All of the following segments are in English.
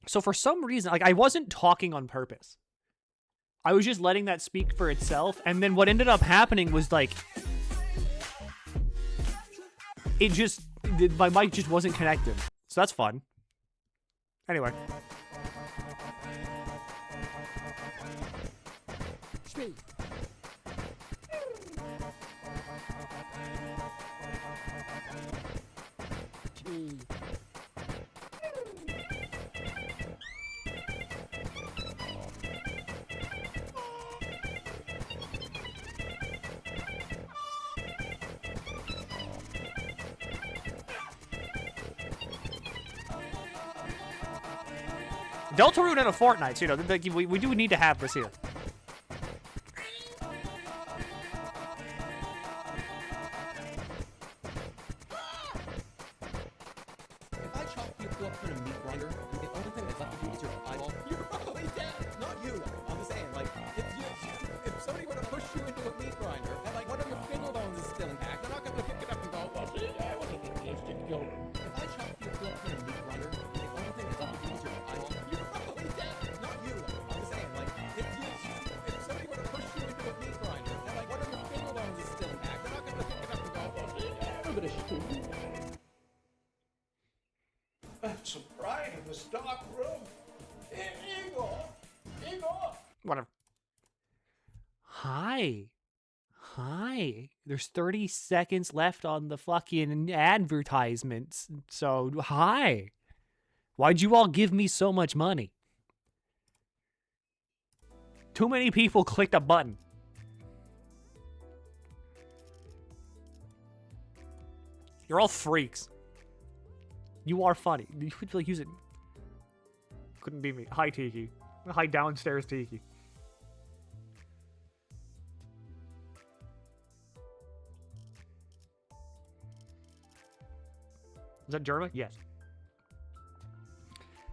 So for some reason, like, I wasn't talking on purpose. I was just letting that speak for itself. And then what ended up happening was, like, my mic just wasn't connected. So that's fun. Anyway. Deltarune and a Fortnite, so, you know, we do need to have this here. If I chop you up in a meat grinder, the only thing that's left of you is your eyeball. You're probably dead. Not you. I'm just saying, like, if somebody were to push you into a meat grinder and like one of your finger bones is still intact, they're not gonna pick it up and go, well, see, I wasn't thinking this didn't go. If I chop you up in a meat grinder, the only thing that's left of you is your eyeball. You're probably dead. Not you. I'm just saying, like, if somebody were to push you into a meat grinder and like one of your finger bones is still intact, they're not gonna pick it up and go, well, see, I'm gonna shoot you. That's a bride in the stock room. E.G.O. Whatever. Hi. There's 30 seconds left on the fucking advertisements. So, hi. Why'd you all give me so much money? Too many people clicked a button. You're all freaks. You are funny. You could like use it. Couldn't be me. Hi, Tiki. Hi, downstairs, Tiki. Is that German? Yes.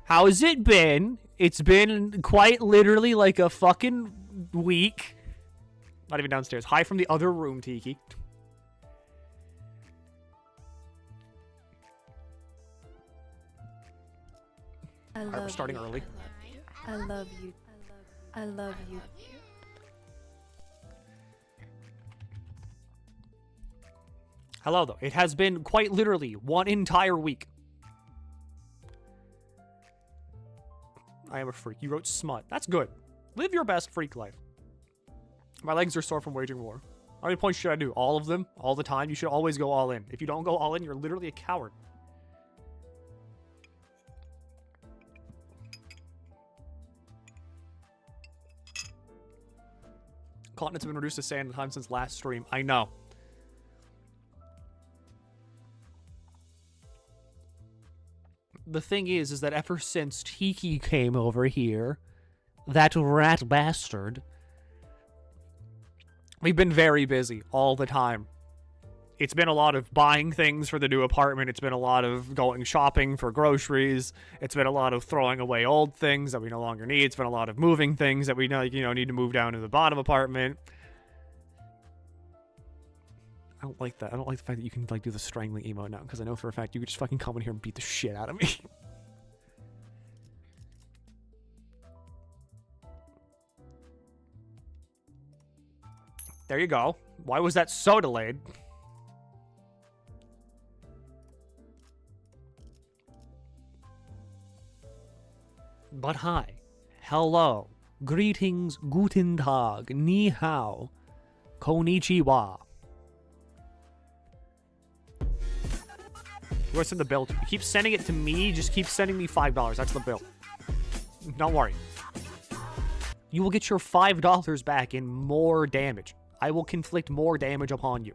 How's it been? It's been quite literally like a fucking week. Not even downstairs. Hi from the other room, Tiki. Alright, we're starting early. I love you. I love you. Hello, though. It has been quite literally one entire week. I am a freak. You wrote smut. That's good. Live your best freak life. My legs are sore from waging war. How many points should I do? All of them? All the time? You should always go all in. If you don't go all in, you're literally a coward. Continents have been reduced to sand in time since last stream. I know. The thing is that ever since Tiki came over here, that rat bastard, we've been very busy all the time. It's been a lot of buying things for the new apartment. It's been a lot of going shopping for groceries. It's been a lot of throwing away old things that we no longer need. It's been a lot of moving things that we need to move down to the bottom apartment. I don't like that. I don't like the fact that you can do the strangling emote now, because I know for a fact you could just fucking come in here and beat the shit out of me. There you go. Why was that so delayed? But hi, hello, greetings, guten tag, ni hao, konnichiwa. What's in the bill? You keep sending it to me, just keep sending me $5. That's the bill. Don't worry. You will get your $5 back in more damage. I will conflict more damage upon you.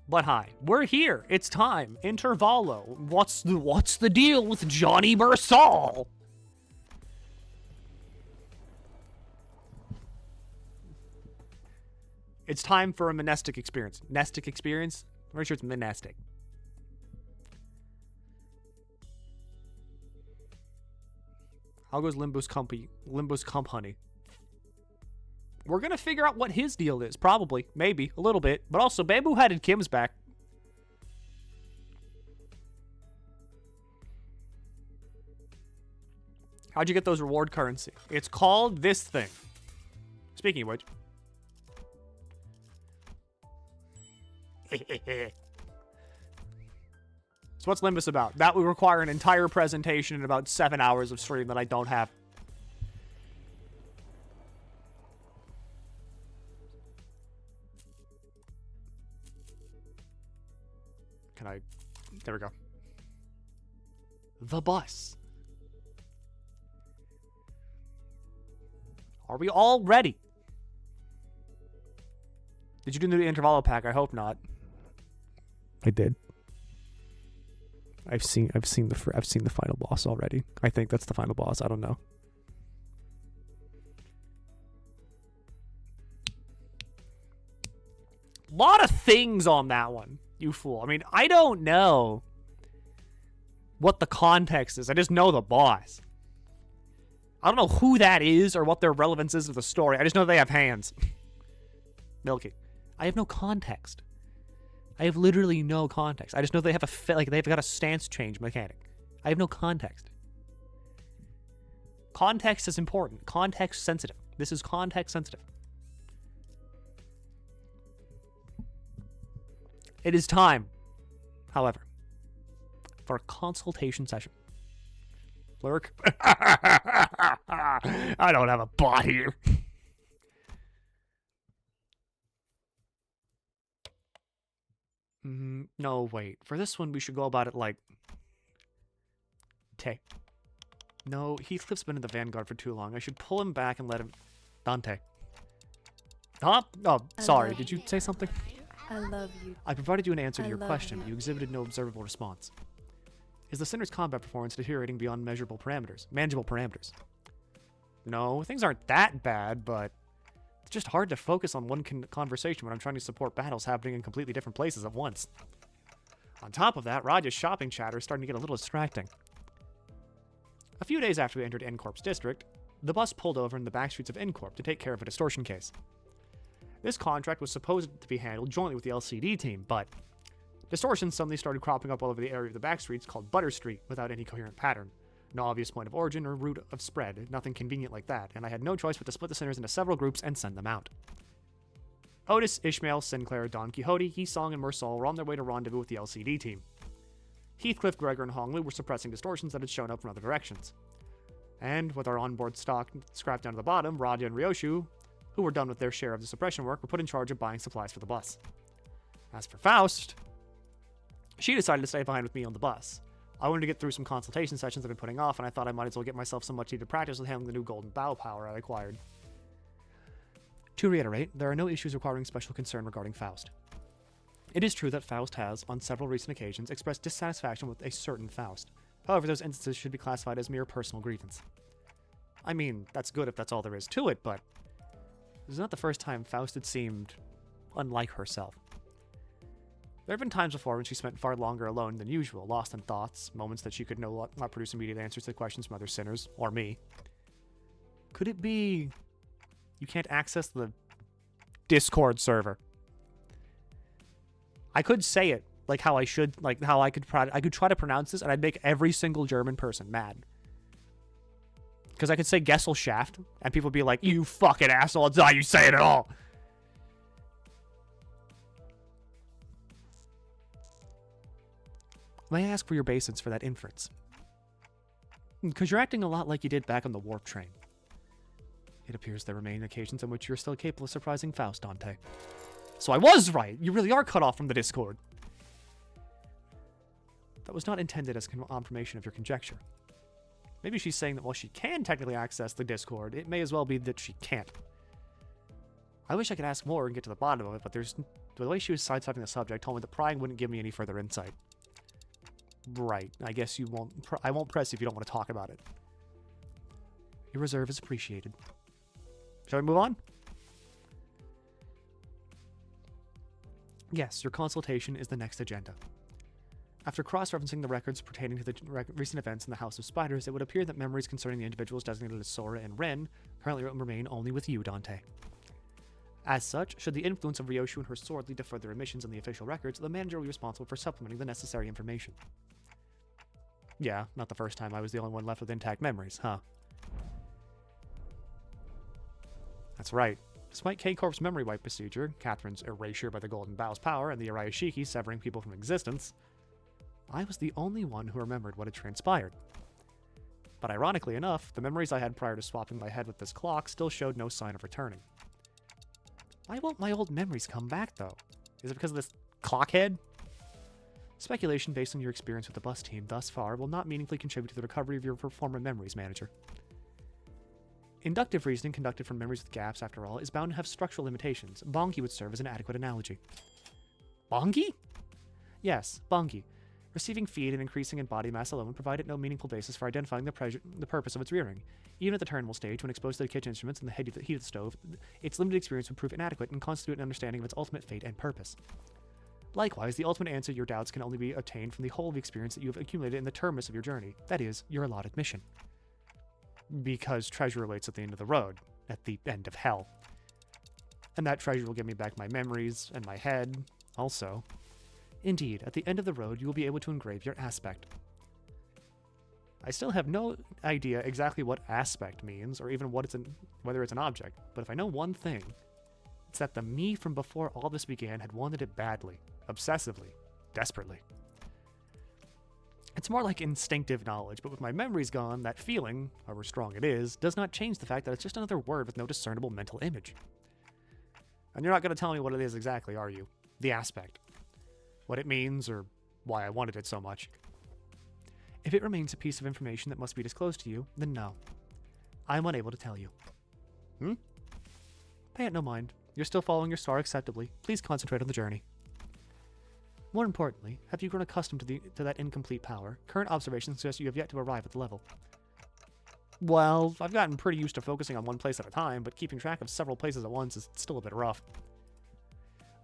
But hi, we're here. It's time. Intervallo. What's the deal with Johnny Bersall? It's time for a Mnestic Experience. Mnestic Experience? I'm pretty sure it's Mnestic. How goes Limbus Company? We're gonna figure out what his deal is. Probably. Maybe. A little bit. But also, Bamboo Headed Kim's back. How'd you get those reward currency? It's called this thing. Speaking of which. So what's Limbus about? That would require an entire presentation and about 7 hours of stream that I don't have. Can I... There we go. The bus. Are we all ready? Did you do the Intervallo pack? I hope not. I did. I've seen the final boss already. I think that's the final boss. I don't know. Lot of things on that one, you fool. I mean, I don't know what the context is. I just know the boss. I don't know who that is or what their relevance is to the story. I just know they have hands. Milky. I have no context. I have literally no context. I just know they have they've got a stance change mechanic. I have no context. Context is important. Context sensitive. This is context sensitive. It is time, however, for a consultation session. Lurk. I don't have a bot here. No, wait. For this one, we should go about it like... Tay. No, Heathcliff's been in the Vanguard for too long. I should pull him back and let him... Dante. Huh? Oh, sorry. Did you say something? I love you. I provided you an answer to your love question, you. but you exhibited no observable response. Is the Sinner's combat performance deteriorating beyond manageable parameters? No, things aren't that bad, but it's just hard to focus on one conversation when I'm trying to support battles happening in completely different places at once. On top of that, Raja's shopping chatter is starting to get a little distracting. A few days after we entered N-Corp's district, the bus pulled over in the back streets of N-Corp to take care of a distortion case. This contract was supposed to be handled jointly with the LCD team, but distortions suddenly started cropping up all over the area of the back streets called Butter Street without any coherent pattern. No obvious point of origin or route of spread, nothing convenient like that, and I had no choice but to split the sinners into several groups and send them out. Otis, Ishmael, Sinclair, Don Quixote, Heesong, and Mersal were on their way to rendezvous with the LCD team. Heathcliff, Gregor, and Honglu were suppressing distortions that had shown up from other directions. And, with our onboard stock scrapped down to the bottom, Raja and Ryoshu, who were done with their share of the suppression work, were put in charge of buying supplies for the bus. As for Faust, she decided to stay behind with me on the bus. I wanted to get through some consultation sessions I've been putting off, and I thought I might as well get myself some much-needed practice with handling the new golden bow power I acquired. To reiterate, there are no issues requiring special concern regarding Faust. It is true that Faust has, on several recent occasions, expressed dissatisfaction with a certain Faust. However, those instances should be classified as mere personal grievance. I mean, that's good if that's all there is to it, but this is not the first time Faust had seemed unlike herself. There have been times before when she spent far longer alone than usual, lost in thoughts, moments that she could not produce immediate answers to questions from other sinners, or me. Could it be you can't access the Discord server? I could say it like how I should, like how I could try to pronounce this, and I'd make every single German person mad. Because I could say Gesellschaft, and people would be like, "You fucking asshole! It's not how you say it at all." May I ask for your basis for that inference? Because you're acting a lot like you did back on the warp train. It appears there remain occasions on which you're still capable of surprising Faust, Dante. So I was right! You really are cut off from the Discord. That was not intended as confirmation of your conjecture. Maybe she's saying that while she can technically access the Discord, it may as well be that she can't. I wish I could ask more and get to the bottom of it, but the way she was sidestepping the subject told me that prying wouldn't give me any further insight. Right. I guess you won't. I won't press if you don't want to talk about it. Your reserve is appreciated. Shall we move on? Yes, your consultation is the next agenda. After cross-referencing the records pertaining to the recent events in the House of Spiders, it would appear that memories concerning the individuals designated as Sora and Ren currently remain only with you, Dante. As such, should the influence of Ryoshu and her sword lead to further omissions in the official records, the manager will be responsible for supplementing the necessary information. Yeah, not the first time I was the only one left with intact memories, huh? That's right. Despite K-Corp's memory wipe procedure, Catherine's erasure by the Golden Bow's power, and the Arayashiki severing people from existence, I was the only one who remembered what had transpired. But ironically enough, the memories I had prior to swapping my head with this clock still showed no sign of returning. Why won't my old memories come back, though? Is it because of this clock head? Speculation based on your experience with the bus team thus far will not meaningfully contribute to the recovery of your former memories, manager. Inductive reasoning conducted from memories with gaps, after all, is bound to have structural limitations. Bongi would serve as an adequate analogy. Bongi? Yes, Bongi. Receiving feed and increasing in body mass alone provided no meaningful basis for identifying the purpose of its rearing. Even at the terminal stage, when exposed to the kitchen instruments and the heat of the stove, its limited experience would prove inadequate and constitute an understanding of its ultimate fate and purpose. Likewise, the ultimate answer to your doubts can only be obtained from the whole of the experience that you have accumulated in the terminus of your journey, that is, your allotted mission. Because treasure awaits at the end of the road, at the end of hell. And that treasure will give me back my memories and my head, also. Indeed, at the end of the road, you will be able to engrave your aspect. I still have no idea exactly what aspect means, or even whether it's an object, but if I know one thing, it's that the me from before all this began had wanted it badly, obsessively, desperately. It's more like instinctive knowledge, but with my memories gone, that feeling, however strong it is, does not change the fact that it's just another word with no discernible mental image. And you're not going to tell me what it is exactly, are you? The aspect. What it means, or why I wanted it so much. If it remains a piece of information that must be disclosed to you, then no. I am unable to tell you. Pay it no mind. You're still following your star acceptably. Please concentrate on the journey. More importantly, have you grown accustomed to that incomplete power? Current observations suggest you have yet to arrive at the level. Well, I've gotten pretty used to focusing on one place at a time, but keeping track of several places at once is still a bit rough.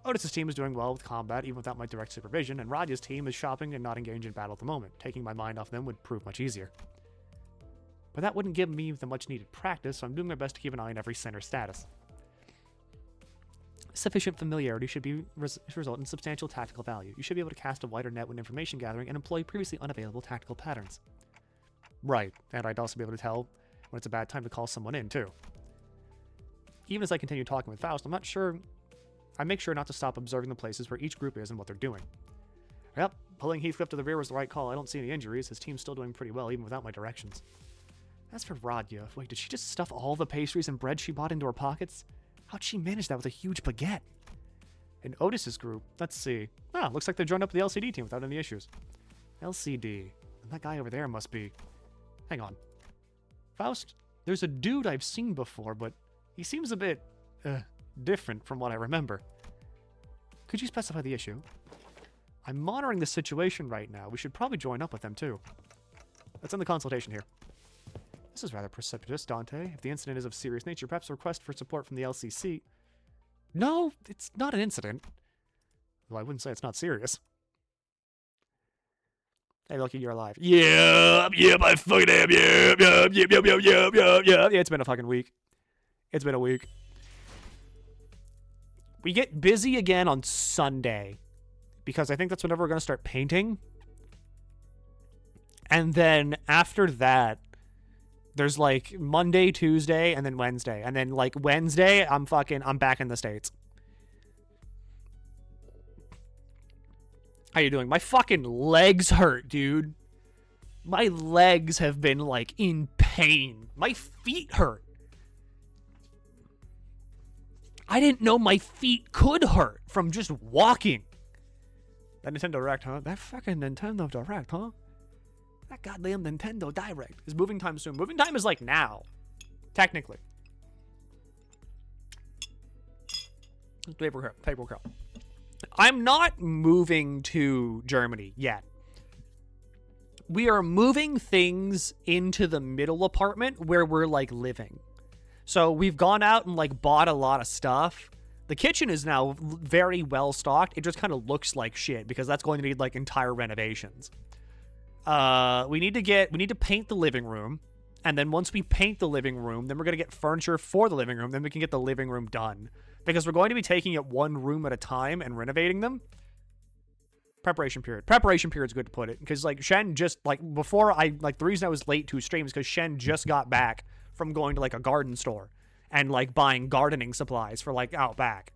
Otis's team is doing well with combat, even without my direct supervision, and Radya's team is shopping and not engaged in battle at the moment. Taking my mind off them would prove much easier. But that wouldn't give me the much-needed practice, so I'm doing my best to keep an eye on every center status. Sufficient familiarity should result in substantial tactical value. You should be able to cast a wider net when information gathering and employ previously unavailable tactical patterns. Right, and I'd also be able to tell when it's a bad time to call someone in, too. Even as I continue talking with Faust, I make sure not to stop observing the places where each group is and what they're doing. Yep, pulling Heathcliff to the rear was the right call. I don't see any injuries. His team's still doing pretty well, even without my directions. As for Radya, wait, did she just stuff all the pastries and bread she bought into her pockets? How'd she manage that with a huge baguette? In Otis's group, let's see. Looks like they joined up with the LCD team without any issues. LCD. And that guy over there must be... Hang on. Faust, there's a dude I've seen before, but he seems a bit, different from what I remember. Could you specify the issue? I'm monitoring the situation right now. We should probably join up with them, too. Let's end the consultation here. This is rather precipitous, Dante. If the incident is of serious nature, perhaps a request for support from the LCC. No, it's not an incident. Well, I wouldn't say it's not serious. Hey, Milky, you're alive. Yep, I fucking am. Yep. Yeah, it's been a fucking week. It's been a week. We get busy again on Sunday, because I think that's whenever we're going to start painting. And then after that, there's like Monday, Tuesday, and then Wednesday. And then like Wednesday, I'm back in the States. How you doing? My fucking legs hurt, dude. My legs have been like in pain. My feet hurt. I didn't know my feet could hurt from just walking. That Nintendo Direct, huh? That fucking Nintendo Direct, huh? That goddamn Nintendo Direct. Is moving time soon? Moving time is like now. Technically. Paper cup. I'm not moving to Germany yet. We are moving things into the middle apartment where we're like living. So we've gone out and like bought a lot of stuff. The kitchen is now very well stocked. It just kind of looks like shit because that's going to need like entire renovations. We need to paint the living room. And then once we paint the living room, then we're going to get furniture for the living room. Then we can get the living room done. Because we're going to be taking it one room at a time and renovating them. Preparation period. Preparation period's good to put it, because like Shen just like before the reason I was late to stream is because Shen just got back from going to like a garden store and like buying gardening supplies for like out back.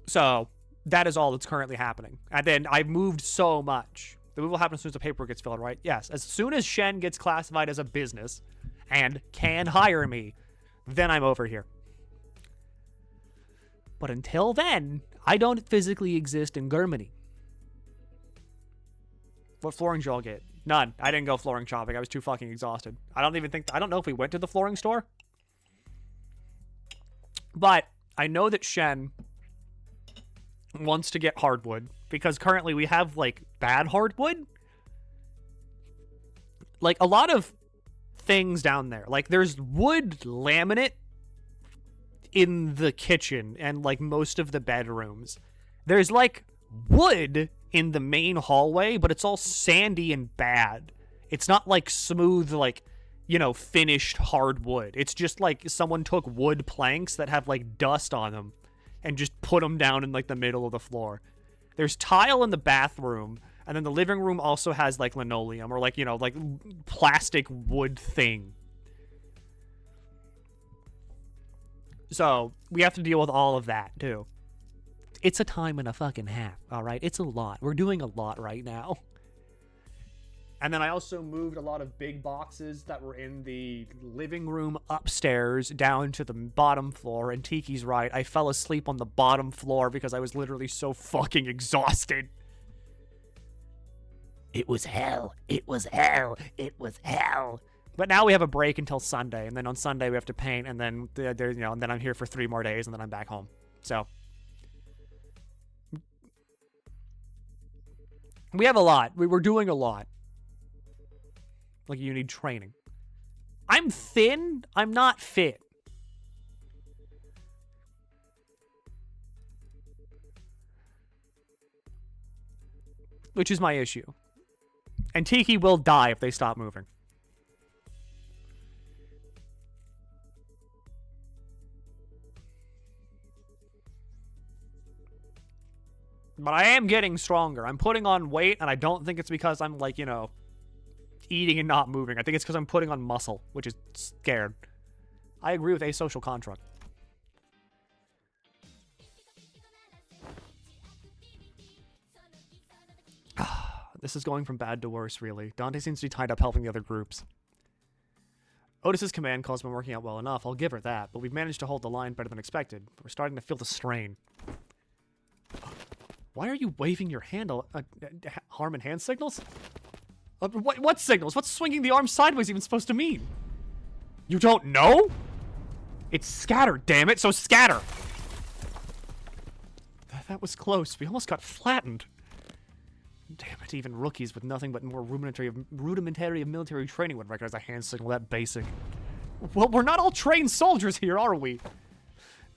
So that is all that's currently happening. And then I've moved so much. The move will happen as soon as the paperwork gets filled, right? Yes. As soon as Shen gets classified as a business and can hire me, then I'm over here. But until then, I don't physically exist in Germany. What flooring did y'all get? None. I didn't go flooring shopping. I was too fucking exhausted. I don't know if we went to the flooring store. But I know that Shen wants to get hardwood, because currently we have like bad hardwood. Like a lot of things down there. Like there's wood laminate in the kitchen and like most of the bedrooms. There's like wood in the main hallway, but it's all sandy and bad. It's not like smooth, like, you know, finished hardwood. It's just like someone took wood planks that have like dust on them and just put them down in like the middle of the floor. There's tile in the bathroom, and then the living room also has like linoleum or like, you know, like plastic wood thing. So we have to deal with all of that too. It's a time and a fucking half, all right? It's a lot. We're doing a lot right now. And then I also moved a lot of big boxes that were in the living room upstairs down to the bottom floor. And Tiki's right. I fell asleep on the bottom floor because I was literally so fucking exhausted. It was hell. It was hell. It was hell. But now we have a break until Sunday. And then on Sunday we have to paint. And then, you know, and then I'm here for 3 more days. And then I'm back home. So we have a lot. We're doing a lot. Like, you need training. I'm thin. I'm not fit. Which is my issue. And Tiki will die if they stop moving. But I am getting stronger. I'm putting on weight, and I don't think it's because I'm, like, you know, eating and not moving. I think it's because I'm putting on muscle, which is scared. I agree with asocial construct. This is going from bad to worse, really. Dante seems to be tied up helping the other groups. Otis's command call's been working out well enough, I'll give her that, but we've managed to hold the line better than expected. We're starting to feel the strain. Why are you waving your hand? Harm and hand signals? What signals? What's swinging the arm sideways even supposed to mean? You don't know? It's scatter, damn it, so scatter! That was close. We almost got flattened. Damn it, even rookies with nothing but more rudimentary of military training would recognize a hand signal that basic. Well, we're not all trained soldiers here, are we?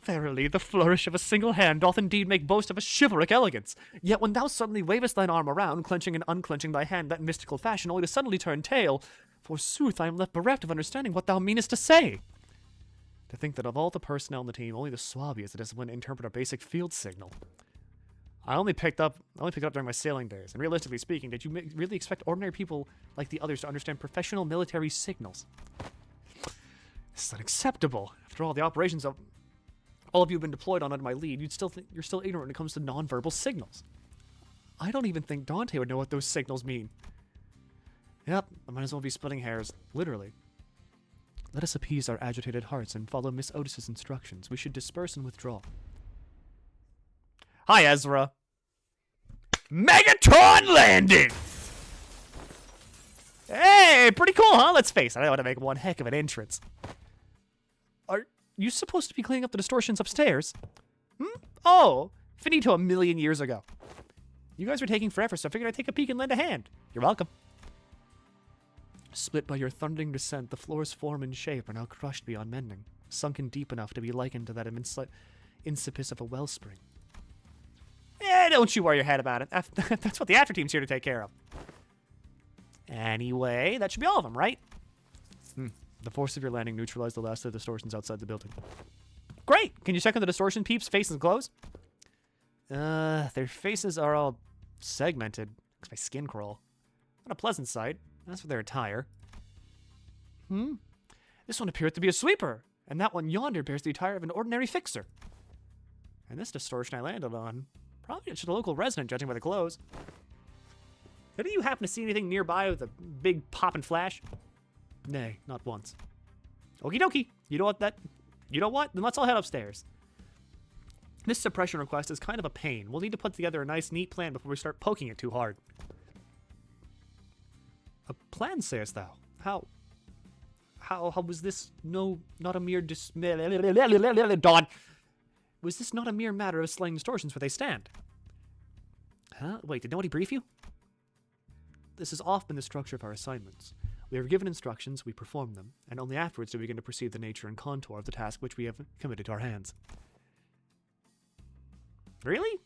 Verily, the flourish of a single hand doth indeed make boast of a chivalric elegance. Yet when thou suddenly wavest thine arm around, clenching and unclenching thy hand that mystical fashion, only to suddenly turn tail, forsooth I am left bereft of understanding what thou meanest to say. To think that of all the personnel in the team, only the Swabi has the discipline to interpret a basic field signal. I only picked up during my sailing days, and realistically speaking, did you really expect ordinary people like the others to understand professional military signals? This is unacceptable. After all the operations of all of you have been deployed on under my lead, you're still ignorant when it comes to nonverbal signals. I don't even think Dante would know what those signals mean. Yep, I might as well be splitting hairs, literally. Let us appease our agitated hearts and follow Miss Otis's instructions. We should disperse and withdraw. Hi, Ezra. Megatron landed! Hey, pretty cool, huh? Let's face it, I want to make one heck of an entrance. Are you supposed to be cleaning up the distortions upstairs? Oh, finito a million years ago. You guys were taking forever, so I figured I'd take a peek and lend a hand. You're welcome. Split by your thundering descent, the floor's form and shape are now crushed beyond mending, sunken deep enough to be likened to that immense incipus of a wellspring. Don't you worry your head about it. That's what the after team's here to take care of. Anyway, that should be all of them, right? The force of your landing neutralized the last of the distortions outside the building. Great! Can you check on the distortion peeps' faces and clothes? Their faces are all segmented. Makes my skin crawl. Not a pleasant sight. As for their attire. This one appeared to be a sweeper, and that one yonder bears the attire of an ordinary fixer. And this distortion I landed on, probably just a local resident, judging by the clothes. Did you happen to see anything nearby with a big pop and flash? Nay, not once. Okie dokie. You know what? Then let's all head upstairs. This suppression request is kind of a pain. We'll need to put together a nice, neat plan before we start poking it too hard. A plan, sayest thou? How was this not a mere Dawn. Was this not a mere matter of slaying distortions where they stand? Huh? Wait, did nobody brief you? This has often been the structure of our assignments. We are given instructions, we perform them, and only afterwards do we begin to perceive the nature and contour of the task which we have committed to our hands. Really?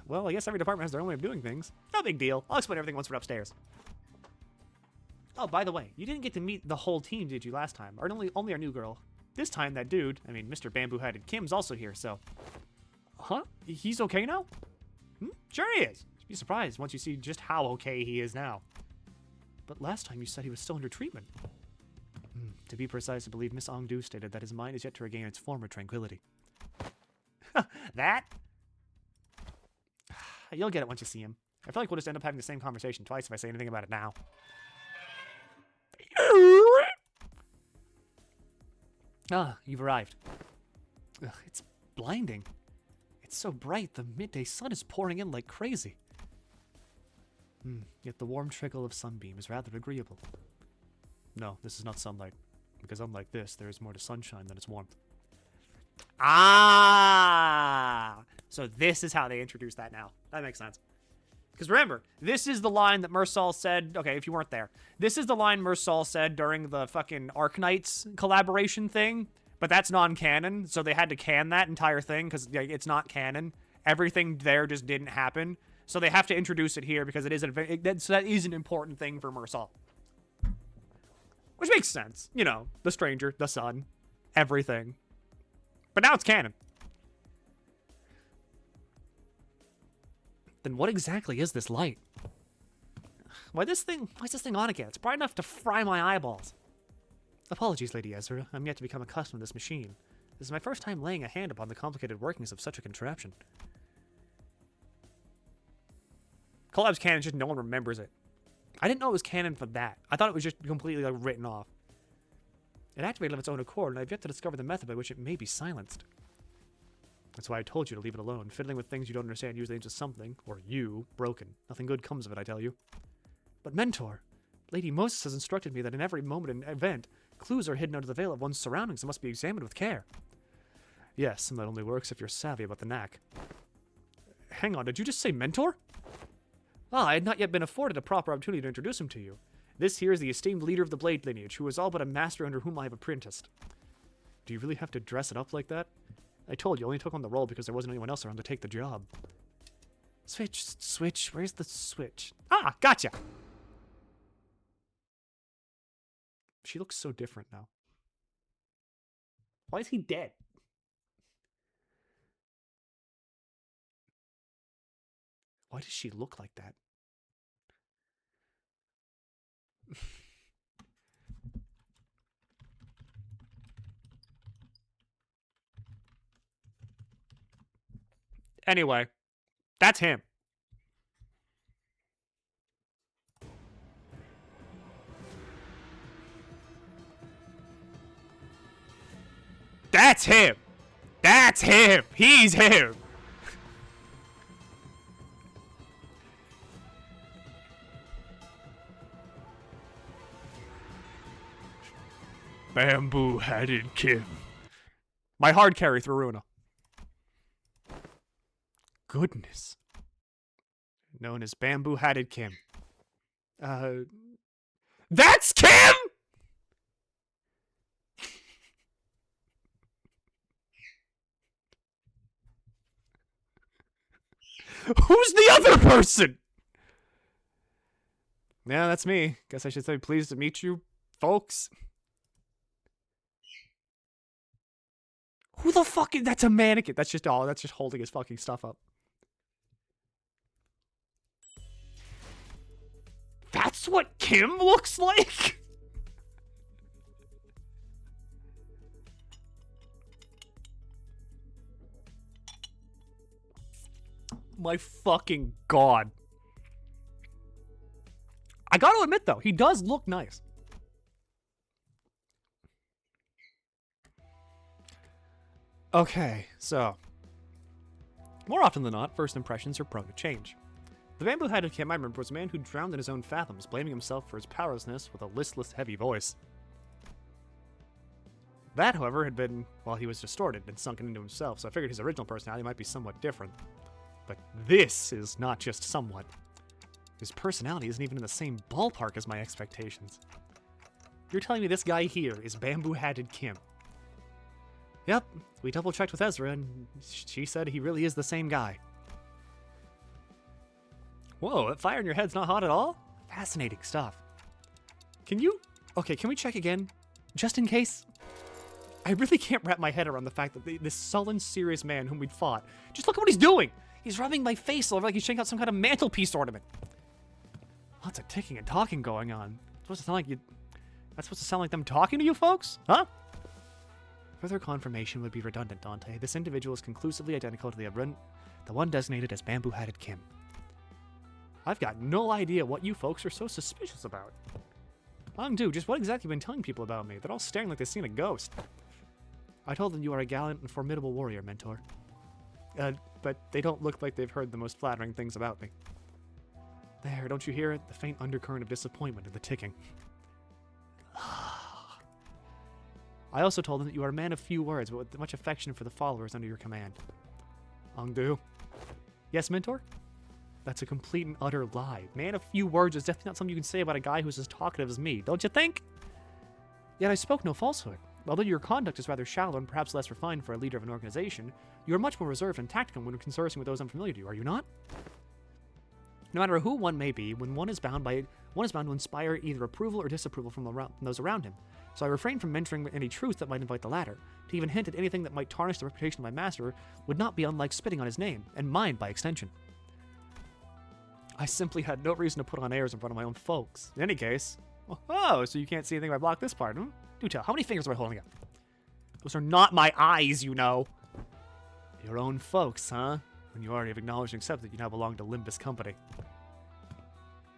Well, I guess every department has their own way of doing things. No big deal. I'll explain everything once we're upstairs. Oh, by the way, you didn't get to meet the whole team, did you, last time? Or only our new girl. This time, that dude, I mean, Mr. Bamboo-Headed Kim's also here, so... Huh? He's okay now? Sure he is. You'd be surprised once you see just how okay he is now. But last time you said he was still under treatment. To be precise, I believe Miss Ongdu stated that his mind is yet to regain its former tranquility. That? You'll get it once you see him. I feel like we'll just end up having the same conversation twice if I say anything about it now. You've arrived. Ugh, it's blinding. It's so bright, the midday sun is pouring in like crazy. Yet the warm trickle of sunbeam is rather agreeable. No, this is not sunlight, because unlike this, there is more to sunshine than its warmth. Ah! So this is how they introduce that now. That makes sense. Because remember, this is the line that Mersal said... Okay, if you weren't there. This is the line Mersal said during the fucking Arknights collaboration thing. But that's non-canon, so they had to can that entire thing because it's not canon. Everything there just didn't happen. So they have to introduce it here because so that is an important thing for Mersal. Which makes sense. You know, the stranger, the sun, everything. But now it's canon. Then what exactly is this light? Why is this thing on again? It's bright enough to fry my eyeballs. Apologies, Lady Ezra. I'm yet to become accustomed to this machine. This is my first time laying a hand upon the complicated workings of such a contraption. Collab's canon, just no one remembers it. I didn't know it was canon for that. I thought it was just completely written off. It activated of its own accord, and I've yet to discover the method by which it may be silenced. That's why I told you to leave it alone. Fiddling with things you don't understand usually into something, or you, broken. Nothing good comes of it, I tell you. But Mentor, Lady Moses has instructed me that in every moment and event, clues are hidden under the veil of one's surroundings and must be examined with care. Yes, and that only works if you're savvy about the knack. Hang on, did you just say Mentor? I had not yet been afforded a proper opportunity to introduce him to you. This here is the esteemed leader of the Blade lineage, who is all but a master under whom I have apprenticed. Do you really have to dress it up like that? I told you, I only took on the role because there wasn't anyone else around to take the job. Switch, where's the switch? Ah, gotcha! She looks so different now. Why is he dead? Why does she look like that? Anyway, that's him. That's him. That's him. He's him. Bamboo-Headed Kim. My hard carry through Runa. Goodness. Known as Bamboo-Headed Kim. That's Kim?! Who's the other person? Yeah, that's me. Guess I should say pleased to meet you, folks. Who the fuck is... That's a mannequin. That's just holding his fucking stuff up. That's what Kim looks like? My fucking god. I gotta admit, though, he does look nice. Okay, so. More often than not, first impressions are prone to change. The bamboo-headed Kim I remember was a man who drowned in his own fathoms, blaming himself for his powerlessness with a listless, heavy voice. That, however, had been, well, he was distorted and sunken into himself, so I figured his original personality might be somewhat different. But this is not just somewhat. His personality isn't even in the same ballpark as my expectations. You're telling me this guy here is bamboo-hatted Kim? Yep, we double-checked with Ezra, and she said he really is the same guy. Whoa, that fire in your head's not hot at all? Fascinating stuff. Can we check again? Just in case? I really can't wrap my head around the fact that this sullen, serious man whom we'd fought, just look at what he's doing! He's rubbing my face over like he's checking out some kind of mantelpiece ornament. Lots of ticking and talking going on. That's supposed to sound like them talking to you folks? Huh? Further confirmation would be redundant, Dante. This individual is conclusively identical to the one designated as bamboo-hatted Kim. I've got no idea what you folks are so suspicious about. Hongdu, just what exactly have you been telling people about me? They're all staring like they've seen a ghost. I told them you are a gallant and formidable warrior, Mentor. But they don't look like they've heard the most flattering things about me. There, don't you hear it? The faint undercurrent of disappointment in the ticking. I also told them that you are a man of few words, but with much affection for the followers under your command. Hongdu. Yes, Mentor? That's a complete and utter lie. Man of few words is definitely not something you can say about a guy who's as talkative as me, don't you think? Yet I spoke no falsehood. Although your conduct is rather shallow and perhaps less refined for a leader of an organization, you are much more reserved and tactful when conversing with those unfamiliar to you, are you not? No matter who one may be, when one is bound to inspire either approval or disapproval from those around him. So I refrain from mentoring any truth that might invite the latter. To even hint at anything that might tarnish the reputation of my master would not be unlike spitting on his name, and mine by extension. I simply had no reason to put on airs in front of my own folks. In any case, oh, so you can't see anything if I block this part, hmm? Do tell, how many fingers am I holding up? Those are not my eyes, you know. Your own folks, huh? When you already have acknowledged and accepted that you now belong to Limbus Company.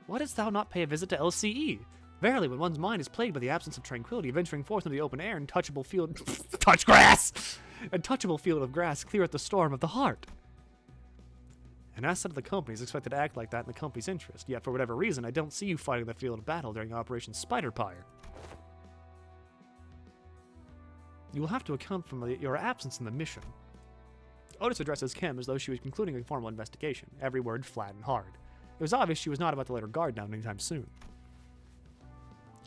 Why dost thou not pay a visit to LCE? Verily, when one's mind is plagued by the absence of tranquility, venturing forth into the open air and touchable field... touch grass! A touchable field of grass cleareth the storm of the heart. An asset of the company is expected to act like that in the company's interest, yet for whatever reason, I don't see you fighting the field of battle during Operation Spider-Pyre. You will have to account for your absence in the mission. Otis addresses Kim as though she was concluding a formal investigation, every word flat and hard. It was obvious she was not about to let her guard down anytime soon.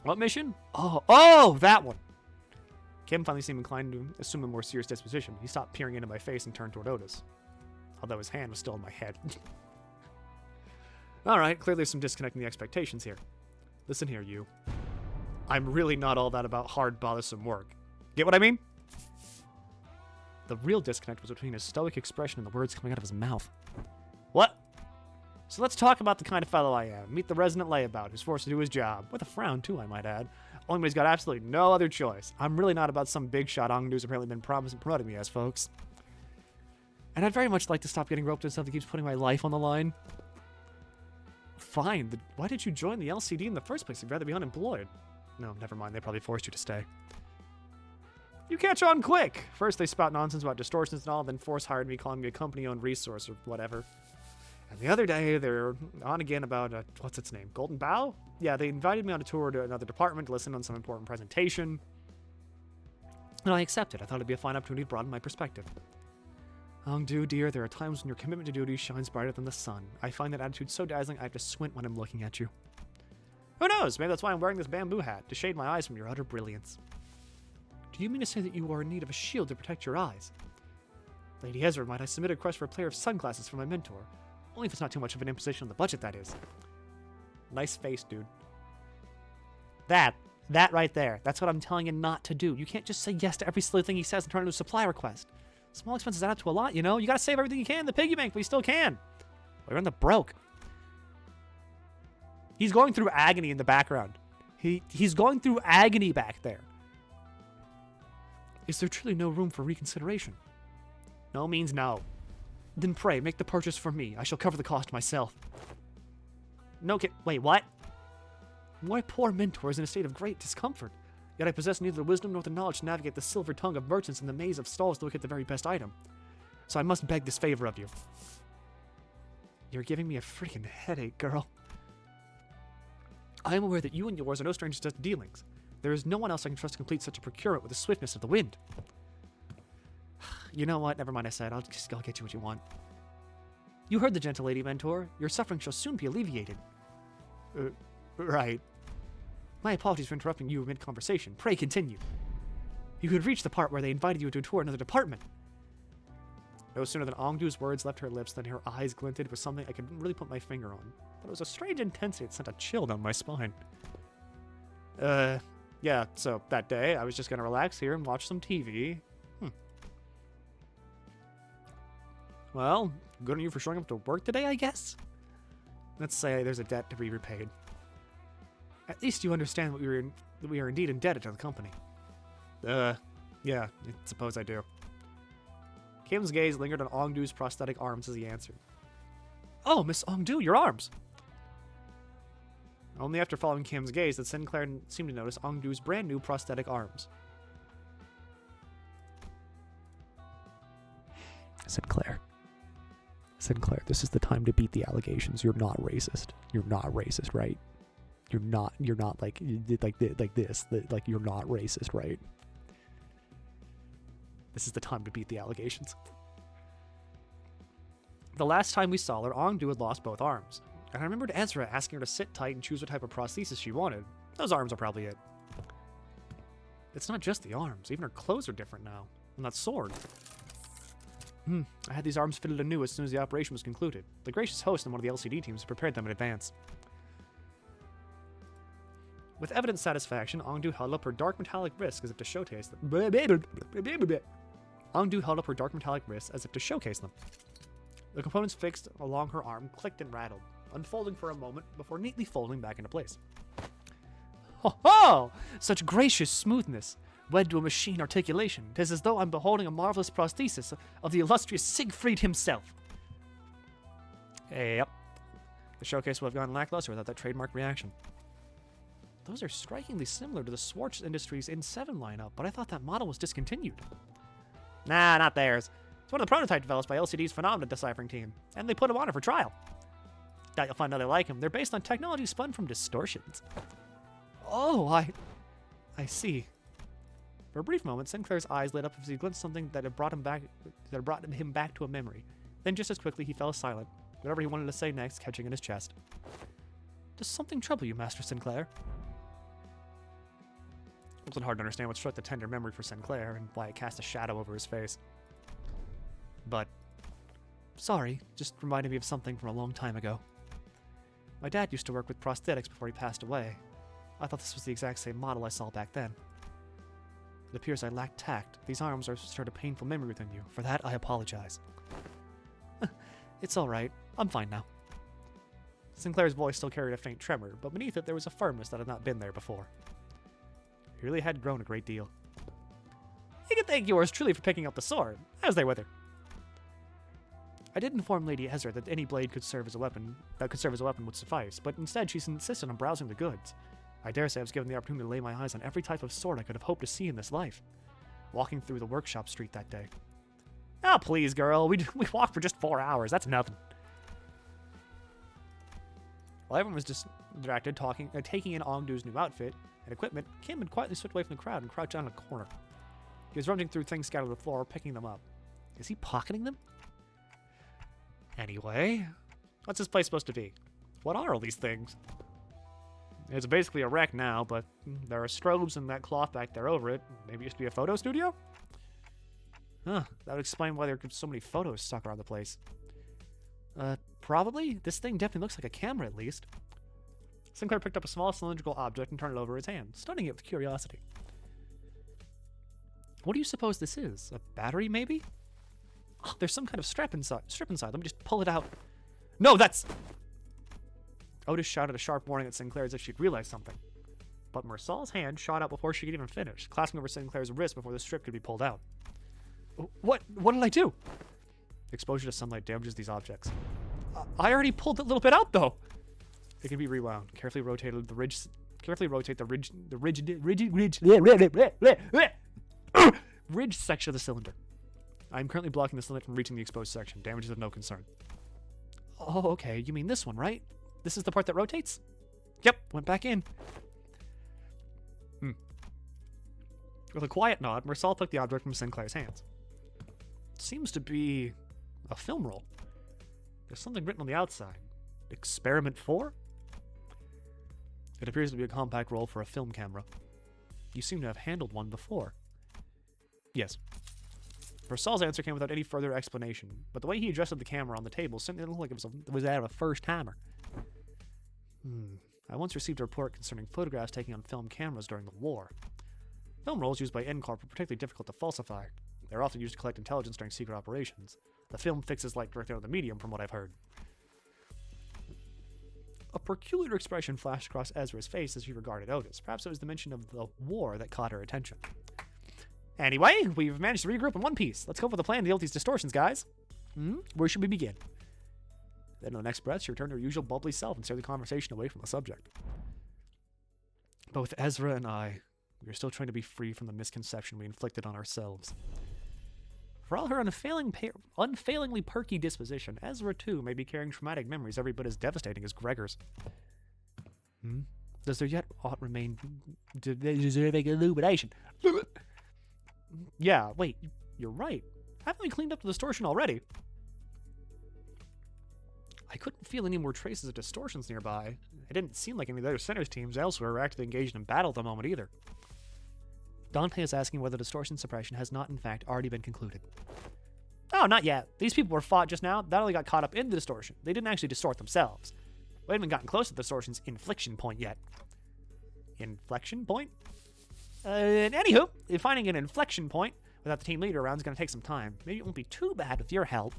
What mission? Oh, that one! Kim finally seemed inclined to assume a more serious disposition. He stopped peering into my face and turned toward Otis, although his hand was still on my head. Alright, clearly there's some disconnecting the expectations here. Listen here, you. I'm really not all that about hard, bothersome work. Get what I mean? The real disconnect was between his stoic expression and the words coming out of his mouth. What? So let's talk about the kind of fellow I am. Meet the resident layabout who's forced to do his job. With a frown, too, I might add. Only when he's got absolutely no other choice. I'm really not about some big shot Ong who's apparently been promoting me as, folks. And I'd very much like to stop getting roped into stuff that keeps putting my life on the line. Fine, why did you join the LCD in the first place? You'd rather be unemployed. No, never mind, they probably forced you to stay. You catch on quick! First they spout nonsense about distortions and all, then force hired me calling me a company-owned resource or whatever. And the other day, they're on again about, what's its name? Golden Bow? Yeah, they invited me on a tour to another department to listen on some important presentation. And I accepted. I thought it'd be a fine opportunity to broaden my perspective. Hongdu, dear, there are times when your commitment to duty shines brighter than the sun. I find that attitude so dazzling I have to squint when I'm looking at you. Who knows? Maybe that's why I'm wearing this bamboo hat, to shade my eyes from your utter brilliance. Do you mean to say that you are in need of a shield to protect your eyes? Lady Ezra, might I submit a request for a pair of sunglasses for my mentor? Only if it's not too much of an imposition on the budget, that is. Nice face, dude. That That right there. That's what I'm telling you not to do. You can't just say yes to every silly thing he says and turn it into a supply request. Small expenses add up to a lot, you know? You gotta save everything you can in the piggy bank, but you still can. We're in the broke. He's going through agony in the background. He's going through agony back there. Is there truly no room for reconsideration? No means no. Then pray, make the purchase for me. I shall cover the cost myself. No kid. Wait, what? My poor mentor is in a state of great discomfort. Yet I possess neither the wisdom nor the knowledge to navigate the silver tongue of merchants in the maze of stalls to look at the very best item. So I must beg this favor of you. You're giving me a freaking headache, girl. I am aware that you and yours are no strangers to dealings. There is no one else I can trust to complete such a procurement with the swiftness of the wind. You know what? Never mind, I said. I'll get you what you want. You heard the gentle lady, mentor. Your suffering shall soon be alleviated. Right. My apologies for interrupting you mid-conversation. Pray continue. You had reached the part where they invited you to tour another department. No sooner than Ongdu's words left her lips than her eyes glinted with something I could really put my finger on. But it was a strange intensity that sent a chill down my spine. Yeah, so that day, I was just gonna relax here and watch some TV. Well, good on you for showing up to work today, I guess? Let's say there's a debt to be repaid. At least you understand that we are indeed indebted to the company. Yeah, I suppose I do. Kim's gaze lingered on Ongdu's prosthetic arms as he answered. Oh, Miss Ongdu, your arms! Only after following Kim's gaze did Sinclair seem to notice Ongdu's brand new prosthetic arms. Sinclair, this is the time to beat the allegations. You're not racist. You're not racist, right? You're not like this. Like, you're not racist, right? This is the time to beat the allegations. The last time we saw her, Ongdu had lost both arms. And I remembered Ezra asking her to sit tight and choose what type of prosthesis she wanted. Those arms are probably it. It's not just the arms. Even her clothes are different now. And that sword. I had these arms fitted anew as soon as the operation was concluded. The gracious host and one of the LCD teams prepared them in advance. With evident satisfaction, Ongdu held up her dark metallic wrist as if to showcase them. Ongdu held up her dark metallic wrist as if to showcase them. The components fixed along her arm clicked and rattled, unfolding for a moment before neatly folding back into place. Ho ho! Such gracious smoothness, wed to a machine articulation. 'Tis as though I'm beholding a marvelous prosthesis of the illustrious Siegfried himself. Yep. The showcase would have gone lackluster without that trademark reaction. Those are strikingly similar to the Swartz Industries N7 lineup, but I thought that model was discontinued. Nah, not theirs. It's one of the prototypes developed by LCD's Phenomena Deciphering team, and they put them on it for trial. Doubt you'll find other like them. They're based on technology spun from distortions. Oh, I see. For a brief moment, Sinclair's eyes lit up as he glimpsed something that had brought him back to a memory. Then just as quickly, he fell silent, whatever he wanted to say next catching in his chest. Does something trouble you, Master Sinclair? It wasn't hard to understand what struck the tender memory for Sinclair and why it cast a shadow over his face. But, sorry, just reminded me of something from a long time ago. My dad used to work with prosthetics before he passed away. I thought this was the exact same model I saw back then. It appears I lacked tact. These arms are stirred a painful memory within you. For that, I apologize. It's alright. I'm fine now. Sinclair's voice still carried a faint tremor, but beneath it there was a firmness that had not been there before. He really had grown a great deal. You can thank yours truly for picking up the sword. I was there with her. I did inform Lady Ezra that any blade could serve as a weapon would suffice, but instead she insisted on browsing the goods. I dare say I was given the opportunity to lay my eyes on every type of sword I could have hoped to see in this life. Walking through the workshop street that day. Ah, please, girl. We walked for just 4 hours. That's nothing. While everyone was distracted, taking in Ongdu's new outfit and equipment, Kim had quietly slipped away from the crowd and crouched down in a corner. He was rummaging through things scattered on the floor, picking them up. Is he pocketing them? Anyway, what's this place supposed to be? What are all these things? It's basically a wreck now, but there are strobes and that cloth back there over it. Maybe it used to be a photo studio? Huh, that would explain why there are so many photos stuck around the place. Probably? This thing definitely looks like a camera, at least. Sinclair picked up a small cylindrical object and turned it over his hand, studying it with curiosity. What do you suppose this is? A battery, maybe? Oh, there's some kind of strip inside. Let me just pull it out. No, that's... Otis shouted a sharp warning at Sinclair as if she'd realized something. But Mersal's hand shot out before she could even finish, clasping over Sinclair's wrist before the strip could be pulled out. What did I do? Exposure to sunlight damages these objects. I already pulled that little bit out, though. It can be rewound. Carefully rotate the ridge section of the cylinder. I am currently blocking the cylinder from reaching the exposed section. Damages of no concern. Oh, okay. You mean this one, right? This is the part that rotates? Yep, went back in. With a quiet nod, Mersal took the object from Sinclair's hands. It seems to be a film roll. There's something written on the outside. Experiment 4? It appears to be a compact roll for a film camera. You seem to have handled one before. Yes. Mersal's answer came without any further explanation, but the way he adjusted the camera on the table certainly looked like it was that of a first-timer. I once received a report concerning photographs taken on film cameras during the war. Film rolls used by N-Corp were particularly difficult to falsify. They are often used to collect intelligence during secret operations. The film fixes light directly on the medium, from what I've heard. A peculiar expression flashed across Ezra's face as she regarded Otis. Perhaps it was the mention of the war that caught her attention. Anyway, we've managed to regroup in one piece. Let's go for the plan to deal with these distortions, guys. Where should we begin? Then in the next breath, she returned to her usual bubbly self and steered the conversation away from the subject. Both Ezra and I, we are still trying to be free from the misconception we inflicted on ourselves. For all her unfailingly perky disposition, Ezra, too, may be carrying traumatic memories every bit as devastating as Gregor's. Does there yet aught remain deserving illumination? Yeah, wait, you're right. Haven't we cleaned up the distortion already? I couldn't feel any more traces of distortions nearby. It didn't seem like any of the other centers teams elsewhere were actively engaged in battle at the moment either. Dante is asking whether distortion suppression has not, in fact, already been concluded. Oh, not yet. These people were fought just now. That only got caught up in the distortion. They didn't actually distort themselves. We haven't even gotten close to the distortion's inflection point yet. Inflection point? Anywho, finding an inflection point without the team leader around is going to take some time. Maybe it won't be too bad with your help.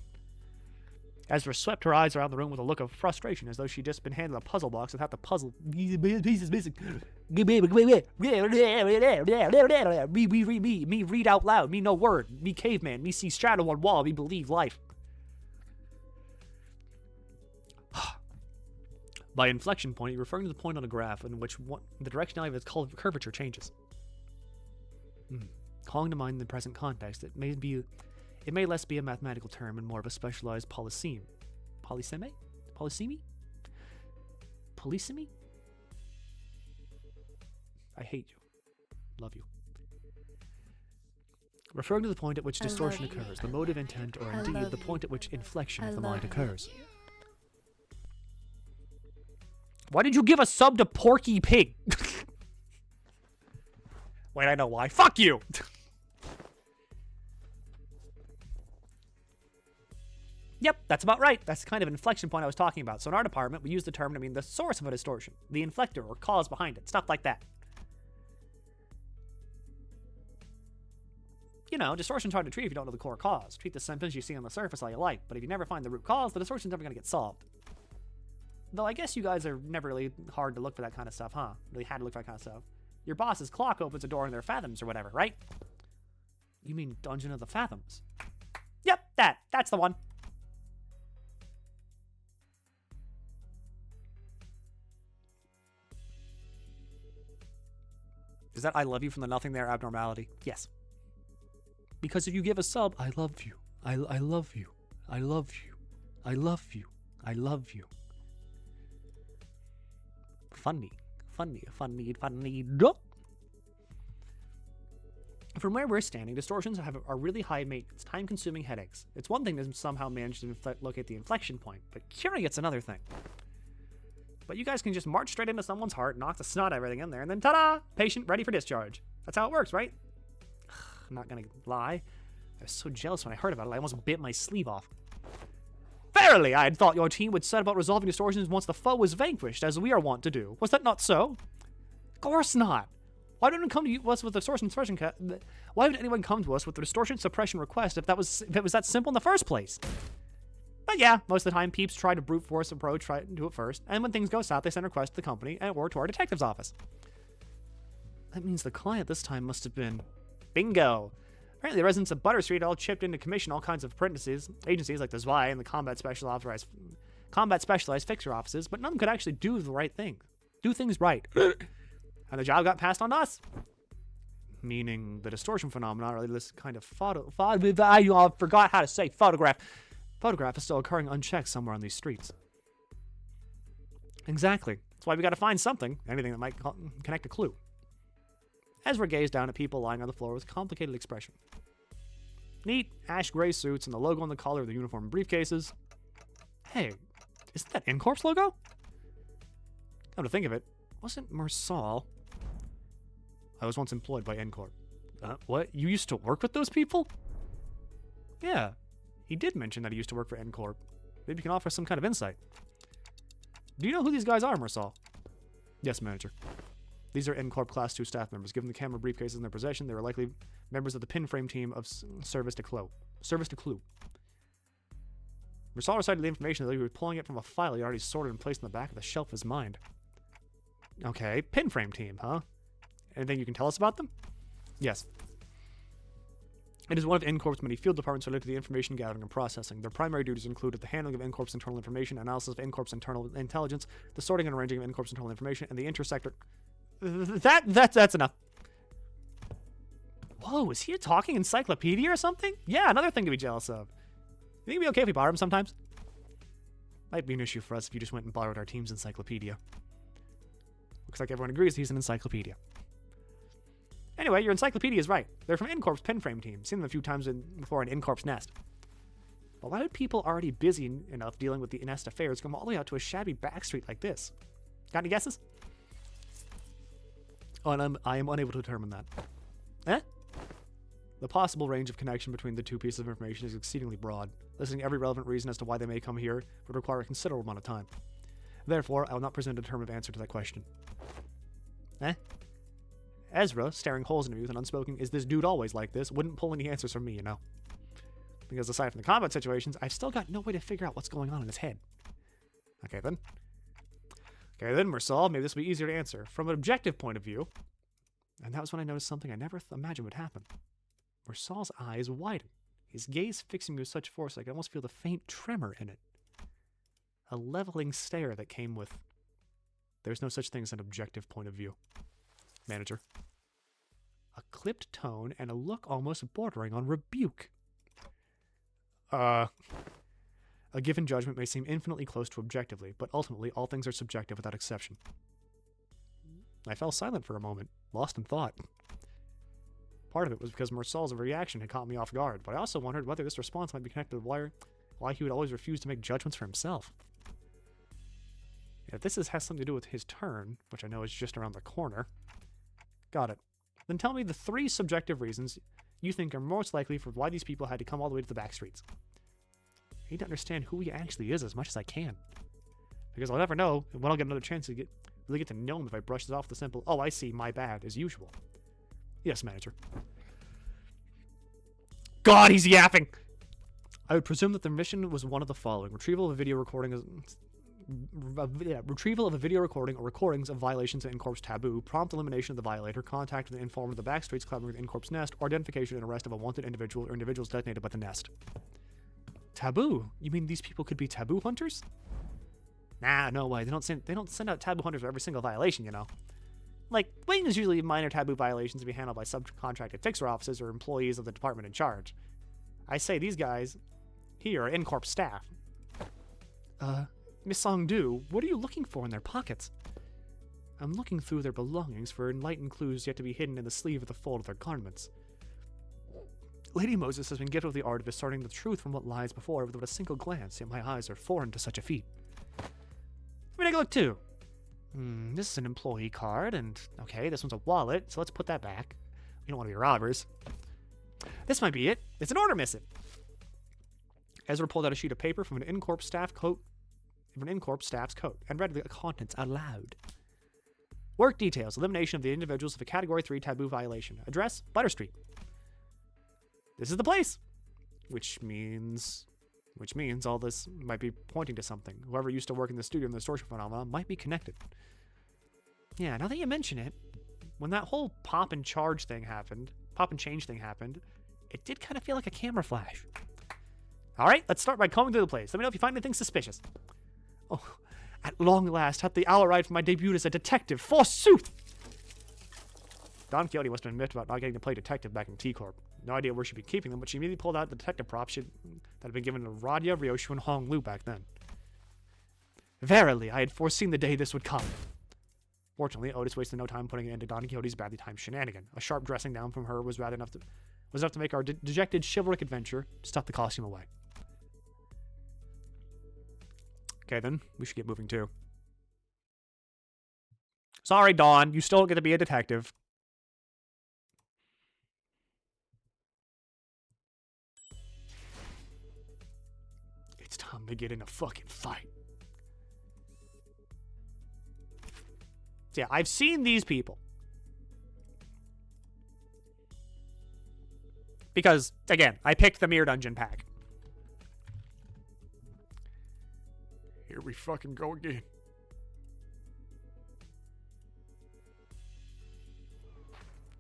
Ezra swept her eyes around the room with a look of frustration, as though she'd just been handed a puzzle box without the puzzle pieces missing. Me read out loud. Me no word. Me caveman. Me see shadow on wall. Me believe life. By inflection point, you're referring to the point on a graph in which the directionality of its curvature changes. Calling to mind the present context, it may less be a mathematical term and more of a specialized polyseme. Polyseme? Polysemy? Polysemy? I hate you. Love you. Referring to the point at which distortion occurs, the motive intent, or indeed the point at which inflection of the mind occurs. Why did you give a sub to Porky Pig? Wait, I know why. Fuck you! Yep, that's about right. That's the kind of inflection point I was talking about. So in our department, we use the term to mean the source of a distortion, the inflector or cause behind it, stuff like that. You know, distortion's hard to treat if you don't know the core cause. Treat the symptoms you see on the surface all you like, but if you never find the root cause, the distortion's never going to get solved. Though I guess you guys are never really hard to look for that kind of stuff, huh? Really had to look for that kind of stuff. Your boss's clock opens a door in their fathoms or whatever, right? You mean Dungeon of the Fathoms? Yep, that's the one. Is that I love you from the Nothing There abnormality? Yes. Because if you give a sub, I love you. I love you. I love you. I love you. I love you. Funny. From where we're standing, distortions are really high maintenance, time-consuming headaches. It's one thing to somehow manage to locate the inflection point, but curing it's another thing. But you guys can just march straight into someone's heart, knock the snot out of everything in there, and then ta-da! Patient ready for discharge. That's how it works, right? I'm not gonna lie. I was so jealous when I heard about it, I almost bit my sleeve off. Fair Surely I had thought your team would set about resolving distortions once the foe was vanquished, as we are wont to do. Was that not so? Of course not. Why didn't come to us with the distortion suppression? Why would anyone come to us with the distortion suppression request if it was that simple in the first place? But yeah, most of the time, peeps try to brute force approach, try to do it first, and when things go south, they send requests to the company or to our detective's office. That means the client this time must have been bingo. Apparently, the residents of Butter Street all chipped in to commission all kinds of agencies like the ZWI and the combat specialized fixer offices, but none of them could actually do the right thing, do things right. And the job got passed on to us. Meaning the distortion phenomenon, or this kind of I forgot how to say photograph is still occurring unchecked somewhere on these streets. Exactly. That's why we gotta find something, anything that might connect a clue. Ezra gazed down at people lying on the floor with complicated expression. Neat, ash gray suits and the logo on the collar of the uniform and briefcases. Hey, isn't that N-Corp's logo? Come to think of it, wasn't Mersal... I was once employed by N-Corp. What? You used to work with those people? Yeah, he did mention that he used to work for N-Corp. Maybe you can offer some kind of insight. Do you know who these guys are, Mersal? Yes, manager. These are N-Corp Class 2 staff members. Given the camera briefcases in their possession, they were likely members of the pinframe team of Service to Clue. Mersal recited the information that he was pulling it from a file he already sorted and placed in the back of the shelf of his mind. Okay, pinframe team, huh? Anything you can tell us about them? Yes. It is one of N-Corp's many field departments related to the information gathering and processing. Their primary duties include the handling of N-Corp's internal information, analysis of N-Corp's internal intelligence, the sorting and arranging of N-Corp's internal information, and the intersector... That's enough. Whoa, is he a talking encyclopedia or something? Yeah, another thing to be jealous of. You think it'd be okay if we borrow him sometimes? Might be an issue for us if you just went and borrowed our team's encyclopedia. Looks like everyone agrees he's an encyclopedia. Anyway, your encyclopedia is right. They're from N-Corp's pinframe team. Seen them a few times before in N-Corp's nest. But why would people already busy enough dealing with the nest affairs come all the way out to a shabby backstreet like this? Got any guesses? Oh, and I am unable to determine that. Eh? The possible range of connection between the two pieces of information is exceedingly broad. Listing every relevant reason as to why they may come here would require a considerable amount of time. Therefore, I will not present a determinative answer to that question. Eh? Ezra, staring holes into me with an unspoken, is this dude always like this, wouldn't pull any answers from me, you know. Because aside from the combat situations, I've still got no way to figure out what's going on in his head. Okay then, Mersal, maybe this will be easier to answer. From an objective point of view, and that was when I noticed something I never imagined would happen. Mersal's eyes widen, his gaze fixing me with such force I could almost feel the faint tremor in it. A leveling stare that came with, there's no such thing as an objective point of view. Manager. A clipped tone and a look almost bordering on rebuke. A given judgment may seem infinitely close to objectively, but ultimately all things are subjective without exception. I fell silent for a moment, lost in thought. Part of it was because Mersal's reaction had caught me off guard, but I also wondered whether this response might be connected to why he would always refuse to make judgments for himself. If this has something to do with his turn, which I know is just around the corner... Got it. Then tell me the 3 subjective reasons you think are most likely for why these people had to come all the way to the back streets. I need to understand who he actually is as much as I can. Because I'll never know when I'll get another chance to really get to know him if I brush this off the simple, oh, I see, my bad, as usual. Yes, manager. God, he's yapping! I would presume that the mission was one of the following. Retrieval of a video recording or recordings of violations of N-Corp's taboo, prompt elimination of the violator, contact with the informer of the backstreets collaborating with N-Corp's nest, or identification and arrest of a wanted individual or individuals designated by the nest. Taboo? You mean these people could be taboo hunters? Nah, no way. They don't send out taboo hunters for every single violation, you know. Like, wings usually minor taboo violations to be handled by subcontracted fixer officers or employees of the department in charge. I say these guys here are N-Corp staff. Miss Songdu, what are you looking for in their pockets? I'm looking through their belongings for enlightened clues yet to be hidden in the sleeve of the fold of their garments. Lady Moses has been gifted with the art of discerning the truth from what lies before her with a single glance, yet my eyes are foreign to such a feat. Let me take a look too. This is an employee card, and okay, this one's a wallet, so let's put that back. We don't want to be robbers. This might be it. It's an order missive. Ezra pulled out a sheet of paper from an in-corp staff's coat and read the contents out loud. Work details. Elimination of the individuals of a Category 3 taboo violation. Address, Butter Street. This is the place. Which means all this might be pointing to something. Whoever used to work in the studio in the distortion phenomena might be connected. Yeah, now that you mention it, when that whole pop and change thing happened, it did kind of feel like a camera flash. All right, let's start by combing through the place. Let me know if you find anything suspicious. Oh, at long last, had the hour right for my debut as a detective, forsooth! Don Quixote must have been miffed about not getting to play detective back in T-Corp. No idea where she'd be keeping them, but she immediately pulled out the detective props that had been given to Radia, Ryoshu, and Hong Lu back then. Verily, I had foreseen the day this would come. Fortunately, Otis wasted no time putting an end to Don Quixote's badly timed shenanigan. A sharp dressing down from her was enough to make our dejected chivalric adventure stuff the costume away. Okay, then. We should get moving, too. Sorry, Dawn. You still don't get to be a detective. It's time to get in a fucking fight. Yeah, I've seen these people. Because, again, I picked the Mirror Dungeon pack. Here we fucking go again.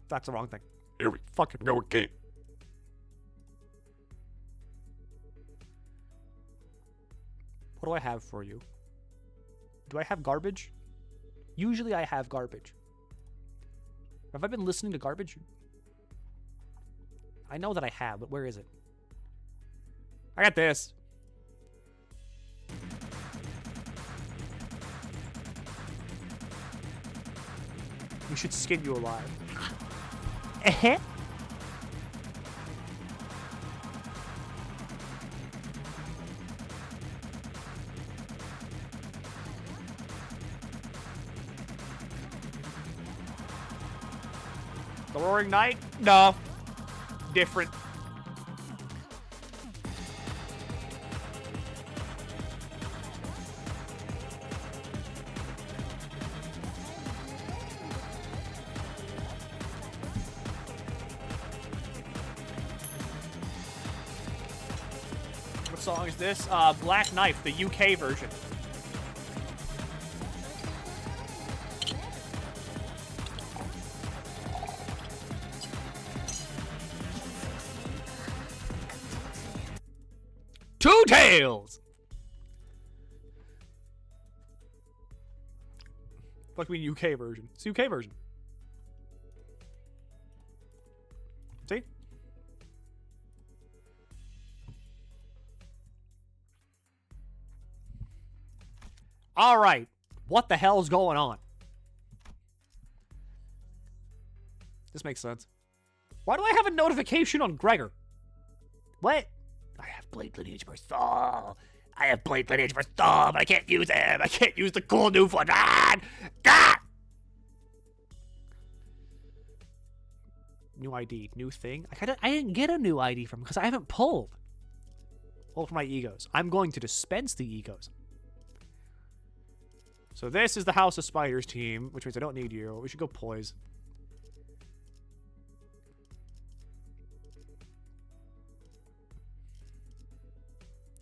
That's the wrong thing. Here we fucking go again. What do I have for you? Do I have garbage? Usually I have garbage. Have I been listening to garbage? I know that I have, but where is it? I got this. We should skin you alive. The Roaring Knight? No. Different. What song is this? Black Knife, the UK version. Two Tails! Fuck me, UK version. It's the UK version. See? Alright. What the hell's going on? This makes sense. Why do I have a notification on Gregor? What? I have Blade Lineage for Saul. I have Blade Lineage for Saul, but I can't use him. I can't use the cool new one. Ah! New ID, new thing. I didn't get a new ID from because I haven't pulled. Pull for my E.G.Os. I'm going to dispense the E.G.Os. So this is the House of Spiders team, which means I don't need you. We should go poise.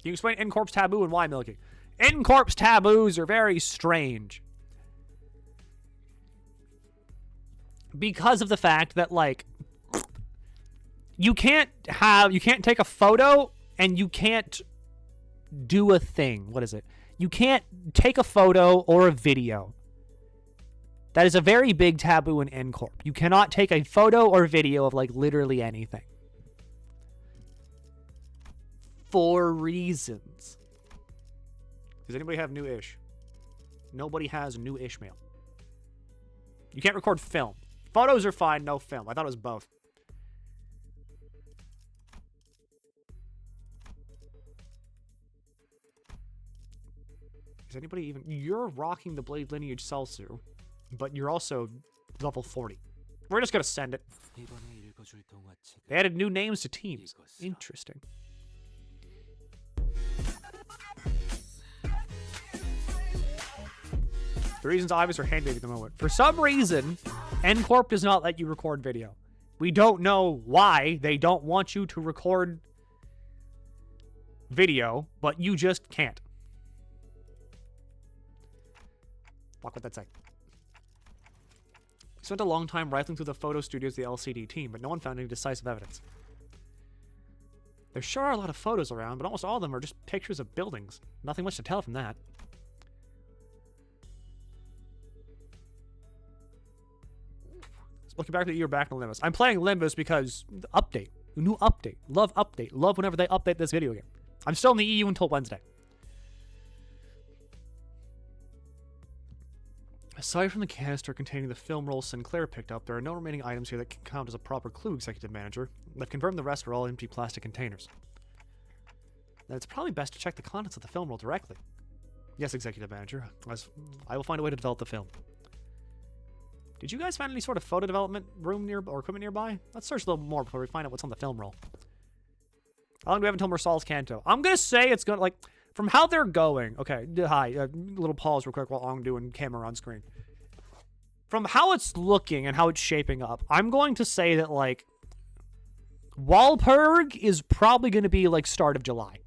Can you explain in-corpse taboo and why, Milky? In-corpse taboos are very strange. Because of the fact that, like, you can't take a photo and you can't do a thing. What is it? You can't take a photo or a video. That is a very big taboo in in-corp. You cannot take a photo or video of, like, literally anything. For reasons. Does anybody have new ish? Nobody has new ish mail. You can't record film. Photos are fine, no film. I thought it was both. Is anybody even... You're rocking the Blade Lineage Selsu, but you're also level 40. We're just going to send it. They added new names to teams. Interesting. The reason's obvious or hand-wavy at the moment. For some reason, N-Corp does not let you record video. We don't know why they don't want you to record video, but you just can't. Fuck what that say. We spent a long time rifling through the photo studios of the LCD team, but no one found any decisive evidence. There sure are a lot of photos around, but almost all of them are just pictures of buildings. Nothing much to tell from that. Looking back at the year back in Limbus. I'm playing Limbus because update. New update. Love update. Love whenever they update this video game. I'm still in the EU until Wednesday. Aside from the canister containing the film roll Sinclair picked up, there are no remaining items here that can count as a proper clue, Executive Manager. I've confirmed the rest are all empty plastic containers. Then it's probably best to check the contents of the film roll directly. Yes, Executive Manager. I will find a way to develop the film. Did you guys find any sort of photo development room or equipment nearby? Let's search a little more before we find out what's on the film roll. How long do we have until Mersal's Canto? I'm gonna say it's gonna, like, from how they're going. Okay, hi. Little pause real quick while Ongdu and Kim are on screen. From how it's looking and how it's shaping up, I'm going to say that, like, Walpurg is probably going to be, like, start of July.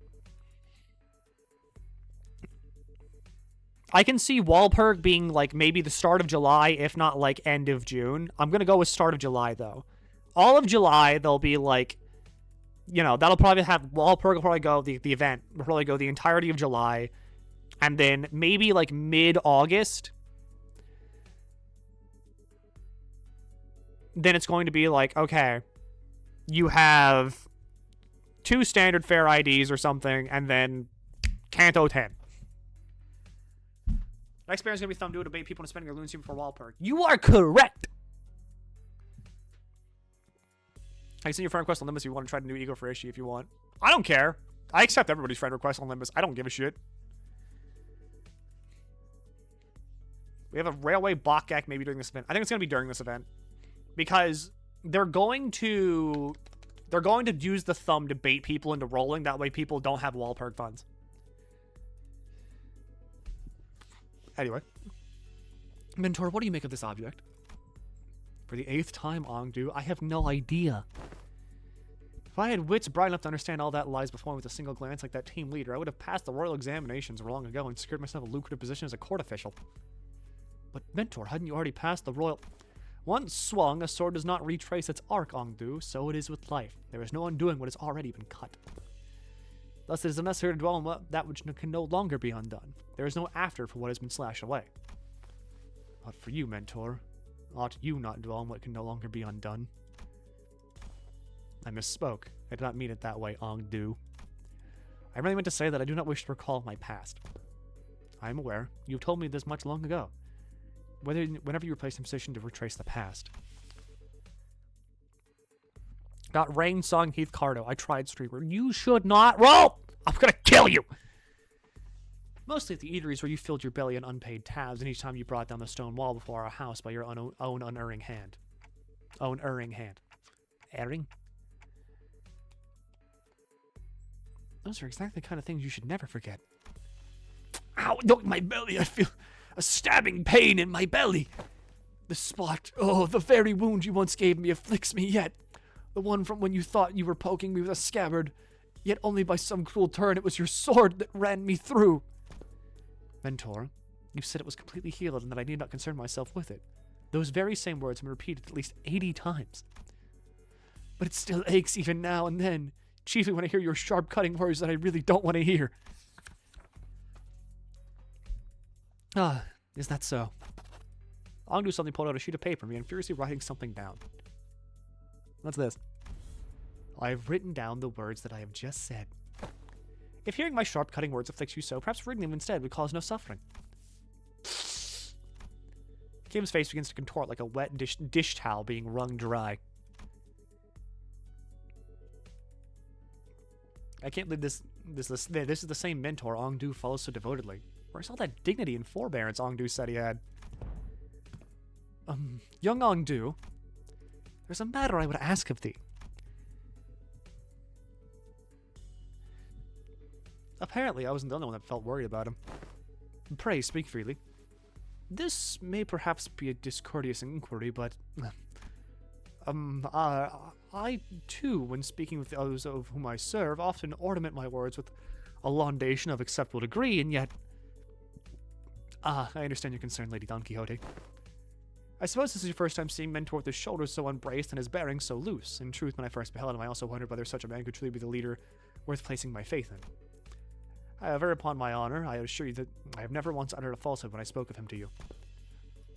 I can see Walpurg being, like, maybe the start of July, if not, like, end of June. I'm going to go with start of July, though. All of July, they'll be, like, you know, that'll probably have, Walpurg will probably go, the event will probably go the entirety of July. And then maybe, like, mid-August, then it's going to be like, okay, you have 2 standard fare IDs or something, and then Canto 10. My experience is going to be thumb to debate people into spending their lunacy before Walpurg. You are correct! I can send your friend request on Limbus if you want to try the new E.G.O for issue if you want. I don't care. I accept everybody's friend request on Limbus. I don't give a shit. We have a railway Bokgak maybe during this event. I think it's going to be during this event. Because they're going to use the thumb to bait people into rolling. That way people don't have Walpurg funds. Anyway. Mentor, what do you make of this object? For the 8th time, Ongdu, I have no idea. If I had wits bright enough to understand all that lies before me with a single glance like that team leader, I would have passed the royal examinations long ago and secured myself a lucrative position as a court official. But, Mentor, hadn't you already passed the royal... Once swung, a sword does not retrace its arc, Ongdu, so it is with life. There is no undoing what has already been cut. Thus, it is unnecessary to dwell on that which can no longer be undone. There is no after for what has been slashed away. But for you, Mentor, ought you not dwell on what can no longer be undone? I misspoke. I did not mean it that way, Ongdu. I really meant to say that I do not wish to recall my past. I am aware. You have told me this much long ago. Whenever you were placed in position to retrace the past. Got Rain Song Heath Cardo. I tried Streamer. You should not roll! I'm gonna kill you! Mostly at the eateries where you filled your belly on unpaid tabs, and each time you brought down the stone wall before our house by your own unerring hand. Erring? Those are exactly the kind of things you should never forget. Ow! Look, my belly! I feel a stabbing pain in my belly. The spot, oh, the very wound you once gave me afflicts me yet. The one from when you thought you were poking me with a scabbard, yet only by some cruel turn it was your sword that ran me through. Mentor, you said it was completely healed and that I need not concern myself with it. Those very same words have been repeated at least 80 times. But it still aches even now and then, chiefly when I hear your sharp cutting words that I really don't want to hear. Ah, is that so? Ongdu suddenly pulled out a sheet of paper and began furiously writing something down. What's this? I have written down the words that I have just said. If hearing my sharp cutting words afflicts you so, perhaps reading them instead would cause no suffering. Kim's face begins to contort like a wet dish towel being wrung dry. I can't believe this is the same mentor Ongdu follows so devotedly. Where's all that dignity and forbearance Ongdu said he had? Young Ongdu, there's a matter I would ask of thee. Apparently, I wasn't the only one that felt worried about him. Pray, speak freely. This may perhaps be a discourteous inquiry, but I too, when speaking with those of whom I serve, often ornament my words with a laudation of acceptable degree, and yet... I understand your concern, Lady Don Quixote. I suppose this is your first time seeing Mentor with his shoulders so unbraced and his bearing so loose. In truth, when I first beheld him, I also wondered whether such a man could truly be the leader worth placing my faith in. However, upon my honor, I assure you that I have never once uttered a falsehood when I spoke of him to you.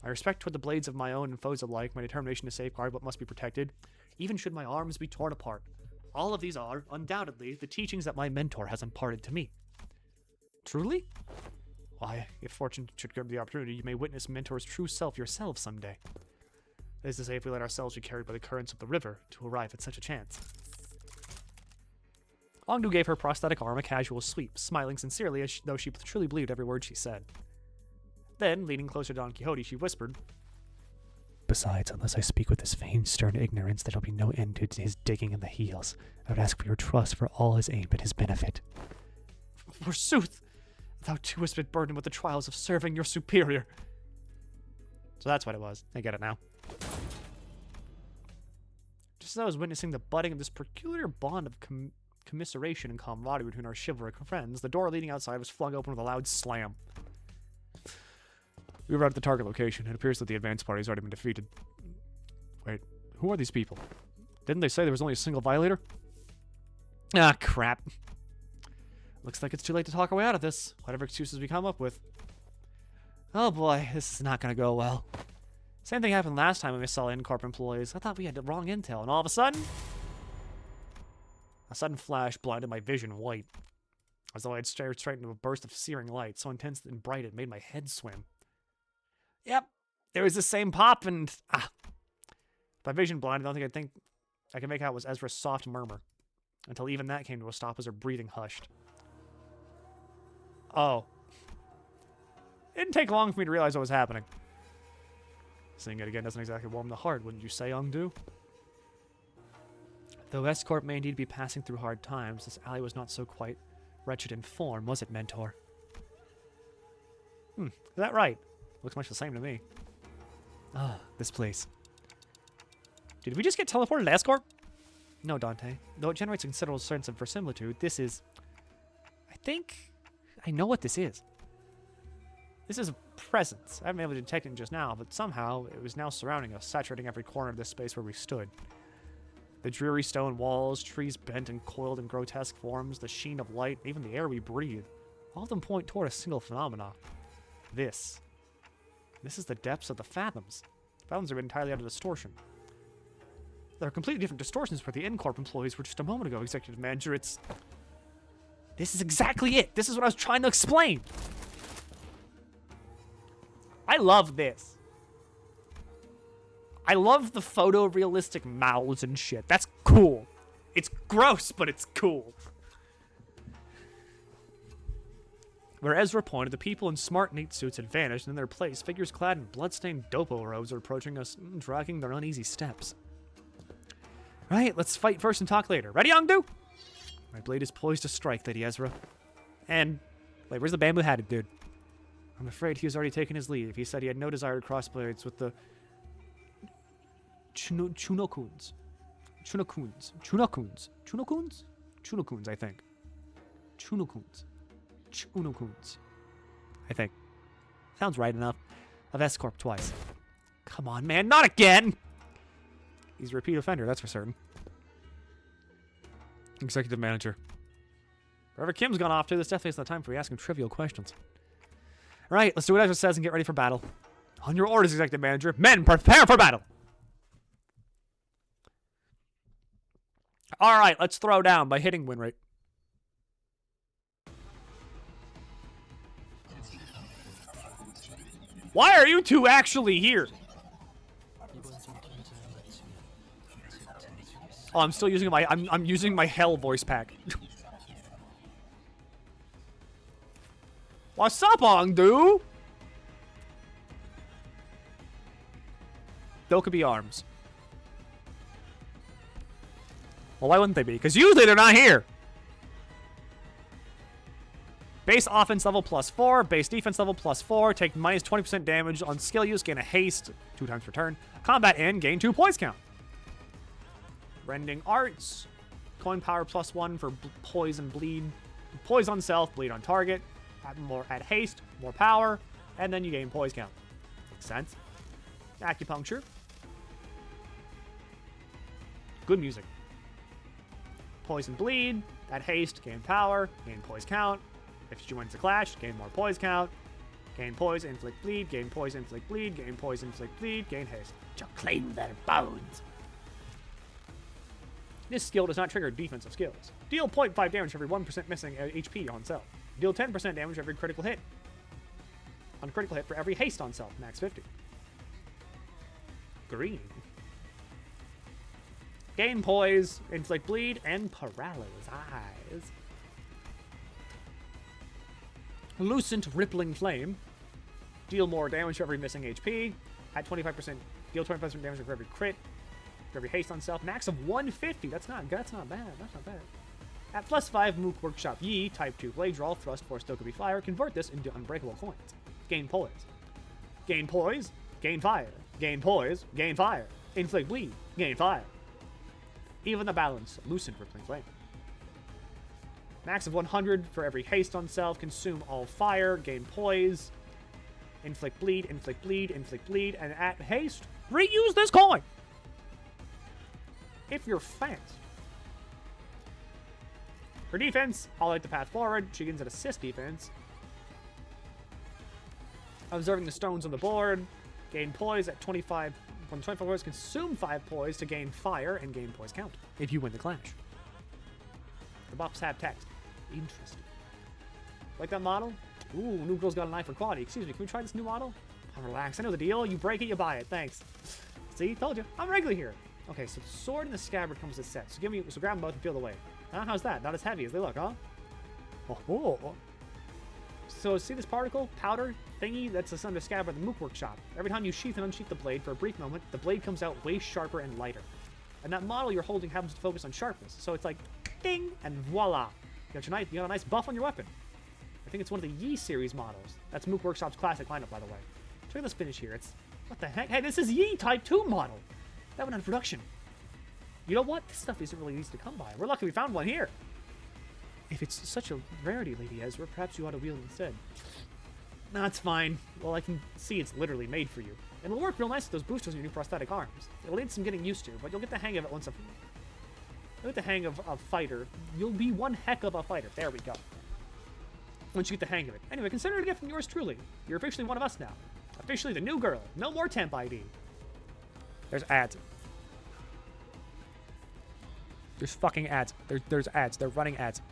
My respect toward the blades of my own and foes alike, my determination to safeguard what must be protected, even should my arms be torn apart. All of these are, undoubtedly, the teachings that my mentor has imparted to me. Truly? Why, if fortune should give the opportunity, you may witness Mentor's true self yourself someday. That is to say, if we let ourselves be carried by the currents of the river to arrive at such a chance. Longdu gave her prosthetic arm a casual sweep, smiling sincerely as though she truly believed every word she said. Then, leaning closer to Don Quixote, she whispered, Besides, unless I speak with this feigned stern ignorance, there'll be no end to his digging in the heels. I would ask for your trust, for all is aimed at his benefit. Forsooth! Thou too hast been burdened with the trials of serving your superior. So that's what it was. I get it now. Just as I was witnessing the budding of this peculiar bond of commiseration and camaraderie between our chivalric friends, the door leading outside was flung open with a loud slam. We were at the target location. It appears that the advance party has already been defeated. Wait, who are these people? Didn't they say there was only a single violator? Ah, crap. Looks like it's too late to talk our way out of this, whatever excuses we come up with. Oh boy, this is not going to go well. Same thing happened last time when we saw Incorp employees. I thought we had the wrong intel, and all of a sudden flash blinded my vision white, as though I had stared straight into a burst of searing light, so intense and bright it made my head swim. Yep, there was the same pop, and by vision blinded, the only thing I could make out was Ezra's soft murmur, until even that came to a stop as her breathing hushed. Oh. It didn't take long for me to realize what was happening. Seeing it again doesn't exactly warm the heart, wouldn't you say, Ongdu? Though S-Corp may indeed be passing through hard times, this alley was not so quite wretched in form, was it, Mentor? Is that right? Looks much the same to me. Ah, this place. Did we just get teleported to S-Corp? No, Dante. Though it generates a considerable sense of verisimilitude, this is... I think I know what this is. This is a presence. I haven't been able to detect it just now, but somehow it was now surrounding us, saturating every corner of this space where we stood. The dreary stone walls, trees bent and coiled in grotesque forms, the sheen of light, even the air we breathe, all of them point toward a single phenomenon. This is the depths of the fathoms. Fathoms are entirely out of distortion. There are completely different distortions where the Incorp employees were just a moment ago, Executive Manager. This is exactly it. This is what I was trying to explain. I love this. I love the photorealistic mouths and shit. That's cool. It's gross, but it's cool. Where Ezra pointed, the people in smart, neat suits had vanished, and in their place, figures clad in blood-stained dopo robes are approaching us, dragging their uneasy steps. Right, let's fight first and talk later. Ready, Ongdu? My blade is poised to strike, Lady Ezra. And... wait, where's the bamboo-hatted dude? I'm afraid he has already taken his leave. He said he had no desire to cross blades with the... Chunokuns, I think. Chunokuns. I think. Sounds right enough. Of S-Corp twice. Come on, man, not again! He's a repeat offender, that's for certain. Executive Manager. Wherever Kim's gone off to, this definitely isn't the time for you asking trivial questions. Right, let's do what Ezra says and get ready for battle. On your orders, Executive Manager. Men, prepare for battle! Alright, let's throw down by hitting win rate. Why are you two actually here? Oh, I'm still using I'm using my hell voice pack. What's up, Ongdu? Those could be arms. Well, why wouldn't they be? Because usually they're not here. Base offense level +4, base defense level +4, take minus 20% damage on skill use, gain a haste 2 times per turn. Combat and gain 2 poise count. Rending arts, coin power +1 for poise and bleed. Poise on self, bleed on target. Add haste, more power, and then you gain poise count. Makes sense. Acupuncture. Good music. Poise and bleed, add haste, gain power, gain poise count. If she wins the clash, gain more poise count. Gain poise, inflict bleed, gain poise, inflict bleed, gain poise, inflict bleed, gain haste. To claim their bones. This skill does not trigger defensive skills. Deal 0.5 damage for every 1% missing HP on self. Deal 10% damage for every critical hit. On critical hit for every haste on self, max 50. Green. Gain poise, inflict bleed, and paralyze. Lucent Rippling Flame. Deal more damage for every missing HP. At 25%, deal 25% damage for every crit. For every haste on self. Max of 150. That's not bad. That's not bad. At +5, Mook Workshop Yi, type 2 blade draw, thrust, force, Dokkaebi fire. Convert this into unbreakable coins. Gain poise. Gain poise. Gain fire. Gain poise. Gain fire. Inflict bleed. Gain fire. Even the balance. Lucent Rippling Flame. Max of 100 for every haste on self. Consume all fire. Gain poise. Inflict bleed, inflict bleed, inflict bleed. And at haste, reuse this coin! If you're fast. For defense, I'll light the path forward. She gains an assist defense. Observing the stones on the board. Gain poise at 25. From 25 poise, consume 5 poise to gain fire and gain poise count. If you win the clash. The buffs have text. Interesting. Like that model? Ooh, new girl's got an eye for quality. Excuse me, can we try this new model? Oh, relax, I know the deal. You break it, you buy it. Thanks. See, told you. I'm regular here. Okay, so the sword and the scabbard comes as a set. So grab them both and feel the weight. How's that? Not as heavy as they look, huh? Oh. So see this particle, powder thingy that's under scabbard at the Mook Workshop. Every time you sheath and unsheath the blade for a brief moment, the blade comes out way sharper and lighter. And that model you're holding happens to focus on sharpness. So it's like, ding, and voila. You got a nice buff on your weapon. I think it's one of the Yi series models. That's Mook Workshop's classic lineup, by the way. Check out this finish here. It's, what the heck? Hey, this is Yi Type 2 model. That went on production. You know what? This stuff isn't really easy to come by. We're lucky we found one here. If it's such a rarity, Lady Ezra, perhaps you ought to wield it instead. Nah, it's fine. Well, I can see it's literally made for you. And it'll work real nice with those boosters on your new prosthetic arms. It'll need some getting used to, but you'll get the hang of it once you'll get the hang of a fighter. You'll be one heck of a fighter. There we go. Once you get the hang of it. Anyway, consider it a gift from yours truly. You're officially one of us now. Officially the new girl. No more temp ID. There's ads. There's fucking ads. There's ads. They're running ads.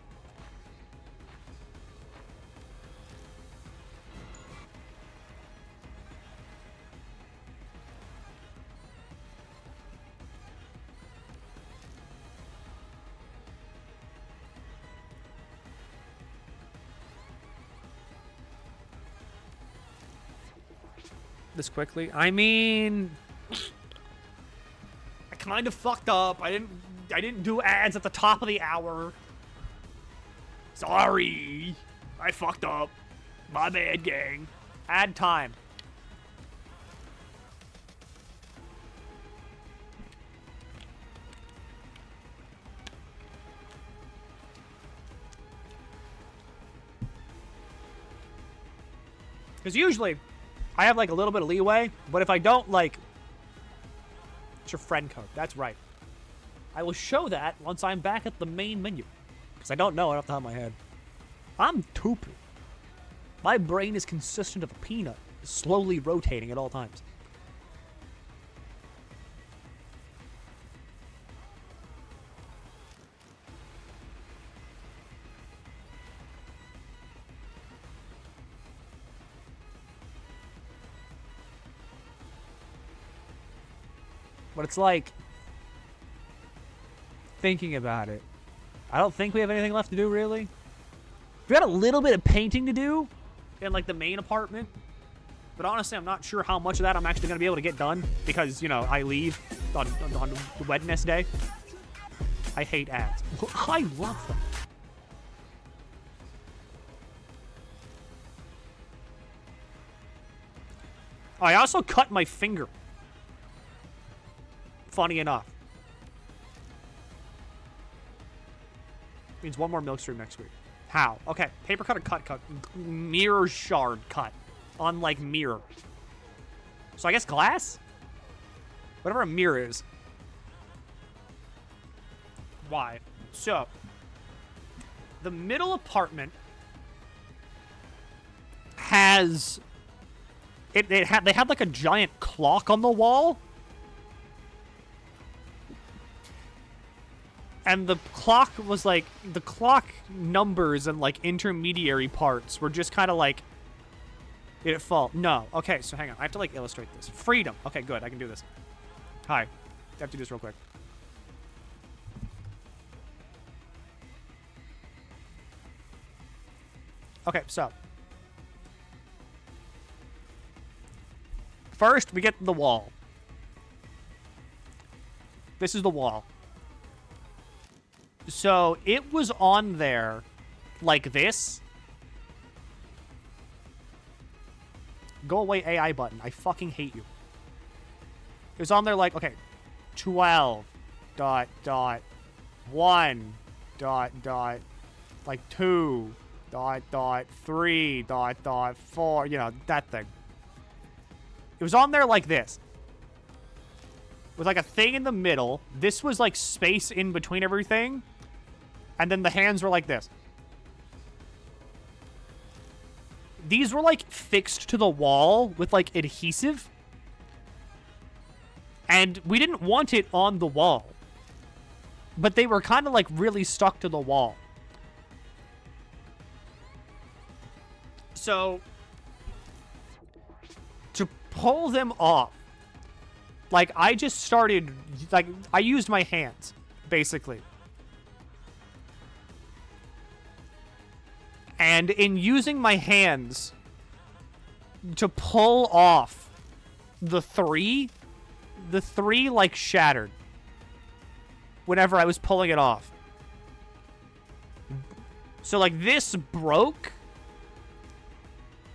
This quickly. I mean, I kind of fucked up. I didn't do ads at the top of the hour. Sorry. I fucked up. My bad, gang. Ad time. Because usually I have like a little bit of leeway, but if I don't, like, it's your friend code. That's right. I will show that once I'm back at the main menu. Because I don't know it off the top of my head. I'm stupid. My brain is consistent of a peanut, slowly rotating at all times. But it's like, thinking about it, I don't think we have anything left to do, really. We got a little bit of painting to do in, like, the main apartment. But honestly, I'm not sure how much of that I'm actually going to be able to get done. Because, you know, I leave on Wednesday. I hate ads. I love them. I also cut my finger. Funny enough. Means one more milk stream next week. How? Okay, paper cut or cut. Mirror shard cut. On, like, mirror. So I guess glass? Whatever a mirror is. Why? So, the middle apartment has... They had like a giant clock on the wall. And the clock was like, the clock numbers and like intermediary parts were just kind of like, did it fall? No. Okay, so hang on. I have to like illustrate this. Freedom. Okay, good. I can do this. Hi. I have to do this real quick. Okay, so. First, we get the wall. This is the wall. So, it was on there like this. Go away, AI button. I fucking hate you. It was on there like, okay, 12, dot, dot, 1, dot, dot, like 2, dot, dot, 3, dot, dot, 4, you know, that thing. It was on there like this. With like a thing in the middle. This was like space in between everything. And then the hands were like this. These were like fixed to the wall with like adhesive. And we didn't want it on the wall. But they were kind of like really stuck to the wall. So, to pull them off, like I just started, like I used my hands, basically. And in using my hands to pull off the three like shattered whenever I was pulling it off. So like this broke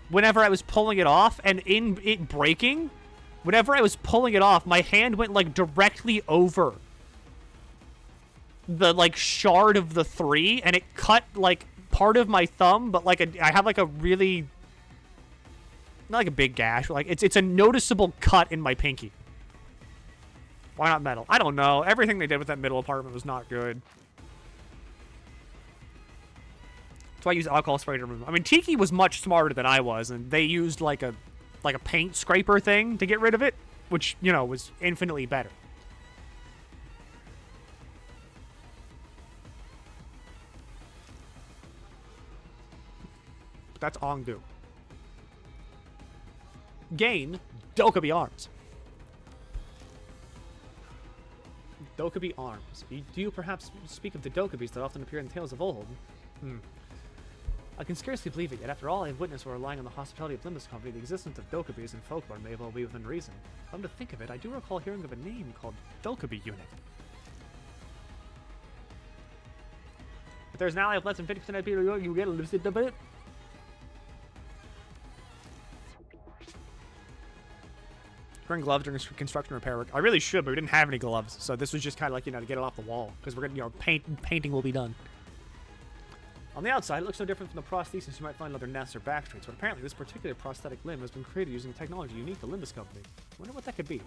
whenever I was pulling it off, and in it breaking, whenever I was pulling it off, my hand went like directly over the like shard of the 3, and it cut like part of my thumb, but like I have like a really, not like a big gash, but like it's a noticeable cut in my pinky. Why not metal? I don't know. Everything they did with that middle apartment was not good. So I use alcohol spray to remove. I mean, Tiki was much smarter than I was, and they used like a paint scraper thing to get rid of it, which, you know, was infinitely better. But that's Ongdu. Gain Dokubi arms. Dokubi arms. Do you perhaps speak of the Dokubis that often appear in tales of old? I can scarcely believe it, yet after all I have witnessed while relying on the hospitality of Limbus Company, the existence of Dokubis in folklore may well be within reason. Come to think of it, I do recall hearing of a name called Dokubi Unit. If there's now I have less than 50% of people you get a little bit. Wearing gloves during construction repair work. I really should, but we didn't have any gloves, so this was just kind of like, you know, to get it off the wall, because we're gonna, you know, painting will be done. On the outside, it looks no different from the prosthesis you might find in other nests or backstreets, but apparently this particular prosthetic limb has been created using technology unique to Limbus Company. I wonder what that could be.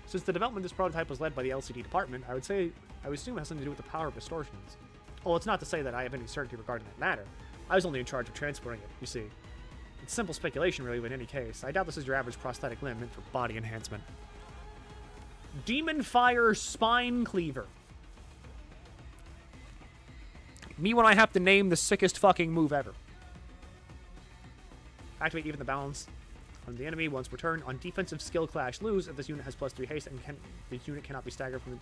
Since the development of this prototype was led by the LCD department, I would assume it has something to do with the power of distortions. Well, it's not to say that I have any certainty regarding that matter. I was only in charge of transporting it, you see. It's simple speculation, really, but in any case, I doubt this is your average prosthetic limb meant for body enhancement. Demon Fire Spine Cleaver. Me when I have to name the sickest fucking move ever. Activate even the balance on the enemy once returned. On defensive skill clash, lose if this unit has +3 haste and this unit cannot be staggered from the...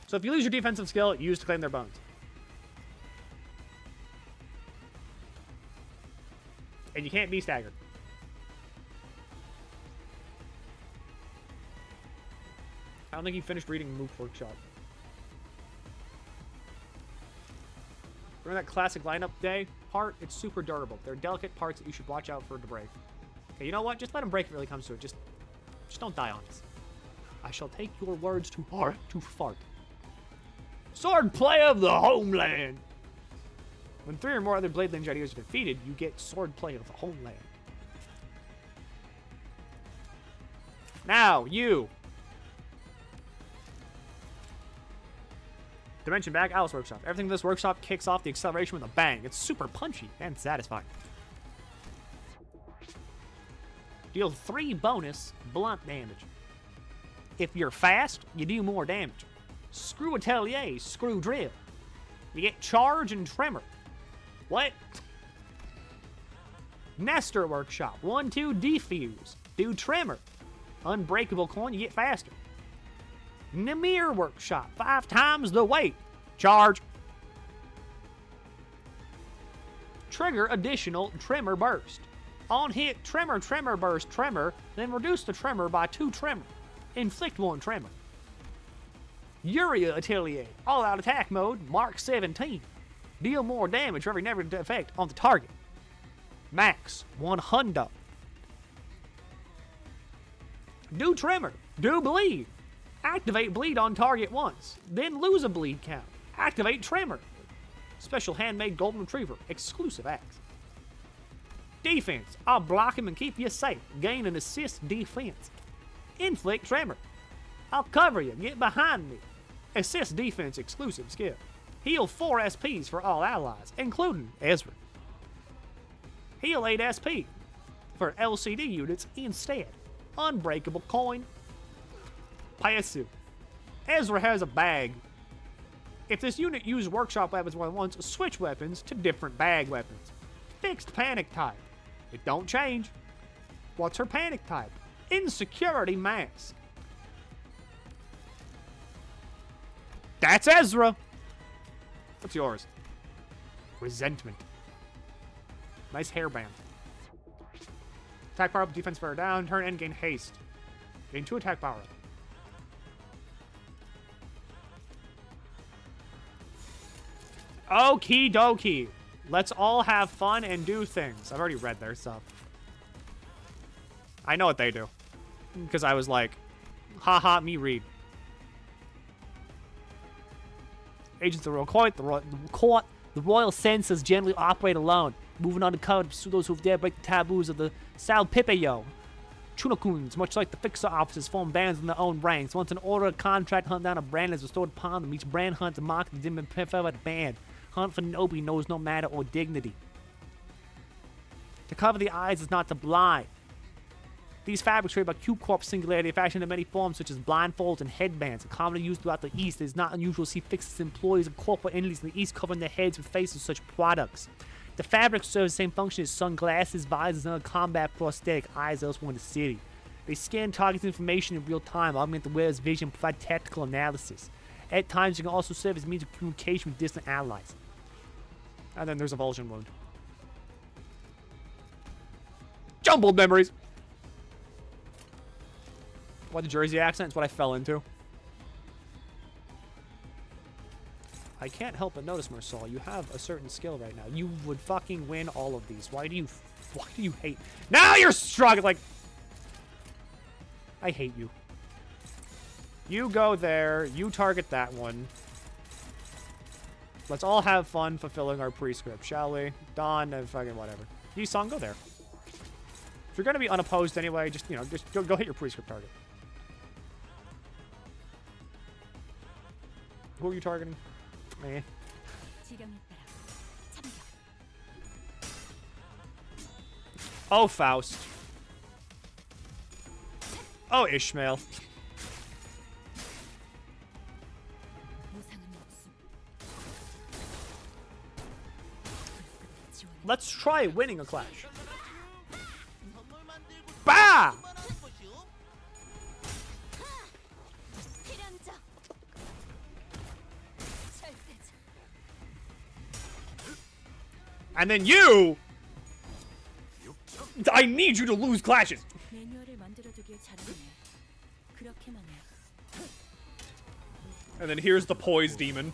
So if you lose your defensive skill, use to claim their bones. And you can't be staggered. I don't think you finished reading Move Workshop. Remember that classic lineup day part? It's super durable. They're delicate parts that you should watch out for to break. Okay, you know what? Just let him break if it really comes to it. Just don't die on us. I shall take your words to heart to fart. Sword play of the homeland. When 3 or more other Blade Engineers are defeated, you get sword play of the homeland. Now, you. Dimension Bag, Alice Workshop. Everything in this workshop kicks off the acceleration with a bang. It's super punchy and satisfying. Deal 3 bonus blunt damage. If you're fast, you do more damage. Screw Atelier, screw drill. You get charge and tremor. What? Nestor Workshop, 1-2 defuse. Do tremor. Unbreakable coin, you get faster. Namir Workshop, 5 times the weight. Charge. Trigger additional tremor burst. On hit, tremor burst, tremor, then reduce the tremor by 2 tremor. Inflict 1 tremor. Uria Atelier, all-out attack mode, Mark 17. Deal more damage for every negative effect on the target. Max 100. Do tremor. Do bleed. Activate bleed on target once. Then lose a bleed count. Activate tremor. Special handmade golden retriever. Exclusive axe. Defense. I'll block him and keep you safe. Gain an assist defense. Inflict tremor. I'll cover you. Get behind me. Assist defense exclusive skill. Heal 4 SPs for all allies, including Ezra. Heal 8 SP for LCD units instead. Unbreakable coin. Passive. Ezra has a bag. If this unit used workshop weapons more than once, switch weapons to different bag weapons. Fixed panic type. It don't change. What's her panic type? Insecurity mask. That's Ezra. What's yours? Resentment. Nice hairband. Attack power up, defense further down, turn and gain haste. Gain 2 attack power up. Okie dokie. Let's all have fun and do things. I've already read their stuff. I know what they do. Because I was like, haha, me read. Agents of the Royal Court, the Royal Censors generally operate alone, moving undercover to pursue those who dare break the taboos of the Sal Pipeo. Chunakuns, much like the fixer officers, form bands in their own ranks. Once an order of contract hunt down a brand is restored upon them, each brand hunts a mark that didn't prefer the band. Hunt for nobody knows no matter or dignity. To cover the eyes is not to blind. These fabrics created by Q-Corp Singularity are fashioned in many forms, such as blindfolds and headbands, commonly used throughout the East. It is not unusual to see fixers, employees, and corporate entities in the East covering their heads with faces of such products. The fabric serves the same function as sunglasses, visors, and other combat prosthetic eyes elsewhere in the city. They scan targets information in real time, augment the wearer's vision, and provide tactical analysis. At times, they can also serve as a means of communication with distant allies. And then there's a Vulcan wound. Jumbled memories! What, the Jersey accent is what I fell into. I can't help but notice, Marcel, you have a certain skill right now. You would fucking win all of these. Why do you hate? Now you're struggling! I hate you. You go there, you target that one. Let's all have fun fulfilling our prescript, shall we? Dawn and fucking whatever. Yi-Song, go there. If you're gonna be unopposed anyway, just, you know, just go hit your prescript target. Who are you targeting? Eh. Oh, Faust. Oh, Ishmael. Let's try winning a clash. Bah! And then you! I need you to lose clashes! And then here's the poise demon.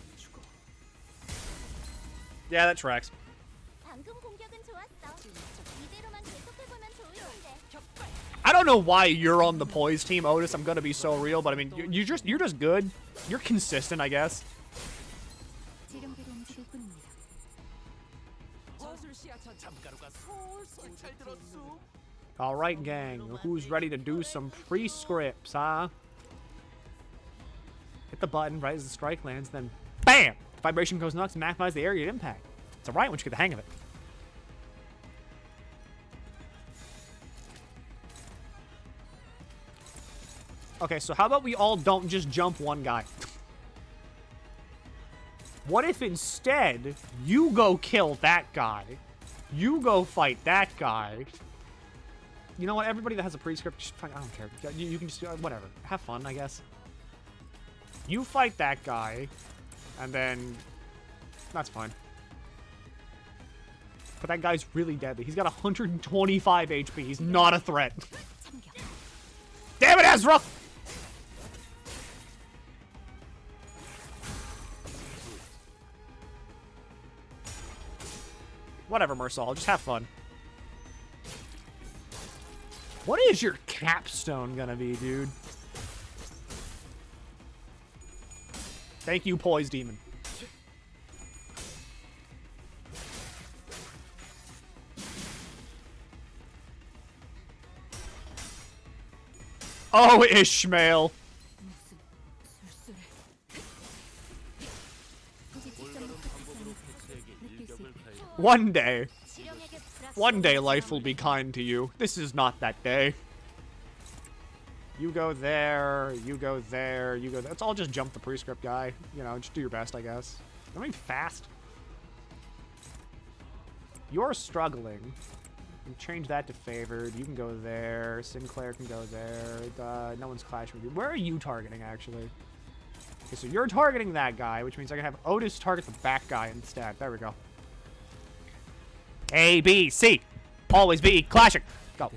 Yeah, that tracks. I don't know why you're on the poise team, Otis. I'm gonna be so real, but I mean, you're just good. You're consistent, I guess. All right, gang. Who's ready to do some pre-scripts, huh? Hit the button right as the strike lands, then BAM! Vibration goes nuts and magnifies the area of impact. It's alright once you get the hang of it. Okay, so how about we all don't just jump one guy? What if instead you go kill that guy? You go fight that guy. You know what? Everybody that has a pre-script, just I don't care. You can just whatever. Have fun, I guess. You fight that guy, and then that's fine. But that guy's really deadly. He's got 125 HP. He's not a threat. Damn it, Ezra! Whatever, Mersal. Just have fun. What is your capstone gonna be, dude? Thank you, Poise Demon. Oh, Ishmael. One day life will be kind to you. This is not that day. You go there, you go there, you go there. Let's all just jump the prescript guy. You know, just do your best, I guess. I mean, fast. You're struggling. You can change that to favored. You can go there. Sinclair can go there. No one's clashing with you. Where are you targeting, actually? Okay, so you're targeting that guy, which means I can have Otis target the back guy instead. There we go. A, B, C. Always B. Clashing. Go.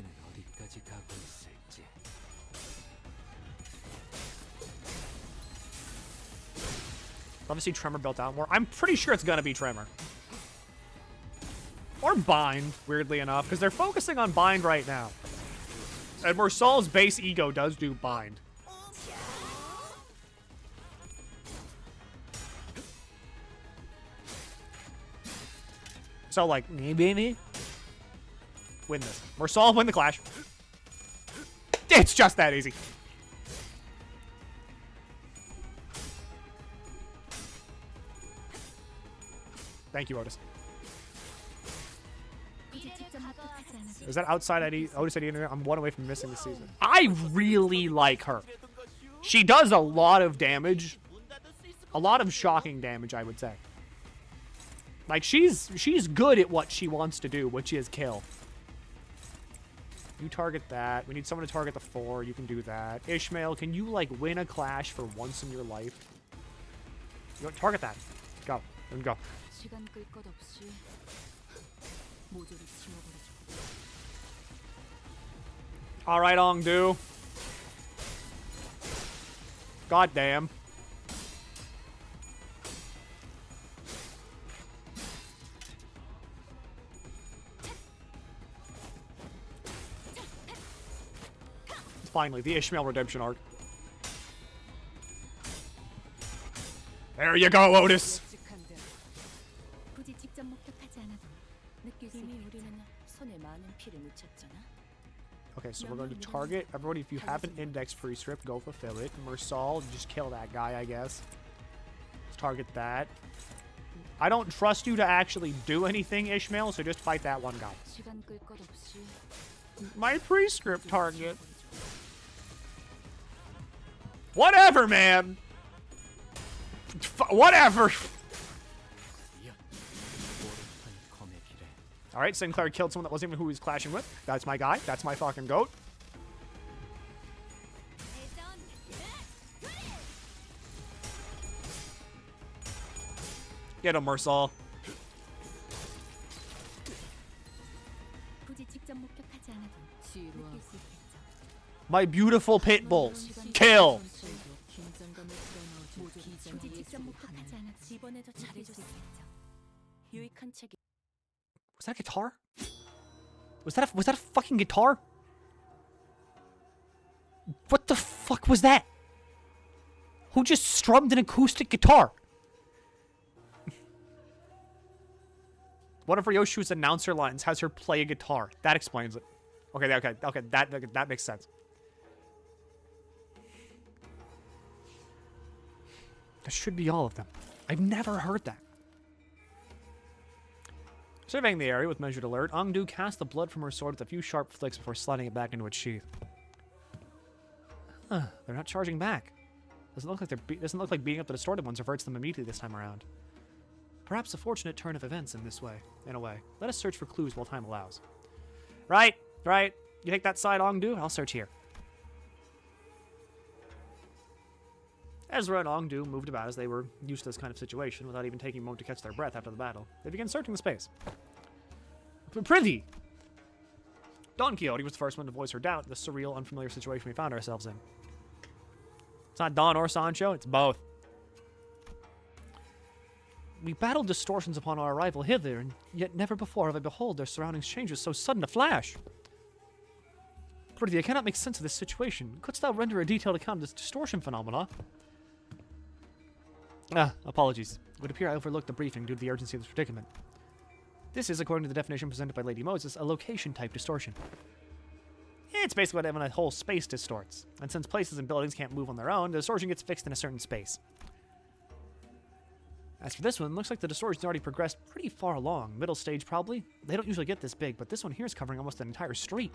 Love to see Tremor built out more. I'm pretty sure it's gonna be Tremor. Or Bind, weirdly enough, because they're focusing on Bind right now. And Mersal's base E.G.O does do Bind. So, like, maybe win this. Mersal win the clash. It's just that easy. Thank you, Otis. Is that outside ID? Otis ID? I'm one away from missing the season. I really like her. She does a lot of damage. A lot of shocking damage, I would say. Like, she's good at what she wants to do, which is kill. You target that. We need someone to target the 4. You can do that. Ishmael, can you, like, win a clash for once in your life? You know, target that. Go. And go. Alright, Ongdu. God damn. Finally, the Ishmael redemption arc. There you go, Otis. Okay, so we're going to target everybody. If you have an index pre-script, go fulfill it. Mersal, just kill that guy, I guess. Let's target that. I don't trust you to actually do anything, Ishmael, so just fight that one guy. My pre-script target. Whatever, man. Whatever. All right, Sinclair killed someone that wasn't even who he was clashing with. That's my guy. That's my fucking goat. Get him, Mersal. My beautiful pit bulls. Kill. Was that a guitar? Was that a fucking guitar? What the fuck was that? Who just strummed an acoustic guitar? One of Ryoshu's announcer lines has her play a guitar. That explains it. Okay, that makes sense. That should be all of them. I've never heard that. Surveying the area with measured alert, Ongdu cast the blood from her sword with a few sharp flicks before sliding it back into its sheath. Huh, they're not charging back. Doesn't look like beating up the distorted ones reverts them immediately this time around. Perhaps a fortunate turn of events in a way. Let us search for clues while time allows. Right. You take that side, Ongdu, I'll search here. Ezra and Ongdu moved about as they were used to this kind of situation without even taking a moment to catch their breath after the battle. They began searching the space. Prithee! Don Quixote was the first one to voice her doubt in the surreal, unfamiliar situation we found ourselves in. It's not Don or Sancho, it's both. We battled distortions upon our arrival hither, and yet never before have I beheld their surroundings change with so sudden a flash. Prithee, I cannot make sense of this situation. Couldst thou render a detailed account of this distortion phenomena? Apologies. It would appear I overlooked the briefing due to the urgency of this predicament. This is, according to the definition presented by Lady Moses, a location-type distortion. It's basically when a whole space distorts. And since places and buildings can't move on their own, the distortion gets fixed in a certain space. As for this one, looks like the distortion's already progressed pretty far along. Middle stage, probably. They don't usually get this big, but this one here is covering almost an entire street.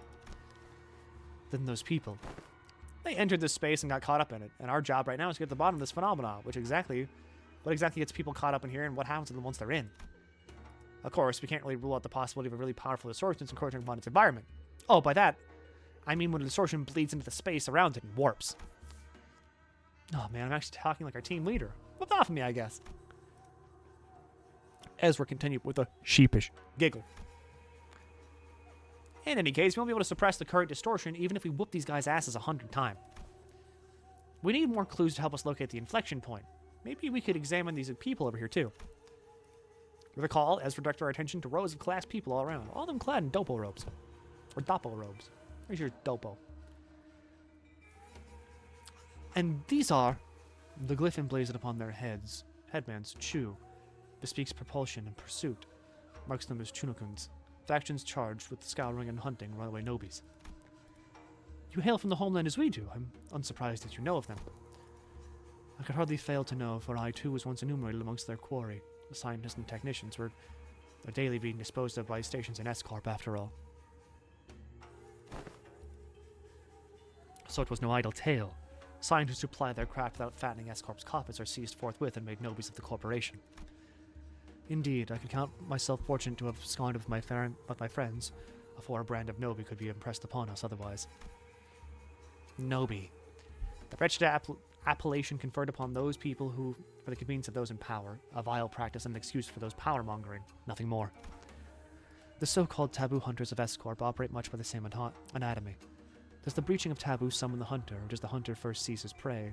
Then those people. They entered this space and got caught up in it, and our job right now is to get to the bottom of this phenomenon, what exactly gets people caught up in here and what happens to them once they're in. Of course, we can't really rule out the possibility of a really powerful distortion encroaching upon its environment. Oh, by that, I mean when a distortion bleeds into the space around it and warps. Oh man, I'm actually talking like our team leader. What's off of me, I guess. Ezra continued with a sheepish giggle. In any case, we won't be able to suppress the current distortion even if we whoop these guys' asses 100 times. We need more clues to help us locate the inflection point. Maybe we could examine these people over here too. Recall, Ezra directed our attention to rows of class people all around, all of them clad in dopo robes. Or dopo robes. Where's your dopo? And these are the glyph emblazoned upon their heads. Headbands, Chu, bespeaks propulsion and pursuit, marks them as Chunokuns, factions charged with scouring and hunting runaway nobis. You hail from the homeland as we do. I'm unsurprised that you know of them. I could hardly fail to know, for I too was once enumerated amongst their quarry. The scientists and technicians were daily being disposed of by stations in S-Corp after all. So it was no idle tale. Scientists who ply their craft without fattening S-Corp's coffers are seized forthwith and made nobis of the corporation. Indeed, I could count myself fortunate to have scorned with my friends, afore a brand of Nobi could be impressed upon us otherwise. Nobi. The wretched appellation conferred upon those people who, for the convenience of those in power, a vile practice and an excuse for those power-mongering, nothing more. The so-called taboo hunters of S-Corp operate much by the same anatomy. Does the breaching of taboo summon the hunter, or does the hunter first seize his prey,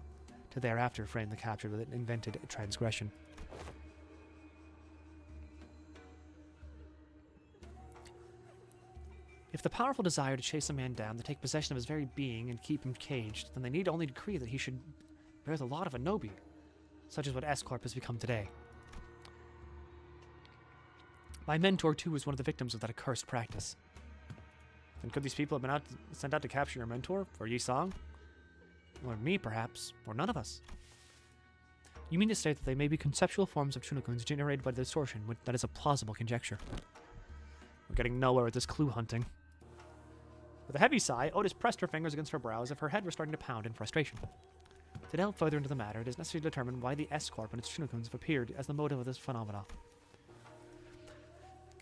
to thereafter frame the capture with an invented transgression? If the powerful desire to chase a man down, to take possession of his very being and keep him caged, then they need only decree that he should bear the lot of a Nobi, such as what S-Corp has become today. My mentor, too, was one of the victims of that accursed practice. Then could these people have been sent out to capture your mentor, for Yi-Song? Or me, perhaps, or none of us? You mean to say that they may be conceptual forms of Chunokuns generated by the distortion? That is a plausible conjecture. We're getting nowhere with this clue hunting. With a heavy sigh, Otis pressed her fingers against her brow as if her head were starting to pound in frustration. To delve further into the matter, it is necessary to determine why the S-Corp and its Chunokuns have appeared as the motive of this phenomena.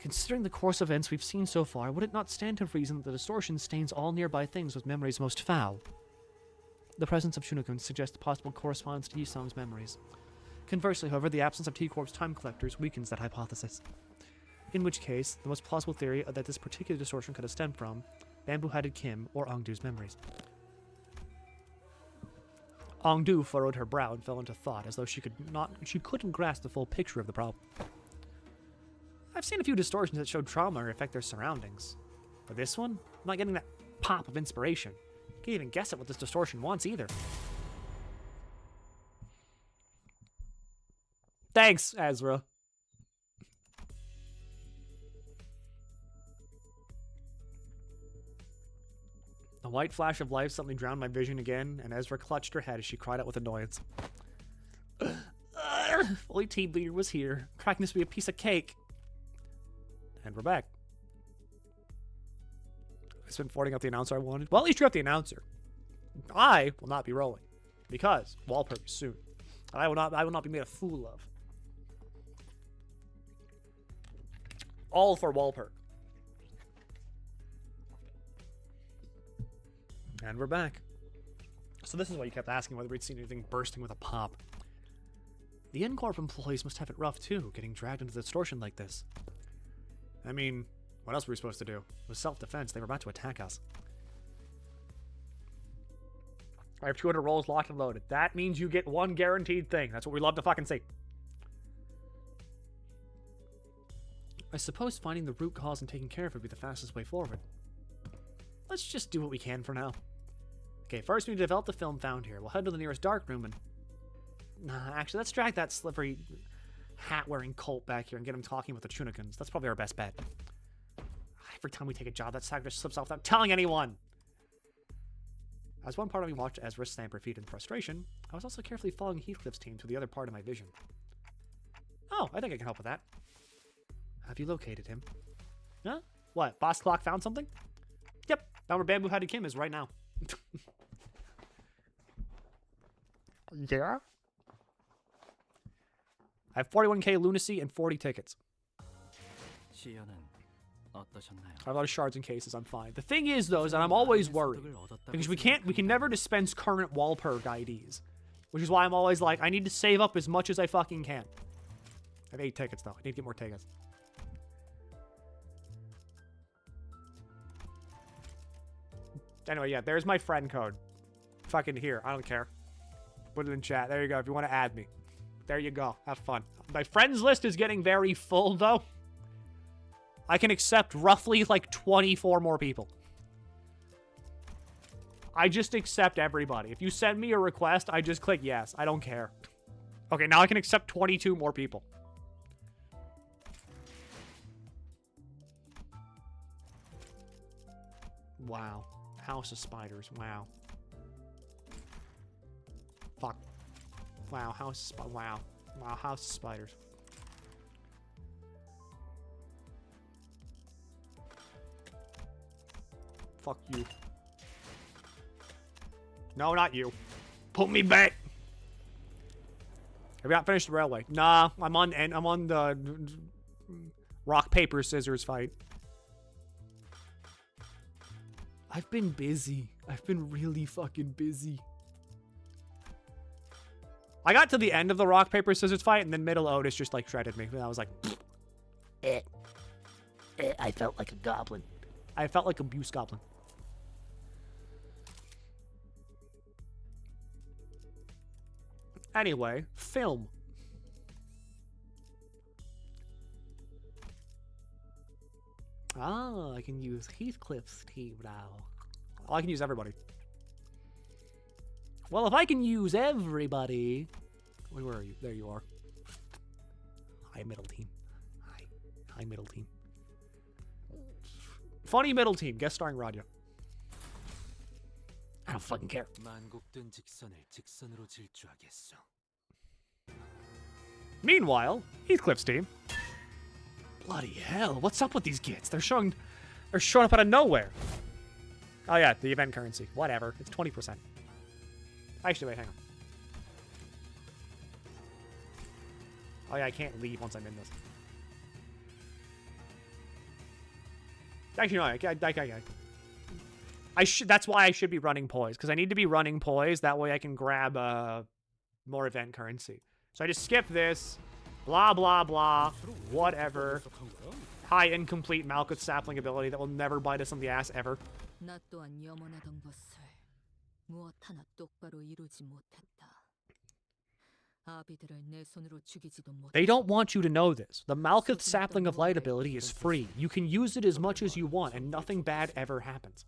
Considering the course of events we've seen so far, would it not stand to reason that the distortion stains all nearby things with memories most foul? The presence of Chunokuns suggests possible correspondence to Yi-Song's memories. Conversely, however, the absence of T-Corp's time collectors weakens that hypothesis. In which case, the most plausible theory that this particular distortion could have stemmed from Bamboo-Hatted Kim or Ongdu's memories. Ongdu furrowed her brow and fell into thought, as though she couldn't grasp the full picture of the problem. I've seen a few distortions that show trauma or affect their surroundings. But this one, I'm not getting that pop of inspiration. Can't even guess at what this distortion wants either. Thanks, Ezra. A white flash of life suddenly drowned my vision again, and Ezra clutched her head as she cried out with annoyance. Only Team Leader was here, cracking this would be a piece of cake. And we're back. I've been forwarding out the announcer I wanted. Well, at least you got the announcer. I will not be rolling, because Walpurg is soon. I will not be made a fool of. All for Walpurg. And we're back. So this is why you kept asking whether we'd seen anything bursting with a pop. The N-Corp employees must have it rough too, getting dragged into the distortion like this. I mean, what else were we supposed to do? It was self-defense. They were about to attack us. I have 200 rolls locked and loaded. That means you get one guaranteed thing. That's what we love to fucking see. I suppose finding the root cause and taking care of it would be the fastest way forward. Let's just do what we can for now. Okay, first we need to develop the film found here. We'll head to the nearest darkroom and... Nah, actually, let's drag that slippery hat-wearing Colt back here and get him talking with the Chunikins. That's probably our best bet. Every time we take a job, that sack just slips off without telling anyone! As one part of me watched Ezra stamp her feet in frustration, I was also carefully following Heathcliff's team to the other part of my vision. Oh, I think I can help with that. Have you located him? Huh? What? Boss Clock found something? Yep. Down where Bamboo Headed Kim is right now. Yeah? I have 41k lunacy and 40 tickets. I have a lot of shards and cases. I'm fine. The thing is, though, is that I'm always worried because we can never dispense current Walpurg IDs, which is why I'm always like, I need to save up as much as I fucking can. I have 8 tickets though. I need to get more tickets. Anyway, yeah, there's my friend code. Fucking here. I don't care. Put it in chat. There you go. If you want to add me. There you go. Have fun. My friends list is getting very full, though. I can accept roughly, like, 24 more people. I just accept everybody. If you send me a request, I just click yes. I don't care. Okay, now I can accept 22 more people. Wow. House of Spiders. Wow. Fuck. Wow. Wow. Wow. House of Spiders. Fuck you. No, not you. Put me back. Have you not finished the railway? Nah, I'm on the rock, paper, scissors fight. I've been busy. I've been really fucking busy. I got to the end of the rock, paper, scissors fight, and then Middle Otis just, like, shredded me. And I was like, I felt like a goblin. I felt like a Buse goblin. Anyway, film. Ah, I can use Heathcliff's team now. Oh, I can use everybody. Well, if I can use everybody... Wait, where are you? There you are. Hi, middle team. Hi, middle team. Funny middle team. Guest starring Raja. I don't fucking care. Meanwhile, Heathcliff's team. Bloody hell, what's up with these kids? They're showing up out of nowhere. Oh yeah, the event currency. Whatever. It's 20%. Actually, wait, hang on. Oh yeah, I can't leave once I'm in this. Actually, no, I should. That's why I should be running poise, because I need to be running poise. That way I can grab more event currency. So I just skip this. Blah, blah, blah. Whatever. High incomplete Malkuth sapling ability that will never bite us on the ass ever. They don't want you to know this. The Malkuth sapling of light ability is free. You can use it as much as you want, and nothing bad ever happens.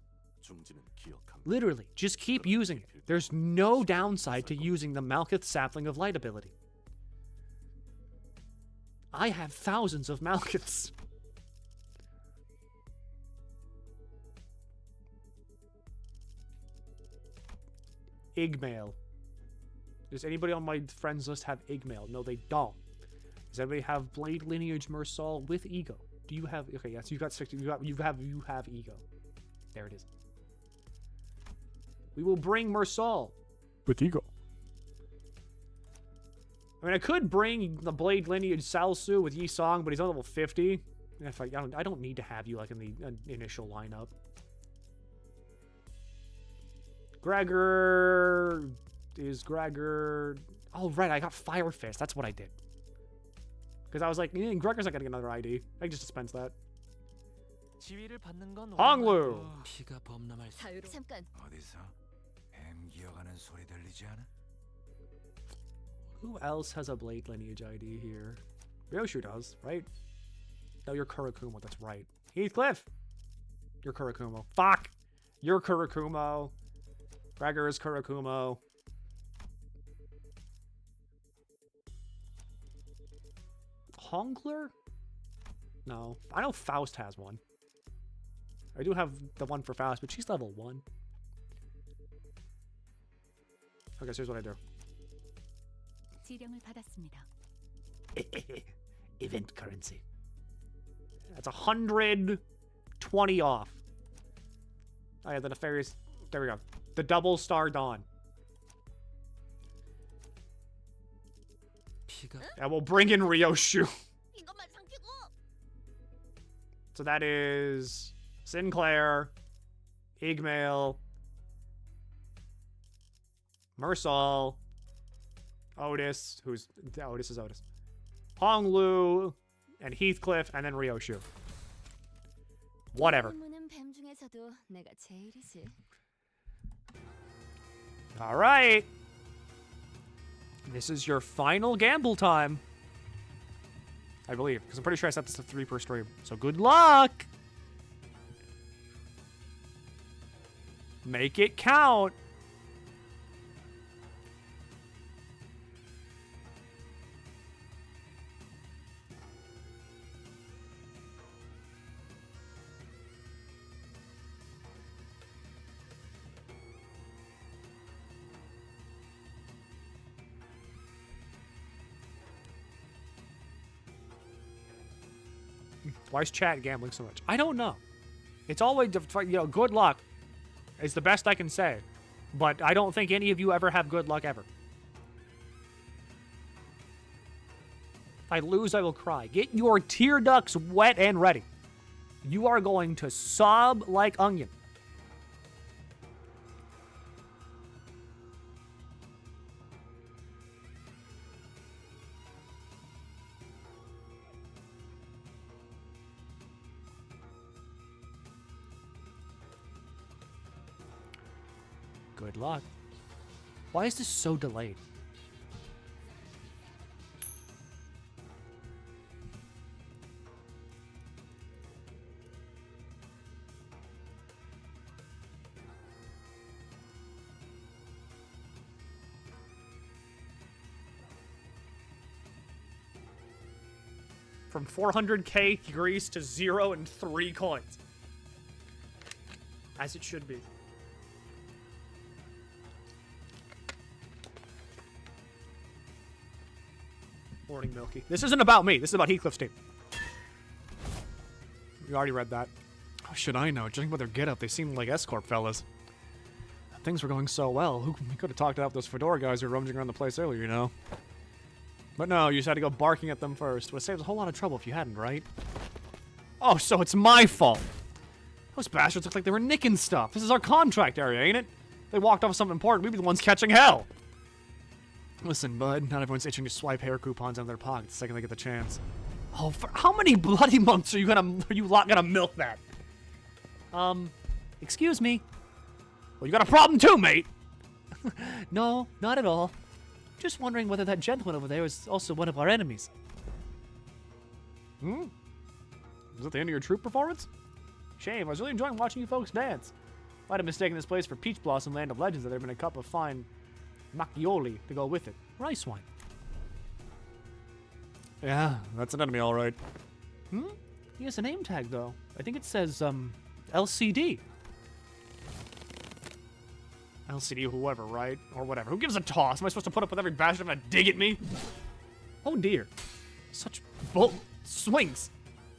Literally, just keep using it. There's no downside to using the Malkuth Sapling of Light ability. I have thousands of Malkuths. E.G.O. Does anybody on my friends list have E.G.O? No, they don't. Does anybody have Blade Lineage Mersal with E.G.O? Do you have? Okay, yes, you got 60. You have E.G.O. There it is. We will bring Mersal with E.G.O. I mean, I could bring the Blade Lineage Salsu with Yi Song, but he's on level 50. If I don't need to have you like in the initial lineup. Gregor is Gregor. Oh right, I got Fire Fist. That's what I did. Because I was like, Gregor's not getting another ID. I can just dispense that. Honglu. 잠깐. 어디서 뱀 기어가는 소리 들리지 않아? Who else has a Blade Lineage ID here? Ryoshu does, right? No, you're Kurakumo. That's right. Heathcliff. You're Kurakumo. Fuck. You're Kurakumo. Gregor is Kurakumo. Hongler? No. I know Faust has one. I do have the one for Faust, but she's level 1. Okay, so here's what I do. 지령을 받았습니다. Event currency. That's 120 off. Oh yeah, the Nefarious. There we go. The Double Star Dawn. And we'll bring in Ryoshu. 이것만 삼키고. So that is Sinclair, E.G.O, Mersal, Otis, Otis is Otis, Honglu, and Heathcliff, and then Ryoshu. Whatever. 뱀 중에서도 내가 제일이지. All right. This is your final gamble time. I believe, because I'm pretty sure I set this to 3 per stream. So good luck. Make it count. Why is chat gambling so much? I don't know. It's always, good luck is the best I can say. But I don't think any of you ever have good luck ever. If I lose, I will cry. Get your tear ducts wet and ready. You are going to sob like onion. Good luck. Why is this so delayed? From 400k Greece to 0 and 3 coins. As it should be. Morning, Milky. This isn't about me. This is about Heathcliff's team. You already read that. How should I know? Judging by their getup, they seem like S-Corp fellas. Things were going so well. We could have talked out those Fedora guys who were rummaging around the place earlier, you know? But no, you just had to go barking at them first. Would have saved a whole lot of trouble if you hadn't, right? Oh, so it's my fault. Those bastards look like they were nicking stuff. This is our contract area, ain't it? They walked off with something important. We'd be the ones catching hell. Listen, bud, not everyone's itching to swipe hair coupons out of their pockets the second they get the chance. Oh, for how many bloody months are you gonna milk that? Excuse me. Well, you got a problem too, mate. No, not at all. Just wondering whether that gentleman over there is also one of our enemies. Hmm? Is that the end of your troop performance? Shame, I was really enjoying watching you folks dance. Might have mistaken this place for Peach Blossom Land of Legends, that there had been a cup of fine macchioli to go with it. Rice wine. Yeah, that's an enemy, all right. He has a name tag, though. I think it says, LCD. LCD whoever, right? Or whatever. Who gives a toss? Am I supposed to put up with every bastard trying to dig at me? Oh, dear. Such bold swings.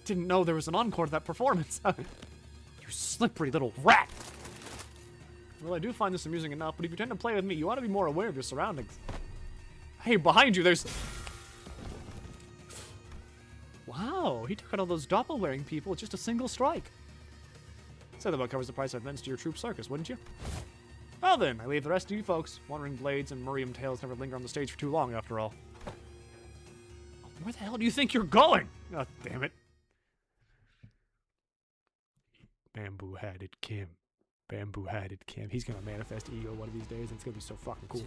Didn't know there was an encore to that performance. You slippery little rat. Well, I do find this amusing enough, but if you tend to play with me, you ought to be more aware of your surroundings. Hey, behind you, there's... Wow, he took out all those doppel-wearing people with just a single strike. Say that about covers the price of events to your troop circus, wouldn't you? Well then, I leave the rest to you folks. Wandering blades and Miriam tales never linger on the stage for too long, after all. Where the hell do you think you're going? Oh, damn it. Bamboo-hatted Kim. Bamboo-hatted Kim. He's gonna manifest E.G.O one of these days, and it's gonna be so fucking cool.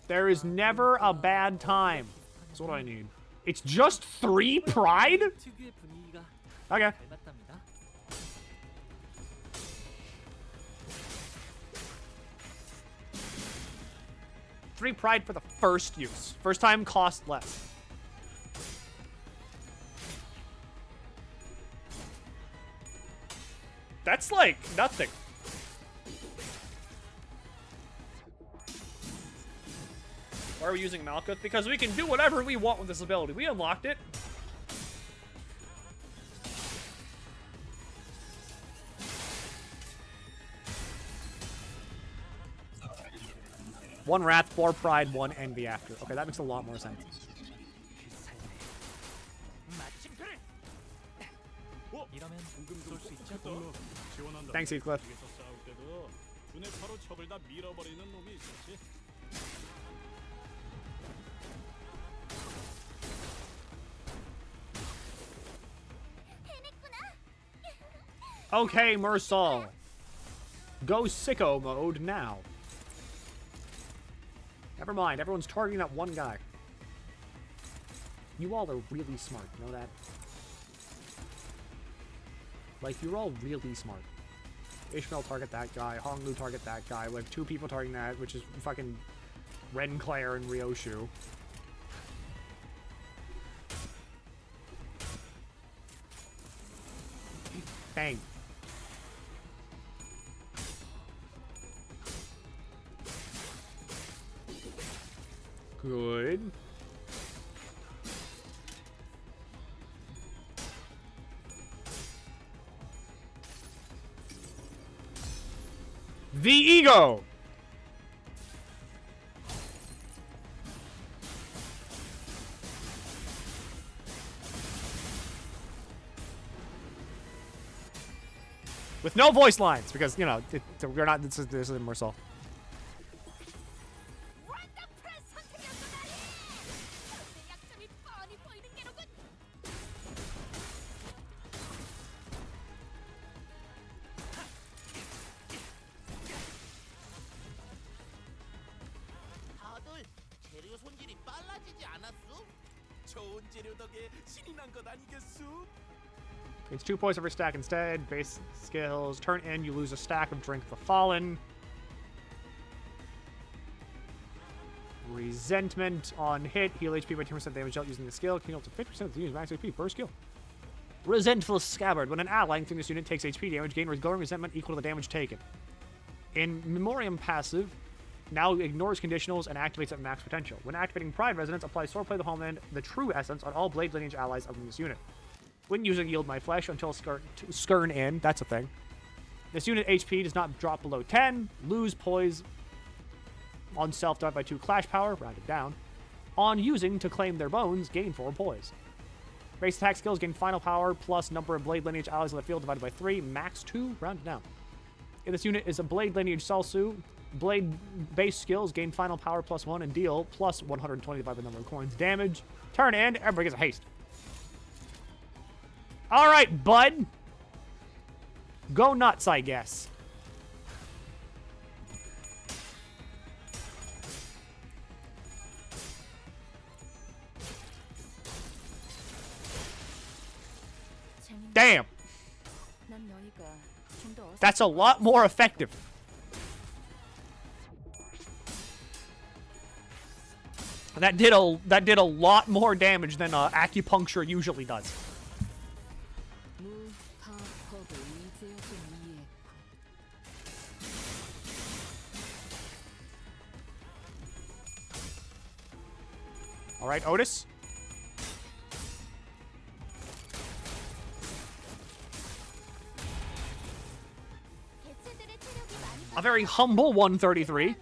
There is never a bad time. That's what I need. It's just 3 pride? Okay. 3 pride for the first use. First time cost less. That's like nothing. Why are we using Malkuth? Because we can do whatever we want with this ability. We unlocked it. One Wrath, 4 Pride, 1 Envy after. Okay, that makes a lot more sense. Thanks, Heathcliff. Okay, Mersal. Go sicko mode now. Never mind, everyone's targeting that one guy. You all are really smart, you know that? Like, you're all really smart. Ishmael target that guy, Honglu target that guy, we have 2 people targeting that, which is fucking Renclair and Ryoshu. Bang. Good. The E.G.O. With no voice lines, because, you know, we're not, this is Mersal. 다들 재료 손질이 빨라지지 않았어? 좋은 재료 덕에 신이 난 것 아니겠어? It's 2 points every stack instead. Base skills. Turn in, you lose a stack of Drink the Fallen. Resentment on hit. Heal HP by 10% damage dealt using the skill. Can heal up to 50% of the unit's max HP per skill. Resentful Scabbard. When an ally including this unit takes HP damage, gain going resentment equal to the damage taken. In Memoriam passive, now ignores conditionals and activates at max potential. When activating Pride Resonance, apply Swordplay of the Homeland, the True Essence, on all Blade Lineage allies of this unit. When using Yield My Flesh until Skirn in, that's a thing. This unit HP does not drop below 10, lose poise on self divided by 2 clash power, rounded down. On using to claim their bones, gain 4 poise. Base attack skills gain final power plus number of Blade Lineage allies in the field divided by 3, max 2, rounded down. If this unit is a Blade Lineage Selsu, Blade base skills gain final power plus 1 and deal plus 120 divided by the number of coins damage. Turn in, everybody gets a haste. Alright, bud. Go nuts, I guess. Damn. That's a lot more effective. That did a lot more damage than acupuncture usually does. All right, Otis. A very humble 133.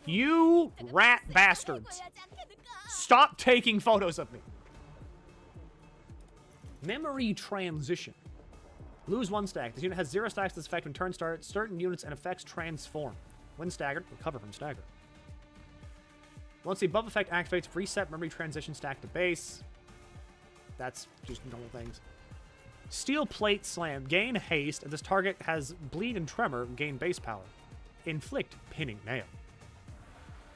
You rat bastards. Stop taking photos of me. Memory transition. Lose 1 stack. This unit has 0 stacks to this effect when turn starts. Certain units and effects transform. When staggered, recover from stagger. Once the above effect activates, reset memory transition stack to base. That's just normal things. Steel plate slam. Gain haste. If this target has bleed and tremor, gain base power. Inflict pinning nail.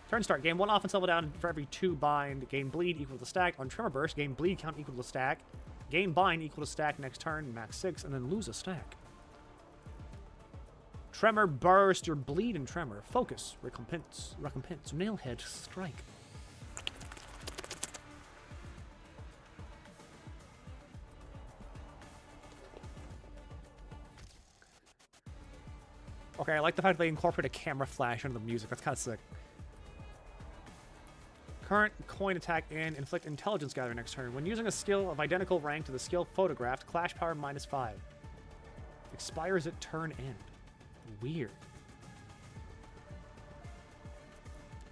Turn start. Gain 1 offense level down for every 2 bind. Gain bleed equal to stack. On tremor burst, gain bleed count equal to stack. Gain bind equal to stack next turn, max 6, and then lose a stack. Tremor burst. Your bleed and tremor. Focus. Recompense. Nailhead strike. Okay, I like the fact that they incorporate a camera flash into the music. That's kind of sick. Current coin attack and inflict intelligence gather next turn. When using a skill of identical rank to the skill photographed, clash power -5. Expires at turn end. Weird.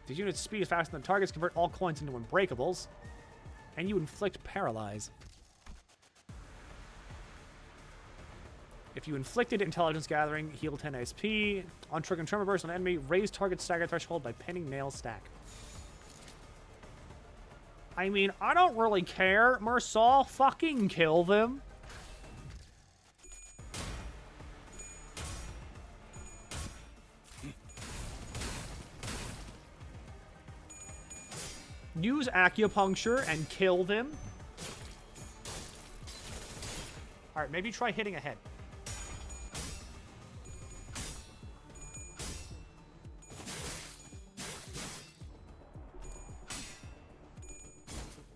The unit's speed is faster than the targets. Convert all coins into unbreakables. And you inflict paralyze. If you inflicted intelligence gathering, heal 10 SP. On trigger and tremor burst on enemy, raise target stagger threshold by pinning nail stack. I mean, I don't really care. Mersal, fucking kill them. Use acupuncture and kill them. Alright, maybe try hitting ahead.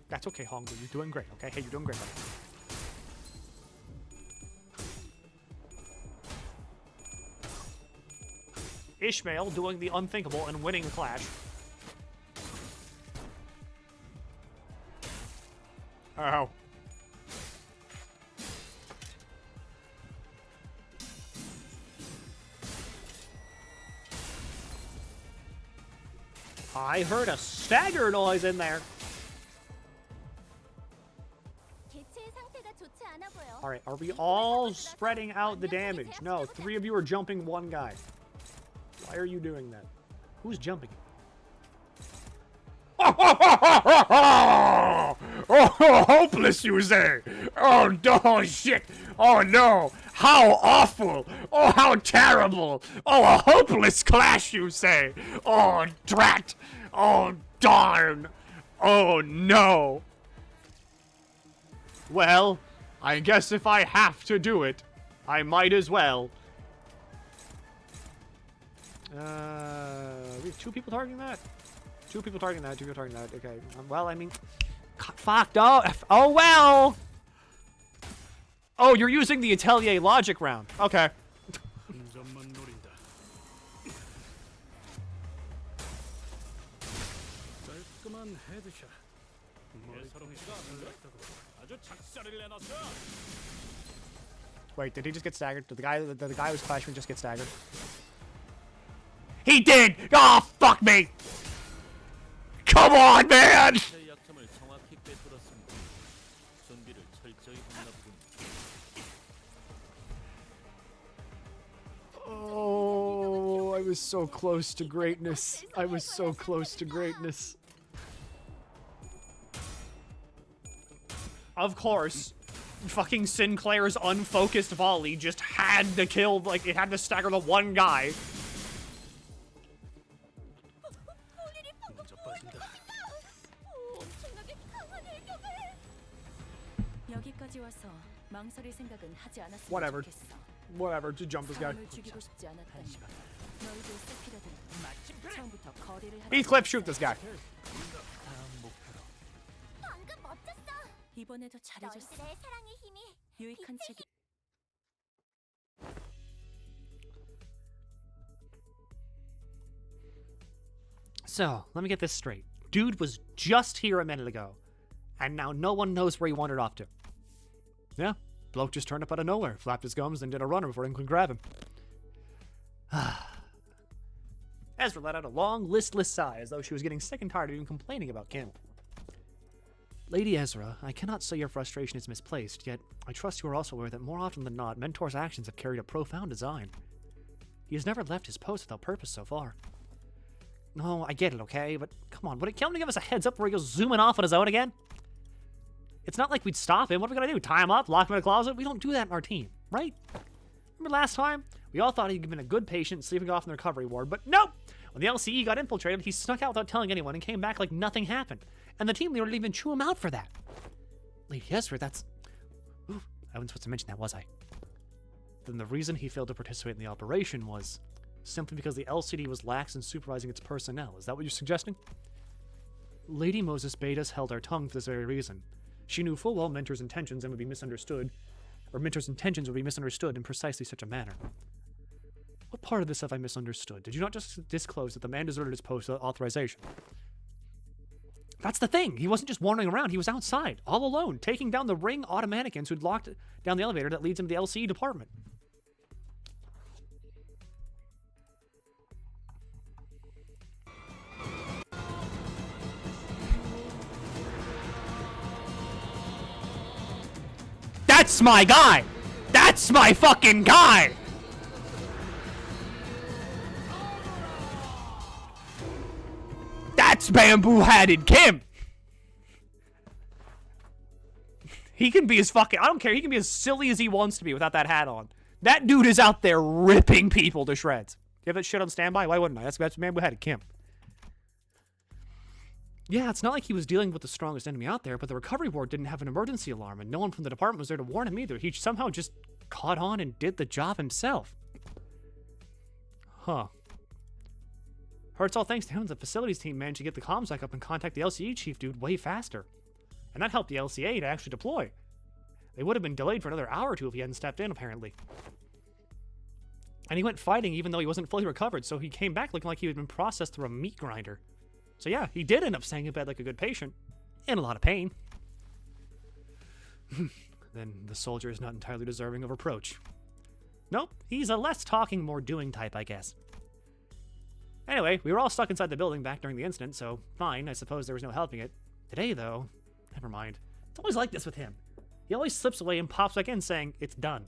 That's okay, Honglu. You're doing great, okay? Hey, you're doing great, buddy. Ishmael doing the unthinkable and winning the clash. Oh. I heard a stagger noise in there. Alright, are we all spreading out the damage? No, 3 of you are jumping 1 guy. Why are you doing that? Who's jumping? Oh, hopeless, you say? Oh, no, shit. Oh, no. How awful. Oh, how terrible. Oh, a hopeless clash, you say? Oh, drat. Oh, darn. Oh, no. Well, I guess if I have to do it, I might as well. We have 2 people targeting that? 2 people targeting that, 2 people targeting that. Okay. Well, I mean, fucked up. Oh, well. Oh, you're using the Atelier logic round. Okay. Wait, did he just get staggered? Did the guy who was clashing just get staggered? He did! Oh, fuck me! Come on, man! Oh, I was so close to greatness. I was so close to greatness. Of course, fucking Sinclair's unfocused volley just had to kill, like, it had to stagger the 1 guy. 여기까지 와서 망설일 생각은 하지 않았으면 Whatever. 좋겠어. Whatever, just jump this guy. 사람을 죽이고 싶지 않았다니. 너희들 세피라든 처음부터 거리를 하라. Heathcliff, shoot this guy. 다음 목표로 방금 멋졌어. 이번에도 잘해줬어. 너희들의 사랑의 힘이 유익한 책이. So, let me get this straight. Dude was just here a minute ago, and now no one knows where he wandered off to. Yeah, bloke just turned up out of nowhere, flapped his gums, and did a runner before anyone could grab him. Ezra let out a long, listless sigh, as though she was getting sick and tired of even complaining about Kim. Lady Ezra, I cannot say your frustration is misplaced, yet I trust you are also aware that more often than not, Mentor's actions have carried a profound design. He has never left his post without purpose so far. No, I get it, okay? But come on, would it kill him to give us a heads up before he goes zooming off on his own again? It's not like we'd stop him. What are we gonna do? Tie him up? Lock him in a closet? We don't do that in our team, right? Remember last time? We all thought he'd been a good patient sleeping off in the recovery ward, but nope! When the LCE got infiltrated, he snuck out without telling anyone and came back like nothing happened. And the team leader didn't even chew him out for that. Lady Ezra, that's... Ooh, I wasn't supposed to mention that, was I? Then the reason he failed to participate in the operation was simply because the LCD was lax in supervising its personnel. Is that what you're suggesting? Lady Moses bade us held our tongue for this very reason. She knew full well Mentor's intentions and would be misunderstood, or Mentor's intentions would be misunderstood in precisely such a manner. What part of this have I misunderstood? Did you not just disclose that the man deserted his post without authorization? That's the thing. He wasn't just wandering around. He was outside, all alone, taking down the ring automaticans who'd locked down the elevator that leads him to the LCE department. That's my guy! That's my fucking guy! That's bamboo-hatted Kim! He can be as fucking... I don't care. He can be as silly as he wants to be without that hat on. That dude is out there ripping people to shreds. You have that shit on standby? Why wouldn't I? That's bamboo-hatted Kim. Yeah, it's not like he was dealing with the strongest enemy out there, but the recovery ward didn't have an emergency alarm, and no one from the department was there to warn him either. He somehow just caught on and did the job himself. Huh. Heard it's all thanks to him the facilities team managed to get the comms back up and contact the LCE chief dude way faster. And that helped the LCA to actually deploy. They would have been delayed for another hour or two if he hadn't stepped in, apparently. And he went fighting even though he wasn't fully recovered, so he came back looking like he had been processed through a meat grinder. So yeah, he did end up staying in bed like a good patient. In a lot of pain. Then the soldier is not entirely deserving of reproach. Nope, he's a less talking, more doing type, I guess. Anyway, we were all stuck inside the building back during the incident, so fine, I suppose there was no helping it. Today, though, never mind. It's always like this with him. He always slips away and pops back in saying, it's done.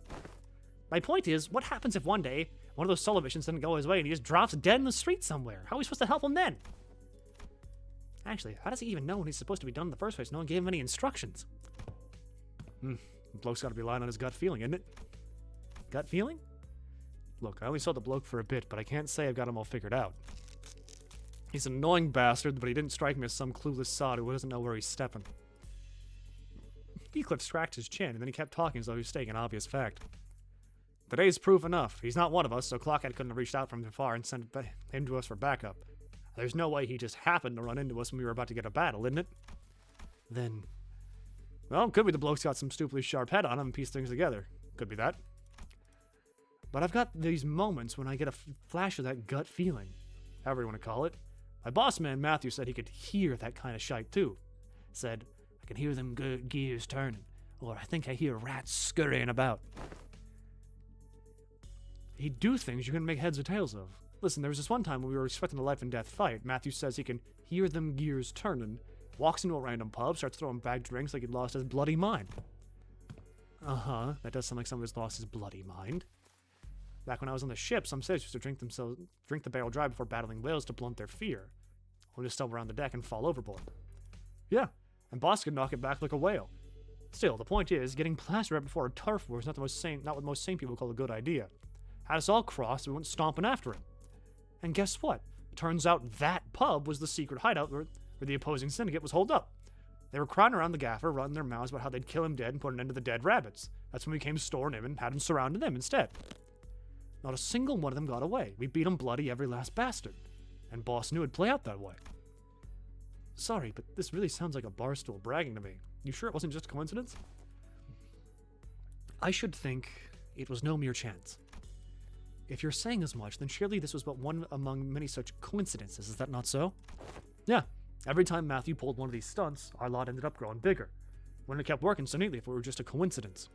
My point is, what happens if one day, one of those solo missions doesn't go his way and he just drops dead in the street somewhere? How are we supposed to help him then? Actually, how does he even know when he's supposed to be done in the first place? No one gave him any instructions. The bloke's gotta be relying on his gut feeling, isn't it? Gut feeling? Look, I only saw the bloke for a bit, but I can't say I've got him all figured out. He's an annoying bastard, but he didn't strike me as some clueless sod who doesn't know where he's stepping. Heathcliff scratched his chin, and then he kept talking as though he was stating an obvious fact. Today's proof enough. He's not one of us, so Clockhead couldn't have reached out from far and sent him to us for backup. There's no way he just happened to run into us when we were about to get a battle, isn't it? Then... well, could be the bloke's got some stupidly sharp head on him and piece things together. Could be that. But I've got these moments when I get a flash of that gut feeling. However you want to call it. My boss man, Matthew, said he could hear that kind of shite, too. Said, I can hear them gears turning. Or I think I hear rats scurrying about. He'd do things you couldn't make heads or tails of. Listen, there was this one time when we were expecting a life and death fight. Matthew says he can hear them gears turning, walks into a random pub, starts throwing back drinks like he'd lost his bloody mind. Uh-huh, that does sound like someone who's lost his bloody mind. Back when I was on the ship, some sailors used to drink the barrel dry before battling whales to blunt their fear. Or just stumble around the deck and fall overboard. Yeah, and boss could knock it back like a whale. Still, the point is, getting plastered right before a turf war is not what most sane people call a good idea. Had us all crossed, we went stomping after him. And guess what? Turns out that pub was the secret hideout where the opposing syndicate was holed up. They were crowding around the gaffer, running their mouths about how they'd kill him dead and put an end to the dead rabbits. That's when we came storing him and had him surrounding them instead. Not a single one of them got away. We beat 'em bloody every last bastard. And boss knew it'd play out that way. Sorry, but this really sounds like a barstool bragging to me. You sure it wasn't just a coincidence? I should think it was no mere chance. If you're saying as much, then surely this was but one among many such coincidences, is that not so? Yeah, every time Matthew pulled one of these stunts, our lot ended up growing bigger. Wouldn't have kept working so neatly if it were just a coincidence.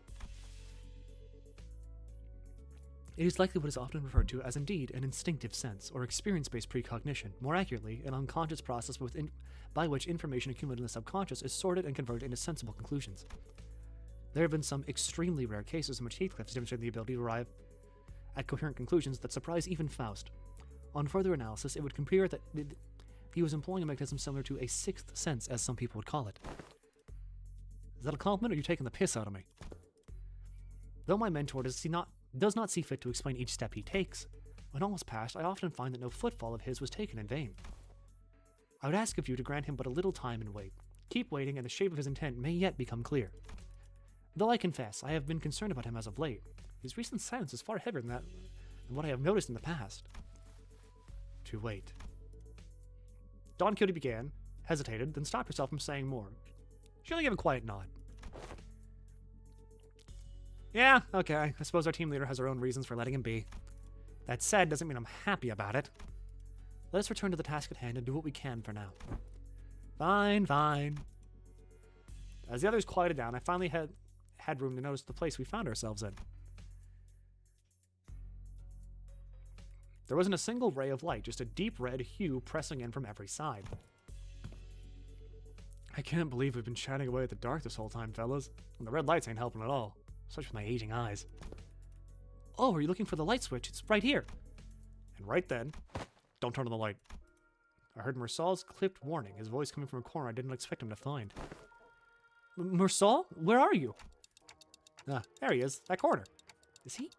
It is likely what is often referred to as indeed an instinctive sense, or experience-based precognition, more accurately, an unconscious process by which information accumulated in the subconscious is sorted and converted into sensible conclusions. There have been some extremely rare cases in which Heathcliff has demonstrated the ability to arrive at coherent conclusions that surprise even Faust. On further analysis, it would appear that he was employing a mechanism similar to a sixth sense, as some people would call it. Is that a compliment, or are you taking the piss out of me? Though my mentor does not see fit to explain each step he takes, when all is past, I often find that no footfall of his was taken in vain. I would ask of you to grant him but a little time and wait. Keep waiting, and the shape of his intent may yet become clear. Though I confess, I have been concerned about him as of late. His recent silence is far heavier than what I have noticed in the past. To wait. Don Quixote began, hesitated, then stopped herself from saying more. She only gave a quiet nod. Yeah, okay, I suppose our team leader has her own reasons for letting him be. That said, doesn't mean I'm happy about it. Let us return to the task at hand and do what we can for now. Fine. As the others quieted down, I finally had room to notice the place we found ourselves in. There wasn't a single ray of light, just a deep red hue pressing in from every side. I can't believe we've been chatting away at the dark this whole time, fellas. And the red lights ain't helping at all. Such with my aging eyes. Oh, are you looking for the light switch? It's right here. And right then, don't turn on the light. I heard Mersaul's clipped warning, his voice coming from a corner I didn't expect him to find. Mersaul? Where are you? Ah, there he is, that corner. Is he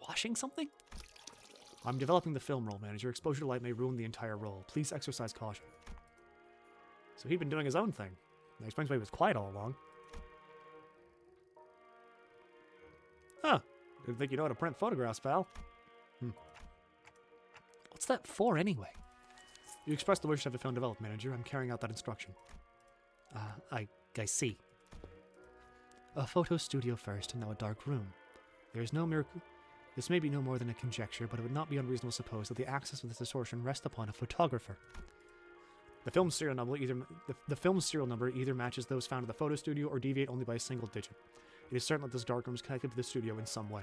washing something? I'm developing the film roll, manager. Exposure to light may ruin the entire roll. Please exercise caution. So he'd been doing his own thing. That explains why he was quiet all along. Huh. Didn't think you know how to print photographs, pal. What's that for, anyway? You expressed the wish to have a film developed, manager. I'm carrying out that instruction. I see. A photo studio first, and now a dark room. There's no miracle. This may be no more than a conjecture, but it would not be unreasonable to suppose that the axis of this distortion rests upon a photographer. The film's serial number either matches those found at the photo studio or deviate only by a single digit. It is certain that this darkroom is connected to the studio in some way.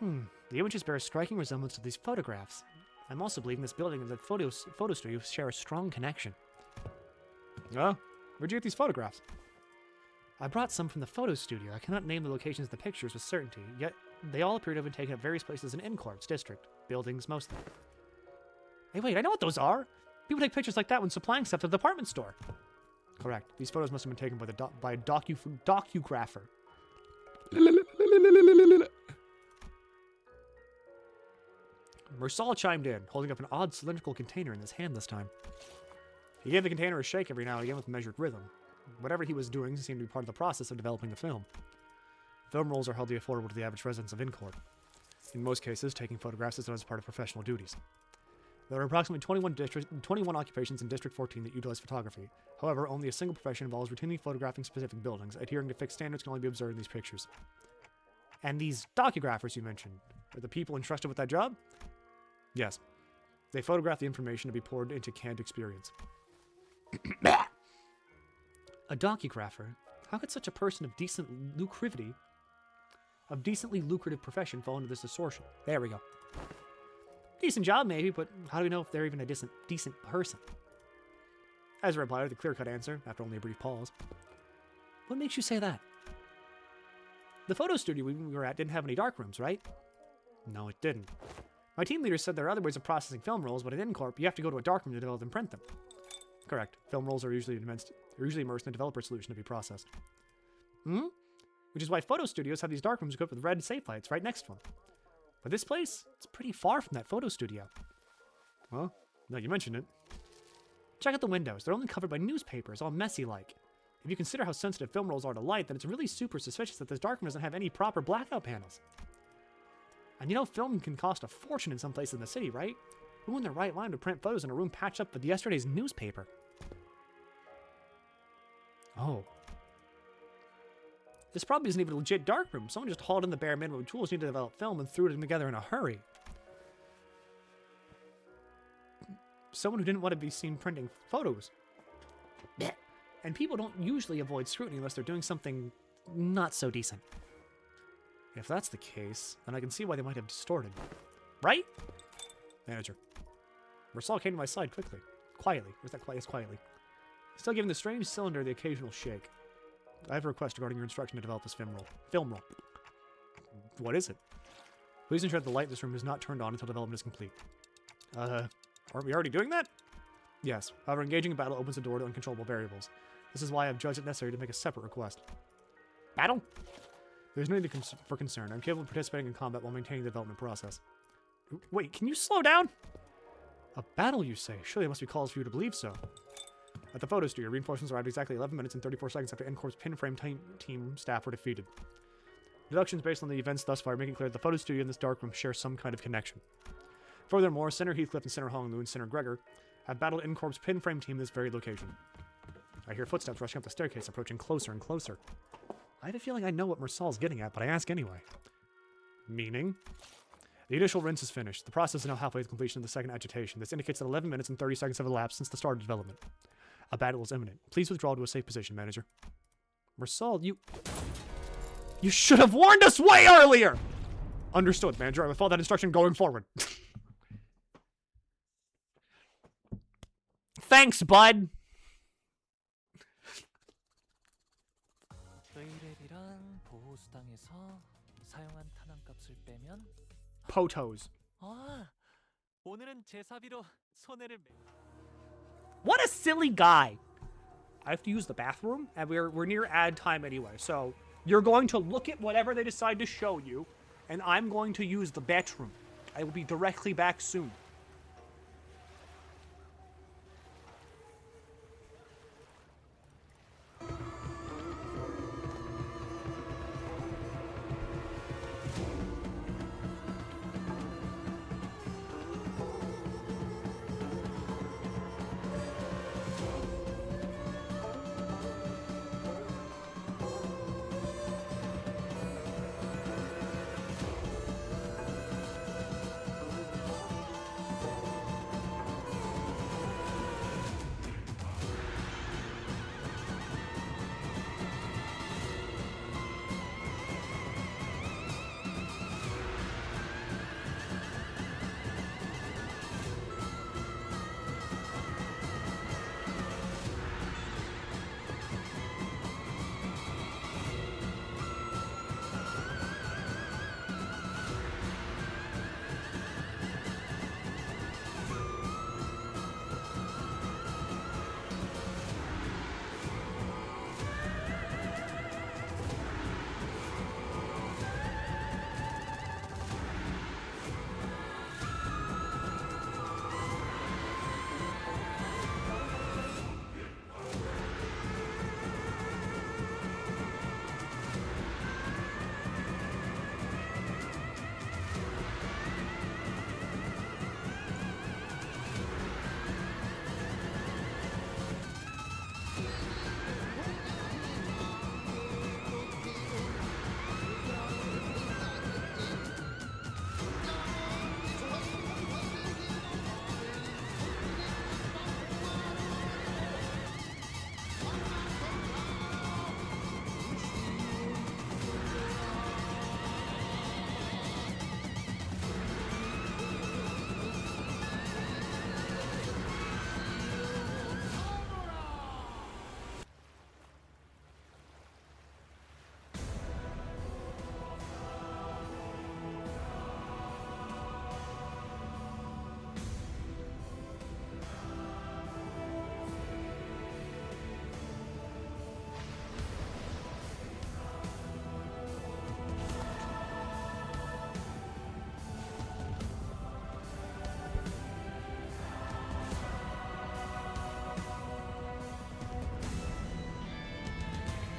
The images bear a striking resemblance to these photographs. I'm also believing this building and the photo studio share a strong connection. Oh, where'd you get these photographs? I brought some from the photo studio. I cannot name the locations of the pictures with certainty, yet they all appear to have been taken at various places in Incorp's district. Buildings, mostly. Hey, wait, I know what those are! People take pictures like that when supplying stuff to the department store. Correct. These photos must have been taken by a docugrapher. Mersaul chimed in, holding up an odd cylindrical container in his hand this time. He gave the container a shake every now and again with measured rhythm. Whatever he was doing seemed to be part of the process of developing the film. Film rolls are hardly affordable to the average residents of Incorp. In most cases, taking photographs is done as part of professional duties. There are approximately 21 occupations in District 14 that utilize photography. However, only a single profession involves routinely photographing specific buildings. Adhering to fixed standards can only be observed in these pictures. And these docugraphers you mentioned, are the people entrusted with that job? Yes. They photograph the information to be poured into canned experience. A docugrapher? How could such a person of decently lucrative profession fall into this distortion? There we go. Decent job, maybe, but how do we know if they're even a decent person? As a reply to the clear-cut answer, after only a brief pause. What makes you say that? The photo studio we were at didn't have any dark rooms, right? No, it didn't. My team leader said there are other ways of processing film rolls, but at Incorp, you have to go to a darkroom to develop and print them. Correct. Film rolls are usually immersed in a developer solution to be processed. Which is why photo studios have these darkrooms equipped with red safe lights right next to them. But this place, it's pretty far from that photo studio. Well, now you mention it. Check out the windows. They're only covered by newspapers, all messy-like. If you consider how sensitive film rolls are to light, then it's really super suspicious that this darkroom doesn't have any proper blackout panels. And you know film can cost a fortune in some places in the city, right? Who in their right mind would print photos in a room patched up with yesterday's newspaper? Oh. This probably isn't even a legit darkroom. Someone just hauled in the bare minimum tools needed to develop film and threw them together in a hurry. Someone who didn't want to be seen printing photos. And people don't usually avoid scrutiny unless they're doing something not so decent. If that's the case, then I can see why they might have distorted. Right? Manager. Marsal came to my side quickly. Quietly. Where's that quietly? Still giving the strange cylinder the occasional shake. I have a request regarding your instruction to develop this film roll. What is it? Please ensure that the light in this room is not turned on until development is complete. Aren't we already doing that? Yes. However, engaging in battle opens the door to uncontrollable variables. This is why I've judged it necessary to make a separate request. Battle? There's no need for concern. I'm capable of participating in combat while maintaining the development process. Wait, can you slow down? A battle, you say? Surely it must be cause for you to believe so. At the photo studio, reinforcements arrived exactly 11 minutes and 34 seconds after N-Corp's pinframe team staff were defeated. Deductions based on the events thus far make it clear that the photo studio and this darkroom share some kind of connection. Furthermore, Senator Heathcliff and Senator Honglu and Senator Gregor have battled N-Corp's pinframe team in this very location. I hear footsteps rushing up the staircase, approaching closer and closer. I have a feeling I know what Marsal's getting at, but I ask anyway. Meaning? The initial rinse is finished. The process is now halfway to completion of the second agitation. This indicates that 11 minutes and 30 seconds have elapsed since the start of development. A battle is imminent. Please withdraw to a safe position, Manager. Marsal, you should have warned us way earlier! Understood, Manager. I will follow that instruction going forward. Thanks, bud! 의뢰비랑 보호수당에서 사용한 탄환값을 빼면 Potos. 오늘은 제사비로 손해를 What a silly guy. I have to use the bathroom, and we're near ad time anyway, so you're going to look at whatever they decide to show you, and I'm going to use the bathroom. I will be directly back soon.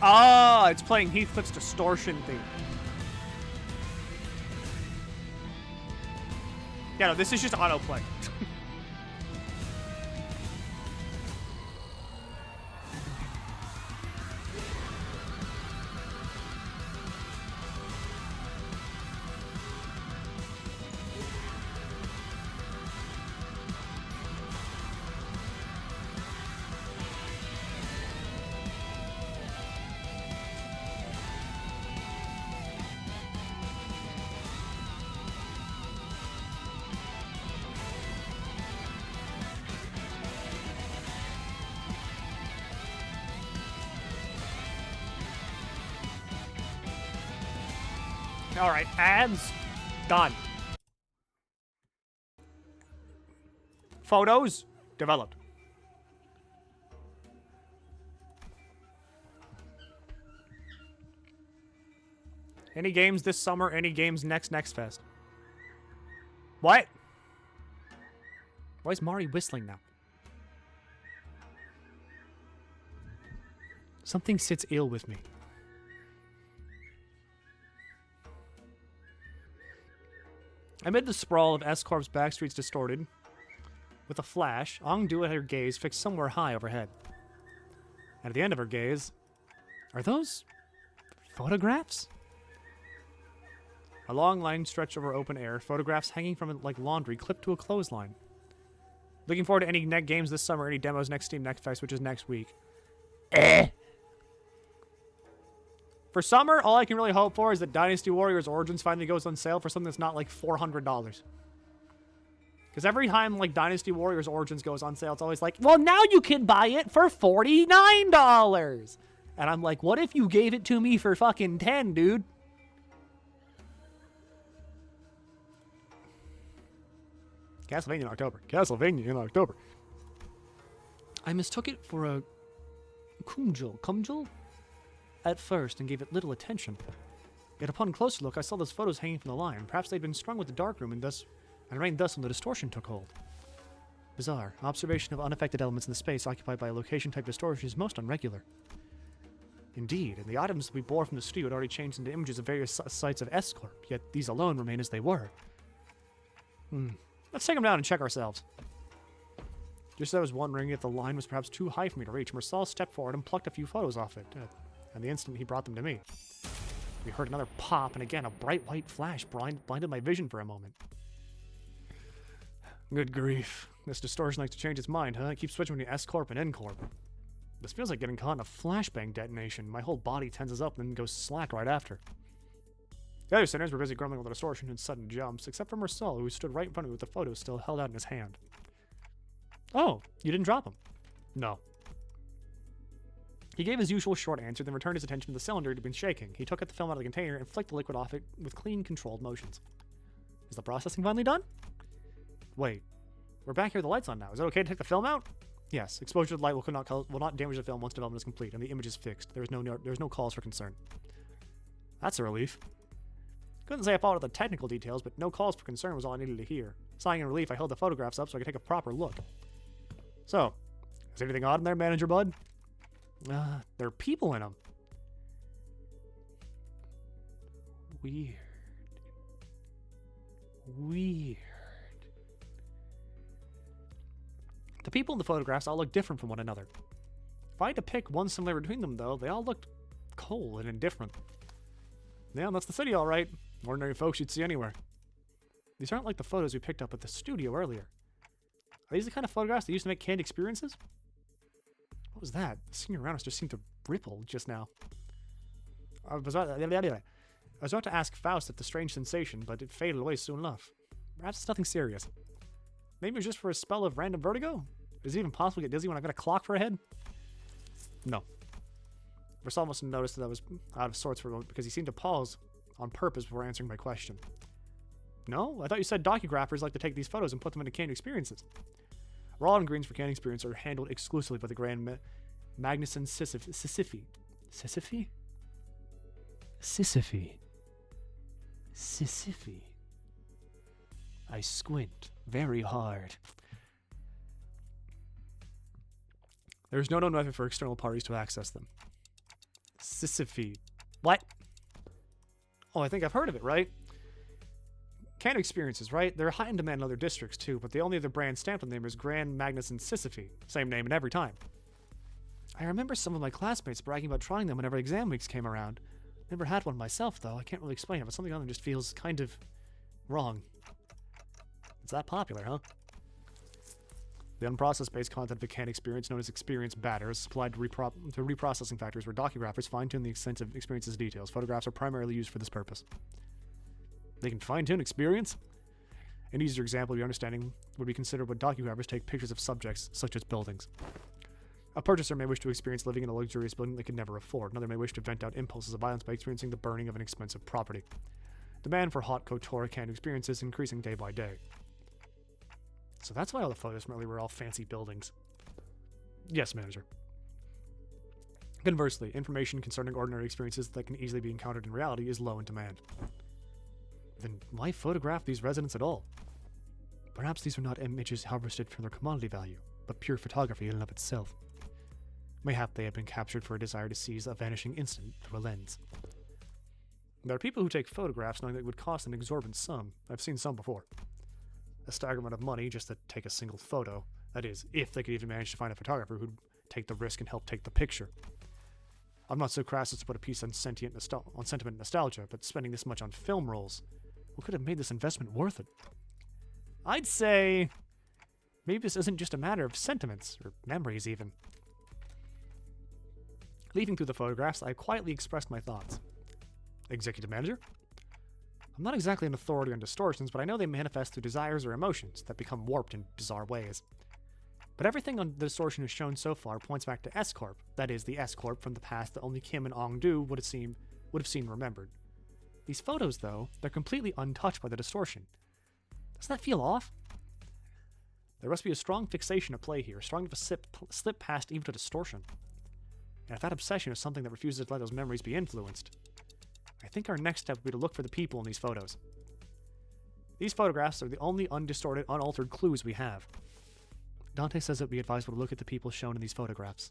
Ah, it's playing Heathcliff's distortion theme. Yeah, no, this is just autoplay. All right, ads done. Photos developed. Any games this summer? Any games next Fest? What? Why is Mari whistling now? Something sits ill with me. Amid the sprawl of S-Corp's backstreets distorted, with a flash, Ong-Du had her gaze fixed somewhere high overhead. And at the end of her gaze, are those photographs? A long line stretched over open air, photographs hanging from it like laundry clipped to a clothesline. Looking forward to any net games this summer, any demos next Steam Next Fest, which is next week. For summer, all I can really hope for is that Dynasty Warriors Origins finally goes on sale for something that's not like $400. Because every time like Dynasty Warriors Origins goes on sale, it's always like, well, now you can buy it for $49. And I'm like, what if you gave it to me for fucking 10, dude? Castlevania in October. Castlevania in October. I mistook it for a Kumjul at first and gave it little attention. Yet upon closer look, I saw those photos hanging from the line. Perhaps they'd been strung with the darkroom and remained thus when the distortion took hold. Bizarre. Observation of unaffected elements in the space occupied by a location-type distortion is most unregular. Indeed, and the items we bore from the studio had already changed into images of various sites of S-Corp, yet these alone remain as they were. Let's take them down and check ourselves. Just as I was wondering if the line was perhaps too high for me to reach, Marcel stepped forward and plucked a few photos off it. And the instant he brought them to me, we heard another pop, and again a bright white flash blinded my vision for a moment. Good grief. This distortion likes to change its mind, huh? It keeps switching between S-Corp and N-Corp. This feels like getting caught in a flashbang detonation. My whole body tenses up and then goes slack right after. The other sinners were busy grumbling with the distortion and sudden jumps, except for Marcel, who stood right in front of me with the photos still held out in his hand. Oh, you didn't drop them? No. He gave his usual short answer, then returned his attention to the cylinder it had been shaking. He took out the film out of the container and flicked the liquid off it with clean, controlled motions. Is the processing finally done? Wait. We're back here with the lights on now. Is it okay to take the film out? Yes. Exposure to the light will not damage the film once development is complete, and the image is fixed. There's no cause for concern. That's a relief. Couldn't say I followed the technical details, but no cause for concern was all I needed to hear. Sighing in relief, I held the photographs up so I could take a proper look. So, is anything odd in there, Manager Bud? There are people in them. Weird. The people in the photographs all look different from one another. If I had to pick one similarity between them, though, they all looked cold and indifferent. Yeah, that's the city, all right. Ordinary folks you'd see anywhere. These aren't like the photos we picked up at the studio earlier. Are these the kind of photographs that used to make canned experiences? What was that? The scene around us just seemed to ripple just now. I was about to ask Faust at the strange sensation, but it faded away soon enough. Perhaps it's nothing serious. Maybe it was just for a spell of random vertigo? Is it even possible to get dizzy when I've got a clock for a head? No. Marcel must have noticed that I was out of sorts for a moment because he seemed to pause on purpose before answering my question. No? I thought you said docugraphers like to take these photos and put them into canned experiences. Raw ingredients for canned experience are handled exclusively by the Grand Magnuson Sisyphe. Sisyphe? Sisyphe. I squint very hard. There is no known method for external parties to access them. Sisyphe. What? Oh, I think I've heard of it, right? Can Experiences, right? They're high in demand in other districts too, but the only other brand stamped on them is Grand Magnus and Sisyphe. Same name and every time. I remember some of my classmates bragging about trying them whenever exam weeks came around. Never had one myself, though. I can't really explain it, but something on them just feels kind of wrong. It's that popular, huh? The unprocessed-based content of a canned experience, known as experience batter, is supplied to reprocessing factories where docugraphers fine-tune the extensive experience's details. Photographs are primarily used for this purpose. They can fine-tune experience? An easier example of your understanding would be considered when docugraphers take pictures of subjects, such as buildings. A purchaser may wish to experience living in a luxurious building they could never afford. Another may wish to vent out impulses of violence by experiencing the burning of an expensive property. Demand for hot couture canned experiences is increasing day by day. So that's why all the photos from earlier were all fancy buildings. Yes, manager. Conversely, information concerning ordinary experiences that can easily be encountered in reality is low in demand. Then why photograph these residents at all? Perhaps these are not images harvested for their commodity value, but pure photography in and of itself. Mayhap they have been captured for a desire to seize a vanishing instant through a lens. There are people who take photographs knowing that it would cost an exorbitant sum. I've seen some before. A staggering amount of money just to take a single photo. That is, if they could even manage to find a photographer who'd take the risk and help take the picture. I'm not so crass as to put a piece on sentiment nostalgia, but spending this much on film rolls, what could have made this investment worth it? I'd say maybe this isn't just a matter of sentiments, or memories even. Leafing through the photographs, I quietly expressed my thoughts. Executive manager? I'm not exactly an authority on distortions, but I know they manifest through desires or emotions that become warped in bizarre ways. But everything on the distortion has shown so far points back to S-Corp, that is, the S-Corp from the past that only Kim and Ong-Do would have seen remembered. These photos, though, they're completely untouched by the distortion. Doesn't that feel off? There must be a strong fixation at play here, strong enough to slip past even to distortion. And if that obsession is something that refuses to let those memories be influenced, I think our next step would be to look for the people in these photos. These photographs are the only undistorted, unaltered clues we have. Dante says it would be advisable to look at the people shown in these photographs.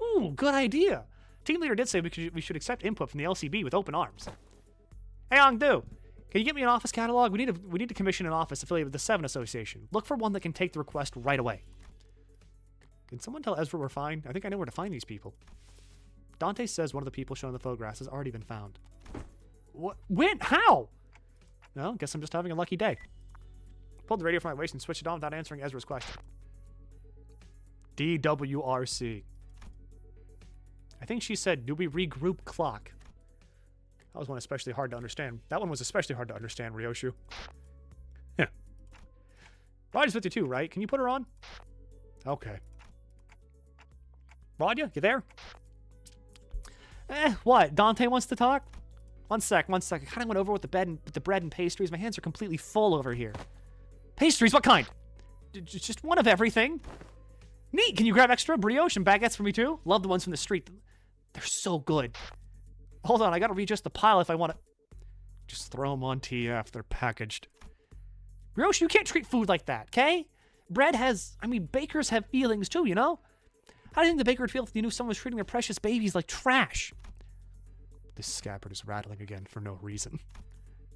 Ooh, good idea! Team leader did say we should accept input from the LCB with open arms. Hey, Ong-Do, can you get me an office catalog? We need to commission an office affiliated with the Seven Association. Look for one that can take the request right away. Can someone tell Ezra we're fine? I think I know where to find these people. Dante says one of the people shown in the photographs has already been found. What? When? How? Well, guess I'm just having a lucky day. Pulled the radio from my waist and switched it on without answering Ezra's question. DWRC. I think she said, do we regroup clock? That was one especially hard to understand. That one was especially hard to understand, Ryoshu. Yeah. Rodya's with you too, right? Can you put her on? Okay. Rodya, you there? What? Dante wants to talk? One sec. I kind of went over with the bread and pastries. My hands are completely full over here. Pastries? What kind? Just one of everything. Neat. Can you grab extra brioche and baguettes for me too? Love the ones from the street. They're so good. Hold on. I gotta readjust the pile if I want to. Just throw them on TF. They're packaged. Brioche, you can't treat food like that, okay? Bread has... bakers have feelings too, you know? How do you think the baker would feel if he knew someone was treating their precious babies like trash? This scabbard is rattling again for no reason.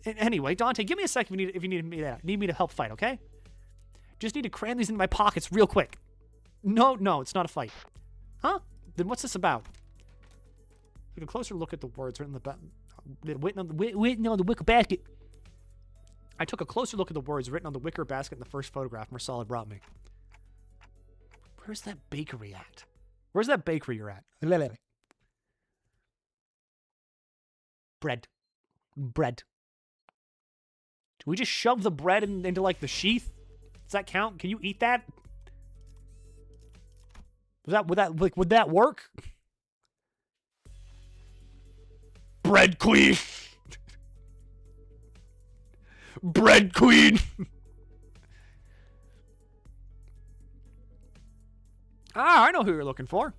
Anyway, Dante, give me a sec if you need me to help fight, okay? Just need to cram these into my pockets real quick. No, it's not a fight. Huh? Then what's this about? Take a closer look at the words written on the wicker basket. I took a closer look at the words written on the wicker basket in the first photograph Marsala brought me. Where's that bakery at? Where's that bakery you're at? Bread. Do we just shove the bread into like the sheath? Does that count? Can you eat that? Would that work? Bread queen. Bread queen. I know who you're looking for.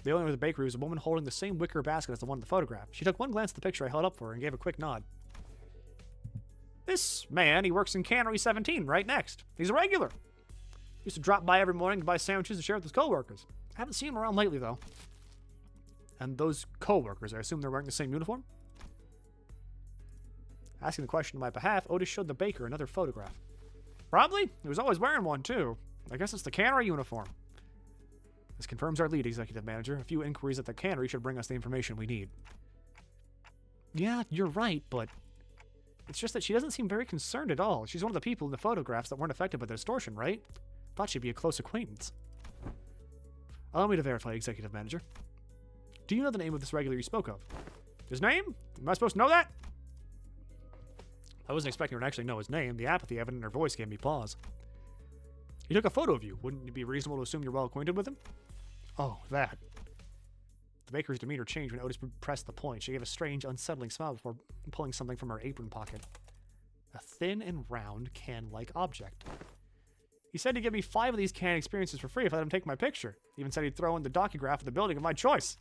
The owner of the bakery was a woman holding the same wicker basket as the one in the photograph. She took one glance at the picture I held up for her and gave a quick nod. This man, he works in Cannery 17, right next. He's a regular. Used to drop by every morning to buy sandwiches and share with his coworkers. I haven't seen him around lately, though. And those co-workers, I assume they're wearing the same uniform? Asking the question on my behalf, Otis showed the baker another photograph. Probably. He was always wearing one, too. I guess it's the cannery uniform. This confirms our lead, Executive Manager. A few inquiries at the cannery should bring us the information we need. Yeah, you're right, but it's just that she doesn't seem very concerned at all. She's one of the people in the photographs that weren't affected by the distortion, right? Thought she'd be a close acquaintance. Allow me to verify, Executive Manager. Do you know the name of this regular you spoke of? His name? Am I supposed to know that? I wasn't expecting her to actually know his name. The apathy evident in her voice gave me pause. He took a photo of you. Wouldn't it be reasonable to assume you're well acquainted with him? Oh, that. The baker's demeanor changed when Otis pressed the point. She gave a strange, unsettling smile before pulling something from her apron pocket. A thin and round can-like object. He said he'd give me 5 of these can experiences for free if I let him take my picture. He even said he'd throw in the docograph of the building of my choice.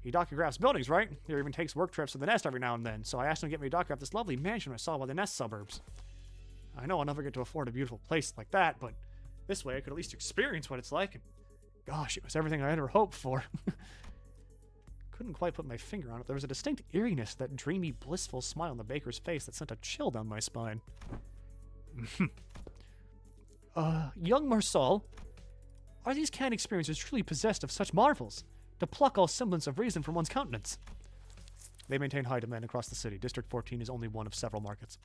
He docographs buildings, right? He even takes work trips to the Nest every now and then, so I asked him to get me a docograph of this lovely mansion I saw by the Nest suburbs. I know I'll never get to afford a beautiful place like that, but this way I could at least experience what it's like. And gosh, it was everything I ever hoped for. Couldn't quite put my finger on it. There was a distinct eeriness, that dreamy, blissful smile on the baker's face that sent a chill down my spine. Young Marsal, are these can experiences truly possessed of such marvels, to pluck all semblance of reason from one's countenance? They maintain high demand across the city. District 14 is only one of several markets.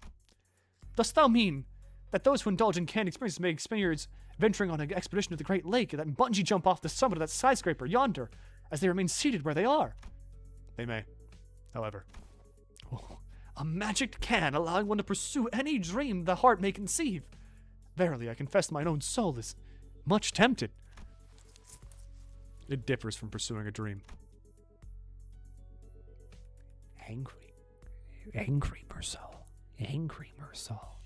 Dost thou mean that those who indulge in canned experiences may experience venturing on an expedition to the Great Lake and then bungee jump off the summit of that skyscraper yonder as they remain seated where they are? They may, however. Oh, a magic can allowing one to pursue any dream the heart may conceive. Verily, I confess mine own soul is much tempted. It differs from pursuing a dream. Angry Marsal. Angry Marsal.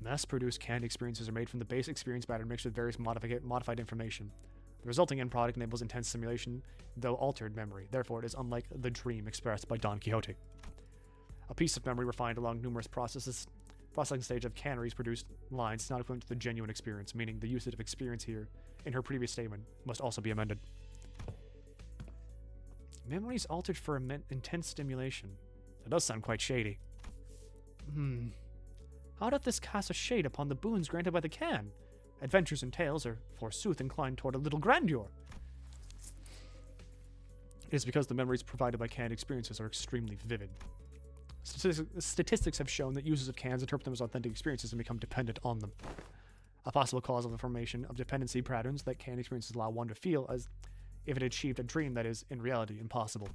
Mass-produced canned experiences are made from the base experience pattern mixed with various modified information. The resulting end product enables intense simulation, though altered memory. Therefore, it is unlike the dream expressed by Don Quixote. A piece of memory refined along numerous processing stage of canneries produced lines is not equivalent to the genuine experience, meaning the usage of experience here in her previous statement must also be amended. Memories altered for intense stimulation. That does sound quite shady. How doth this cast a shade upon the boons granted by the can? Adventures and tales are, forsooth, inclined toward a little grandeur. It is because the memories provided by canned experiences are extremely vivid. Statistics have shown that users of cans interpret them as authentic experiences and become dependent on them. A possible cause of the formation of dependency patterns that canned experiences allow one to feel as if it achieved a dream that is, in reality, impossible.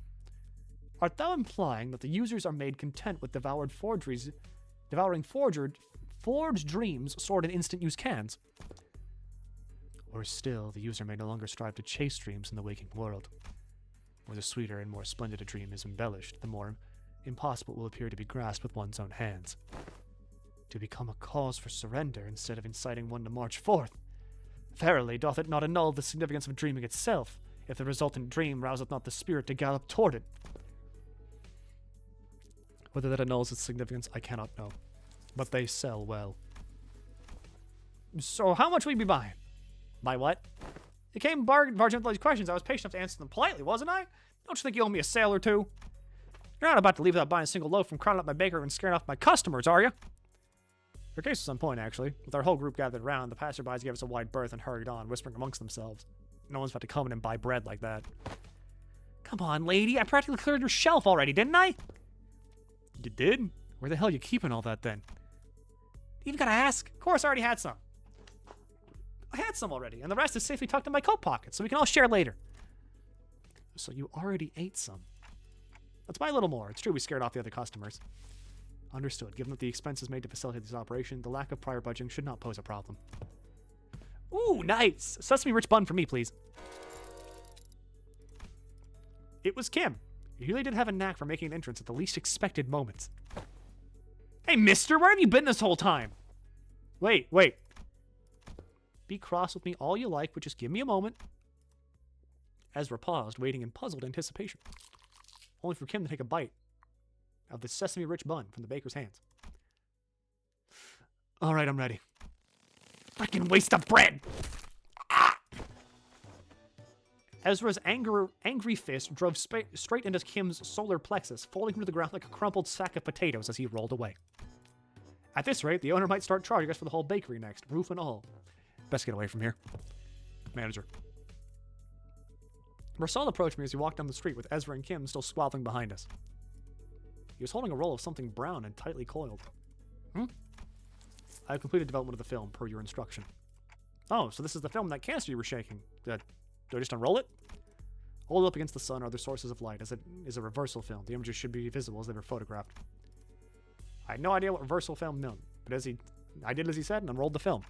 Art thou implying that the users are made content with devouring forged dreams stored in instant-use cans? Or still, the user may no longer strive to chase dreams in the waking world, where the sweeter and more splendid a dream is embellished, the more impossible it will appear to be grasped with one's own hands. To become a cause for surrender instead of inciting one to march forth. Verily, doth it not annul the significance of dreaming itself, if the resultant dream rouseth not the spirit to gallop toward it? Whether that annuls its significance, I cannot know. But they sell well. So how much will you be buying? Buy what? You came barging with all these questions. I was patient enough to answer them politely, wasn't I? Don't you think you owe me a sale or two? You're not about to leave without buying a single loaf from crowding up my baker and scaring off my customers, are you? Her case was on point, actually. With our whole group gathered around, the passerbys gave us a wide berth and hurried on, whispering amongst themselves. No one's about to come in and buy bread like that. Come on, lady. I practically cleared your shelf already, didn't I? You did? Where the hell are you keeping all that, then? You even gotta ask? Of course, I already had some. I had some already, and the rest is safely tucked in my coat pocket, so we can all share later. So you already ate some. Let's buy a little more. It's true we scared off the other customers. Understood. Given that the expenses made to facilitate this operation, the lack of prior budgeting should not pose a problem. Ooh, nice! Sesame rich bun for me, please. It was Kim. He really did have a knack for making an entrance at the least expected moments. Hey, mister, where have you been this whole time? Wait. Be cross with me all you like, but just give me a moment. Ezra paused, waiting in puzzled anticipation, only for Kim to take a bite of the sesame-rich bun from the baker's hands. All right, I'm ready. Freaking waste of bread! Ah! Ezra's angry fist drove straight into Kim's solar plexus, falling to the ground like a crumpled sack of potatoes as he rolled away. At this rate, the owner might start charging us for the whole bakery next, roof and all. Best get away from here. Manager. Marcel approached me as he walked down the street with Ezra and Kim still squabbling behind us. He was holding a roll of something brown and tightly coiled. I have completed development of the film, per your instruction. Oh, so this is the film that canister you were shaking. Do I just unroll it? Hold it up against the sun or other sources of light, as it is a reversal film. The images should be visible as they were photographed. I had no idea what reversal film meant, but I did as he said and unrolled the film.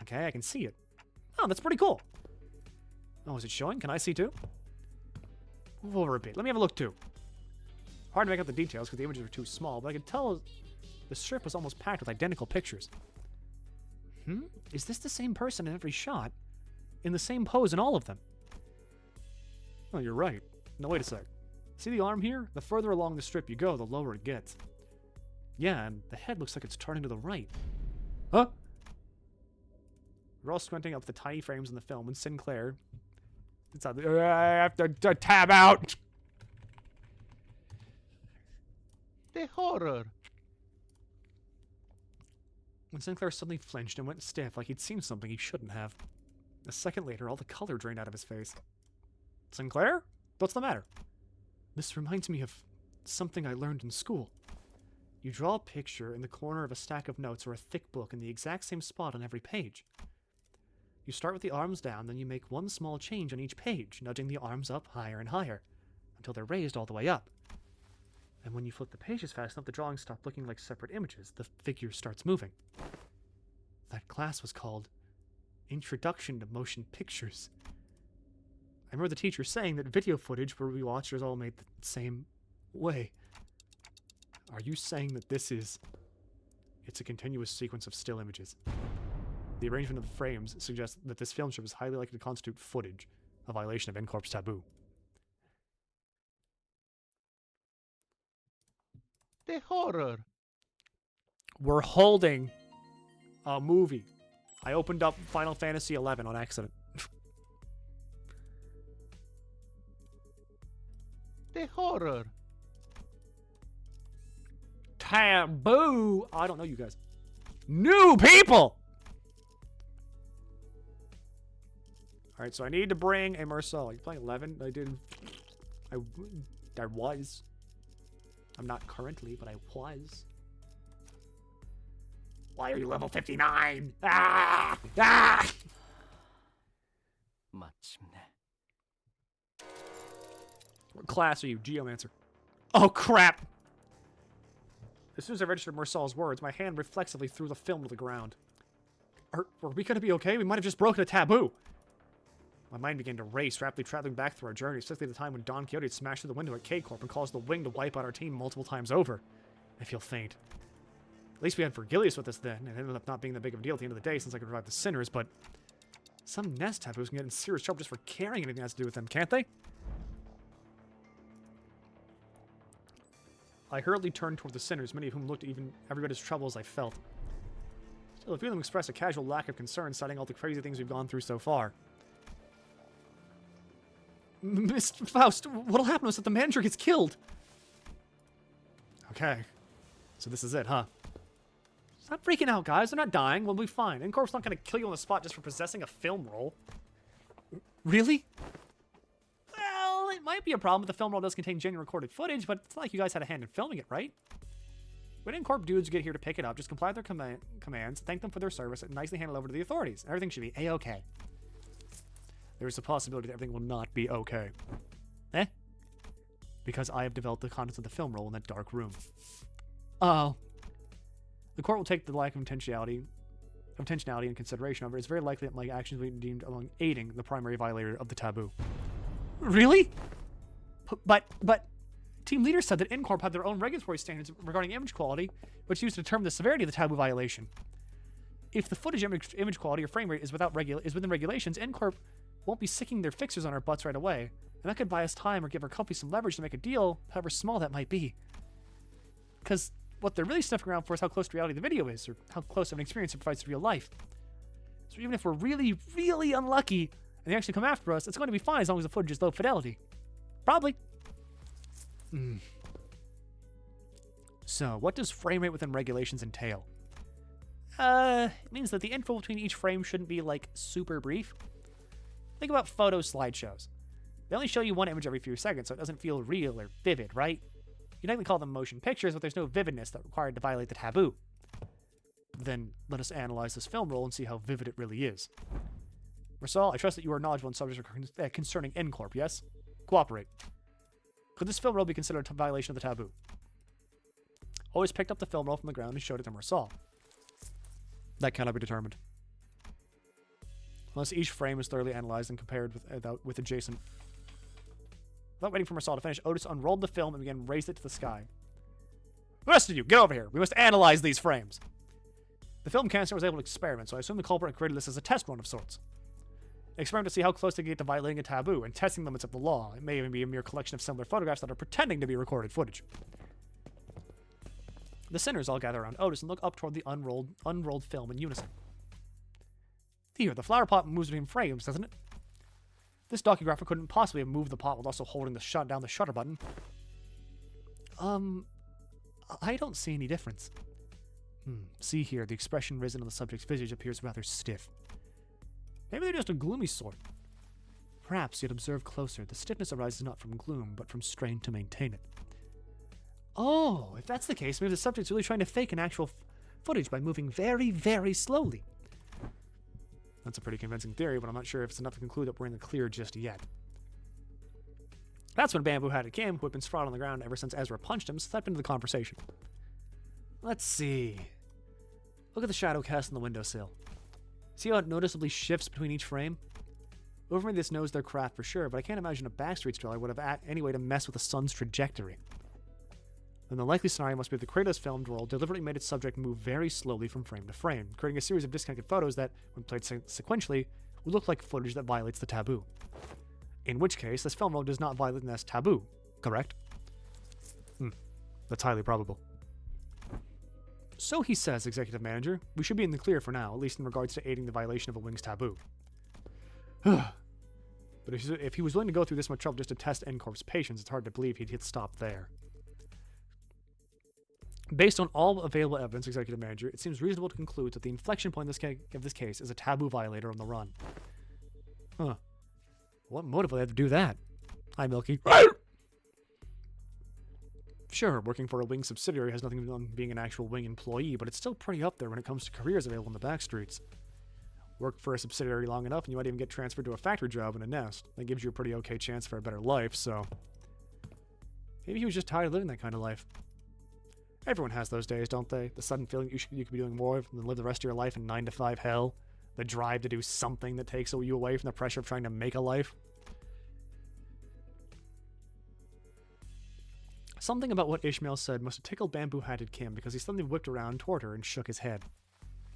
Okay, I can see it. Oh, that's pretty cool. Oh, is it showing? Can I see too? Move over a bit. Let me have a look too. Hard to make out the details because the images were too small, but I could tell the strip was almost packed with identical pictures. Is this the same person in every shot? In the same pose in all of them? Oh, you're right. No, wait a sec. See the arm here? The further along the strip you go, the lower it gets. Yeah, and the head looks like it's turning to the right. Huh? We're all squinting up the tiny frames in the film, and Sinclair... It's on the... I have to tab out! The horror. And Sinclair suddenly flinched and went stiff, like he'd seen something he shouldn't have. A second later, all the color drained out of his face. Sinclair? What's the matter? This reminds me of something I learned in school. You draw a picture in the corner of a stack of notes or a thick book in the exact same spot on every page. You start with the arms down, then you make one small change on each page, nudging the arms up higher and higher, until they're raised all the way up. And when you flip the pages fast enough, the drawings stop looking like separate images. The figure starts moving. That class was called Introduction to Motion Pictures. I remember the teacher saying that video footage where we watched is all made the same way. Are you saying that it's a continuous sequence of still images? The arrangement of the frames suggests that this film strip is highly likely to constitute footage, a violation of N-Corp's taboo. The horror. We're holding a movie. I opened up Final Fantasy XI on accident. The horror. Taboo! I don't know you guys. New people! Alright, so I need to bring a Marcel. Are you playing 11? I was. I'm not currently, but I was. Why are you level 59? Ah! Ah! 마침내. What class are you? Geomancer. Oh, crap! As soon as I registered Marcel's words, my hand reflexively threw the film to the ground. Are we gonna be okay? We might have just broken a taboo. My mind began to race, rapidly traveling back through our journey, especially at the time when Don Quixote had smashed through the window at K-Corp and caused the wing to wipe out our team multiple times over. I feel faint. At least we had Virgilius with us then, and it ended up not being that big of a deal at the end of the day since I could revive the sinners, but some nest taboos can get in serious trouble just for carrying anything that has to do with them, can't they? I hurriedly turned toward the sinners, many of whom looked every bit as troubled as I felt. Still, a few of them expressed a casual lack of concern, citing all the crazy things we've gone through so far. Mr. Faust, what'll happen is that the manager gets killed. Okay. So this is it, huh? Stop freaking out, guys. They're not dying. We'll be fine. N-Corp's not gonna kill you on the spot just for possessing a film roll. Really? Well, it might be a problem if the film roll does contain genuine recorded footage, but it's not like you guys had a hand in filming it, right? When N-Corp dudes get here to pick it up, just comply with their commands, thank them for their service, and nicely hand it over to the authorities. Everything should be A-okay. There's a possibility that everything will not be okay. Eh? Because I have developed the contents of the film roll in that dark room. Oh. The court will take the lack of intentionality in consideration. However, it's very likely that my actions will be deemed among aiding the primary violator of the taboo. Really? But team leaders said that N-Corp had their own regulatory standards regarding image quality, which used to determine the severity of the taboo violation. If the footage image quality or frame rate is within regulations, N-Corp won't be sicking their fixers on our butts right away, and that could buy us time or give our company some leverage to make a deal, however small that might be. Because what they're really sniffing around for is how close to reality the video is, or how close of an experience it provides to real life. So even if we're really, really unlucky and they actually come after us, it's going to be fine as long as the footage is low fidelity. Probably. So, what does frame rate within regulations entail? It means that the interval between each frame shouldn't be, like, super brief. Think about photo slideshows. They only show you one image every few seconds, so it doesn't feel real or vivid, right? You technically call them motion pictures, but there's no vividness that's required to violate the taboo. Then, let us analyze this film roll and see how vivid it really is. Marsal, I trust that you are knowledgeable in subjects concerning N-Corp, yes? Cooperate. Could this film roll be considered a violation of the taboo? Always picked up the film roll from the ground and showed it to Marsal. That cannot be determined. Unless each frame is thoroughly analyzed and compared with adjacent. Without waiting for Marsal to finish, Otis unrolled the film and began raised it to the sky. The rest of you, get over here. We must analyze these frames. The film cancer was able to experiment, so I assume the culprit created this as a test run of sorts. Experiment to see how close they get to violating a taboo and testing limits of the law. It may even be a mere collection of similar photographs that are pretending to be recorded footage. The sinners all gather around Otis and look up toward the unrolled film in unison. Here, the flower pot moves between frames, doesn't it? This docugrapher couldn't possibly have moved the pot while also holding down the shutter button. I don't see any difference. See here, the expression risen on the subject's visage appears rather stiff. Maybe they're just a gloomy sort. Perhaps, yet observed closer, the stiffness arises not from gloom, but from strain to maintain it. Oh, if that's the case, maybe the subject's really trying to fake an actual footage by moving very, very slowly. That's a pretty convincing theory, but I'm not sure if it's enough to conclude that we're in the clear just yet. That's when Bamboo-Hatted Kim, who had been sprawled on the ground ever since Ezra punched him, stepped into the conversation. Let's see. Look at the shadow cast on the windowsill. See how it noticeably shifts between each frame? Whoever made this knows their craft for sure, but I can't imagine a Backstreet dweller would have any way to mess with the sun's trajectory. Then the likely scenario must be that the creator of this film roll deliberately made its subject move very slowly from frame to frame, creating a series of disconnected photos that, when played sequentially, would look like footage that violates the taboo. In which case, this film roll does not violate this taboo, correct? That's highly probable. So he says, Executive Manager, we should be in the clear for now, at least in regards to aiding the violation of a wing's taboo. But if he was willing to go through this much trouble just to test N-Corp's patience, it's hard to believe he'd hit stop there. Based on all available evidence, Executive Manager, it seems reasonable to conclude that the inflection point of this case is a taboo violator on the run. What motive would they have to do that? Hi, Milky. Sure, working for a Wing subsidiary has nothing to do with being an actual Wing employee, but it's still pretty up there when it comes to careers available in the backstreets. Work for a subsidiary long enough and you might even get transferred to a factory job in a nest. That gives you a pretty okay chance for a better life, so... Maybe he was just tired of living that kind of life. Everyone has those days, don't they? The sudden feeling you could be doing more than live the rest of your life in 9-to-5 hell. The drive to do something that takes you away from the pressure of trying to make a life. Something about what Ishmael said must have tickled Bamboo-Hatted Kim because he suddenly whipped around toward her and shook his head.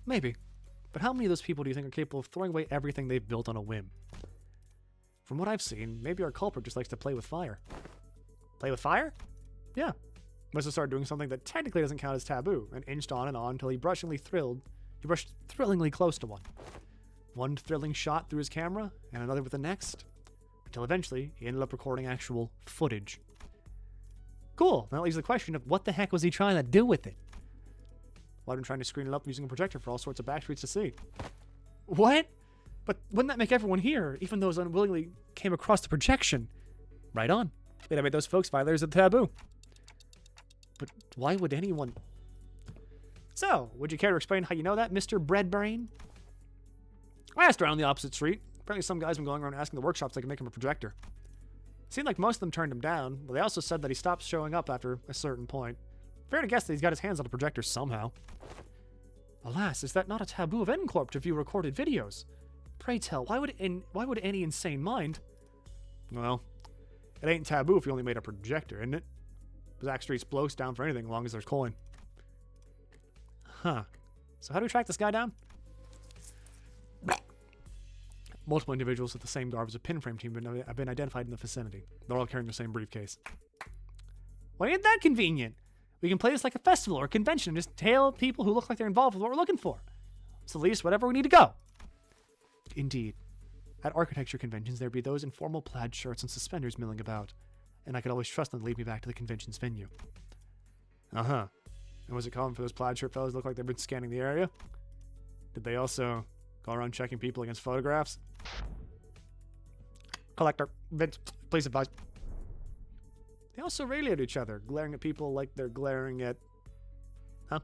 Maybe. But how many of those people do you think are capable of throwing away everything they've built on a whim? From what I've seen, maybe our culprit just likes to play with fire. Play with fire? Yeah. Must have started doing something that technically doesn't count as taboo, and inched on and on until he brushed thrillingly close to one. One thrilling shot through his camera, and another with the next, until eventually he ended up recording actual footage. Cool, that leaves the question of what the heck was he trying to do with it? Well, I've been trying to screen it up using a projector for all sorts of backstreets to see. What? But wouldn't that make everyone here, even those unwillingly came across the projection? Right on. They'd have made those folks violators of the taboo. But why would anyone... So, would you care to explain how you know that, Mr. Breadbrain? I asked around the opposite street. Apparently some guy's been going around asking the workshops if they can make him a projector. Seemed like most of them turned him down, but they also said that he stopped showing up after a certain point. Fair to guess that he's got his hands on a projector somehow. Alas, is that not a taboo of N-Corp to view recorded videos? Pray tell, why would any insane mind... Well, it ain't taboo if you only made a projector, isn't it? Zack Street's bloke's down for anything as long as there's coin. Huh. So how do we track this guy down? Multiple individuals with the same garb as a pinframe team have been identified in the vicinity. They're all carrying the same briefcase. Why ain't that convenient? We can play this like a festival or a convention and just tail people who look like they're involved with what we're looking for. It's the least whatever we need to go. Indeed. At architecture conventions, there'd be those in formal plaid shirts and suspenders milling about, and I could always trust them to lead me back to the convention's venue. Uh-huh. And was it common for those plaid shirt fellas to look like they've been scanning the area? Did they also go around checking people against photographs? Collector, Vince, please advise. They also rail at each other, glaring at people like they're glaring at... Huh?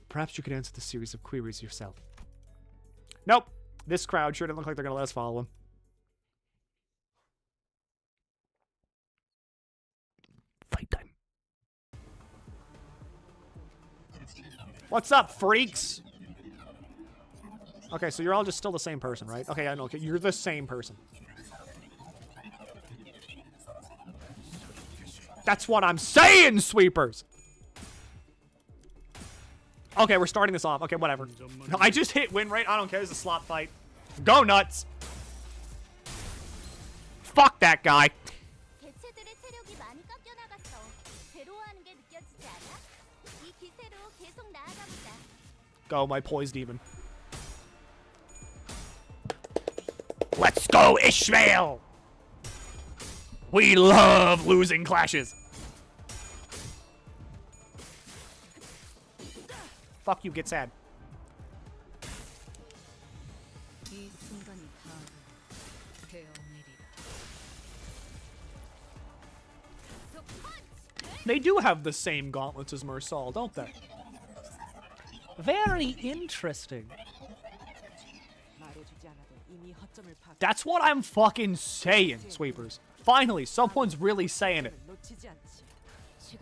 Perhaps you could answer the series of queries yourself. Nope. This crowd sure didn't look like they're gonna let us follow him. Fight time. What's up, freaks? Okay, so you're all just still the same person, right? Okay, I know. Okay, you're the same person. That's what I'm saying, sweepers! Okay, we're starting this off. Okay, whatever. No, I just hit win rate. I don't care. It's a slot fight. Go nuts! Fuck that guy. 개체들의 체력이 많이 깎여 나갔어. 괴로워하는 게 느껴지지 않아? 이 기세로 계속 나아가보자. Go, my poise demon. Let's go, Ishmael! We love losing clashes. Fuck you, get sad. 이 순간이 다 되어내리라. They do have the same gauntlets as Mersal, don't they? Very interesting. That's what I'm fucking saying, sweepers. Finally, someone's really saying it.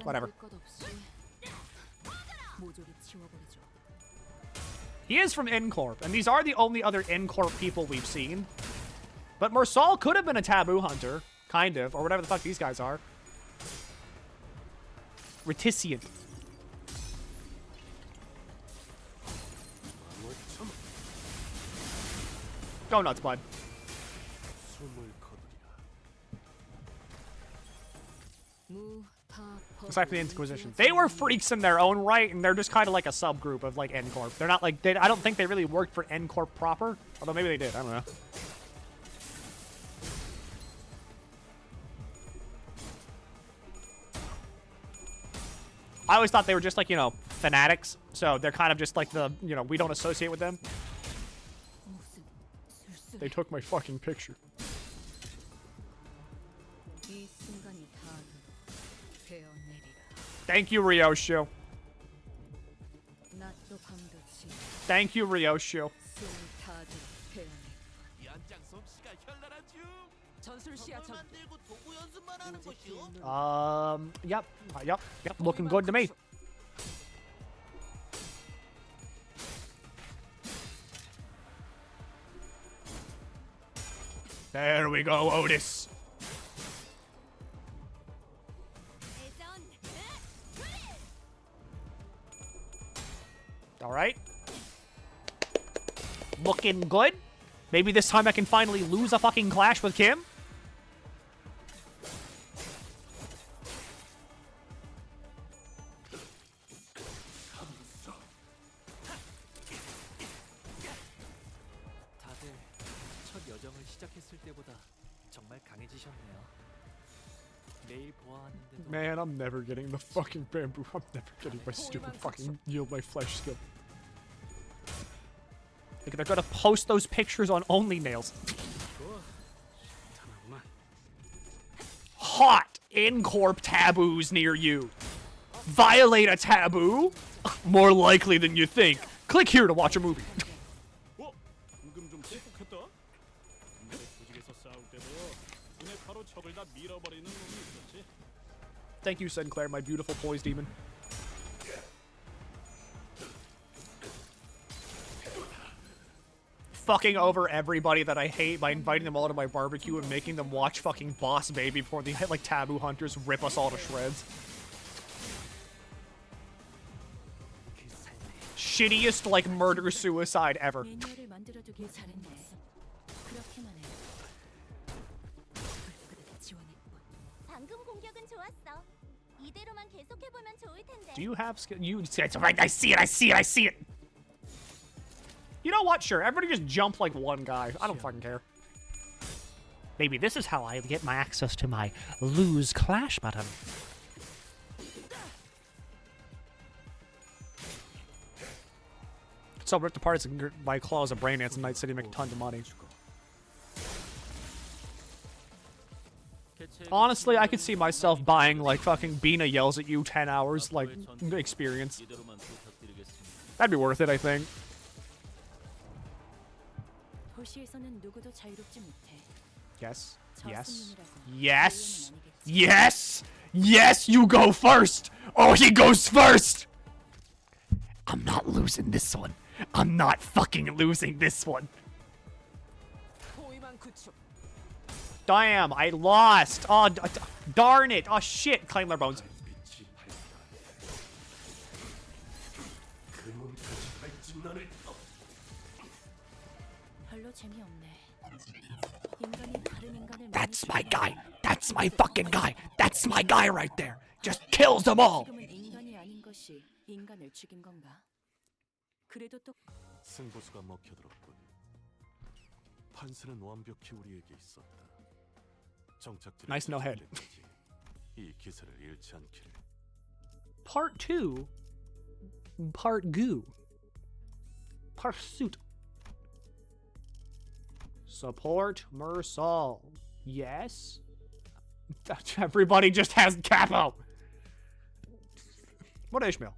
Whatever. He is from N-Corp, and these are the only other N-Corp people we've seen. But Mersal could have been a taboo hunter, kind of, or whatever the fuck these guys are. Reticient. Go nuts, bud. Aside from the Inquisition, they were freaks in their own right, and they're just kind of like a subgroup of like N-Corp. They're not like I don't think they really worked for N-Corp proper, although maybe they did. I don't know. I always thought they were just like, you know, fanatics. So they're kind of just like the, you know, we don't associate with them. They took my fucking picture. Thank you, Ryoshu. Thank you, Ryoshu. Yep. Yep. Looking good to me. There we go, Otis. All right. Looking good. Maybe this time I can finally lose a fucking clash with Kim. 다들 첫 여정을 시작했을 때보다 정말 강해지셨네요. 매일 보아하는데도 Man, I'm never getting the fucking bamboo. I'm never getting my stupid fucking yield my flesh skill. Like, they're gonna post those pictures on Only Nails. Hot N-Corp taboos near you. Violate a taboo? More likely than you think. Click here to watch a movie. Thank you, Sinclair, my beautiful poise demon. Fucking over everybody that I hate by inviting them all to my barbecue and making them watch fucking Boss Baby before the like taboo hunters rip us all to shreds. Shittiest like murder suicide ever. Do you have skill? You, it's right. I see it. You know what? Sure, everybody just jump like one guy. I don't fucking care. Maybe this is how I get my access to my lose clash button. So rip the parts and buy claws of brain ants in Night City, make tons of money. Honestly, I could see myself buying like fucking Bina yells at you 10 hours like experience. That'd be worth it, I think. 도시에서는 누구도 자유롭지 못해. Yes. Yes. Yes. Yes. Yes, you go first. Oh, he goes first. I'm not losing this one. I'm not fucking losing this one. Damn, I lost. Oh, darn it. Oh, shit. Claim their bones. 별로 재미없네. 인간이 다른 인간을 That's my guy. That's my fucking guy. That's my guy right there. Just kills them all. 지금은 인간이 아닌 것이 인간을 죽인 건가? 그래도 또 승부수가 먹혀들었군. 판세는 완벽히 우리에게 있었다. 정착지를 Nice no head. 찾아내야지. 이 기세를 잃지 않기를. Part 2. Part goo. Pursuit. Support Mersal. Yes. Everybody just has capo. What Ishmael?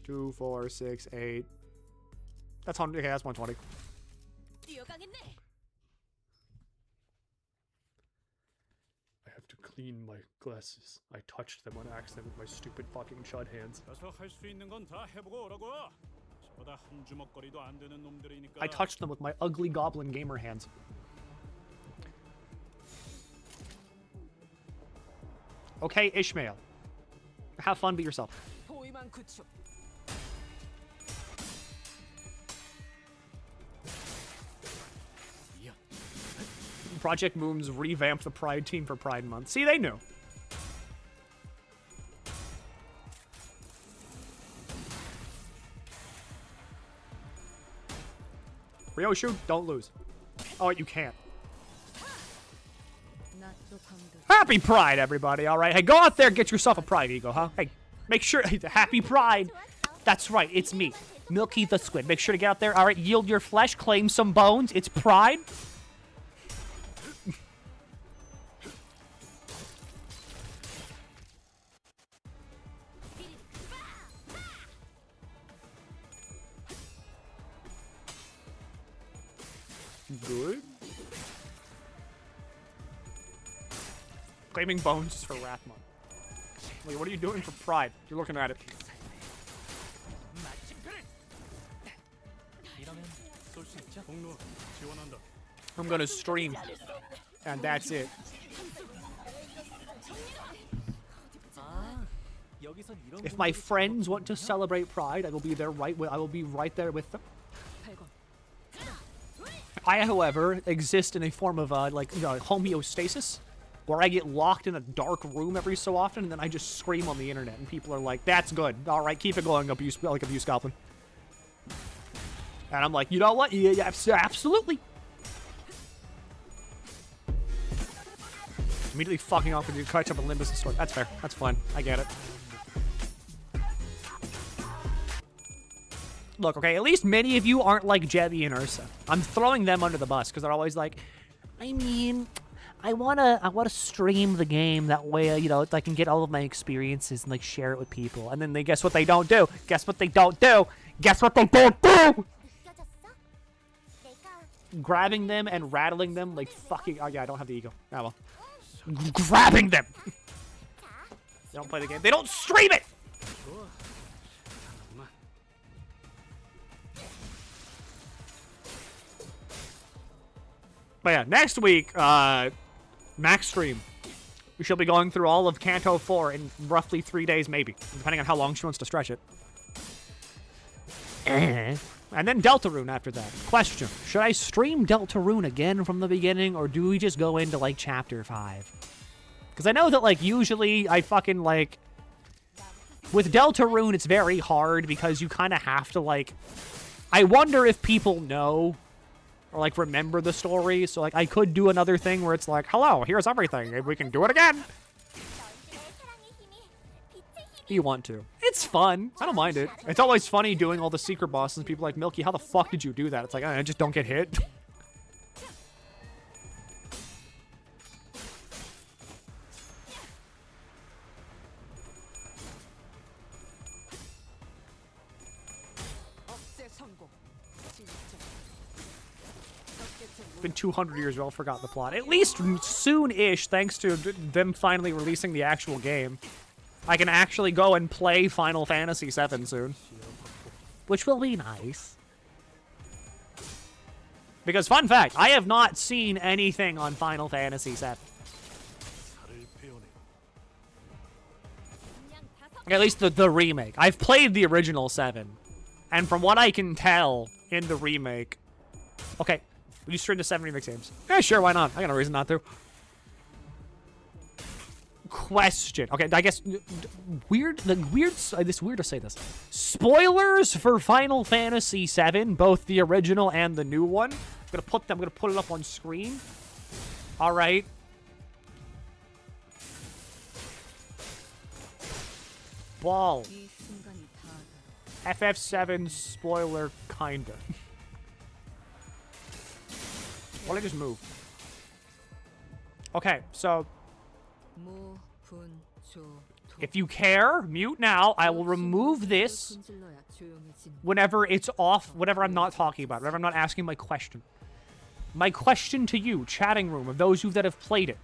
Two, 4, 6, 8. That's 100. Okay, that's 120. 뛰어가겠네. I have to clean my glasses. I touched them on accident with my stupid fucking chud hands. I touched them with my ugly goblin gamer hands. Okay, Ishmael. Have fun, be yourself. Project Moom's revamped the Pride team for Pride Month. See, they knew. Ryoshu, don't lose. Oh, you can't. Happy Pride, everybody, alright? Hey, go out there, get yourself a Pride E.G.O, huh? Hey, make sure, happy Pride. That's right, it's me, Milky the Squid. Make sure to get out there, alright? Yield your flesh, claim some bones. It's Pride. Good. Claiming bones is for Wrath Month. Wait, what are you doing for Pride? You're looking at it. I'm gonna stream. And that's it. If my friends want to celebrate Pride, I will be there I will be right there with them. I, however, exist in a form of, homeostasis, where I get locked in a dark room every so often, and then I just scream on the internet, and people are like, that's good. All right, keep it going, Abuse Goblin. And I'm like, you know what? Yeah, absolutely. Immediately fucking off with you catch up with Limbus and Sword. That's fair. That's fine. I get it. Look, okay, at least many of you aren't like Jebby and Ursa. I'm throwing them under the bus because they're always like, I mean, I wanna stream the game that way, you know, I can get all of my experiences and like share it with people. And then they guess what they don't do. Guess what they don't do. Guess what they don't do. Grabbing them and rattling them like fucking. Oh yeah, I don't have the ego. Ah well. Grabbing them. They don't play the game. They don't stream it. But yeah, next week, Max stream. We shall be going through all of Kanto 4 in roughly 3 days, maybe, depending on how long she wants to stretch it. And then Deltarune after that. Question, should I stream Deltarune again from the beginning, or do we just go into, like, Chapter 5? Because I know that, like, usually I fucking, like, With Deltarune, it's very hard because you kind of have to, like... I wonder if people know or, like, remember the story. So, like, I could do another thing where it's like, hello, here's everything. Maybe we can do it again. You want to. It's fun. I don't mind it. It's always funny doing all the secret bosses and people are like, Milky, how the fuck did you do that? It's like, I just don't get hit. Been 200 years, we all forgot the plot. At least soon-ish, thanks to them finally releasing the actual game. I can actually go and play Final Fantasy VII soon. Which will be nice. Because, fun fact, I have not seen anything on Final Fantasy VII. At least the remake. I've played the original 7. And from what I can tell in the remake... Okay, will you stream the 7 remix games? Yeah, sure, why not? I got no reason not to. Question. Okay, I guess it's weird to say this. Spoilers for Final Fantasy VII, both the original and the new one. I'm gonna put it up on screen. All right. Ball. FF7 spoiler kinda. Why don't I just move? Okay, so if you care, mute now. I will remove this whenever it's off, whenever I'm not talking about it, whenever I'm not asking my question. My question to you, chatting room, of those of you that have played it.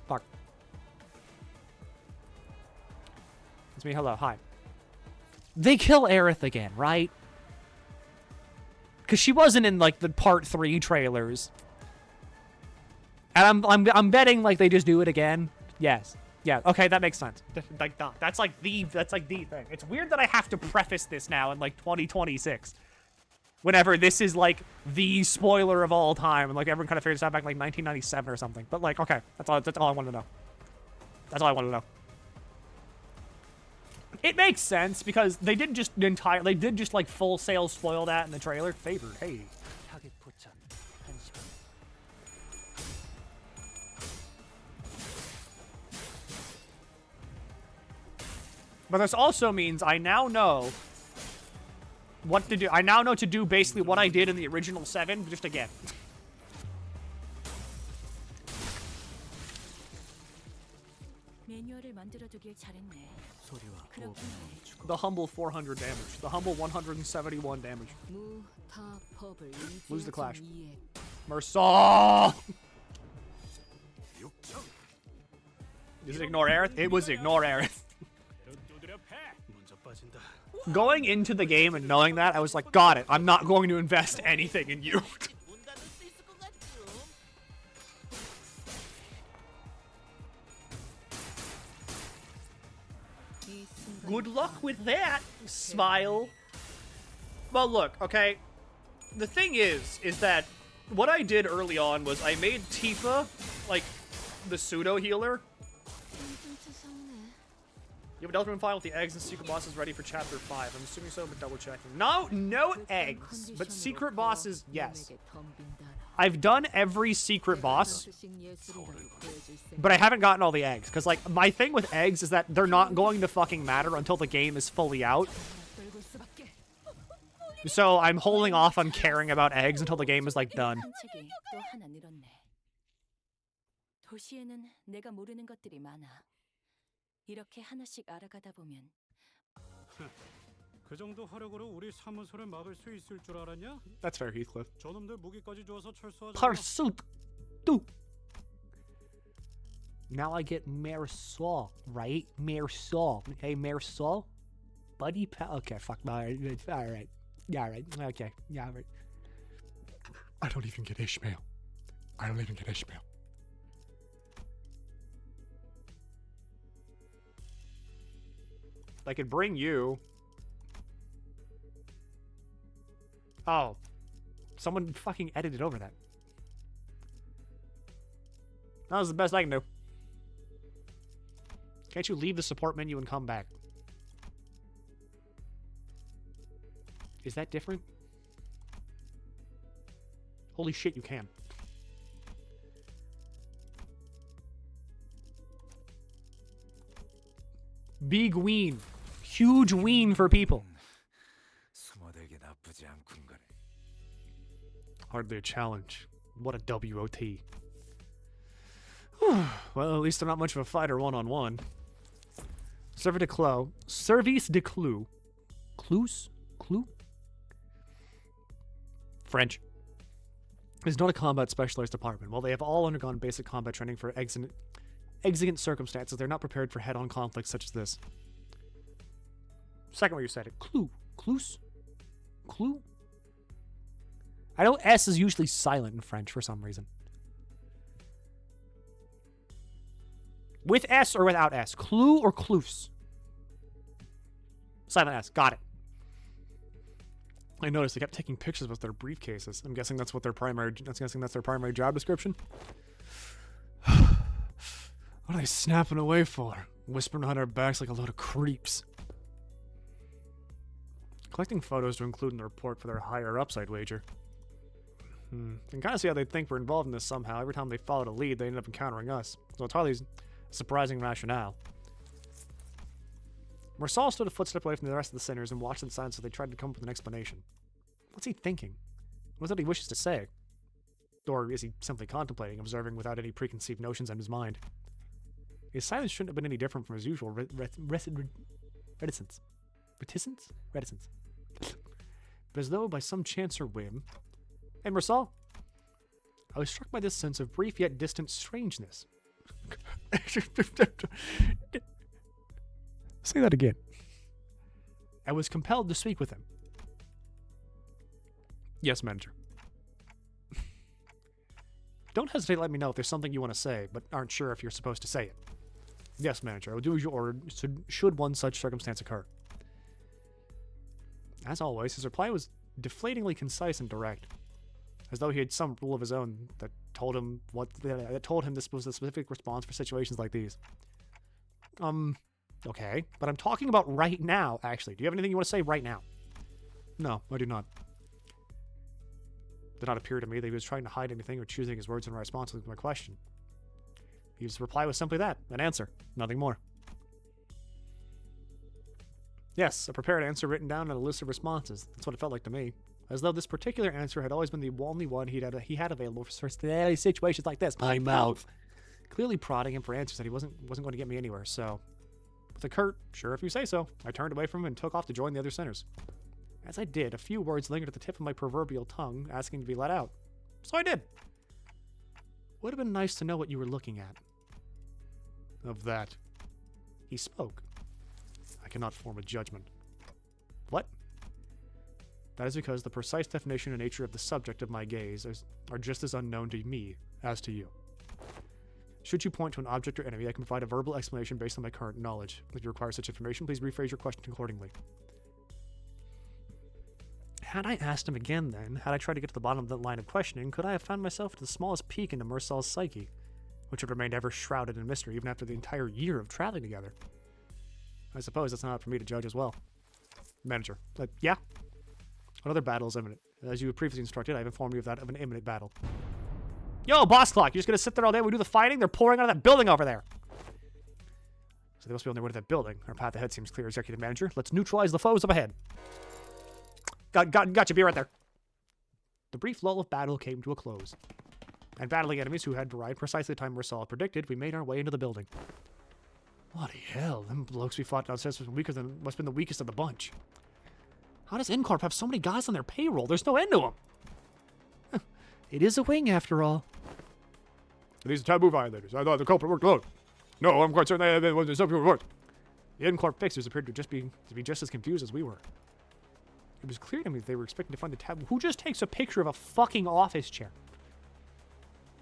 Fuck. It's me, hello, hi. They kill Aerith again, right? Because she wasn't in, like, the Part 3 trailers. And I'm betting, like, they just do it again. Yes. Yeah, okay, that makes sense. Like, that's like the thing. It's weird that I have to preface this now in, like, 2026. Whenever this is, like, the spoiler of all time. And, like, everyone kind of figured this out back in, like, 1997 or something. But, like, okay, that's all I want to know. That's all I want to know. It makes sense because they did just like full sale spoil that in the trailer. Favored, hey. But this also means I now know what to do. I now know to do basically what I did in the original 7, just again. The humble 400 damage. The humble 171 damage. Lose the clash. Mersault! Is it ignore Aerith? It was ignore Aerith. Going into the game and knowing that, I was like, got it. I'm not going to invest anything in you. Good luck with that, smile. Well, look, okay. The thing is that what I did early on was I made Tifa, like, the pseudo-healer. You have a Deltarune file with the eggs and secret bosses ready for chapter 5. I'm assuming so, but double checking. No eggs, but secret bosses, yes. I've done every secret boss, but I haven't gotten all the eggs. Because, like, my thing with eggs is that they're not going to fucking matter until the game is fully out. So I'm holding off on caring about eggs until the game is, like, done. That's fair, Heathcliff. Pursuit. Now I get Marisol, right? Marisol. Hey, Marisol? Buddy pal? Okay, fuck. Alright. Yeah, alright. Okay. Yeah, alright. I don't even get Ishmael. I could bring you. Oh. Someone fucking edited over that. That was the best I can do. Can't you leave the support menu and come back? Is that different? Holy shit, you can. Big ween. Huge ween for people. 숨어들기 나쁘지 않군 거네. Hardly a challenge. What a WOT. Well, at least they're not much of a fighter one-on-one. Service de Clou. Clous? Clou? French. Is not a combat specialized department. While they have all undergone basic combat training for exigent circumstances, they're not prepared for head-on conflicts such as this. Second way you said it. Clou. Clous? Clou? I know S is usually silent in French for some reason. With S or without S? Clou or clous? Silent S. Got it. I noticed they kept taking pictures with their briefcases. I'm guessing that's what their primary. That's their primary job description. What are they snapping away for? Whispering behind our backs like a load of creeps. Collecting photos to include in the report for their higher upside wager. I can kind of see how they think we're involved in this somehow. Every time they followed a lead, they ended up encountering us. So it's hardly surprising rationale. Marsal stood a footstep away from the rest of the sinners and watched in silence as they tried to come up with an explanation. What's he thinking? What is it he wishes to say? Or is he simply contemplating, observing without any preconceived notions in his mind? His silence shouldn't have been any different from his usual reticence. Reticence? Reticence. But as though by some chance or whim... Hey, Marsal! I was struck by this sense of brief yet distant strangeness. Say that again. I was compelled to speak with him. Yes, manager. Don't hesitate to let me know if there's something you want to say, but aren't sure if you're supposed to say it. Yes, manager. I will do as you ordered, should one such circumstance occur. As always, his reply was deflatingly concise and direct, as though he had some rule of his own that told him this was a specific response for situations like these. Okay, but I'm talking about right now, actually. Do you have anything you want to say right now? No, I do not. It did not appear to me that he was trying to hide anything or choosing his words in response to my question. His reply was simply that, an answer, nothing more. Yes, a prepared answer written down in a list of responses. That's what it felt like to me. As though this particular answer had always been the only one he had available for situations like this. My mouth. Clearly prodding him for answers that he wasn't going to get me anywhere, so... With a curt, sure if you say so, I turned away from him and took off to join the other sinners. As I did, a few words lingered at the tip of my proverbial tongue, asking to be let out. So I did. Would have been nice to know what you were looking at. Of that. He spoke. I cannot form a judgment. What? That is because the precise definition and nature of the subject of my gaze are just as unknown to me as to you. Should you point to an object or enemy, I can provide a verbal explanation based on my current knowledge. If you require such information, please rephrase your question accordingly. Had I asked him again then, had I tried to get to the bottom of that line of questioning, could I have found myself at the smallest peek into Marcel's psyche, which had remained ever shrouded in mystery even after the entire year of traveling together? I suppose that's not up for me to judge as well. Manager. Yeah? Another battle is imminent. As you previously instructed, I have informed you of an imminent battle. Yo, boss clock, you're just gonna sit there all day while we do the fighting? They're pouring out of that building over there. So they must be on their way to that building. Our path ahead seems clear, Executive Manager. Let's neutralize the foes up ahead. Gotcha, be right there. The brief lull of battle came to a close. And battling enemies who had arrived precisely the time Marcel had predicted, we made our way into the building. Bloody hell, them blokes we fought downstairs must have been the weakest of the bunch. How does Incorp have so many guys on their payroll? There's no end to them. It is a wing, after all. These are taboo violators. I thought the culprit worked alone. No, I'm quite certain that some people worked. The Incorp fixers appeared to be just as confused as we were. It was clear to me that they were expecting to find the taboo. Who just takes a picture of a fucking office chair?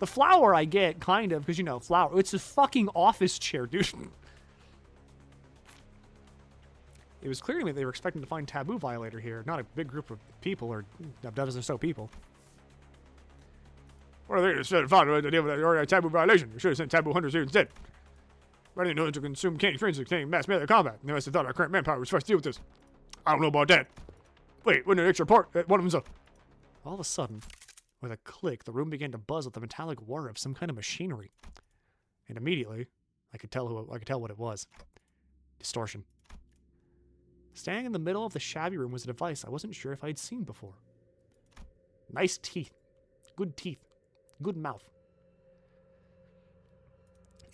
The flower I get, kind of, because, you know, flower. It's a fucking office chair, dude. It was clear to me they were expecting to find taboo violator here, not a big group of people, or a dozen or so people. What are they instead of found to deal with that taboo violation? You should have sent taboo hunters here instead. I didn't know to consume candy friends containing mass melee combat. They must have thought our current manpower was forced to deal with this. I don't know about that. Wait, when an extra part, one of them's up. All of a sudden, with a click, the room began to buzz with the metallic whir of some kind of machinery. And immediately, I could tell what it was. Distortion. Standing in the middle of the shabby room was a device I wasn't sure if I'd seen before. Nice teeth. Good teeth. Good mouth.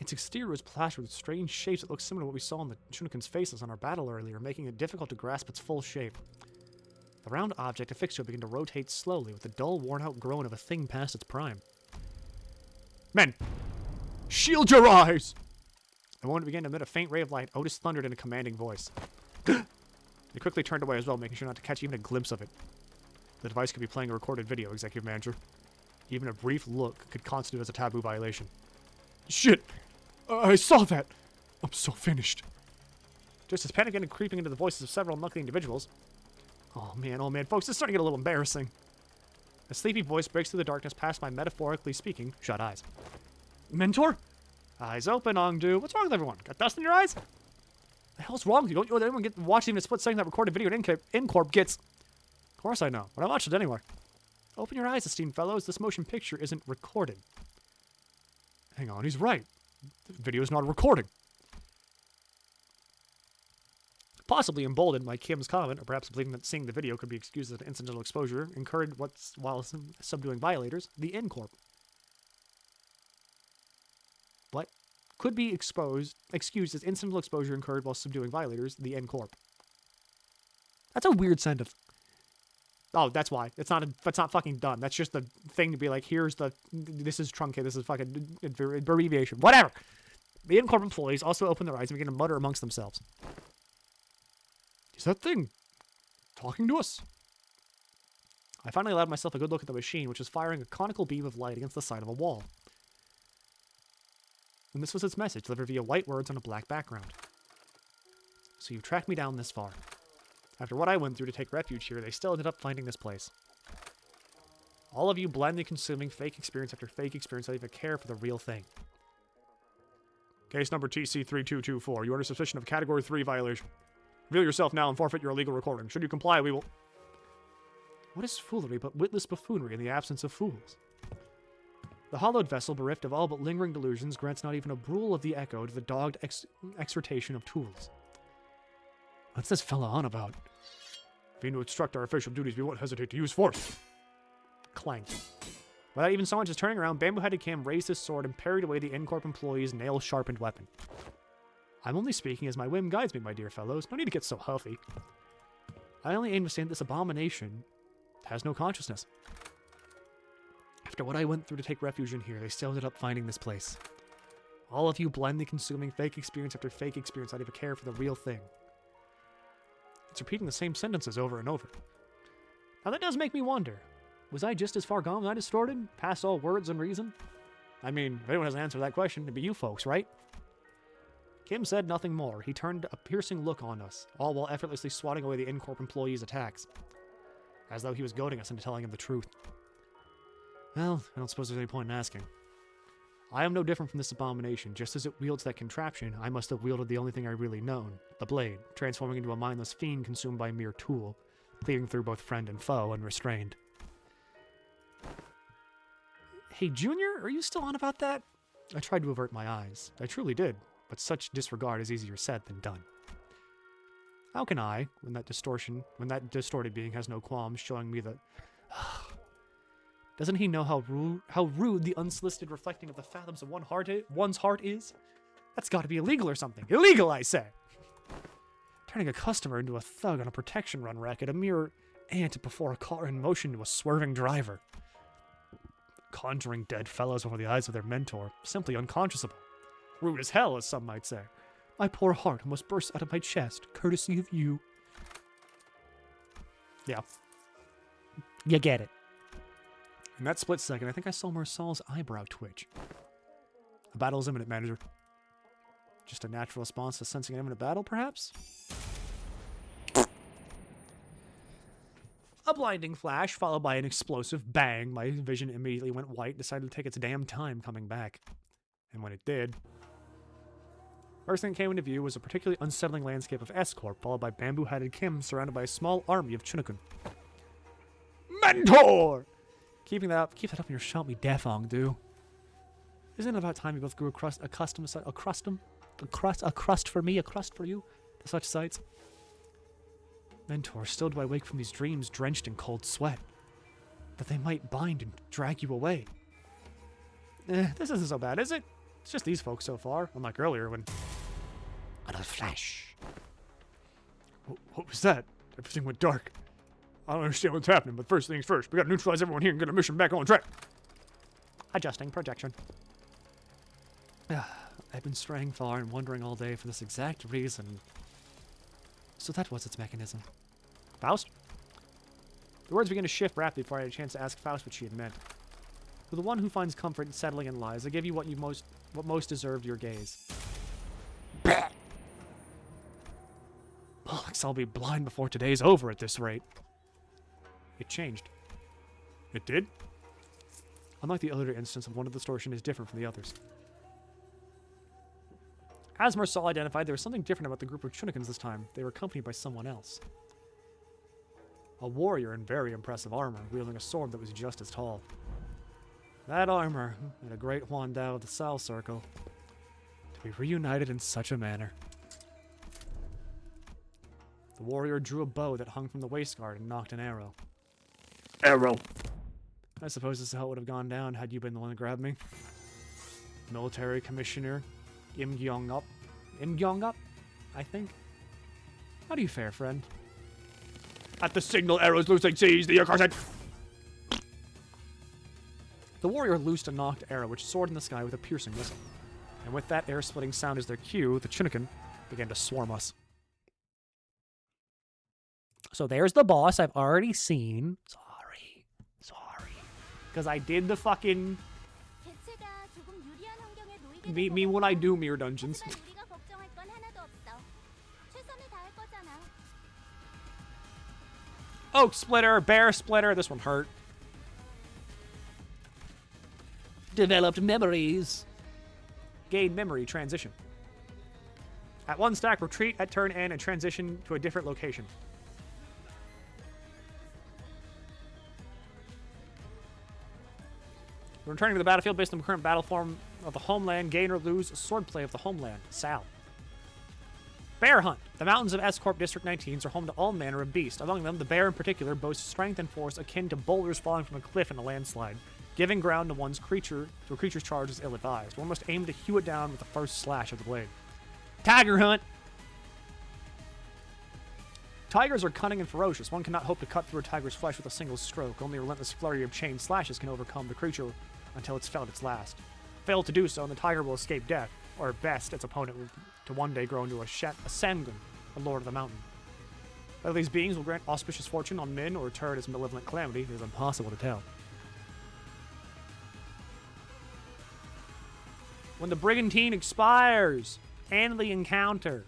Its exterior was plastered with strange shapes that looked similar to what we saw on the Shuniken's faces on our battle earlier, making it difficult to grasp its full shape. The round object affixed to it began to rotate slowly, with the dull, worn-out groan of a thing past its prime. Men! Shield your eyes! The moment it began to emit a faint ray of light, Otis thundered in a commanding voice. He quickly turned away as well, making sure not to catch even a glimpse of it. The device could be playing a recorded video, Executive Manager. Even a brief look could constitute as a taboo violation. Shit! I saw that! I'm so finished. Just as panic ended creeping into the voices of several unlucky individuals. Oh man, folks, this is starting to get a little embarrassing. A sleepy voice breaks through the darkness past my metaphorically speaking shut eyes. Mentor? Eyes open, Ongdu. What's wrong with everyone? Got dust in your eyes? The hell's wrong with you? Don't you let anyone get watch even a split second that recorded video in Incorp gets... Of course I know, but I watched it anyway. Open your eyes, esteemed fellows. This motion picture isn't recorded. Hang on, he's right. The video is not a recording. Possibly emboldened by Kim's comment, or perhaps believing that seeing the video could be excused as an incidental exposure, incurred while subduing violators, the Incorp. What? Could be excused as incidental exposure incurred while subduing violators, the Incorp. That's a weird sentence. Oh, that's why. It's not fucking done. That's just the thing to be like, this is truncated, this is fucking abbreviation. Whatever! The Incorp employees also open their eyes and begin to mutter amongst themselves. Is that thing talking to us? I finally allowed myself a good look at the machine, which was firing a conical beam of light against the side of a wall. And this was its message, delivered via white words on a black background. So you've tracked me down this far. After what I went through to take refuge here, they still ended up finding this place. All of you blindly consuming fake experience after fake experience without even care for the real thing. Case number TC3224. You are under suspicion of a Category 3 violation. Reveal yourself now and forfeit your illegal recording. Should you comply, we will... What is foolery but witless buffoonery in the absence of fools? The hollowed vessel, bereft of all but lingering delusions, grants not even a brule of the echo to the dogged exhortation of tools. What's this fella on about? If you need to obstruct our official duties, we won't hesitate to use force. Clank. Without even so much as turning around, Bamboo-Headed Cam raised his sword and parried away the Incorp employee's nail-sharpened weapon. I'm only speaking as my whim guides me, my dear fellows. No need to get so huffy. I only aim to say that this abomination has no consciousness. After what I went through to take refuge in here, they still ended up finding this place. All of you blindly consuming fake experience after fake experience without even care for the real thing. It's repeating the same sentences over and over. Now that does make me wonder. Was I just as far gone when I distorted? Past all words and reason? I mean, if anyone has an answer to that question, it'd be you folks, right? Kim said nothing more. He turned a piercing look on us, all while effortlessly swatting away the Incorp employee's attacks. As though he was goading us into telling him the truth. Well, I don't suppose there's any point in asking. I am no different from this abomination. Just as it wields that contraption, I must have wielded the only thing I really known, the blade, transforming into a mindless fiend consumed by a mere tool, cleaving through both friend and foe unrestrained. Hey, Junior, are you still on about that? I tried to avert my eyes. I truly did, but such disregard is easier said than done. How can I, when that distorted being has no qualms, showing me that... Doesn't he know how rude the unsolicited reflecting of the fathoms of one's heart is? That's got to be illegal or something. Illegal, I say! Turning a customer into a thug on a protection run racket, a mere ant before a car in motion to a swerving driver. Conjuring dead fellows before the eyes of their mentor. Simply unconscionable. Rude as hell, as some might say. My poor heart almost burst out of my chest, courtesy of you. Yeah. You get it. In that split second, I think I saw Marcel's eyebrow twitch. A battle is imminent, Manager. Just a natural response to sensing an imminent battle, perhaps? A blinding flash, followed by an explosive bang. My vision immediately went white, decided to take its damn time coming back. And when it did, first thing that came into view was a particularly unsettling landscape of S-Corp, followed by bamboo-hatted Kim surrounded by a small army of Chunukun. Mentor! Keep that up and you'll shout me defong, do. Isn't it about time we both grew a crust for me, a crust for you, to such sights? Mentor, still do I wake from these dreams drenched in cold sweat, that they might bind and drag you away. This isn't so bad, is it? It's just these folks so far, unlike earlier when... Another flash. What was that? Everything went dark. I don't understand what's happening, but first things first, we gotta neutralize everyone here and get our mission back on track. Adjusting projection. I've been straying far and wandering all day for this exact reason. So that was its mechanism. Faust? The words began to shift rapidly before I had a chance to ask Faust what she had meant. For the one who finds comfort in settling in lies, I give you what most deserved your gaze. Bollocks, I'll be blind before today's over at this rate. It changed. It did? Unlike the other instance, one of the distortion is different from the others. As Marcel identified, there was something different about the group of Chunukins this time. They were accompanied by someone else. A warrior in very impressive armor, wielding a sword that was just as tall. That armor, and a great Huandao of the Sal Circle, to be reunited in such a manner. The warrior drew a bow that hung from the waistguard and knocked an arrow. Arrow! I suppose this is how it would have gone down had you been the one to grab me. Military Commissioner E.G.O, I think. How do you fare, friend? At the signal, arrows loosely seized the accursed. The warrior loosed a knocked arrow which soared in the sky with a piercing whistle. And with that air-splitting sound as their cue, the Chunukin began to swarm us. So there's the boss I've already seen. Sorry. Because I did the fucking... 대체가 조금 유리한 환경에 놓이게 Me when I do Mirror Dungeons. 하지만 우리가 걱정할 건 하나도 없어. 최선을 다할 거잖아. Oak Splitter, Bear Splitter. This one hurt. Developed memories. Gain memory transition. At one stack, retreat at turn end and transition to a different location. When returning to the battlefield based on the current battle form of the homeland, gain or lose swordplay of the homeland. Sal. Bear Hunt. The mountains of S-Corp District 19s are home to all manner of beasts. Among them, the bear in particular boasts strength and force akin to boulders falling from a cliff in a landslide, giving ground to a creature's charge is ill-advised. One must aim to hew it down with the first slash of the blade. Tiger Hunt. Tigers are cunning and ferocious. One cannot hope to cut through a tiger's flesh with a single stroke. Only a relentless flurry of chain slashes can overcome the creature until it's felt its last. Fail to do so, and the tiger will escape death, or at best, its opponent will to one day grow into a Sangun, a lord of the mountain. Whether these beings will grant auspicious fortune on men or return as malevolent calamity is impossible to tell. When the brigantine expires, end the encounter.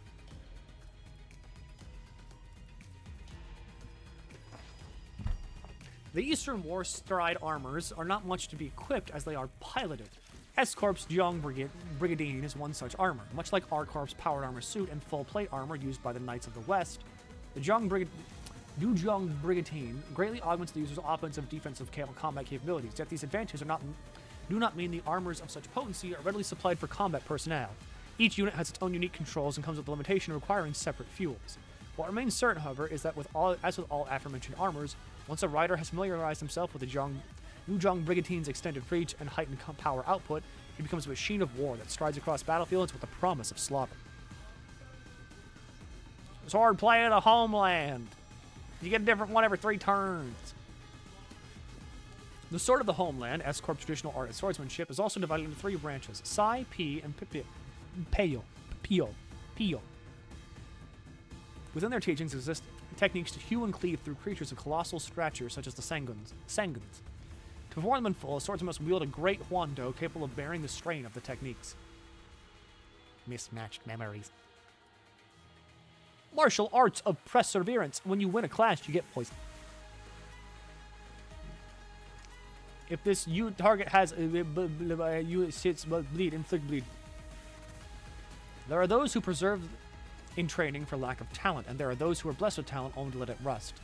The Eastern War Stride armors are not much to be equipped as they are piloted. S-Corp's Jiang Brigandine is one such armor. Much like R-Corp's powered armor suit and full plate armor used by the Knights of the West, the Jiang Brigandine greatly augments the user's offensive defensive combat capabilities, yet these advantages do not mean the armors of such potency are readily supplied for combat personnel. Each unit has its own unique controls and comes with the limitation of requiring separate fuels. What remains certain, however, is that as with all aforementioned armors, once a rider has familiarized himself with the Jiang Brigantine's extended reach and heightened power output, he becomes a machine of war that strides across battlefields with the promise of slaughter. Swordplay of the homeland. You get a different one every 3 turns. The Sword of the Homeland, S-Corp's traditional art of swordsmanship, is also divided into 3 branches: Sai, Pi, and Pio. Within their teachings exist techniques to hew and cleave through creatures of colossal stature such as the Sanguns. To perform them in full, a swordsman must wield a great Huando capable of bearing the strain of the techniques. Mismatched memories. Martial arts of perseverance. When you win a clash, you get poison. If this you target has you sits bleed, inflict bleed. There are those who preserve in training for lack of talent, and there are those who are blessed with talent only to let it rust.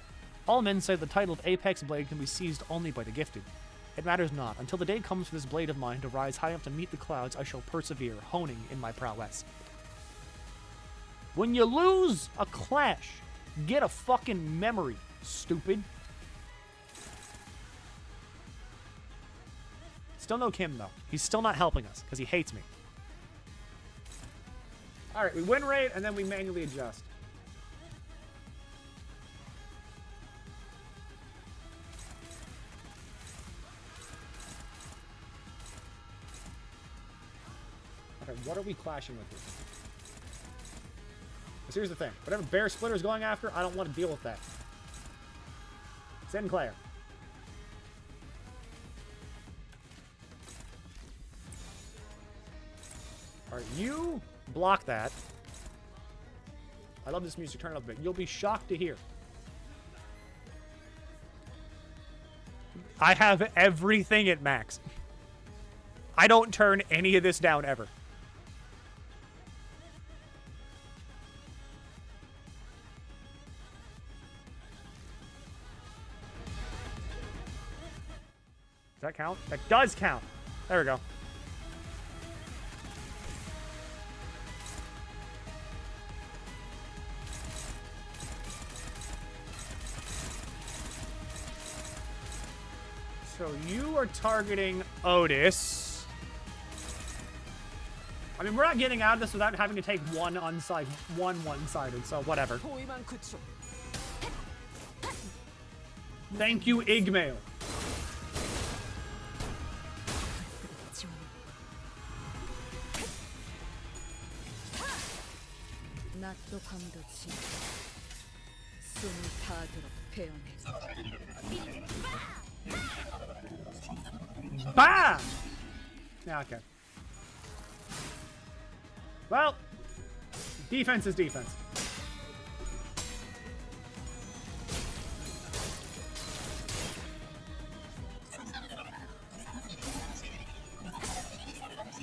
All men say the title of Apex Blade can be seized only by the gifted. It matters not. Until the day comes for this blade of mine to rise high enough to meet the clouds, I shall persevere, honing in my prowess. When you lose a clash, get a fucking memory, stupid. Still no Kim, though. He's still not helping us, because he hates me. Alright, we win rate, and then we manually adjust. Okay, what are we clashing with here? Because here's the thing. Whatever Bear Splitter's going after, I don't want to deal with that. Sinclair. Alright, you block that. I love this music. Turn it up a bit. You'll be shocked to hear. I have everything at max. I don't turn any of this down ever. Does that count? That does count. There we go. So you are targeting Otis. I mean, we're not getting out of this without having to take one one-sided, so whatever. Thank you, E.G.O. Bam! Yeah, okay. Well, defense is defense.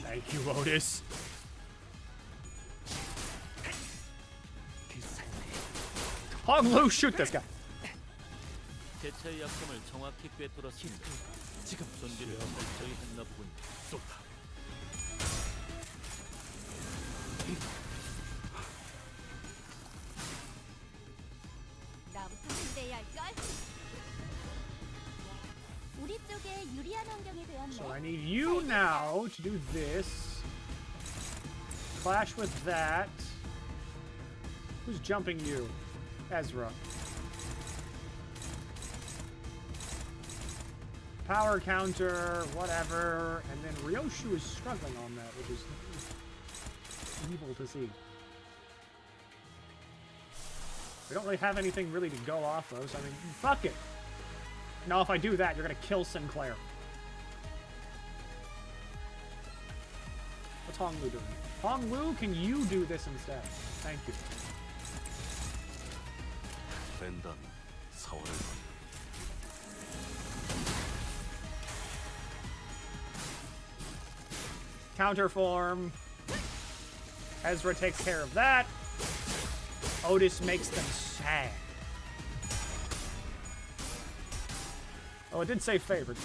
Thank you, Otis. Hong Lu, shoot this guy. 대체의 약점을 정확히 꿰뚫었습니다. 지금 손질을 철저히 했나 본 쏟다. 나부터 상대해야 할걸? 우리 쪽에 유리한 환경이 되었네. So I need you now to do this. Clash with that. Who's jumping you? Ezra. Power counter, whatever. And then Ryoshu is struggling on that, which is evil to see. We don't really have anything really to go off of, so I mean, fuck it. Now if I do that, you're gonna kill Sinclair. What's Hong Lu doing? Hong Lu, can you do this instead? Thank you. 된다면 4월을 건 Counter form. Ezra takes care of that. Otis makes them sad. Oh, it did say favored.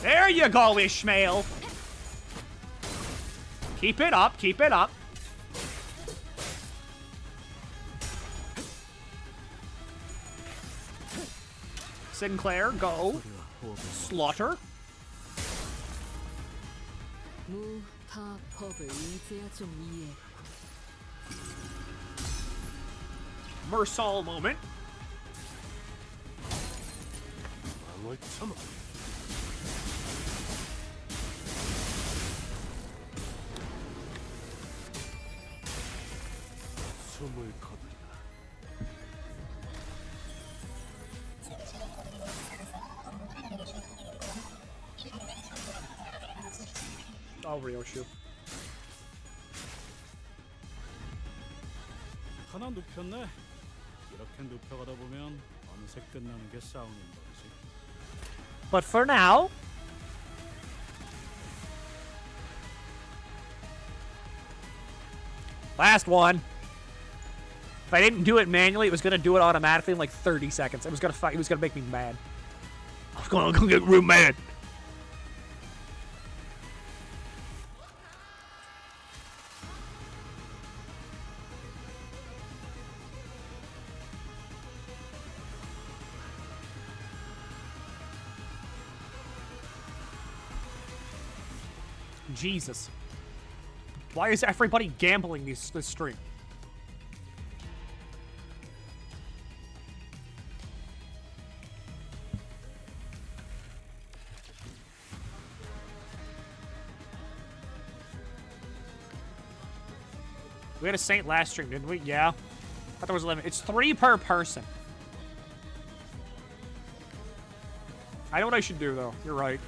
There you go, Ishmael. Keep it up, keep it up. Sinclair, go. Slaughter. Mersal moment. 방을 참아. 숨을 거두리라. Oh, Ryoshu. 하나 눕혔네. 이렇게 눕혀가다 보면 어느새 끝나는 게 싸움인 거지. But for now, last one. If I didn't do it manually, it was gonna do it automatically in like 30 seconds. It was gonna make me mad. I was gonna get real mad. Jesus. Why is everybody gambling this stream? We had a Saint last stream, didn't we? Yeah. I thought there was 11. It's 3 per person. I know what I should do, though. You're right.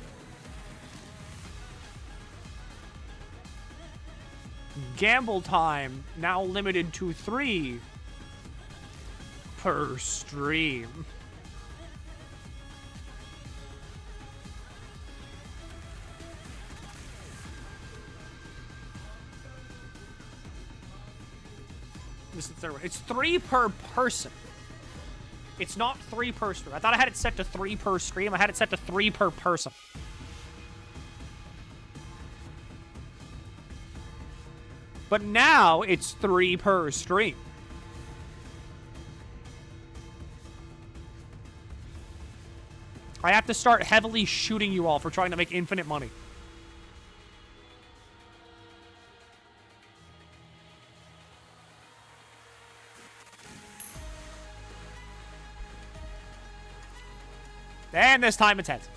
Gamble time now limited to 3 per stream. This is the third one. It's 3 per person. It's not 3 per stream. I thought I had it set to 3 per stream. I had it set to 3 per person. But now it's 3 per stream. I have to start heavily shooting you all for trying to make infinite money. And this time it's heads.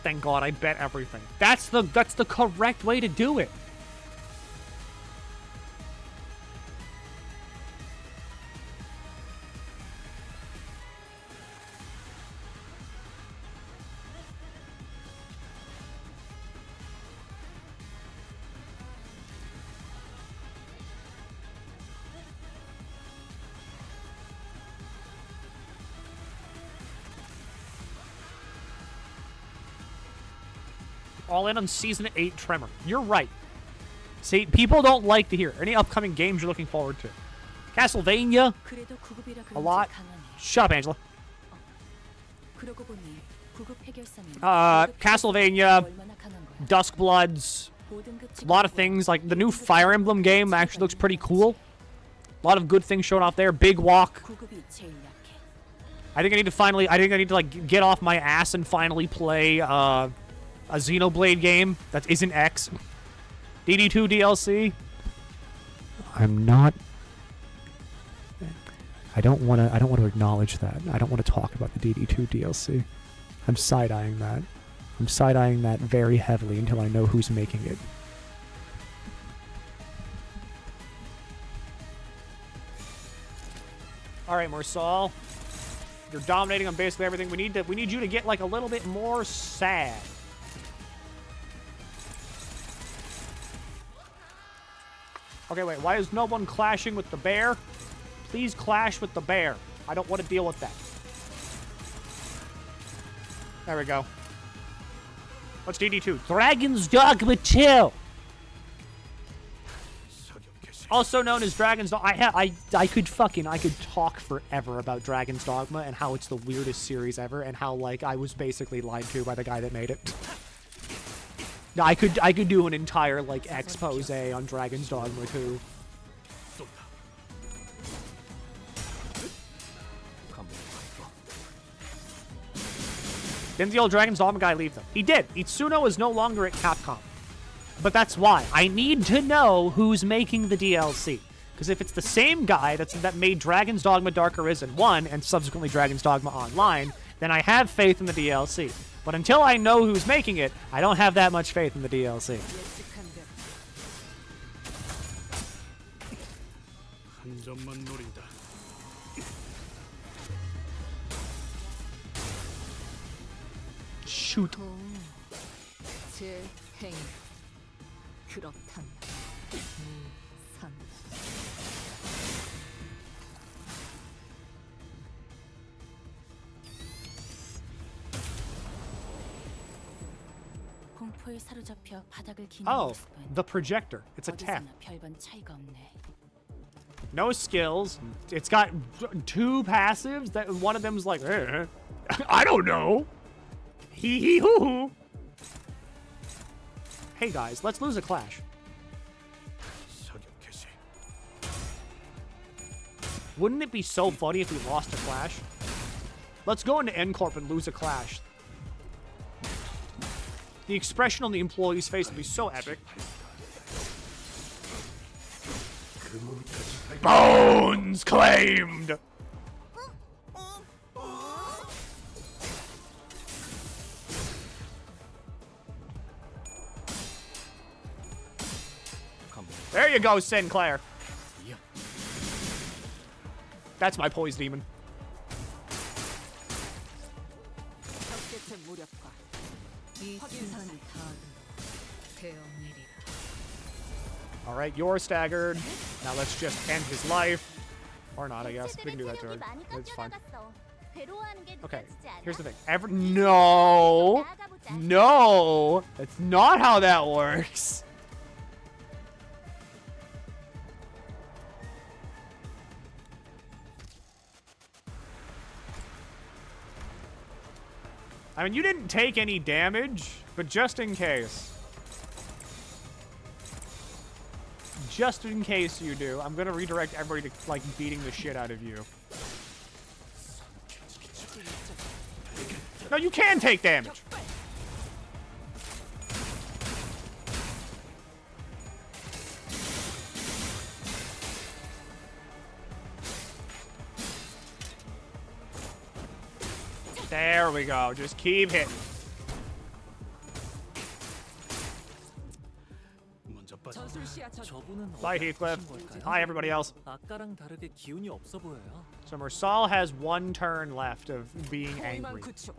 Thank God I bet everything. That's the correct way to do it. All in on Season 8 Tremor. You're right. See, people don't like to hear any upcoming games you're looking forward to. Castlevania. A lot. Shut up, Angela. Castlevania. Duskbloods. A lot of things. Like, the new Fire Emblem game actually looks pretty cool. A lot of good things showing off there. Big Walk. I think I need to, like, get off my ass and finally play, a Xenoblade game that isn't X. DD2 DLC. I'm not. I don't want to acknowledge that. I don't want to talk about the DD2 DLC. I'm side-eyeing that. I'm side-eyeing that very heavily until I know who's making it. All right, Marsal. You're dominating on basically everything. We need you to get like a little bit more sad. Okay, wait, why is no one clashing with the bear? Please clash with the bear. I don't want to deal with that. There we go. What's DD2? Dragon's Dogma 2! Also known as Dragon's Dogma. I could talk forever about Dragon's Dogma and how it's the weirdest series ever and how, like, I was basically lied to by the guy that made it. I could do an entire, like, expose on Dragon's Dogma 2. Didn't the old Dragon's Dogma guy leave them? He did. Itsuno is no longer at Capcom. But that's why. I need to know who's making the DLC. Because if it's the same guy that made Dragon's Dogma Dark Arisen 1 and subsequently Dragon's Dogma Online, then I have faith in the DLC. But until I know who's making it, I don't have that much faith in the DLC. Shoot. 제 행위. 그렇다면 산. 공포에 사로잡혀 바닥을 기는 Oh, 모습은 the projector. It's a tap. 어디서나 별반 차이가 없네. No skills. It's got 2 passives. That one of them's like, I don't know. Hee hee hoo hoo. Hey guys, let's lose a clash. 사격 개시. Wouldn't it be so funny if we lost a clash? Let's go into N Corp and lose a clash. The expression on the employee's face would be so epic. Bones claimed! There you go, Sinclair. That's my poise demon. 적대체 무력과 이 순산이 닿은 되어내리라. Alright, you're staggered. Now let's just end his life. Or not, I guess. We can do that to her. It's fine. Okay, here's the thing. No! No! That's not how that works! I mean, you didn't take any damage, but just in case. Just in case you do, I'm gonna redirect everybody to, like, beating the shit out of you. No, you can take damage! There we go. Just keep hitting. 먼저 빠져. 저분은 Bye, 어디 Heathcliff. 아프신 걸까요? Hi, everybody else. 아까랑 다르게 기운이 없어 보여요. So Mersal has 1 turn left of being angry. 구축.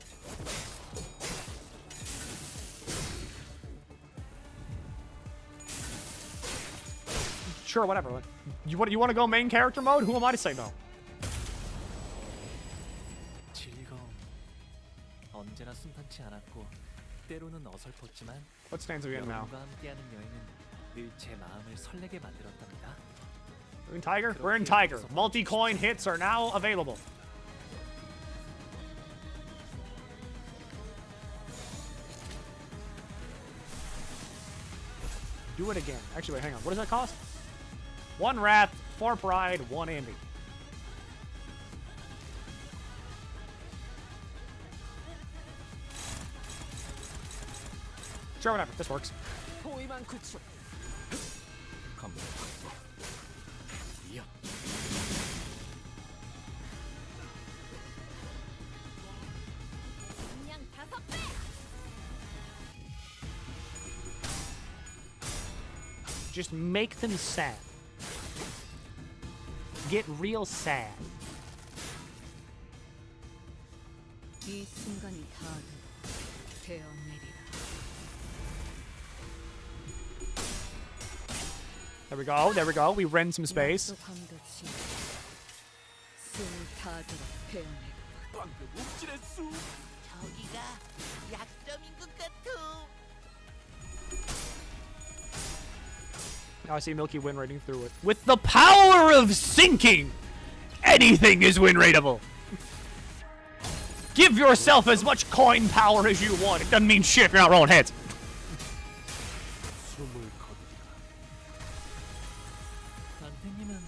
Sure, whatever. Like, you want to go main character mode? Who am I to say no? 즐거움. 언제나 순탄치 않았고 때로는 어설펐지만 What stands we in now? 여러분과 함께하는 여행은 늘 제 마음을 설레게 만들었답니다. We're in Tiger? We're in Tiger. Multi-coin hits are now available. Do it again. Actually, wait, hang on. What does that cost? 1 Wrath, 4 Pride, 1 Envy. Sure, whatever. This works. 포위만 구축. 감독 확보. 이어. 그냥 5배! Just make them sad. Get real sad. 이 순간이 닿은 되어내리라. There we go. There we go. We rend some space. 약속함 같이 숨을 닿도록 되어내리라. 방금 욱질했수. 저기가 약점인 것 같아. Now I see Milky win rating through it. With the power of sinking, anything is win rateable. Give yourself as much coin power as you want. It doesn't mean shit if you're not rolling heads. 숨을 거두리라. 단태님은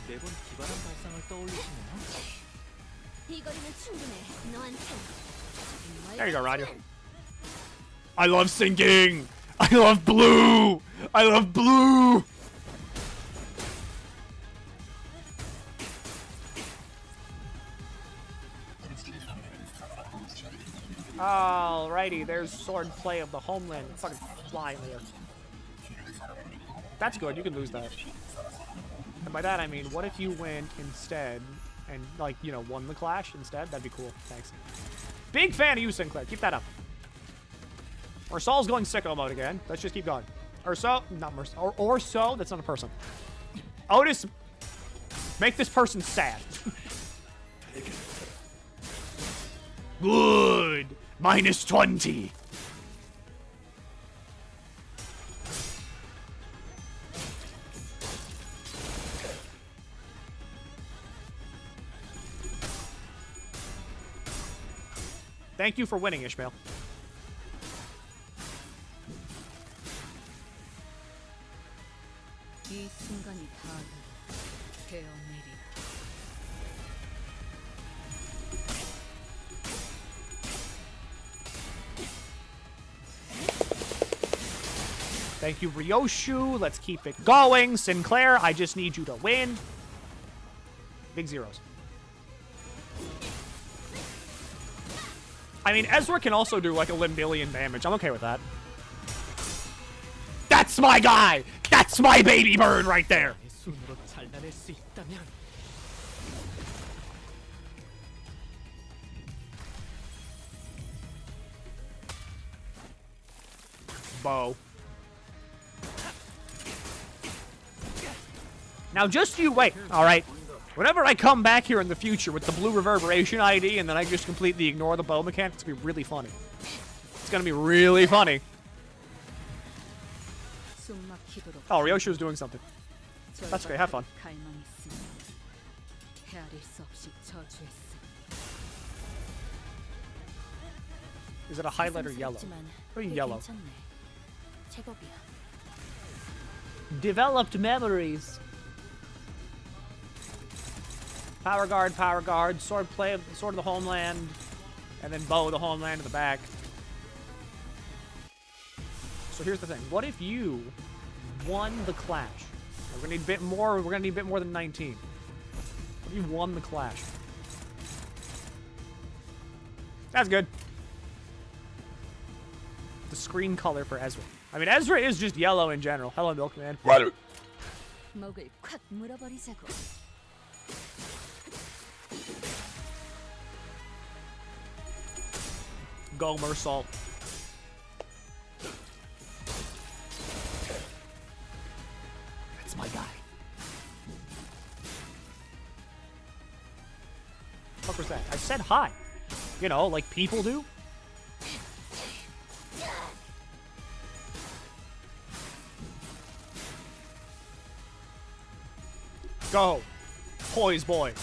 매번 기발한 발상을 떠올리시네요. 이 거리는 충분해. 너한테. There you go, Radio. I love sinking. I love blue. I love blue. Alrighty, there's swordplay of the homeland. Fucking fly in the air. That's good. You can lose that. And by that I mean, what if you went instead and, like, you know, won the clash instead? That'd be cool. Thanks. Big fan of you, Sinclair. Keep that up. Ursol's going sicko mode again. Let's just keep going. Urso, not Merso. Or so, that's not a person. Otis, make this person sad. Good. Minus 20. Thank you for winning, Ishmael. 이 순간이 다들 되어내리라. Thank you, Ryoshu. Let's keep it going. Sinclair, I just need you to win. Big zeros. I mean, Ezra can also do like a limbillion damage. I'm okay with that. That's my guy! That's my baby bird right there! 내 손으로 잘라낼 수 있다면 Bow. Now just you wait, alright? Whenever I come back here in the future with the blue reverberation ID and then I just completely ignore the bow mechanic, it's gonna be really funny. It's gonna be really funny. 숨막히도록 Oh, Ryoshu's doing something. That's okay, have fun. 갈망했으니 헤아릴 수 없이 저주했으니 Is it a highlight or yellow? Or yellow. 제법이야. Developed memories. Power guard, sword play, sword of the homeland, and then bow of the homeland in the back. So here's the thing: what if you won the clash? We're gonna need a bit more. We're gonna need a bit more than 19. What if you won the clash? That's good. The screen color for Ezra. I mean, Ezra is just yellow in general. Hello, Milkman. 목을 콱 물어버리자고. Go, Mersal. That's my guy. What was that? I said hi. You know, like people do. Go. Poise boy.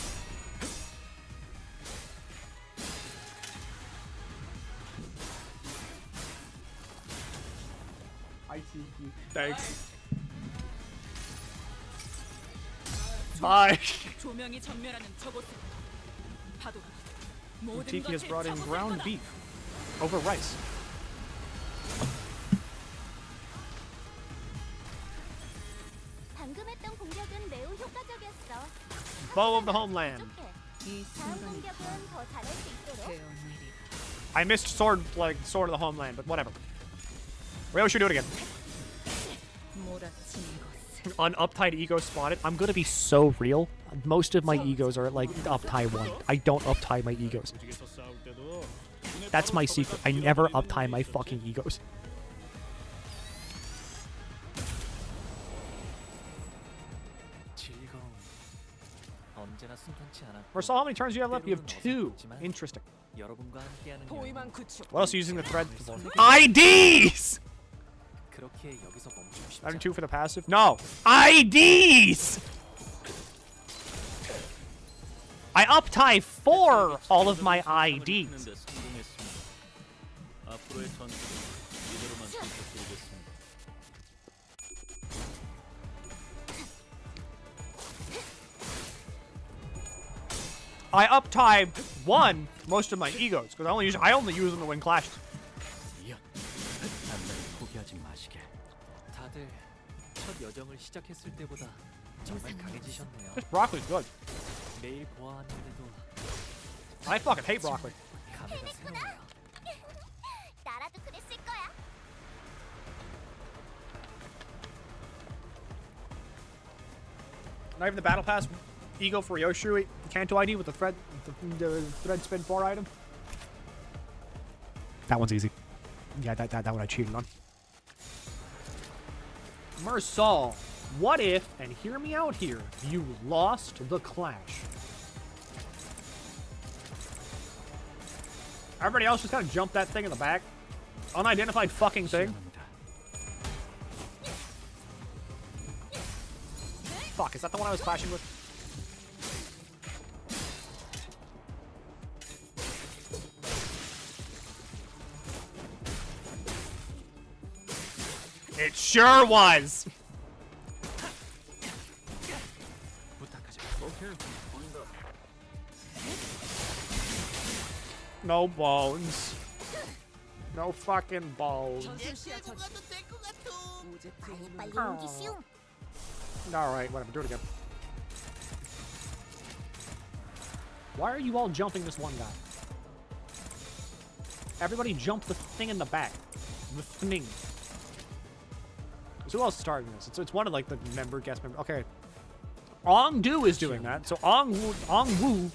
Thanks. Bye. 조명이 전멸하는 저곳. 파도가 모든 Tiki has 것을 brought in 접어들 ground 거다. beef over rice. 방금 했던 공격은 매우 효과적이었어. Bow of the homeland. 이 다음 순간이 공격은 더 잘할 수 있도록. 되어내리라. I missed sword of the homeland, but whatever. Ryoshu, do it again. 몰아치는 것을 On uptight ego spotted. I'm gonna be so real. Most of my egos are at like uptie 1. I don't uptie my egos. That's my secret. I never uptie my fucking egos. 즐거움 언제나 순탄치 않아. Marcel, how many turns do you have left? You have 2. Interesting. 여러분과 함께하는 포위만 구축. What else are you using the thread for? IDs! 그렇게 여기서 멈추고 싶지 Adding 2 for the passive? No! IDs! I uptie 4 all of my IDs. 앞으로의 전투는 이대로만 지켜드리겠습니다. I uptie 1 most of my egos because I only use them to win clashes. 포기하지 마시게. 다들 첫 여정을 시작했을 때보다 정말 강해지셨네요. This broccoli's good. 매일 보아하는데도 I fucking hate broccoli. 감회가 새로워요. 나라도 그랬을 거야. Not even the battle pass ego for Ryoshu Kanto ID with the thread spin 4 item. That one's easy. Yeah, that one I cheated on. Mersal, what if, and hear me out here, you lost the clash? Everybody else just kind of jumped that thing in the back. Unidentified fucking thing. Fuck, is that the one I was clashing with? It sure was! No bones. No fucking bones. 빨리 옮기시오. Alright, whatever, do it again. Why are you all jumping this one guy? Everybody jump the thing in the back. The thing. So who else is starting this? It's one of like the guest member. Okay. Ong Du is doing that, so Ong Wu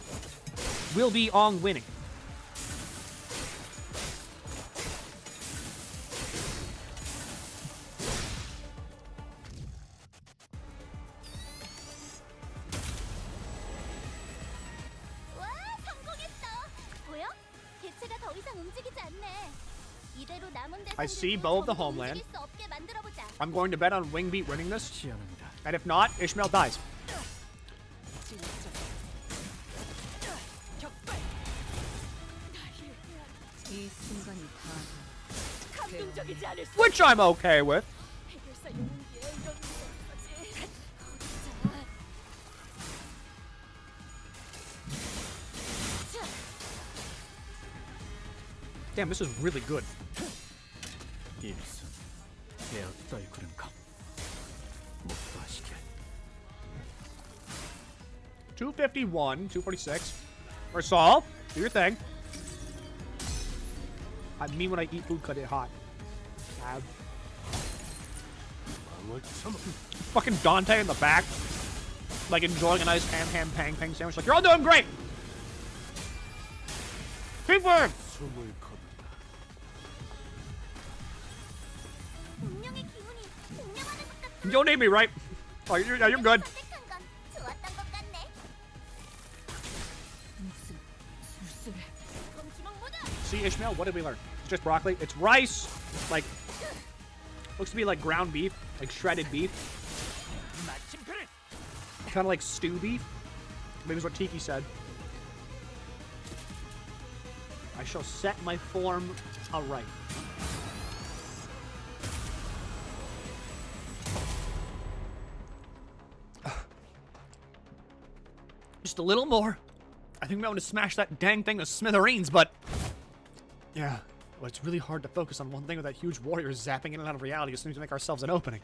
will be Ong winning. 와, 성공했어. 보여? 개체가 더 이상 움직이지 않네. 이대로 남은 I see Bow of the Homeland. 움직일 수 없게 만들어보자. I'm going to bet on Wingbeat winning this. And if not, Ishmael dies. 이 순간이 다 감동적이지 않을 수 Which I'm okay with. 해결사 용기에 이런 거지. Damn, this is really good. 일수 내 어떠이 그런가 목도하시게 251, 246. Mersal, do your thing. I mean when I eat food, cut it hot. Fucking Dante in the back. Like enjoying a nice ham pang sandwich. Like, you're all doing great! Keep working! 숨을 거둔다. 운명의 기운이 공명하는 것 같아. You don't need me, right? Oh, you're good. 선택한 건 좋았던 것 같네. 무슨 술수를 검지막 모드. See, Ishmael, what did we learn? It's just broccoli. It's rice. Like, looks to be like ground beef. Like shredded beef. Kind of like stew beef. Maybe is what Tiki said. I shall set my form aright. Just a little more. I think I'm going to smash that dang thing to smithereens, but... Yeah, well, it's really hard to focus on one thing with that huge warrior zapping in and out of reality as soon as we make ourselves an opening.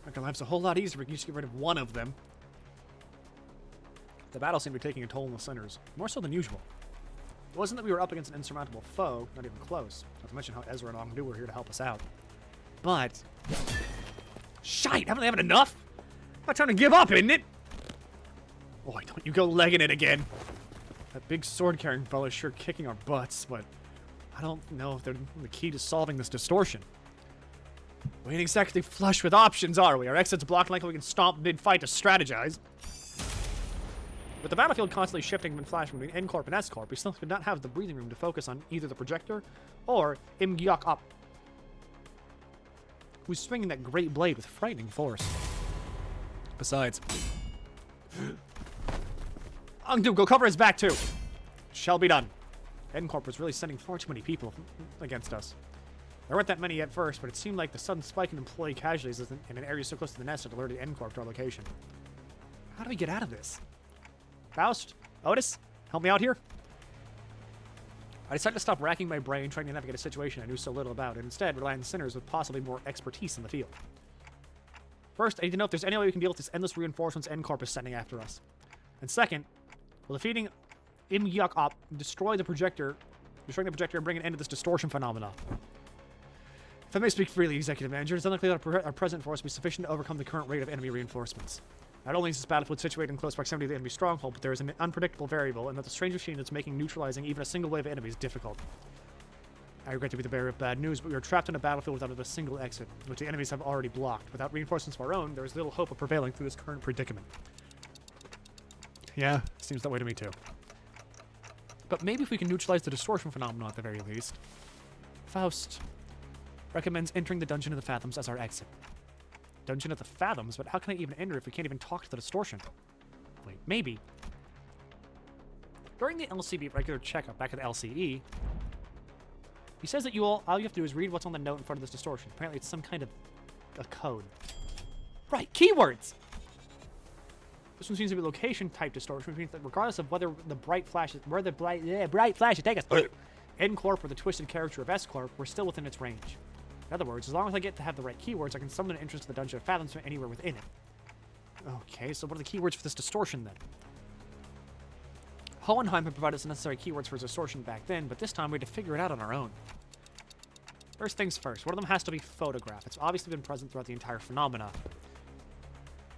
Make our lives a whole lot easier if we can just get rid of one of them. The battle seemed to be taking a toll on the sinners, more so than usual. It wasn't that we were up against an insurmountable foe, not even close. Not to mention how Ezra and Ongdu were here to help us out. But... Shite! Haven't they had enough? About time to give up, isn't it? Boy, don't you go legging it again. That big sword-carrying fella's sure kicking our butts, but... I don't know if they're the key to solving this distortion. We ain't exactly flush with options, are we? Our exit's blocked like we can stomp mid-fight to strategize. With the battlefield constantly shifting and flashing between N-Corp and S-Corp, we still could not have the breathing room to focus on either the projector or E.G.O, who's swinging that great blade with frightening force. Besides... Ongdu, go cover his back too! Shall be done. N-Corp was really sending far too many people against us. There weren't that many at first, but it seemed like the sudden spike in employee casualties in an area so close to the nest had alerted N-Corp to our location. How do we get out of this? Faust? Otis? Help me out here? I decided to stop racking my brain trying to navigate a situation I knew so little about, and instead rely on sinners with possibly more expertise in the field. First, I need to know if there's any way we can deal with this endless reinforcements N-Corp is sending after us. And second, will defeating E.G.O destroying the projector and bring an end to this distortion phenomenon? If I may speak freely, Executive Manager, it's unlikely that our present force will be sufficient to overcome the current rate of enemy reinforcements. Not only is this battlefield situated in close proximity to the enemy stronghold, but there is an unpredictable variable, and that the strange machine that's making neutralizing even a single wave of enemies difficult. I regret to be the bearer of bad news, but we are trapped in a battlefield without a single exit, which the enemies have already blocked. Without reinforcements of our own, there is little hope of prevailing through this current predicament. Yeah, seems that way to me too. But maybe if we can neutralize the distortion phenomenon at the very least. Faust recommends entering the Dungeon of the Fathoms as our exit. Dungeon of the Fathoms? But how can I even enter if we can't even talk to the distortion? Wait, maybe. During the LCB regular checkup back at the LCE, he says that all you have to do is read what's on the note in front of this distortion. Apparently it's some kind of a code. Right, keywords! This one seems to be location type distortion, which means that regardless of whether the bright flashes, bright flashes take us N Corp or the twisted character of S Corp, we're still within its range. In other words, as long as I get to have the right keywords, I can summon an entrance to the Dungeon of Fathoms from anywhere within it. Okay, so what are the keywords for this distortion then? Hohenheim had provided us the necessary keywords for his distortion back then, but this time we had to figure it out on our own. First things first, one of them has to be photograph. It's obviously been present throughout the entire phenomena.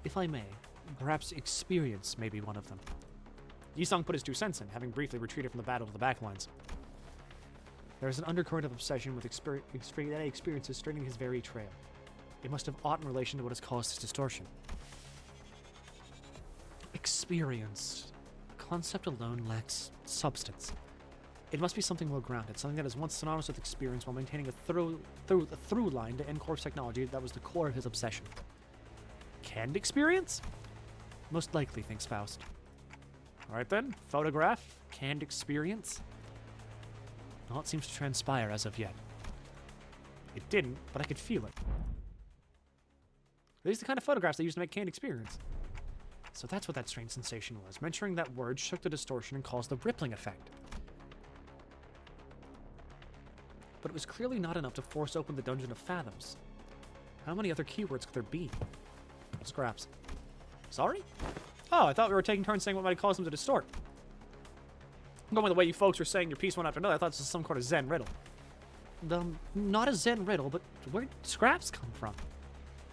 If I may, perhaps experience may be one of them. Yisung put his 2 cents in, having briefly retreated from the battle of the backlines. There is an undercurrent of obsession with experiences straining his very trail. It must have aught in relation to what has caused this distortion. Experience. The concept alone lacks substance. It must be something well-grounded, something that is once synonymous with experience while maintaining a through line to N-Corp's technology that was the core of his obsession. Canned experience? Most likely, thinks Faust. Alright then, photograph, canned experience. Naught seems to transpire as of yet. It didn't, but I could feel it. These are the kind of photographs they used to make canned experience. So that's what that strange sensation was. Mentioning that word shook the distortion and caused the rippling effect. But it was clearly not enough to force open the Dungeon of Fathoms. How many other keywords could there be? Scraps. Sorry? Oh, I thought we were taking turns saying what might cause them to distort. Going by the way you folks were saying your piece one after another, I thought this was some kind of Zen riddle. Not a Zen riddle, but where'd scraps come from?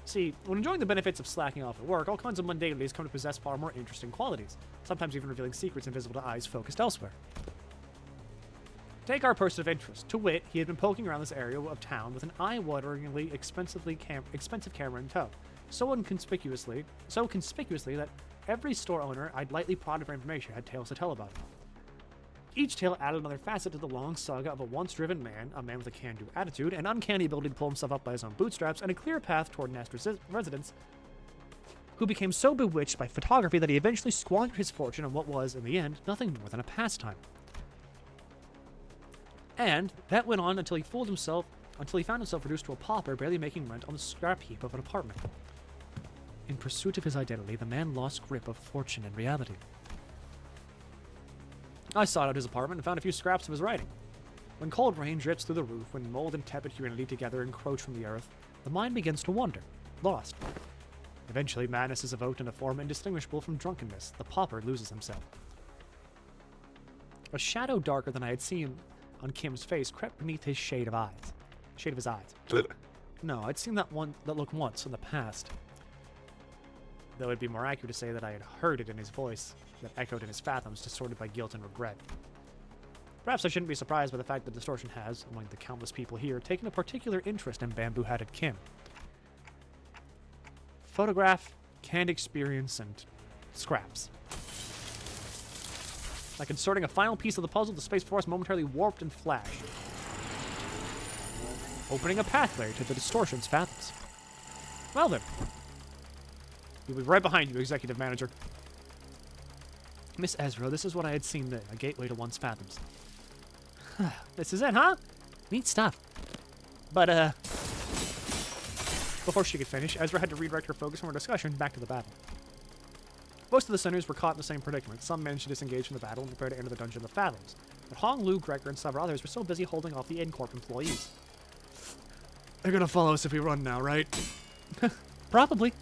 See, when enjoying the benefits of slacking off at work, all kinds of mundanities come to possess far more interesting qualities, sometimes even revealing secrets invisible to eyes focused elsewhere. Take our person of interest. To wit, he had been poking around this area of town with an eye-wateringly expensive camera in tow, so conspicuously that every store owner I'd lightly prodded for information had tales to tell about him. Each tale added another facet to the long saga of a once-driven man, a man with a can-do attitude, an uncanny ability to pull himself up by his own bootstraps, and a clear path toward Nest residence, who became so bewitched by photography that he eventually squandered his fortune on what was, in the end, nothing more than a pastime. And that went on until he found himself reduced to a pauper, barely making rent on the scrap heap of an apartment. In pursuit of his identity, the man lost grip of fortune and reality. I sought out his apartment and found a few scraps of his writing. When cold rain drips through the roof, when mold and tepid humanity together encroach from the earth, the mind begins to wander, lost. Eventually, madness is evoked in a form indistinguishable from drunkenness. The pauper loses himself. A shadow darker than I had seen on Kim's face crept beneath his shade of his eyes. No, I'd seen that look once in the past. Though it'd be more accurate to say that I had heard it in his voice, that echoed in his fathoms, distorted by guilt and regret. Perhaps I shouldn't be surprised by the fact that distortion has, among the countless people here, taken a particular interest in bamboo-hatted Kim. Photograph, canned experience, and scraps. Like inserting a final piece of the puzzle, the Space Force momentarily warped and flashed, opening a pathway to the distortion's fathoms. Well then. We'll be right behind you, Executive Manager. Miss Ezra, this is what I had seen then, a gateway to one's fathoms. This is it, huh? Neat stuff. But, before she could finish, Ezra had to redirect her focus from her discussion back to the battle. Most of the sinners were caught in the same predicament. Some managed to disengage from the battle and prepare to enter the Dungeon of the Fathoms. But Hong, Lu, Gregor, and several others were so busy holding off the N-Corp employees. They're gonna follow us if we run now, right? Probably.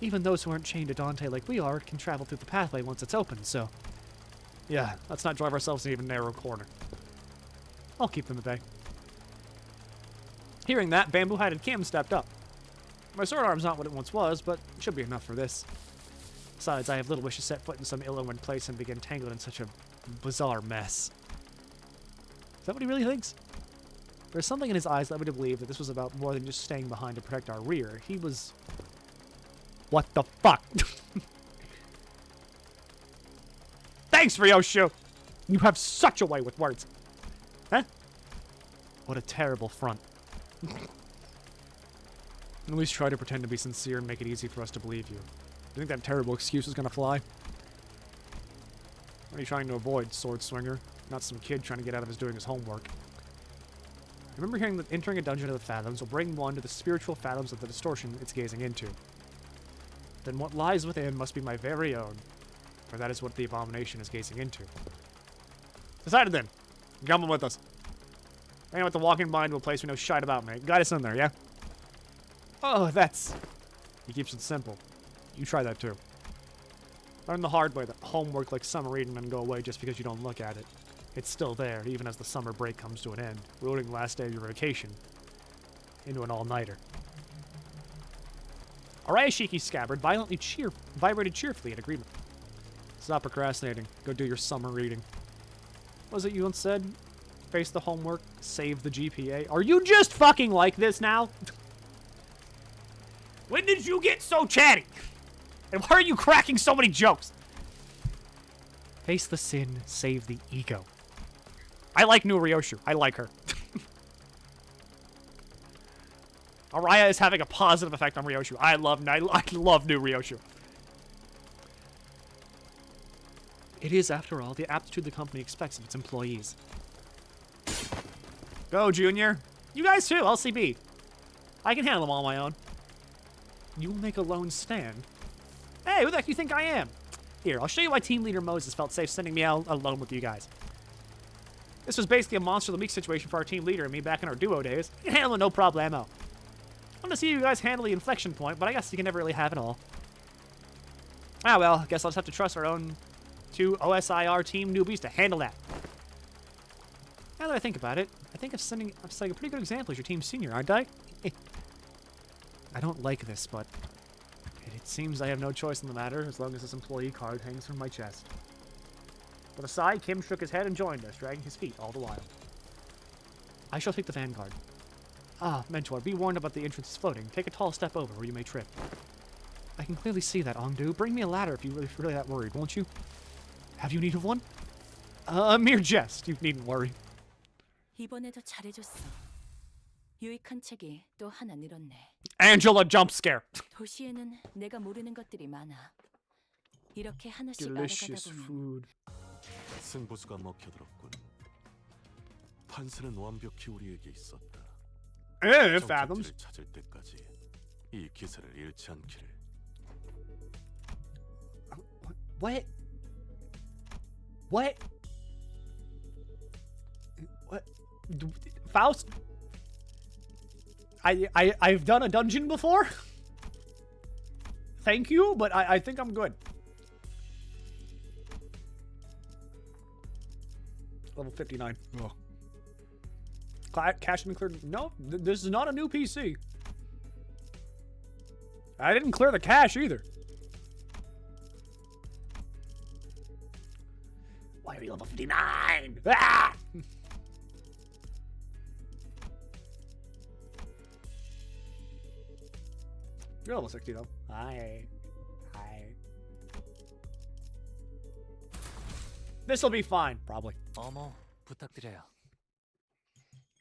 Even those who aren't chained to Dante like we are can travel through the pathway once it's open, so... Yeah, let's not drive ourselves in an even narrow corner. I'll keep them at bay. Hearing that, bamboo-hatted Kim stepped up. My sword arm's not what it once was, but it should be enough for this. Besides, I have little wish to set foot in some ill-omened place and begin tangled in such a bizarre mess. Is that what he really thinks? There's something in his eyes that led me to believe that this was about more than just staying behind to protect our rear. He was... What the fuck? Thanks, Ryoshu! You have such a way with words. Huh? What a terrible front. At least try to pretend to be sincere and make it easy for us to believe you. Do you think that terrible excuse is gonna fly? What are you trying to avoid, sword swinger? Not some kid trying to get out of his doing his homework. I remember hearing that entering a dungeon of the fathoms will bring one to the spiritual fathoms of the distortion it's gazing into. Then what lies within must be my very own, for that is what the abomination is gazing into. Decided then. Come on with us. Anyone with the walking mind to a place we know shite about, mate. Guide us in there, yeah? Oh, that's... He keeps it simple. You try that too. Learn the hard way that homework like summer reading doesn't go away just because you don't look at it. It's still there, even as the summer break comes to an end, ruining the last day of your vacation into an all-nighter. Arayashiki's scabbard vibrated cheerfully in agreement. Stop procrastinating. Go do your summer reading. What was it you once said? Face the homework, save the GPA. Are you just fucking like this now? When did you get so chatty? And why are you cracking so many jokes? Face the sin, save the ego. I like new Ryoshu. I like her. Araya is having a positive effect on Ryoshu. I love new Ryoshu. It is, after all, the aptitude the company expects of its employees. Go, Junior. You guys too, LCB. I can handle them on my own. You'll make a lone stand? Hey, who the heck do you think I am? Here, I'll show you why Team Leader Moses felt safe sending me out alone with you guys. This was basically a monster of the week situation for our team leader and me back in our duo days. I can handle it no problemo. I want to see you guys handle the inflection point, but I guess you can never really have it all. Ah, well, I guess I'll just have to trust our own two OSIR team newbies to handle that. Now that I think about it, I think I'm setting a pretty good example as your team senior, aren't I? I don't like this, but it seems I have no choice in the matter as long as this employee card hangs from my chest. With a sigh, Kim shook his head and joined us, dragging his feet all the while. I shall take the vanguard. Ah, Mentor, be warned about the entrance is floating. Take a tall step over, or you may trip. I can clearly see that, Ongdu. Bring me a ladder if you're really that worried, won't you? Have you need of one? A mere jest. You needn't worry. 이번에도 잘해줬어. 유익한 책이 또 하나 늘었네. Angela jump scare. 도시에는 내가 모르는 것들이 많아. 이렇게 하나씩 Delicious 알아가다 보면 food. 승부수가 먹혀들었군. 판세는 완벽히 우리에게 있었다. Fathoms. 정체지를 찾을 때까지 이 기세를 잃지 않기를. What? What? What? Faust? I've done a dungeon before? Thank you, but I think I'm good. Level 59. Ugh. Cache been cleared. No, this is not a new PC. I didn't clear the cache either. Why are you level 59? Ah! You're level 60 though. Hi. This'll be fine, probably. 어머, 부탁드려요.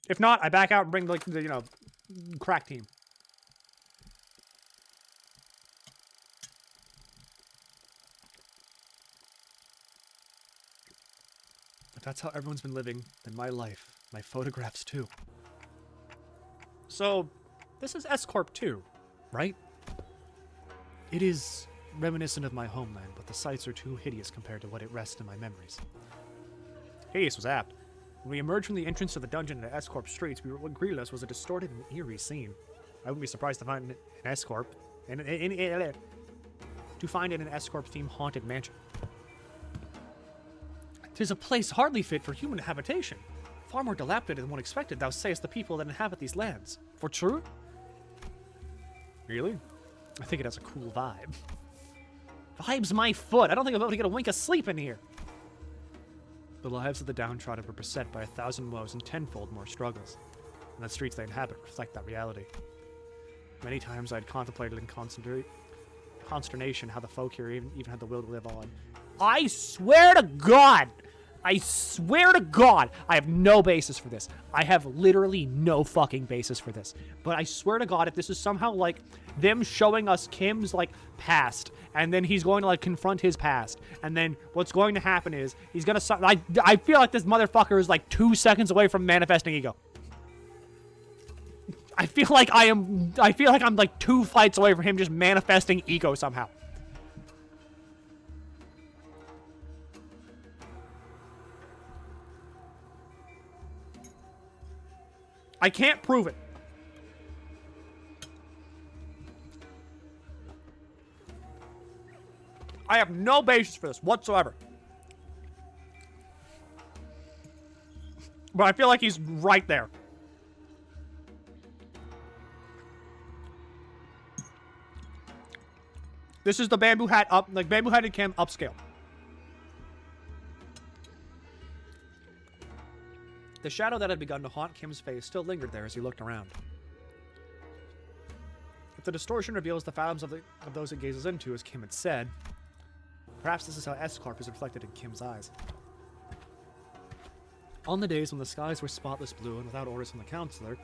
If not, I back out and bring like the crack team. If that's how everyone's been living, then my life, my photographs too. So, this is S-Corp 2, right? It is reminiscent of my homeland, but the sights are too hideous compared to what it rests in my memories. Hideous was apt. When we emerged from the entrance to the dungeon into S-Corp streets, what greeted us was a distorted and eerie scene. I wouldn't be surprised to find an S-Corp to find it an S-Corp themed haunted mansion. 'Tis a place hardly fit for human habitation. Far more dilapidated than one expected, thou sayest the people that inhabit these lands. For true? Really? I think it has a cool vibe. Vibe's my foot. I don't think I'm able to get a wink of sleep in here. The lives of the downtrodden were beset by 1,000 woes and tenfold more struggles. and the streets they inhabit reflect that reality. Many times I'd contemplated in consternation how the folk here even had the will to live on. I swear to God! I swear to God, I have no basis for this. I have literally no fucking basis for this. But I swear to God, if this is somehow, like, them showing us Kim's, like, past, and then he's going to, like, confront his past, and then what's going to happen is, he's gonna... I feel like this motherfucker is, like, 2 seconds away from manifesting E.G.O. I feel like I'm, like, 2 fights away from him just manifesting E.G.O. somehow. I can't prove it. I have no basis for this whatsoever. But I feel like he's right there. This is the bamboo hat up, like bamboo hatted Kim upscale. The shadow that had begun to haunt Kim's face still lingered there as he looked around. If the distortion reveals the fathoms of those it gazes into, as Kim had said, perhaps this is how S-Corp is reflected in Kim's eyes. On the days when the skies were spotless blue and without orders from the counselor,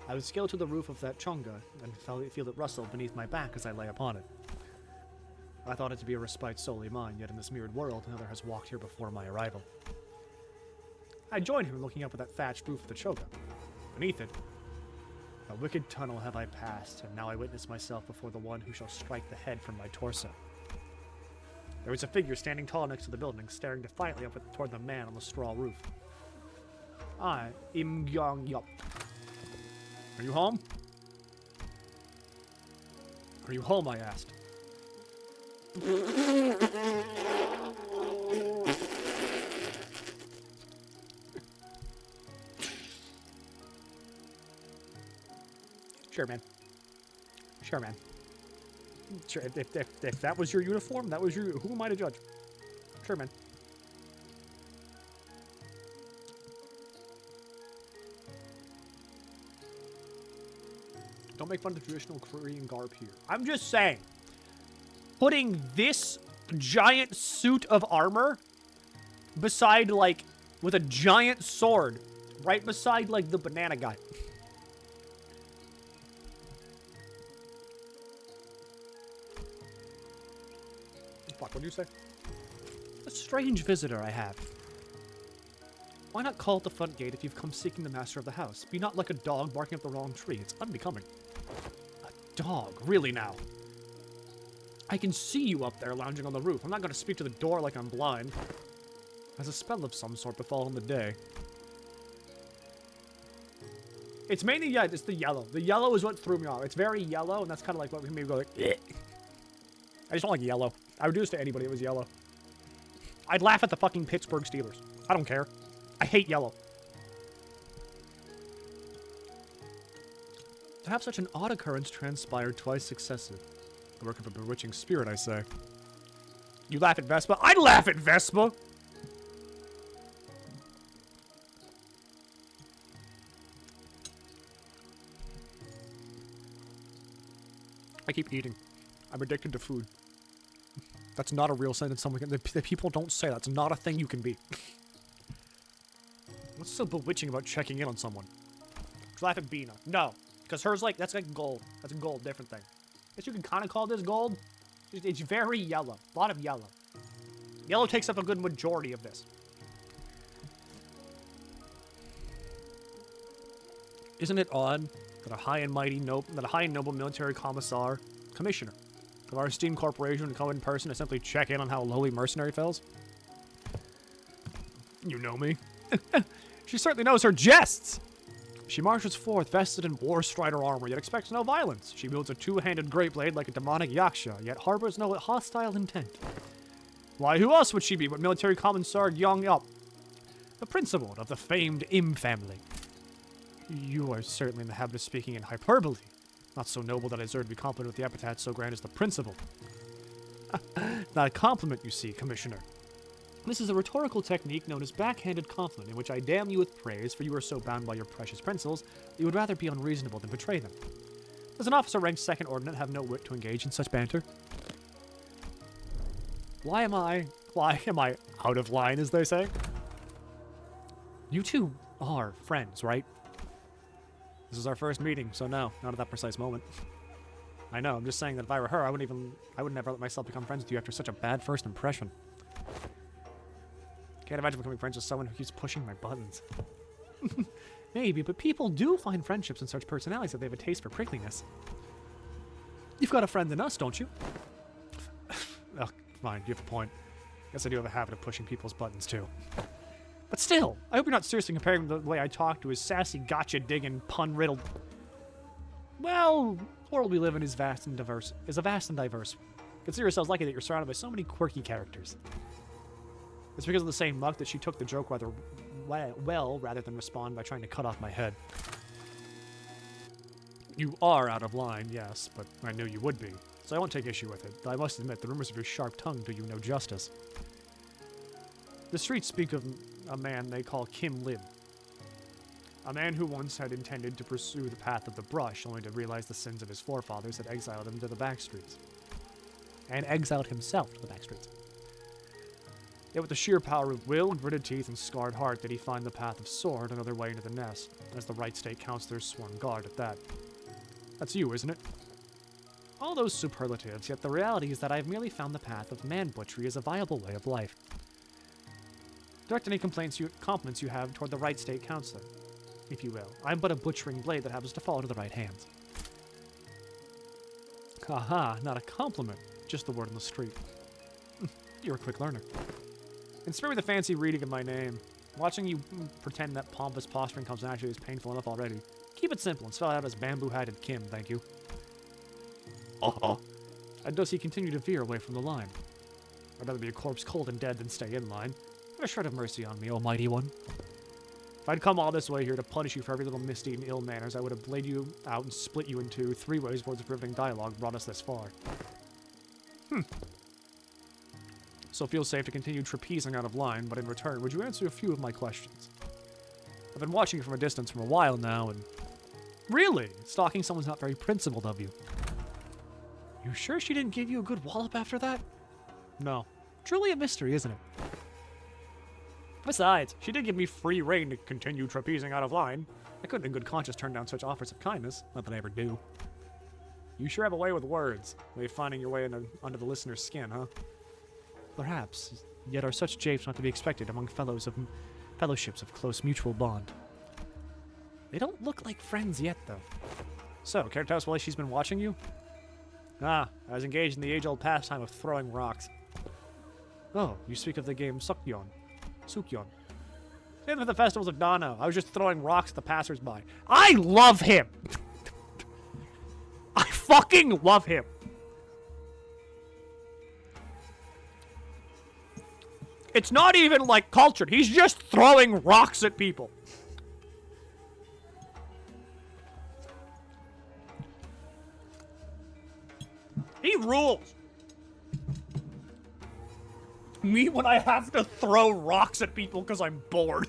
I would scale to the roof of that chonga and feel it rustle beneath my back as I lay upon it. I thought it to be a respite solely mine, yet in this mirrored world, another has walked here before my arrival. I joined him in looking up at that thatched roof of the choga. Beneath it, a wicked tunnel have I passed, and now I witness myself before the one who shall strike the head from my torso. There was a figure standing tall next to the building, staring defiantly up toward the man on the straw roof. I, E.G.O. Are you home? Are you home, I asked. Sure, man. Sure, man. Sure, if that was your uniform, that was your... Who am I to judge? Sure, man. Don't make fun of the traditional Korean garb here. I'm just saying. Putting this giant suit of armor beside, like, with a giant sword right beside, like, the banana guy. Fuck, what do you say? A strange visitor I have. Why not call at the front gate if you've come seeking the master of the house? Be not like a dog barking up the wrong tree. It's unbecoming. A dog? Really now? I can see you up there lounging on the roof. I'm not going to speak to the door like I'm blind. Has a spell of some sort befallen the day. It's mainly, yeah, it's the yellow. The yellow is what threw me off. It's very yellow, and that's kind of like what made me go like, eh. I just don't like yellow. I would do this to anybody if it was yellow. I'd laugh at the fucking Pittsburgh Steelers. I don't care. I hate yellow. To have such an odd occurrence transpired twice successive. The work of a bewitching spirit, I say. You laugh at Vespa? I'd laugh at Vespa! I keep eating. I'm addicted to food. That's not a real sentence someone can... The people don't say that's not a thing you can be. What's so bewitching about checking in on someone? Laugh at Bina. No. Because hers, like, that's like gold. That's a gold, different thing. Guess you can kind of call this gold. It's very yellow. A lot of yellow. Yellow takes up a good majority of this. Isn't it odd that a high and noble military commissar, commissioner of our esteemed corporation would come in person to simply check in on how a lowly mercenary fails? You know me. She certainly knows her jests. She marches forth vested in war strider armor, yet expects no violence. She wields a two-handed great blade like a demonic yaksha, yet harbors no hostile intent. Why, who else would she be but military commissar E.G.O, the principal of the famed Im family? You are certainly in the habit of speaking in hyperbole. Not so noble that I deserve to be complimented with the epithet so grand as the principal. Not a compliment, you see, Commissioner. This is a rhetorical technique known as backhanded compliment, in which I damn you with praise, for you are so bound by your precious principles that you would rather be unreasonable than betray them. Does an officer ranked second ordinate have no wit to engage in such banter? Why am I out of line, as they say? You two are friends, right? This is our first meeting, so no, not at that precise moment. I know, I'm just saying that if I were her, I would never let myself become friends with you after such a bad first impression. Can't imagine becoming friends with someone who keeps pushing my buttons. Maybe, but people do find friendships in such personalities that they have a taste for prickliness. You've got a friend in us, don't you? Oh, fine, you have a point. Guess I do have a habit of pushing people's buttons, too. But still, I hope you're not seriously comparing the way I talk to his sassy, gotcha-digging, pun-riddled... Well, the world we live in is a vast and diverse. Consider yourselves lucky that you're surrounded by so many quirky characters. It's because of the same luck that she took the joke rather well rather than respond by trying to cut off my head. You are out of line, yes, but I knew you would be, so I won't take issue with it, though I must admit the rumors of your sharp tongue do you no justice. The streets speak of a man they call Kim Lim. A man who once had intended to pursue the path of the brush, only to realize the sins of his forefathers had exiled him to the backstreets. And exiled himself to the backstreets. Yet with the sheer power of will, gritted teeth, and scarred heart did he find the path of sword another way into the nest, as the right state counselor's sworn guard at that. That's you, isn't it? All those superlatives, yet the reality is that I have merely found the path of man-butchery as a viable way of life. Direct any compliments you have toward the right state counselor, if you will. I am but a butchering blade that happens to fall into the right hands. Haha, not a compliment, just the word on the street. You're a quick learner. And spare me the fancy reading of my name. Watching you pretend that pompous posturing comes naturally is painful enough already. Keep it simple and spell it out as bamboo-hatted Kim, thank you. And does he continue to veer away from the line? I'd rather be a corpse cold and dead than stay in line. Have a shred of mercy on me, almighty one. If I'd come all this way here to punish you for every little misdeed and ill manners, I would have laid you out and split you in two. 3 ways words of riveting dialogue brought us this far. So feel safe to continue trapezing out of line, but in return, would you answer a few of my questions? I've been watching you from a distance for a while now, and... Really? Stalking someone's not very principled of you. You sure she didn't give you a good wallop after that? No. Truly a mystery, isn't it? Besides, she did give me free rein to continue trapezing out of line. I couldn't in good conscience turn down such offers of kindness. Not that I ever do. You sure have a way with words. Way of finding your way under the listener's skin, huh? Perhaps, yet are such japes not to be expected among fellowships of close mutual bond. They don't look like friends yet, though. So, care to tell us why she's been watching you? Ah, I was engaged in the age-old pastime of throwing rocks. Oh, you speak of the game Sukyon. Same with the festivals of Dano. I was just throwing rocks at the passersby. I love him! I fucking love him! It's not even, like, cultured. He's just throwing rocks at people. He rules. Me when I have to throw rocks at people because I'm bored.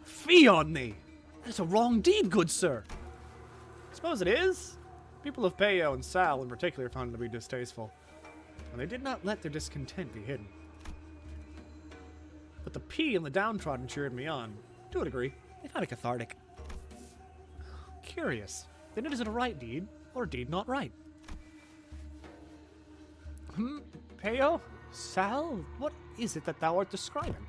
Fee on thee! That's a wrong deed, good sir. Suppose it is. People of Peyo and Sal in particular found it to be distasteful, and they did not let their discontent be hidden. But the P and the downtrodden cheered me on. To a degree, they found it cathartic. Curious. Then it is a right deed, or a deed not right? Peyo? Sal? What is it that thou art describing?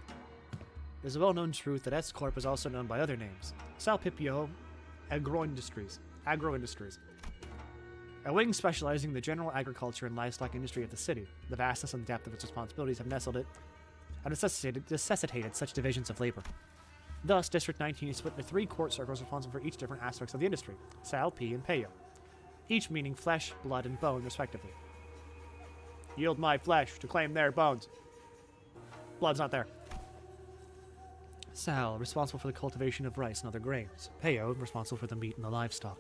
It is a well-known truth that S Corp is also known by other names. Salpipio Agro Industries. A wing specializing in the general agriculture and livestock industry of the city. The vastness and depth of its responsibilities have necessitated such divisions of labor. Thus, District 19 is split into 3 court circles responsible for each different aspects of the industry. Sal, P, and Peyo. Each meaning flesh, blood, and bone, respectively. Yield my flesh to claim their bones. Blood's not there. Sal, responsible for the cultivation of rice and other grains. Peo, responsible for the meat and the livestock.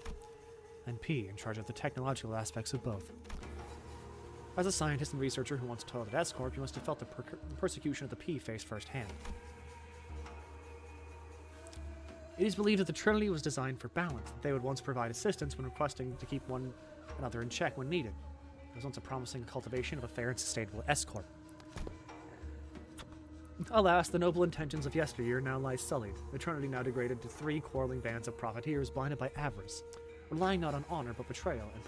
And P, in charge of the technological aspects of both. As a scientist and researcher who once toiled at S-Corp, you must have felt the persecution of the P faced firsthand. It is believed that the Trinity was designed for balance, that they would once provide assistance when requesting to keep one another in check when needed. It was once a promising cultivation of a fair and sustainable S-Corp. Alas, the noble intentions of yesteryear now lie sullied, the Trinity now degraded to 3 quarreling bands of profiteers blinded by avarice, relying not on honor but betrayal and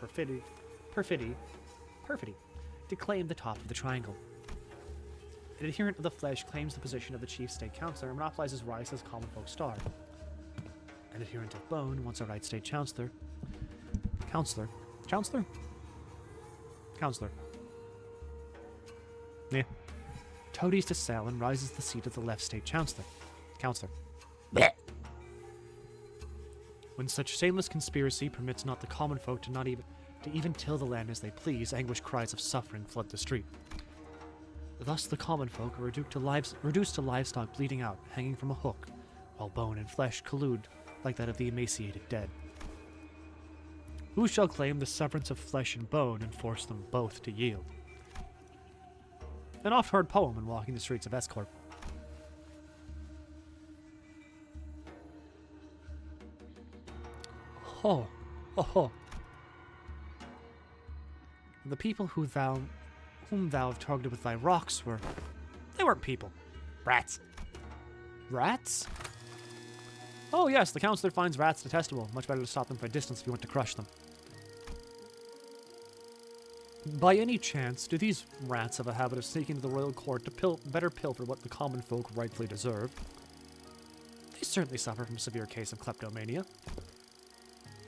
perfidy, to claim the top of the triangle. An adherent of the flesh claims the position of the chief state counselor and monopolizes rice as common folk star. An adherent of bone wants a right state counselor. Counselor? Yeah. Toadies to Sal and rises the seat of the left state counselor. Blech. When such shameless conspiracy permits not the common folk to even till the land as they please, anguished cries of suffering flood the street. Thus the common folk are reduced to livestock bleeding out, hanging from a hook, while bone and flesh collude like that of the emaciated dead. Who shall claim the severance of flesh and bone and force them both to yield? An oft-heard poem in walking the streets of S-Corp. Ho, ho, ho. The people whom thou have targeted with thy rocks they weren't people. Rats. Rats? Oh yes, the counselor finds rats detestable. Much better to stop them from a distance if you want to crush them. By any chance, do these rats have a habit of sneaking into the royal court to better pilfer what the common folk rightfully deserve? They certainly suffer from a severe case of kleptomania.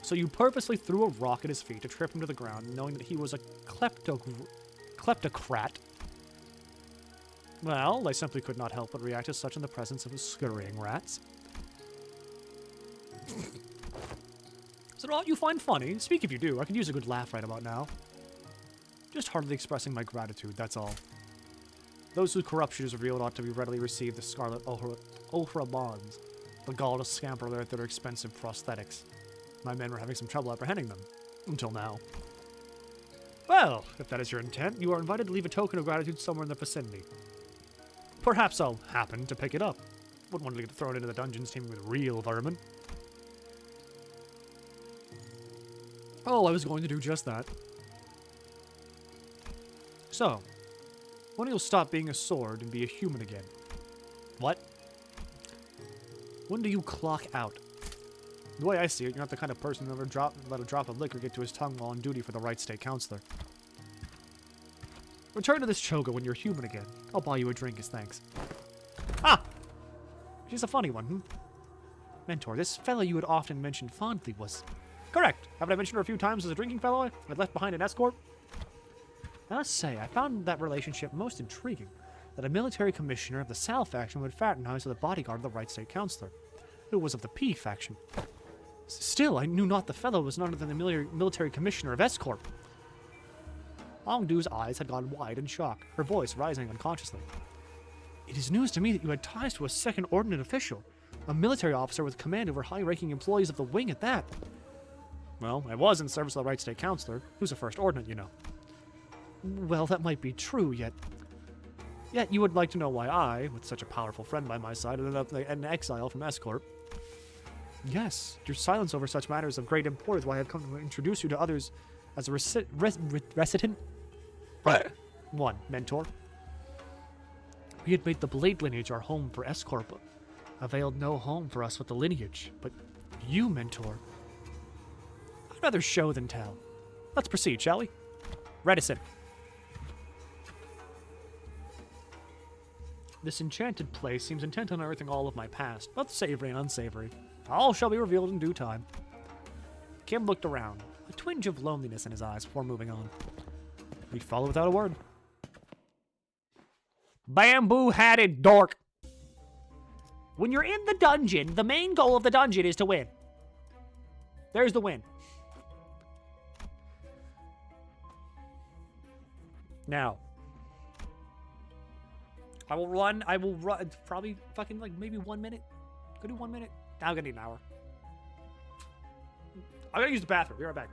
So you purposely threw a rock at his feet to trip him to the ground, knowing that he was a kleptocrat. Well, I simply could not help but react as such in the presence of scurrying rats. Is it all you find funny? Speak if you do. I could use a good laugh right about now. Just hardly expressing my gratitude, that's all. Those whose corruption is revealed ought to be readily receive the scarlet ochra bonds, the gall to scamper their expensive prosthetics. My men were having some trouble apprehending them. Until now. Well, if that is your intent, you are invited to leave a token of gratitude somewhere in the vicinity. Perhaps I'll happen to pick it up. Wouldn't want to get thrown into the dungeons teeming with real vermin. Oh, I was going to do just that. So, when you'll stop being a sword and be a human again? What? When do you clock out? The way I see it, you're not the kind of person who ever let a drop of liquor get to his tongue while on duty for the right state counselor. Return to this choga when you're human again. I'll buy you a drink as thanks. Ah! She's a funny one, Mentor, this fellow you had often mentioned fondly was... Correct! Haven't I mentioned her a few times as a drinking fellow I'd left behind in S-Corp? I must say, I found that relationship most intriguing. That a military commissioner of the Sal faction would fraternize with a bodyguard of the right state counselor, who was of the P faction. Still, I knew not the fellow was none other than the military commissioner of S-Corp. Longdu's eyes had gone wide in shock, her voice rising unconsciously. It is news to me that you had ties to a second ordnance official, a military officer with command over high-ranking employees of the wing at that. Well, I was in service of the right state counselor, who's a first ordnance, you know. Well, that might be true, yet you would like to know why I, with such a powerful friend by my side, ended up in exile from S-Corp. Yes, your silence over such matters of great import is why I have come to introduce you to others as a resident. One, Mentor. We had made the Blade lineage our home for S-Corp, availed no home for us with the lineage, but you, Mentor. I'd rather show than tell. Let's proceed, shall we? Reticent. This enchanted place seems intent on unearthing all of my past, both savory and unsavory. All shall be revealed in due time. Kim looked around, a twinge of loneliness in his eyes before moving on. We followed without a word. Bamboo-hatted dork! When you're in the dungeon, the main goal of the dungeon is to win. There's the win. Now, I will run. Probably fucking like maybe 1 minute. Go do 1 minute. Now I'm gonna need an hour. I'm gonna use the bathroom. Be right back.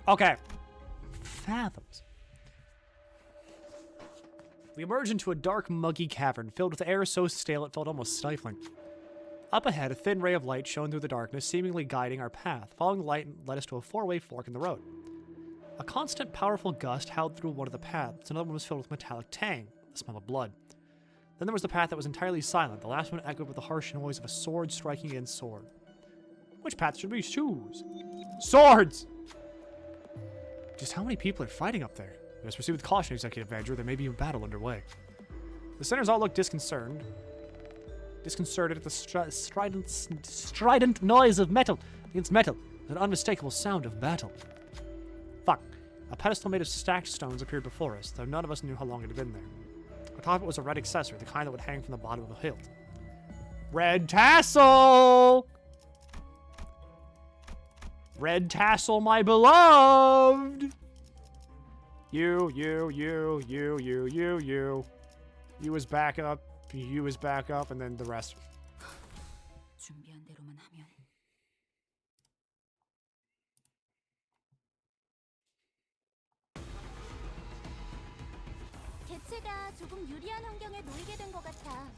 Okay. Fathoms. We emerge into a dark, muggy cavern filled with air so stale it felt almost stifling. Up ahead, a thin ray of light shone through the darkness, seemingly guiding our path. Following the light led us to a four-way fork in the road. A constant, powerful gust howled through one of the paths. Another one was filled with metallic tang, the smell of blood. Then there was the path that was entirely silent. The last one echoed with the harsh noise of a sword striking against sword. Which path should we choose? Swords! Just how many people are fighting up there? We must proceed with caution, Executive Andrew. There may be a battle underway. The sinners all looked disconcerted at the strident noise of metal against metal, an unmistakable sound of battle. Fuck. A pedestal made of stacked stones appeared before us, though none of us knew how long it had been there. Atop it was a red accessory, the kind that would hang from the bottom of a hilt. Red tassel! Red tassel, my beloved! You is back up, you is back up, and then the rest. 준비한 대로만 하면 개체가 조금 유리한 환경에 놓이게 된 것 같아.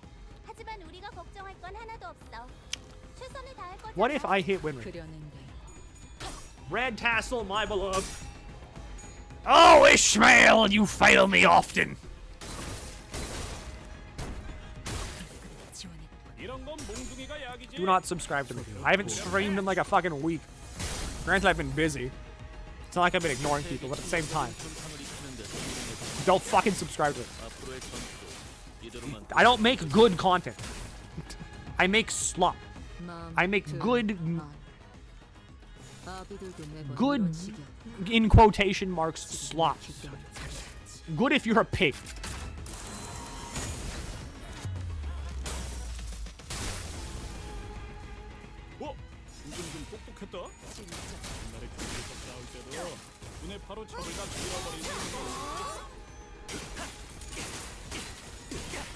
하지만 우리가 걱정할 건 하나도 없어. 최선을 다할 거잖아. What if I hit Winry? 그려낸데 Red tassel, my beloved. Oh, Ishmael, you fail me often. Do not subscribe to me. I haven't streamed in like a fucking week. Granted, I've been busy. It's not like I've been ignoring people, but at the same time, don't fucking subscribe to me. I don't make good content. I make slop. I make good, in quotation marks, slop. Good if you're a pig.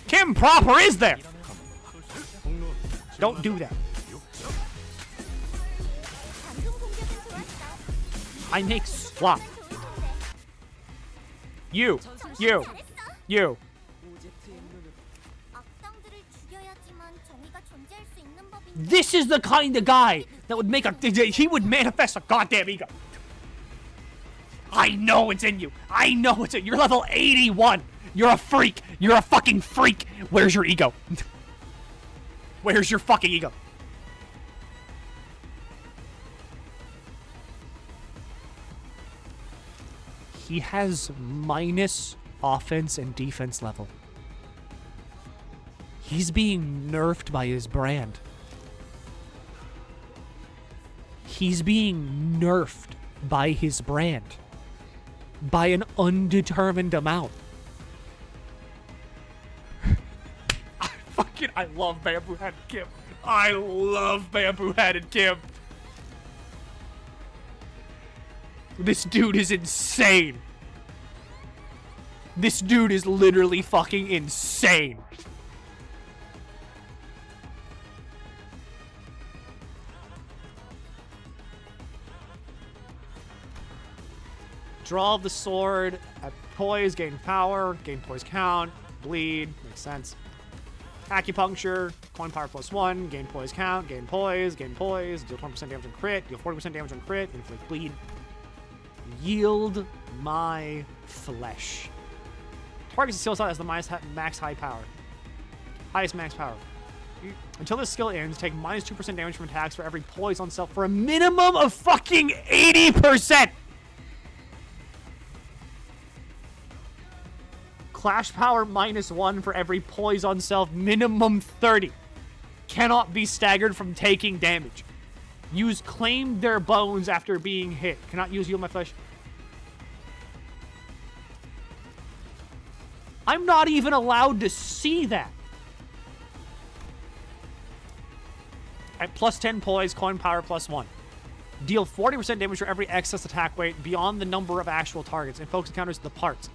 Kim Proper is there! Don't do that. I make slop. You. This is the kind of guy that would make a... He would manifest a goddamn ego. I know it's in you. I know it's in you. You're level 81. You're a freak. You're a fucking freak. Where's your ego? Where's your fucking ego? He has minus offense and defense level. He's being nerfed by his brand. He's being nerfed by his brand. By an undetermined amount. I love bamboo-headed Kim. I love bamboo-headed Kim. This dude is insane. This dude is literally fucking insane. Draw of the sword. At poise, gain power. Gain poise count. Bleed. Makes sense. Acupuncture. Coin power +1. Gain poise count. Gain poise. Gain poise. Deal 20% damage on crit. Deal 40% damage on crit. Inflict bleed. Yield my flesh. Target's skill slot has the max high power. Highest max power. Until this skill ends, take -2% damage from attacks for every poise on self for a minimum of fucking 80%! Clash power -1 for every poise on self, minimum 30. Cannot be staggered from taking damage. Use claim their bones after being hit. Cannot use yield my flesh. I'm not even allowed to see that. At +10 poise, coin power +1. Deal 40% damage for every excess attack weight beyond the number of actual targets and focus encounters the parts.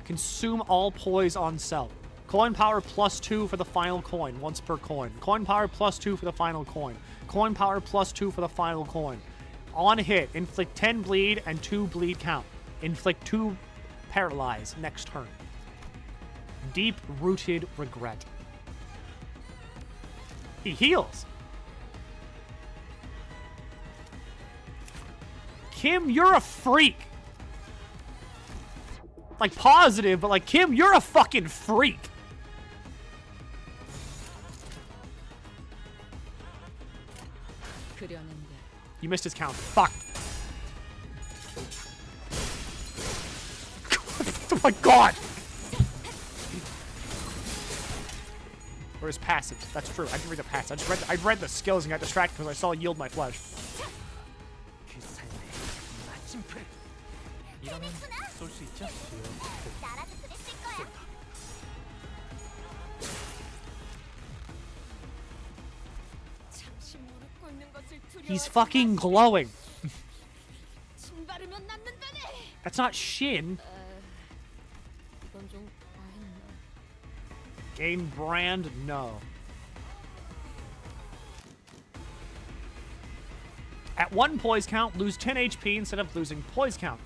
Consume all poise on self. Coin power +2 for the final coin, once per coin. Coin power +2 for the final coin. Coin power +2 for the final coin. On hit, inflict 10 bleed and 2 bleed count. Inflict 2 paralyze next turn. Deep-rooted regret. He heals. Kim, you're a freak. Like, positive, but like, Kim, you're a fucking freak. You missed his count. Fuck. Oh my god. Or his passives. That's true. I didn't read the passives. I read the skills and got distracted because I saw yield my flesh. 쏠 수 있죠? 나라도 그랬을 거야. 잠시 무릎 꿇는 것을 He's fucking glowing. 침 바르면 낫는다네. That's not Shin. 이건 좀 과했나. Gain brand? No. At 1 poise count, lose 10 HP instead of losing poise count.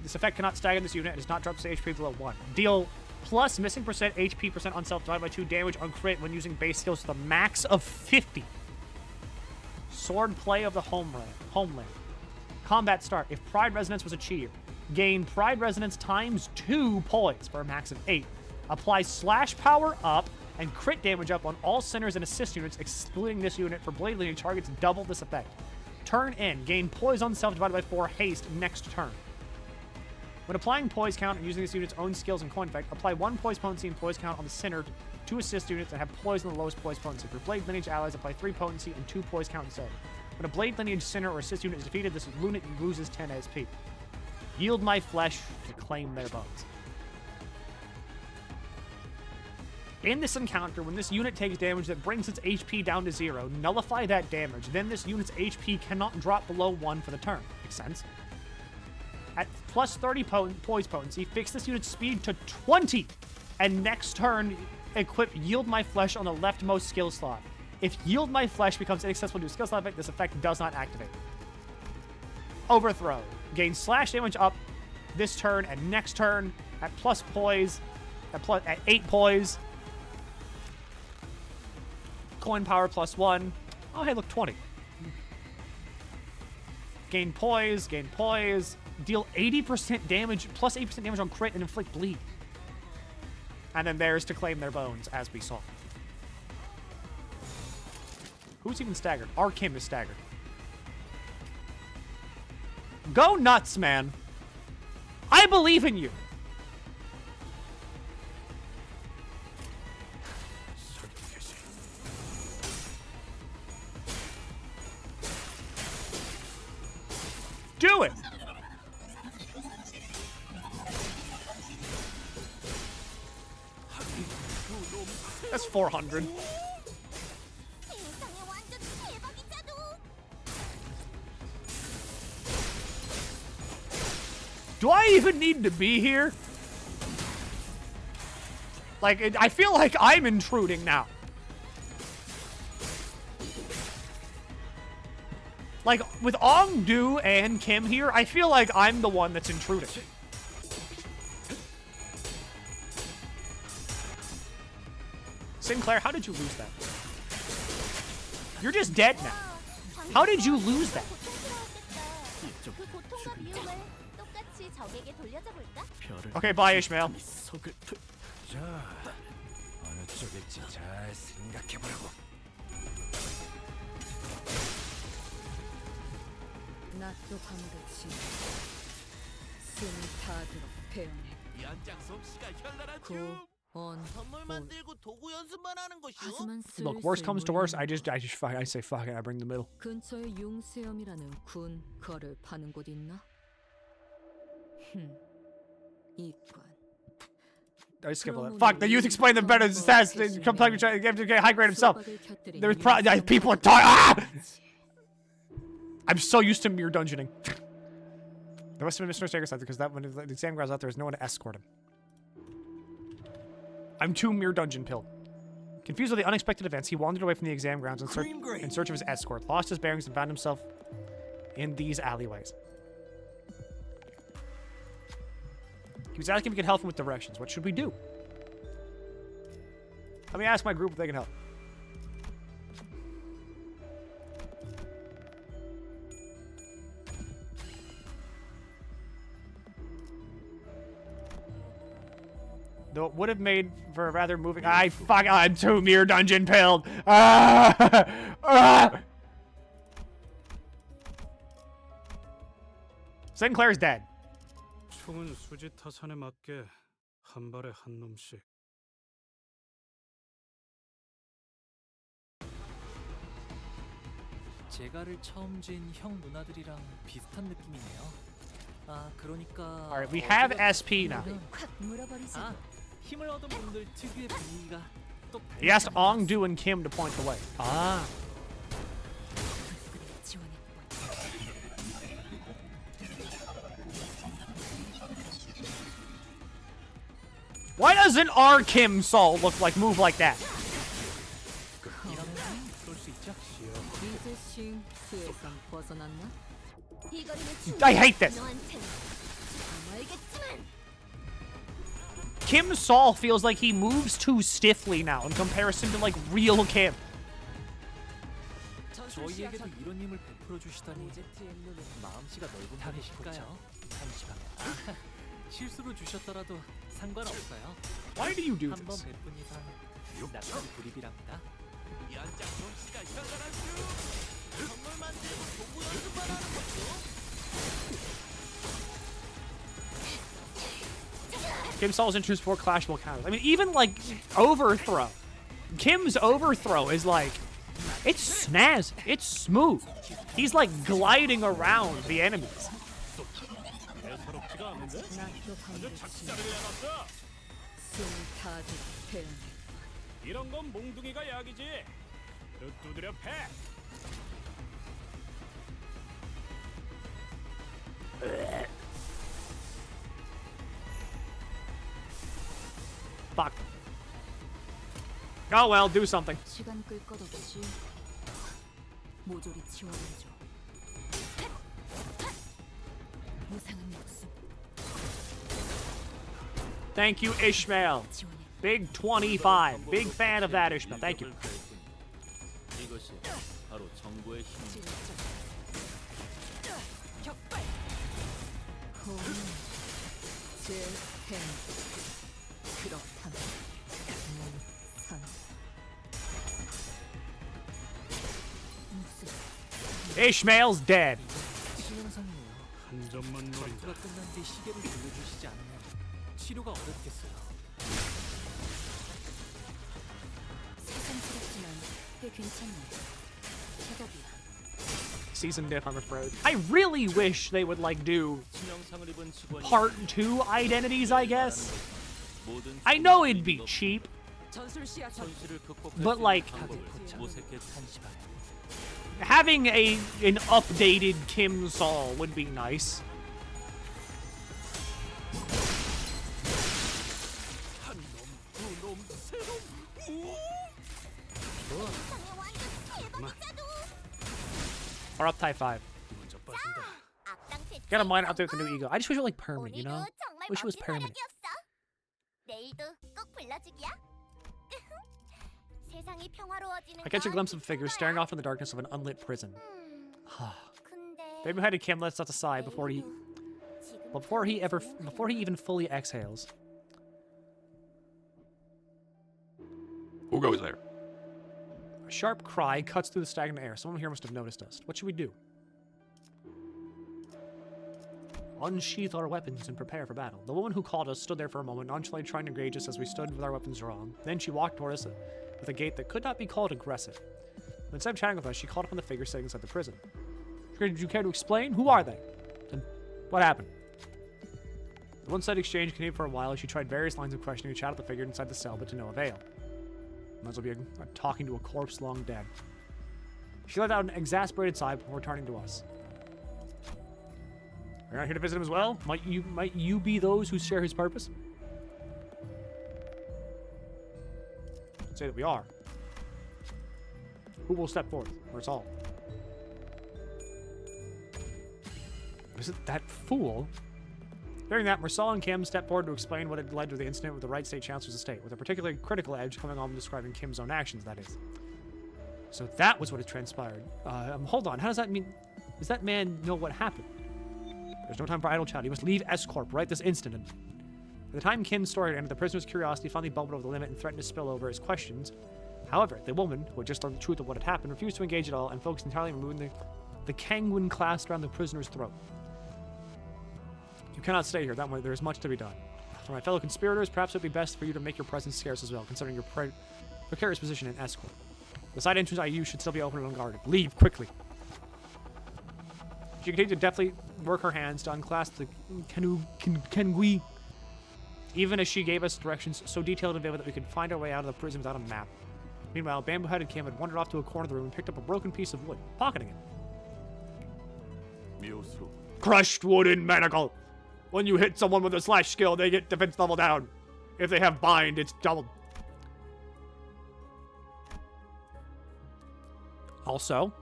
This effect cannot stagger this unit and does not drop the HP below 1. Deal plus missing percent HP percent on self divided by 2 damage on crit when using base skills to the max of 50. Sword play of the homeland. Combat start. If Pride Resonance was achieved, gain Pride Resonance ×2 poise for a max of 8. Apply slash power up and crit damage up on all centers and assist units, excluding this unit. For blade lineage targets, double this effect. Turn in. Gain poise on self divided by 4 haste next turn. When applying poise count and using this unit's own skills and coin effect, apply 1 poise potency and poise count on the center to assist units that have poise in the lowest poise potency. For blade lineage allies, apply 3 potency and 2 poise count instead. When a blade lineage center or assist unit is defeated, this unit loses 10 SP. Yield my flesh to claim their bones. In this encounter, when this unit takes damage that brings its HP down to 0, nullify that damage. Then this unit's HP cannot drop below 1 for the turn. Makes sense? At plus 30 poise potency, fix this unit's speed to 20. And next turn, equip Yield My Flesh on the leftmost skill slot. If Yield My Flesh becomes inaccessible to a skill slot effect, this effect does not activate. Overthrow. Gain slash damage up this turn and next turn at plus poise, at 8 poise. Coin power +1. Oh, hey, look, 20. Gain poise, deal 80% damage, plus 80% damage on crit, and inflict bleed. And then there's to claim their bones, as we saw. Who's even staggered? Our Kim is staggered. Go nuts, man. I believe in you. Do it. That's 400. 세상에 완전 대박이잖아. Do I even need to be here? Like, I feel like I'm intruding now. Like, with Ong-Do and Kim here, I feel like I'm the one that's intruding. Sinclair, how did you lose that? You're just dead now. How did you lose that? 그 고통과 미움을 똑같이 적에게 돌려줘 볼까? Okay, bye, Ishmael. 속을 자, 어느 쪽일지 잘 생각해보라고. 낮도 밤같이 숨이 타도록 배우네. 연장 솜씨가 현란하죠. 온 선물 만들고 도구 연습만 하는 것이요. 하지만 Look, worst comes to worst, I 슬슬 say fuck it, I bring the middle. 근처에 융수염이라는 군 거를 파는 곳 있나? 이관. I skip all that. Fuck, the youth explained them better. It's fast. Come play me, get high grade himself. There's probably people are tired. Ah! I'm so used to mere dungeoning. There must have been Mr. Stager's because that when the exam grounds out there is no one to escort him. I'm too mere dungeon pilled. Confused with the unexpected events, he wandered away from the exam grounds in search of his escort, lost his bearings, and found himself in these alleyways. He was asking if we could help him with directions. What should we do? Let me ask my group if they can help. Though it would have made for a rather moving. I'm too mere dungeon pilled. Sinclair's dead. 총은 수지 타산에 맞게 한 발에 한 놈씩. 제가를 처음 쥔 형 누나들이랑 비슷한 느낌이네요. 아, 그러니까. Alright, we have SP now. 확 물어버리자. 아, 힘을 얻은 분들 특유의 분위기가 또 He asked Ong-Do and Kim to point the way. Ah. Why doesn't our Kim Sol move like that? 이제 신 수에선 벗어났나? I hate this. Kim Sol feels like he moves too stiffly now in comparison to like real Kim. 저희에게도 이런 힘을 베풀어 주시다니 마음씨가 넓은 분이실까요? 잠시만. 아, 실수로 주셨더라도 상관없어요. Why do you do 한번 this? 베푼 이상 낯선 불입이랍니다. 연장 솜씨가 현란하죠. 선물 만들고 도구 연습만 하는 것이요. Kim Sol's introduced 4 clashable counters. I mean, even like overthrow. Kim's overthrow is like, it's snazzy. It's smooth. He's like gliding around the enemies. 대수롭지가 않은데? 낮도 밤같이 작사를 해놨어. 숨이 타도록 배우네. 이런 건 몽둥이가 약이지. 두드려 패. Fuck. Oh well, do something. 시간 끌 것 없이 모조리 지원해줘. 무상한 목숨 Thank you, Ishmael. 지원해. Big 25. Big fan of that, Ishmael. Thank you. 이것이 바로 정보의 힘. 격발. 제 행. 그렇다면 산. 무슨 Ishmael's dead. 한 제 시계를 돌려주시지 않으면 치료가 어렵겠어요. 세상스럽지만 꽤 괜찮네. 제법이야. Season diff, I'm afraid. I really wish they would like do 치명상을 입은 직원이 part 2 identities, I guess. 모든 I know it'd be cheap, 전술시야 전. 현실을 극복할 but 수 있는 like 방법을 모색해 탄식하네. having an updated Kim Saul would be nice. 세상에 완전 대박이자도. Or up type 5. 먼저 빠진다. 악당 대체 Gotta mine out there with the new E.G.O. I just wish it was like permanent, you 오늘도 know? 정말 Wish it was 멋진 permanent. 활약이었어. 내일도 꼭 불러주기야. 세상이 평화로워지는 I catch a 건 glimpse of a figure 기쁜 staring 거야. off in the darkness of an unlit prison. 근데 Baby-headed Kim lets out a sigh before he even fully exhales. Who goes there? A sharp cry cuts through the stagnant air. Someone here must have noticed us. What should we do? Unsheath our weapons and prepare for battle. The woman who called us stood there for a moment, nonchalantly trying to engage us as we stood with our weapons drawn. Then she walked toward us with a gait that could not be called aggressive. But instead of chatting with us, she called upon the figure sitting inside the prison. Did you care to explain? Who are they? And what happened? The one-sided exchange continued for a while as she tried various lines of questioning to chat with the figure inside the cell, but to no avail. Might as well be talking to a corpse long dead. She let out an exasperated sigh before turning to us. Are you not here to visit him as well? Might you be those who share his purpose? Say that we are. Who will step forth? Or it's all. Was it that fool? Hearing that, Marsal and Kim stepped forward to explain what had led to the incident with the Right State Chancellor's estate, with a particularly critical edge coming on describing Kim's own actions, that is. So that was what had transpired. Hold on, how does that mean? Does that man know what happened? There's no time for idle chat. He must leave S-Corp right this instant. And by the time Kim's story ended, the prisoner's curiosity finally bubbled over the limit and threatened to spill over his questions. However, the woman, who had just learned the truth of what had happened, refused to engage at all and focused entirely on removing the Kangwin clasped around the prisoner's throat. You cannot stay here. That way, there is much to be done. For my fellow conspirators, perhaps it would be best for you to make your presence scarce as well, considering your precarious position in escort. The side entrance I use should still be open and unguarded. Leave, quickly. She continued to deftly work her hands to unclasp the Kangui, even as she gave us directions so detailed and vivid that we could find our way out of the prison without a map. Meanwhile, Bamboo-headed Kim had wandered off to a corner of the room and picked up a broken piece of wood, pocketing it. 미호스로 Crushed wooden manacle. When you hit someone with a slash skill, they get defense level down. If they have bind, it's doubled. Also,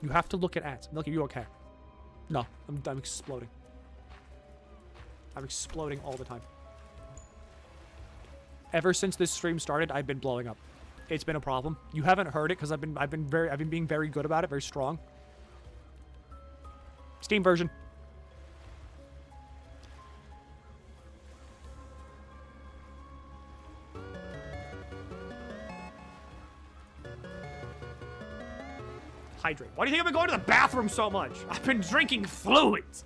you have to look at ads. Milky, you okay? No, I'm exploding. I'm exploding all the time. Ever since this stream started, I've been blowing up. It's been a problem. You haven't heard it because I've been being very good about it, very strong. Steam version. Hydrate. Why do you think I've been going to the bathroom so much? I've been drinking fluids.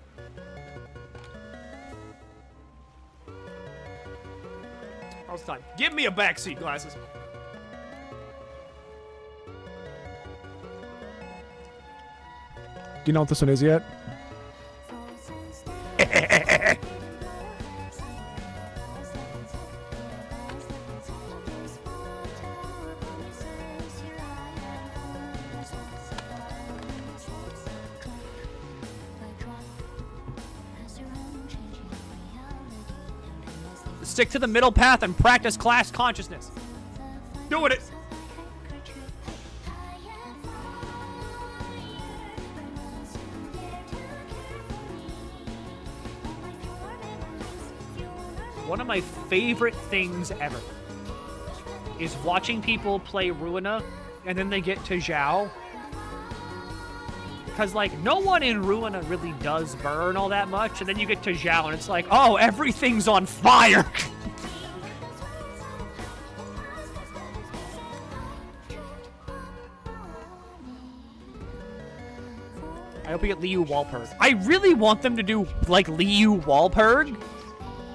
How's the time? Give me a backseat, glasses. Do you know what this one is yet? Stick to the middle path and practice class consciousness. Doing it. One of my favorite things ever is watching people play Ruina and then they get to Zhao. Because, like, no one in Ruina really does burn all that much, and then you get to Zhao and it's like, oh, everything's on fire! appropriate Liu Walpurg. I really want them to do, like, Liu Walpurg,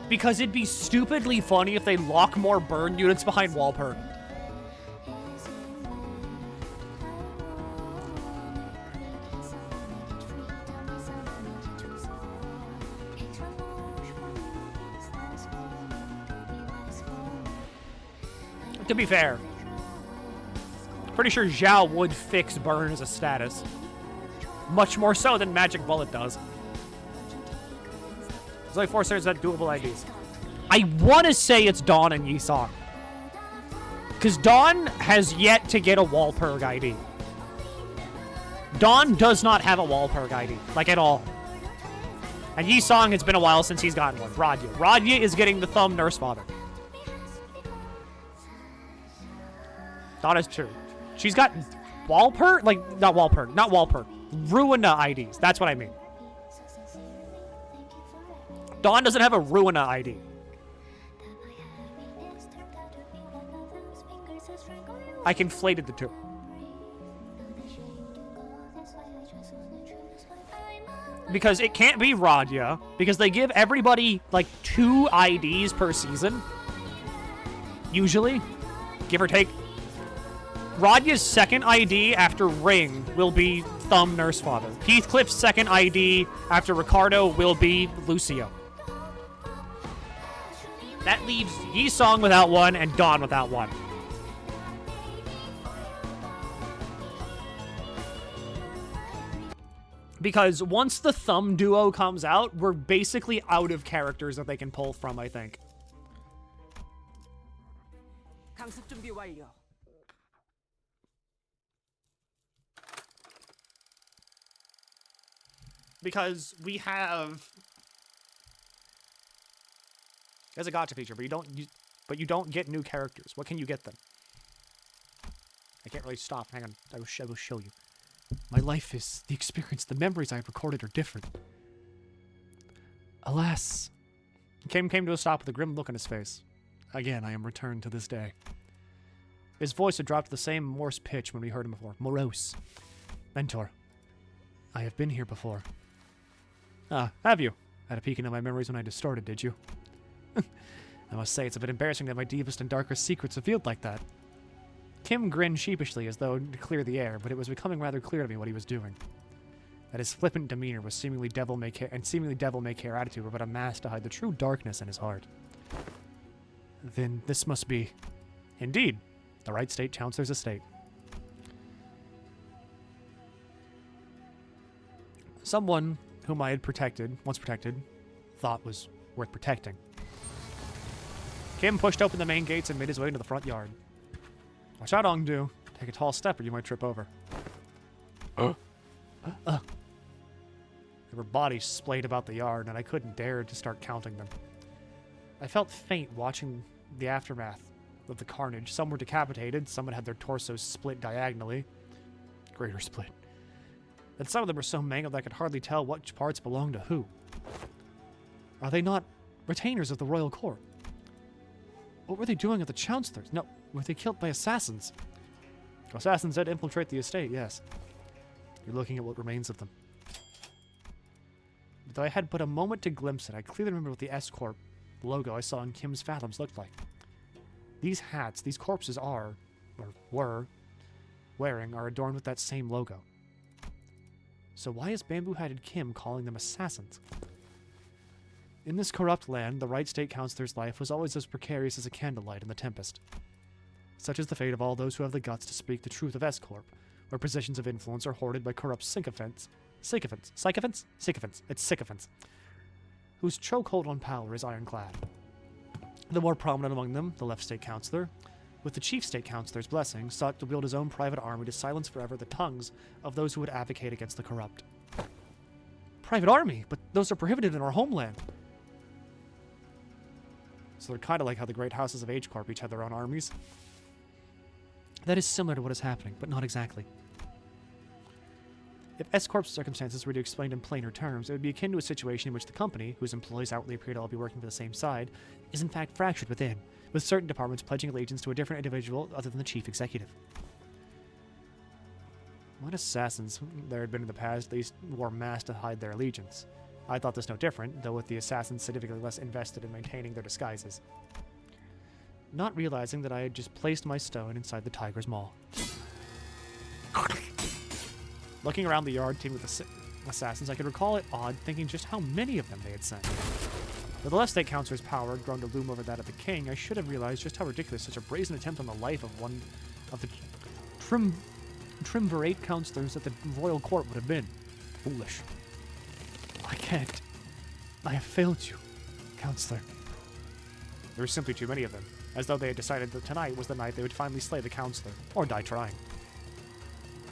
because it'd be stupidly funny if they lock more burn units behind Walpurg. To be fair, pretty sure Zhao would fix burn as a status. Much more so than Magic Bullet does. There's only 4 stars that doable IDs. I want to say it's Dawn and Yi-Song. Because Dawn has yet to get a Walpurg ID. Dawn does not have a Walpurg ID. Like, at all. And Yi-Song, it's been a while since he's gotten one. Radya. Radya is getting the Thumb Nurse Father. Dawn is true. She's got Walpurg? Like, not Walpurg. Not Walpurg. Ruina IDs. That's what I mean. Dawn doesn't have a Ruina ID. I conflated the two. Because it can't be Radya, because they give everybody, like, 2 IDs per season. Usually. Give or take. Radya's second ID after Ring will be Thumb Nurse Father. Heathcliff's second ID after Ricardo will be Lucio. That leaves Yi-Song without one and Dawn without one. Because once the Thumb Duo comes out, we're basically out of characters that they can pull from, I think. 강습 준비 완료. Because we have... There's a gotcha feature, but you don't get new characters. What can you get them? I can't really stop. Hang on. I will show you. My life is the experience. The memories I have recorded are different. Alas. Kim came to a stop with a grim look on his face. Again, I am returned to this day. His voice had dropped to the same morose pitch when we heard him before. Morose. Mentor. I have been here before. Ah, have you? Had a peek into my memories when I distorted, did you? I must say, it's a bit embarrassing that my deepest and darkest secrets revealed like that. Kim grinned sheepishly as though to clear the air, but it was becoming rather clear to me what he was doing. That his flippant demeanor was seemingly devil-may-care attitude were but a mask to hide the true darkness in his heart. Then this must be... Indeed, the right state Chancellor's estate. Someone whom I had once protected, thought was worth protecting. Kim pushed open the main gates and made his way into the front yard. Watch out, Ongdu. Take a tall step or you might trip over. There were bodies splayed about the yard, and I couldn't dare to start counting them. I felt faint watching the aftermath of the carnage. Some were decapitated, some had their torsos split diagonally. Greater split. And some of them were so mangled I could hardly tell which parts belonged to who. Are they not retainers of the royal court? What were they doing at the Chancellor's? No, were they killed by assassins? Assassins did infiltrate the estate, yes. You're looking at what remains of them. Though I had but a moment to glimpse it, I clearly remember what the S-Corp logo I saw in Kim's Fathoms looked like. These hats these corpses are, or were, wearing are adorned with that same logo. So why is Bamboo-Hatted Kim calling them assassins? In this corrupt land, the right state counselor's life was always as precarious as a candlelight in the tempest. Such is the fate of all those who have the guts to speak the truth of S-Corp, where positions of influence are hoarded by corrupt sycophants, it's sycophants, whose chokehold on power is ironclad. The more prominent among them, the left state counselor, with the chief state counselor's blessing, sought to build his own private army to silence forever the tongues of those who would advocate against the corrupt. Private army? But those are prohibited in our homeland. So they're kind of like how the great houses of H-Corp each have their own armies. That is similar to what is happening, but not exactly. If S-Corp's circumstances were to be explained in plainer terms, it would be akin to a situation in which the company, whose employees outwardly appear to all be working for the same side, is in fact fractured within, with certain departments pledging allegiance to a different individual other than the chief executive. What assassins there had been in the past, they wore masks to hide their allegiance. I thought this no different, though with the assassins significantly less invested in maintaining their disguises. Not realizing that I had just placed my stone inside the tiger's maw. Looking around the yard teamed with assassins, I could recall it odd thinking just how many of them they had sent. With the left state counselor's power grown to loom over that of the king, I should have realized just how ridiculous such a brazen attempt on the life of one of the triumvirate counselors at the royal court would have been. Foolish. I can't. I have failed you, counselor. There were simply too many of them, as though they had decided that tonight was the night they would finally slay the counselor, or die trying.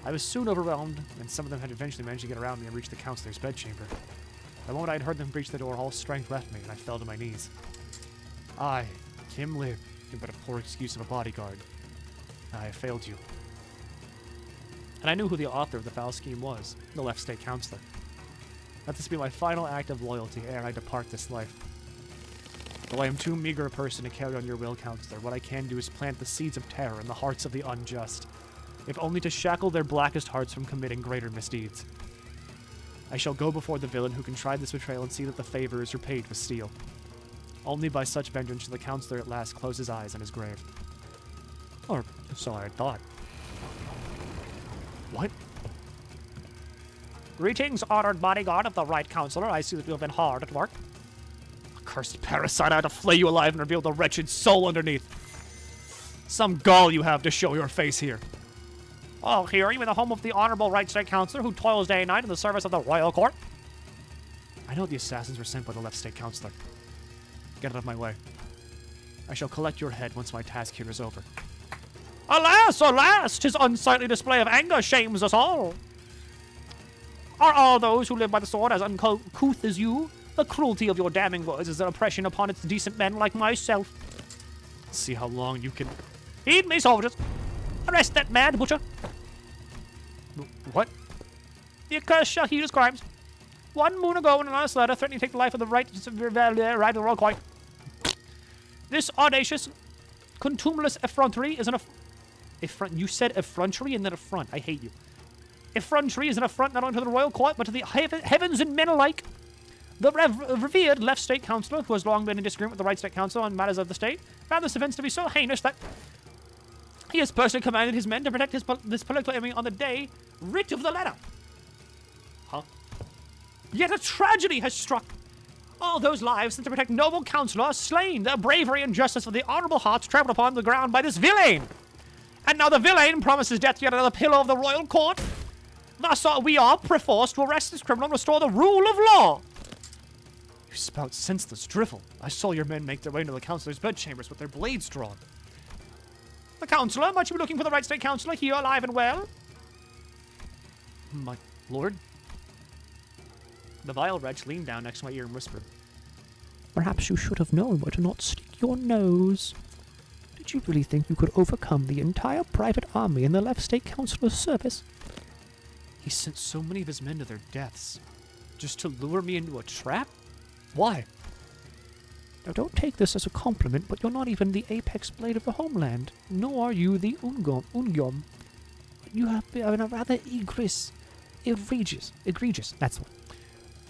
I was soon overwhelmed, and some of them had eventually managed to get around me and reach the counselor's bedchamber. The moment I had heard them breach the door, all strength left me, and I fell to my knees. I, Kim Lib, am but a poor excuse of a bodyguard. I have failed you. And I knew who the author of the foul scheme was, the left state counselor. Let this be my final act of loyalty ere I depart this life. Though I am too meager a person to carry on your will, counselor, what I can do is plant the seeds of terror in the hearts of the unjust, if only to shackle their blackest hearts from committing greater misdeeds. I shall go before the villain who contrived this betrayal and see that the favor is repaid with steel. Only by such vengeance shall the counselor at last close his eyes in his grave. Or so I had thought. What? Greetings, honored bodyguard of the right counselor. I see that you have been hard at work. Accursed parasite, I had to flay you alive and reveal the wretched soul underneath. Some gall you have to show your face here. Oh, here are you in the home of the honorable right state counselor who toils day and night in the service of the royal court? I know the assassins were sent by the left state counselor. Get out of my way. I shall collect your head once my task here is over. Alas, alas! 'Tis unsightly display of anger shames us all. Are all those who live by the sword as uncouth as you? The cruelty of your damning words is an oppression upon its decent men like myself. See how long you can... Heed me, soldiers! Arrest that mad butcher! What? The accursed shall heed his crimes. 1 moon ago, in an honest letter threatening to take the life of the right of the royal court. This audacious, contumelious effrontery is an affront. You said effrontery and then affront. I hate you. Effrontery is an affront not only to the royal court, but to the heavens and men alike. The revered left state counselor, who has long been in disagreement with the right state council on matters of the state, found this offense to be so heinous that he has personally commanded his men to protect this political enemy on the day writ of the letter. Huh? Yet a tragedy has struck. All those lives sent to protect noble counselor are slain. Their bravery and justice for the honorable hearts trampled upon the ground by this villain. And now the villain promises death to yet another pillar of the royal court. Thus we are perforce to arrest this criminal and restore the rule of law. You spout senseless drivel. I saw your men make their way into the counselor's bedchambers with their blades drawn. The counselor, might you be looking for the right state counselor here alive and well? My lord? The vile wretch leaned down next to my ear and whispered, Perhaps you should have known where to not stick your nose. Did you really think you could overcome the entire private army in the left state counselor's service? He sent so many of his men to their deaths, just to lure me into a trap? Why? Now don't take this as a compliment, but you're not even the apex blade of the homeland, nor are you the Ungom. You have been a rather egregious, that's what,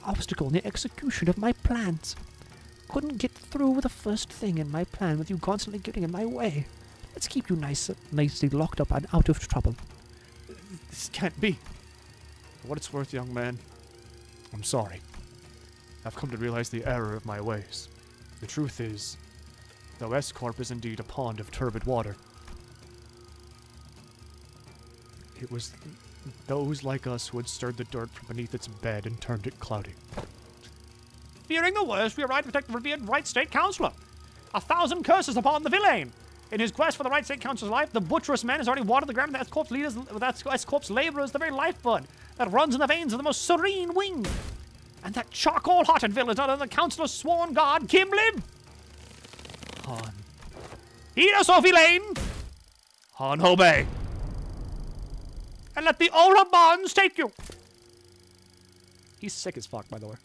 obstacle in the execution of my plans. Couldn't get through with the first thing in my plan with you constantly getting in my way. Let's keep you nicely locked up and out of trouble. This can't be. For what it's worth, young man, I'm sorry. I've come to realize the error of my ways. The truth is, though S-Corp is indeed a pond of turbid water, it was those like us who had stirred the dirt from beneath its bed and turned it cloudy. Fearing the worst, we arrived to protect the revered right state counselor. 1,000 curses upon the villain! In his quest for the right state counselor's life, the butcherous man has already watered the ground with S-Corp's laborers, the very lifeblood that runs in the veins of the most serene wing. And that charcoal-hearted villain is none other than the counselor's sworn guard, Kim Lib. Han. Heed us, O villain! Han, obey. And let the Aura bonds take you. He's sick as fuck, by the way.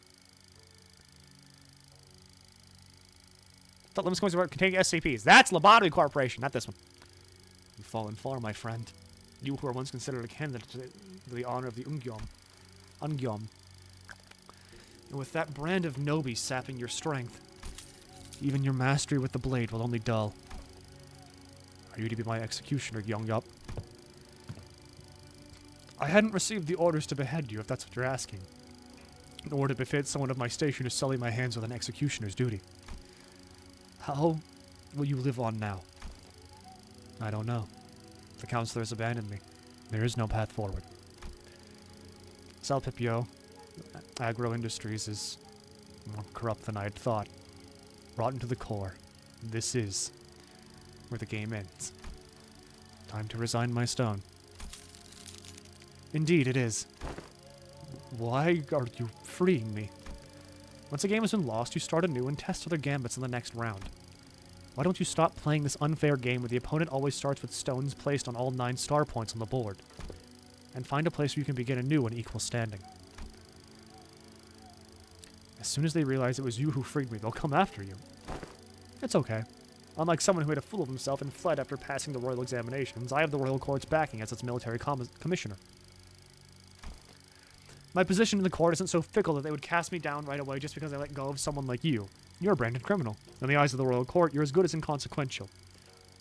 Thought Limbus Company containing SCPs. That's Lobotomy Corporation, not this one. You've fallen far, my friend. You who were once considered a candidate to the honor of the Ungyom. And with that brand of Nobi sapping your strength, even your mastery with the blade will only dull. Are you to be my executioner, Yongyup? I hadn't received the orders to behead you, if that's what you're asking. Nor to befit someone of my station to sully my hands with an executioner's duty. How will you live on now? I don't know. The counselor has abandoned me. There is no path forward. Salpipio, Agro Industries is more corrupt than I had thought. Rotten to the core. This is where the game ends. Time to resign my stone. Indeed, it is. Why are you freeing me? Once a game has been lost, you start anew and test other gambits in the next round. Why don't you stop playing this unfair game where the opponent always starts with stones placed on all 9 star points on the board, and find a place where you can begin anew in equal standing? As soon as they realize it was you who freed me, they'll come after you. It's okay. Unlike someone who made a fool of himself and fled after passing the royal examinations, I have the royal court's backing as its military commissioner. My position in the court isn't so fickle that they would cast me down right away just because I let go of someone like you. You're a branded criminal. In the eyes of the royal court, you're as good as inconsequential.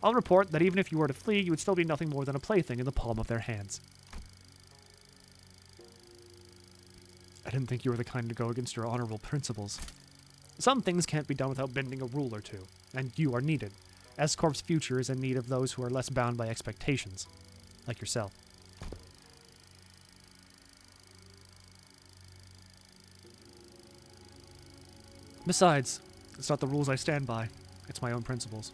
I'll report that even if you were to flee, you would still be nothing more than a plaything in the palm of their hands. I didn't think you were the kind to go against your honorable principles. Some things can't be done without bending a rule or two, and you are needed. S-Corp's future is in need of those who are less bound by expectations, like yourself. Besides, it's not the rules I stand by. It's my own principles.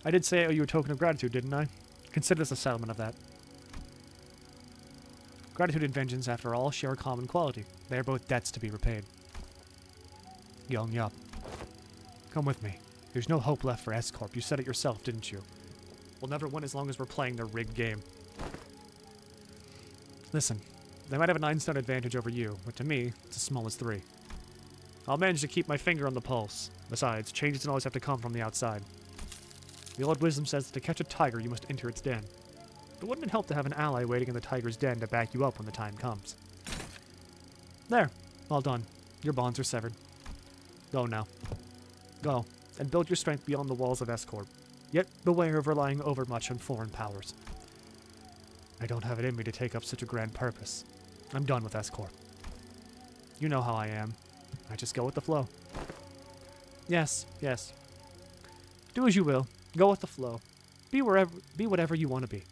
I did say I owe you a token of gratitude, didn't I? Consider this a settlement of that. Gratitude and vengeance, after all, share a common quality. They are both debts to be repaid. Yongyup. Come with me. There's no hope left for S-Corp. You said it yourself, didn't you? We'll never win as long as we're playing their rigged game. Listen, they might have a 9-stone advantage over you, but to me, it's as small as 3. I'll manage to keep my finger on the pulse. Besides, change doesn't always have to come from the outside. The old wisdom says that to catch a tiger, you must enter its den. But wouldn't it help to have an ally waiting in the tiger's den to back you up when the time comes? There. All done. Your bonds are severed. Go now. Go, and build your strength beyond the walls of S-Corp. Yet beware of relying overmuch on foreign powers. I don't have it in me to take up such a grand purpose. I'm done with S-Corp. You know how I am. I just go with the flow. Yes, yes. Do as you will. Go with the flow. Be whatever you want to be.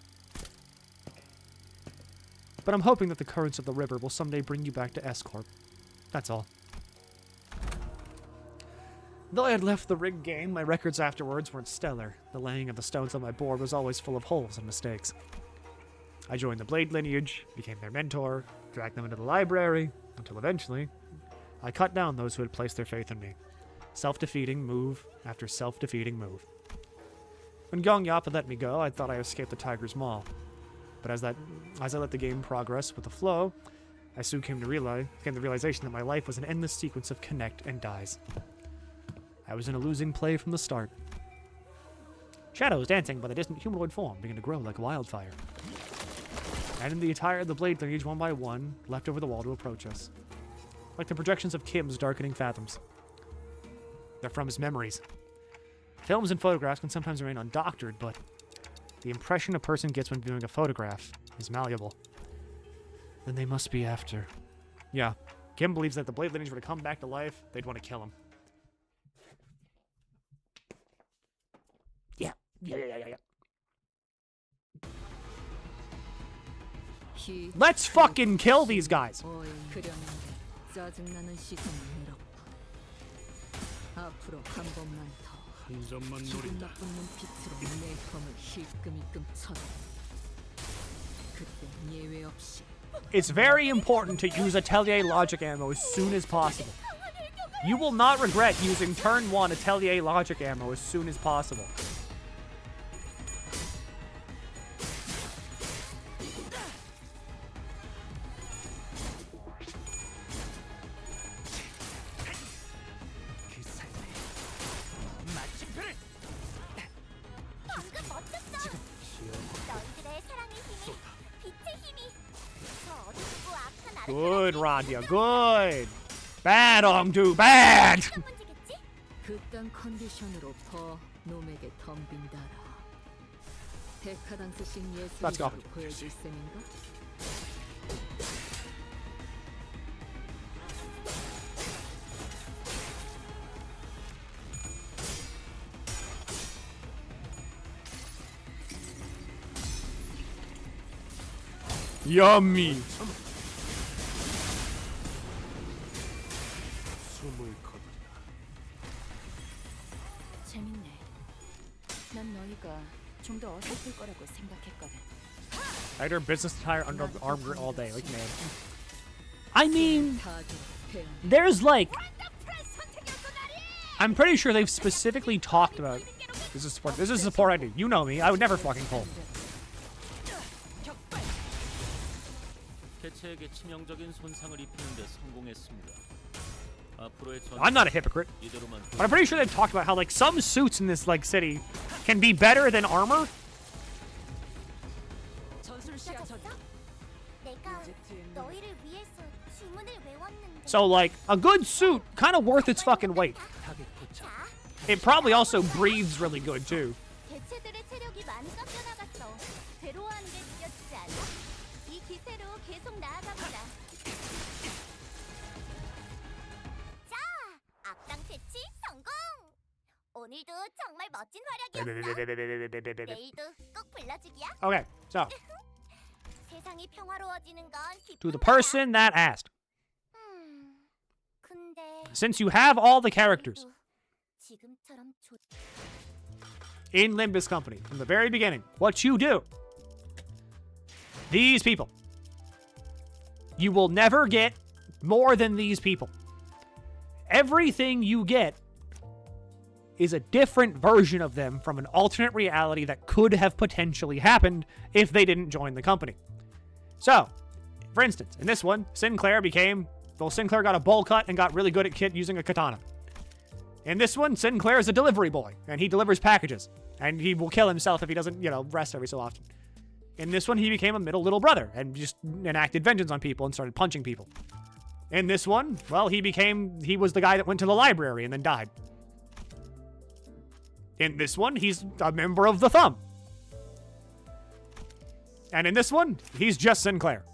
But I'm hoping that the currents of the river will someday bring you back to S-Corp. That's all. Though I had left the rigged game, my records afterwards weren't stellar. The laying of the stones on my board was always full of holes and mistakes. I joined the Blade lineage, became their mentor, dragged them into the library, until eventually, I cut down those who had placed their faith in me. Self-defeating move after self-defeating move. When Yongyup had let me go, I thought I escaped the Tiger's Maw. But as I let the game progress with the flow, I soon came the realization that my life was an endless sequence of connect and dies. I was in a losing play from the start. Shadows dancing by the distant humanoid form began to grow like wildfire. And in the attire of the Blade lineage, one by one, leapt over the wall to approach us. Like the projections of Kim's darkening fathoms. They're from his memories. Films and photographs can sometimes remain undoctored, but the impression a person gets when viewing a photograph is malleable. Then they must be after. Yeah, Kim believes that if the Blade lineage were to come back to life, they'd want to kill him. Yeah. Let's fucking kill these guys! 한 점만 노린다. It's very important to use Atelier Logic ammo as soon as possible. You will not regret using turn 1 Atelier Logic ammo as soon as possible. Good, Rania. Good. Bad, Ongdu. Bad. 문제겠지? 그딴 컨디션으로 더 놈에게 덤빈다라. 데카당스식 Let's go. 예술로 보여줄 셈인가? Yummy. 숨을 거둔다. 재밌네. 난 너희가 좀 더 어설플 거라고 생각했거든. Lighter business attire under armor all day, like man. I mean, there's like, I'm pretty sure they've specifically talked about. This is support. This is support I do. You know me. I would never fucking pull. 개체에게 치명적인 손상을 입히는 데 성공했습니다. 앞으로의 I'm not a hypocrite, 이대로만 but I'm pretty sure they've talked about how like some suits in this like city can be better than armor. 내가 너희를 위해서 주문을 외웠는데. So like a good suit, kind of worth its fucking weight. 자, It probably also breathes really good too. 개체들의 체력이 많이 깎여 나갔어. 괴로워하는 게 느껴지지 않아? 이 기세로 계속 나아가보자. 자, 악당 퇴치 성공! 오늘도 정말 멋진 활약이었어. 내일도 꼭 불러주기야. Okay, so 세상이 평화로워지는 건 to the 기쁜 person that asked, 근데 since you have all the characters 지금처럼 in Limbus Company from the very beginning, what you do, these people, you will never get more than these people. Everything you get is a different version of them from an alternate reality that could have potentially happened if they didn't join the company. So, for instance, in this one, Sinclair got a bowl cut and got really good at using a katana. In this one, Sinclair is a delivery boy, and he delivers packages. And he will kill himself if he doesn't, rest every so often. In this one, he became a middle little brother and just enacted vengeance on people and started punching people. In this one, well, he was the guy that went to the library and then died. In this one, he's a member of the Thumb. And in this one, he's just Sinclair.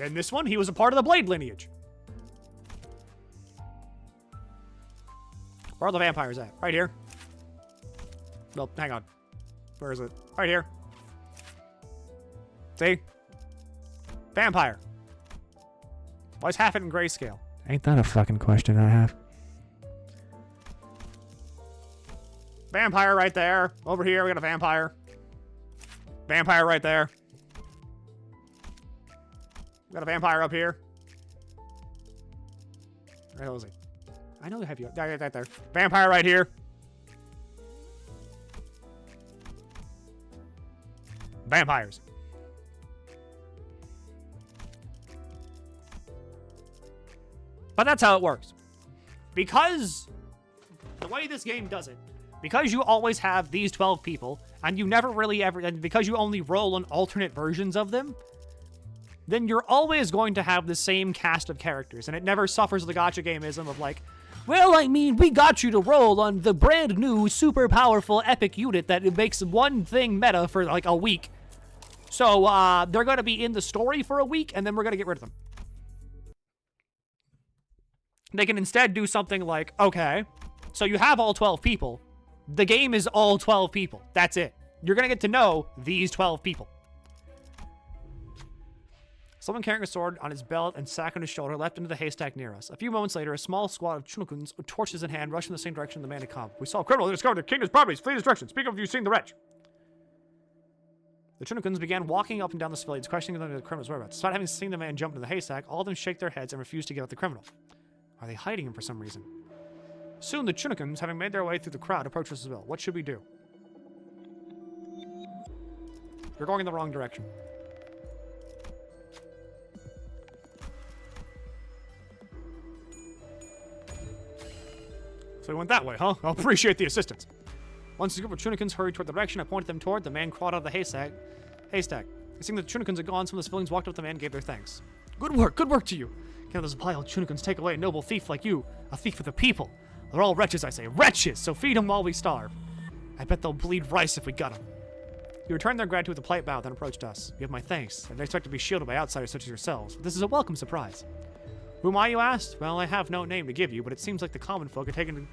In this one, he was a part of the Blade lineage. Where are the vampires at? Right here. Well, hang on. Where is it? Right here. See? Vampire. Why is half it in grayscale? Ain't that a fucking question I have? Vampire right there. Over here, we got a vampire. Vampire right there. We got a vampire up here. Where the hell is he? I know they have you. Right there. Vampire right here. Vampires. But that's how it works. Because the way this game does it, because you always have these 12 people, and you never really ever, and because you only roll on alternate versions of them, then you're always going to have the same cast of characters, and it never suffers the gacha gameism of like, well, I mean, we got you to roll on the brand new, super powerful epic unit that makes one thing meta for like a week. So, they're going to be in the story for a week, and then we're going to get rid of them. They can instead do something like, okay, so you have all 12 people. The game is all 12 people. That's it. You're going to get to know these 12 people. Someone carrying a sword on his belt and sack on his shoulder leapt into the haystack near us. A few moments later, a small squad of chunukuns, torches in hand, rushed in the same direction the man had come. We saw a criminal who discovered the kingdom's properties. Flee this direction. Speak up if you've seen the wretch. The chunukuns began walking up and down the civilians, questioning them to the criminal's whereabouts. Despite having seen the man jump into the haystack, all of them shake their heads and refuse to give up the criminal. Are they hiding him for some reason? Soon the chunukuns, having made their way through the crowd, approached us as well. What should we do? You're going in the wrong direction. So we went that way, huh? I'll appreciate the assistance. Once the group of Chunikins hurried toward the direction I pointed them toward, the man crawled out of the haystack. Seeing that the Chunikins had gone, some of the civilians walked up to the man and gave their thanks. Good work to you. Can't those vile Chunikins take away a noble thief like you, a thief of the people. They're all wretches, I say, wretches, so feed them while we starve. I bet they'll bleed rice if we gut them. He returned their gratitude with a polite bow, then approached us. You have my thanks. I didn't expect to be shielded by outsiders such as yourselves, but this is a welcome surprise. Who am I, you asked? Well, I have no name to give you, but it seems like the common folk are taking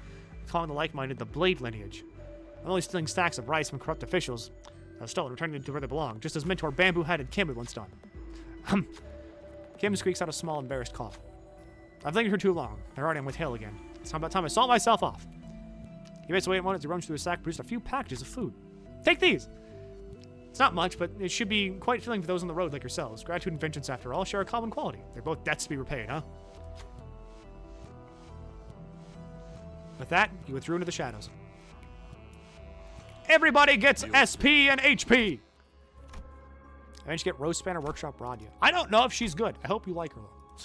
calling the like-minded the Blade lineage. I'm only stealing stacks of rice from corrupt officials. I was stolen, returning to where they belong, just as mentor bamboo-hatted Kim had once done. Kim squeaks out a small, embarrassed cough. I've lingered here too long. Already I'm with Hill again. It's about time I saw myself off. He makes away at one as he rummaged through his sack, produced a few packages of food. Take these! It's not much, but it should be quite filling for those on the road like yourselves. Gratitude and vengeance, after all, share a common quality. They're both debts to be repaid, huh? With that, he withdrew into the shadows. Everybody gets SP and HP! I managed to get Rose Spanner Workshop Radia. I don't know if she's good. I hope you like her, though.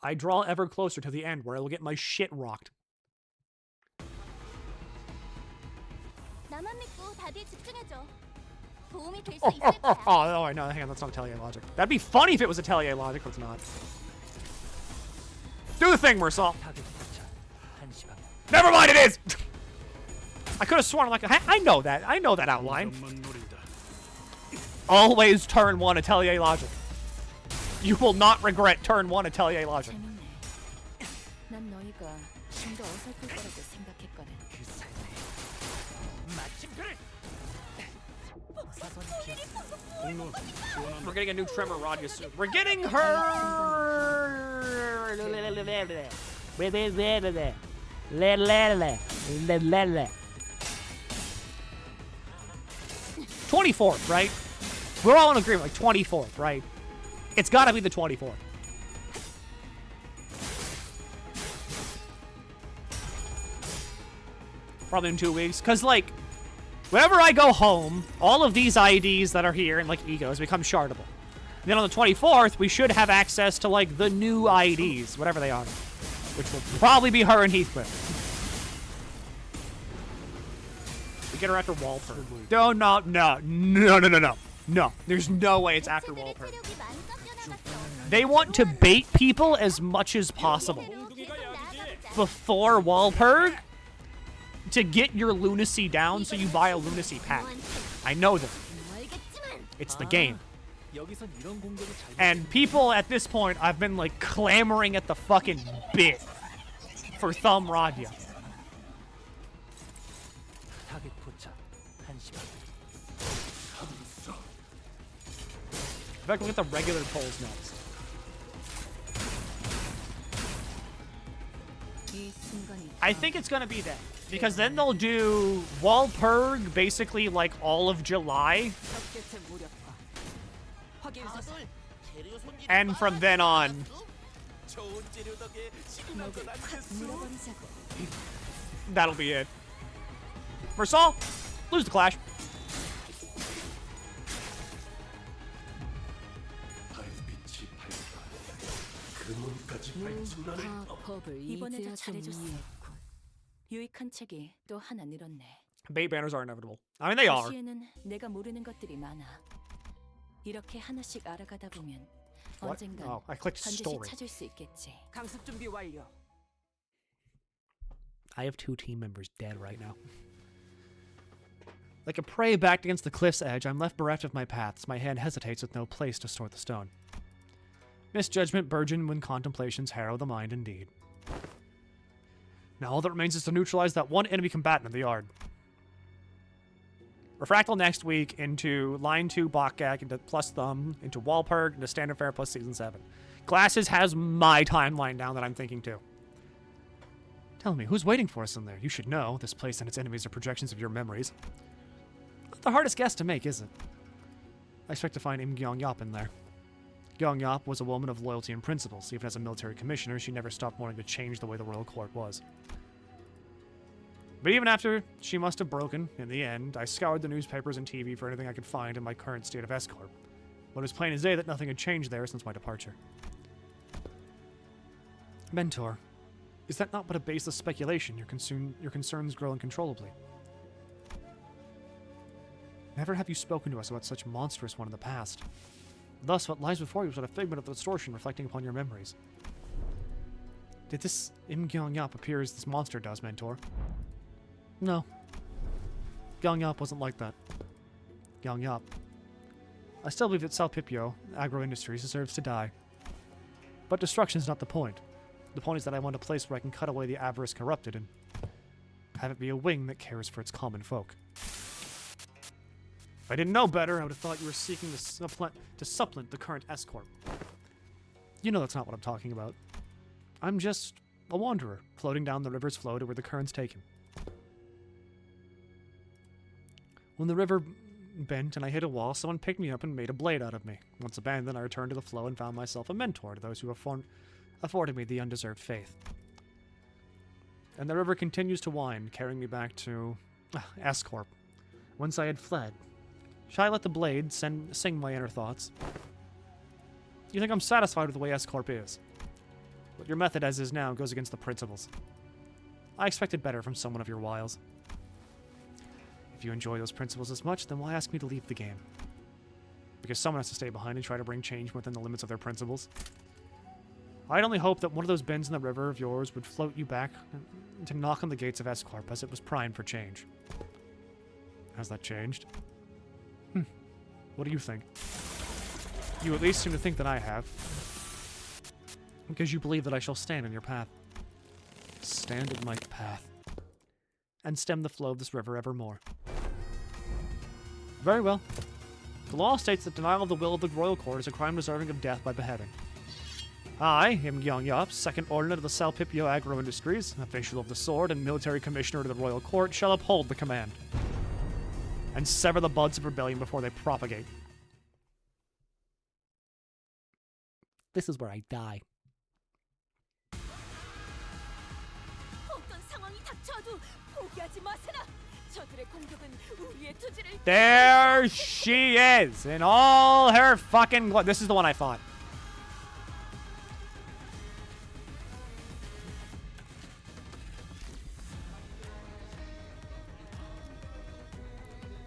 I draw ever closer to the end where I will get my shit rocked. 나만 믿고 다들 집중해줘. 도움이 될 수 Oh, 있을 거야. I know. Hang on, that's not Atelier Logic. That'd be funny if it was Atelier Logic, but it's not. Do the thing, Mersal. Never mind, it is! I could have sworn, like, I know that. I know that outline. Always turn 1 Atelier Logic. You will not regret turn 1 Atelier Logic. 재밌네. 난 너희가 좀 더 어설플 거라고 생각했거든. We're getting a new Tremor Radia soon. We're getting her! 24th, right? We're all in agreement, like 24th, right? It's gotta be the 24th. Probably in 2 weeks. Because, like, whenever I go home, all of these IDs that are here in, like, E.G.Os become shardable. And then on the 24th, we should have access to, like, the new IDs, whatever they are. Which will probably be her and Heathcliff. We get her after Walper. No. There's no way it's after Walper. They want to bait people as much as possible before Walpurg to get your lunacy down so you buy a lunacy pack. I know this. It's the game. And people at this point, I've been like clamoring at the fucking bit for Thumb Radia. In fact, we'll get the regular polls next. I think it's gonna be that. Because then they'll do Walpurg basically like all of July. And from then on, that'll be it. Mersal, lose the clash. 이번에도 잘해줬어. 유익한 책이 또 하나 늘었네. Bait banners are inevitable. I mean, they are. 도시에는 내가 모르는 것들이 많아. 이렇게 하나씩 알아가다 보면 What? 언젠간 Oh, I clicked 반드시 story. 찾을 수 있겠지. 강습 준비 완료. I have 2 team members dead right now. Like a prey backed against the cliff's edge, I'm left bereft of my paths. My hand hesitates with no place to store the stone. Misjudgment burgeon when contemplations harrow the mind indeed. Now all that remains is to neutralize that one enemy combatant in the yard. Refractal next week into Line 2 Bokgak into plus Thumb, into Walpurg, into Standard Fare plus Season 7. Glasses has my timeline down that I'm thinking too. Tell me, who's waiting for us in there? You should know. This place and its enemies are projections of your memories. Not the hardest guess to make, is it? I expect to find Im-Gyeong-Yop in there. Gyeong-Yop was a woman of loyalty and principles. Even as a military commissioner, she never stopped wanting to change the way the royal court was. But even after she must have broken, in the end, I scoured the newspapers and TV for anything I could find in my current state of S-Corp. But it was plain as day that nothing had changed there since my departure. Mentor, Is that not but a baseless speculation? Your concerns grow uncontrollably. Never have you spoken to us about such monstrous one in the past. Thus, what lies before you is but a figment of the distortion reflecting upon your memories. Did this Im-Gyeong-Yap appear as this monster does, Mentor? No. Gyeong-Yap wasn't like that. Gyeong-Yap. I still believe that Salpipio, Agro Industries, deserves to die. But destruction's not the point. The point is that I want a place where I can cut away the avarice corrupted and have it be a wing that cares for its common folk. If I didn't know better, I would have thought you were seeking to supplant the current S-Corp. You know that's not what I'm talking about. I'm just a wanderer, floating down the river's flow to where the current's taken. When the river bent and I hit a wall, someone picked me up and made a blade out of me. Once abandoned, I returned to the flow and found myself a mentor to those who afforded me the undeserved faith. And the river continues to wind, carrying me back to S-Corp, whence I had fled. Shall I let the blade sing my inner thoughts? You think I'm satisfied with the way S-Corp is? But your method as is now goes against the principles. I expected better from someone of your wiles. If you enjoy those principles as much, then why ask me to leave the game? Because someone has to stay behind and try to bring change within the limits of their principles. I'd only hope that one of those bends in the river of yours would float you back to knock on the gates of S-Corp as it was primed for change. Has that changed? What do you think? You at least seem to think that I have. Because you believe that I shall stand in your path. Stand in my path. And stem the flow of this river evermore. Very well. The law states that denial of the will of the royal court is a crime deserving of death by beheading. I, Im-Gyeong-Yap, second ordinate of the Salpipio Agro Industries, official of the sword and military commissioner to the royal court, shall uphold the command. And sever the buds of rebellion before they propagate. This is where I die. There she is! In all her fucking glory. This is the one I fought.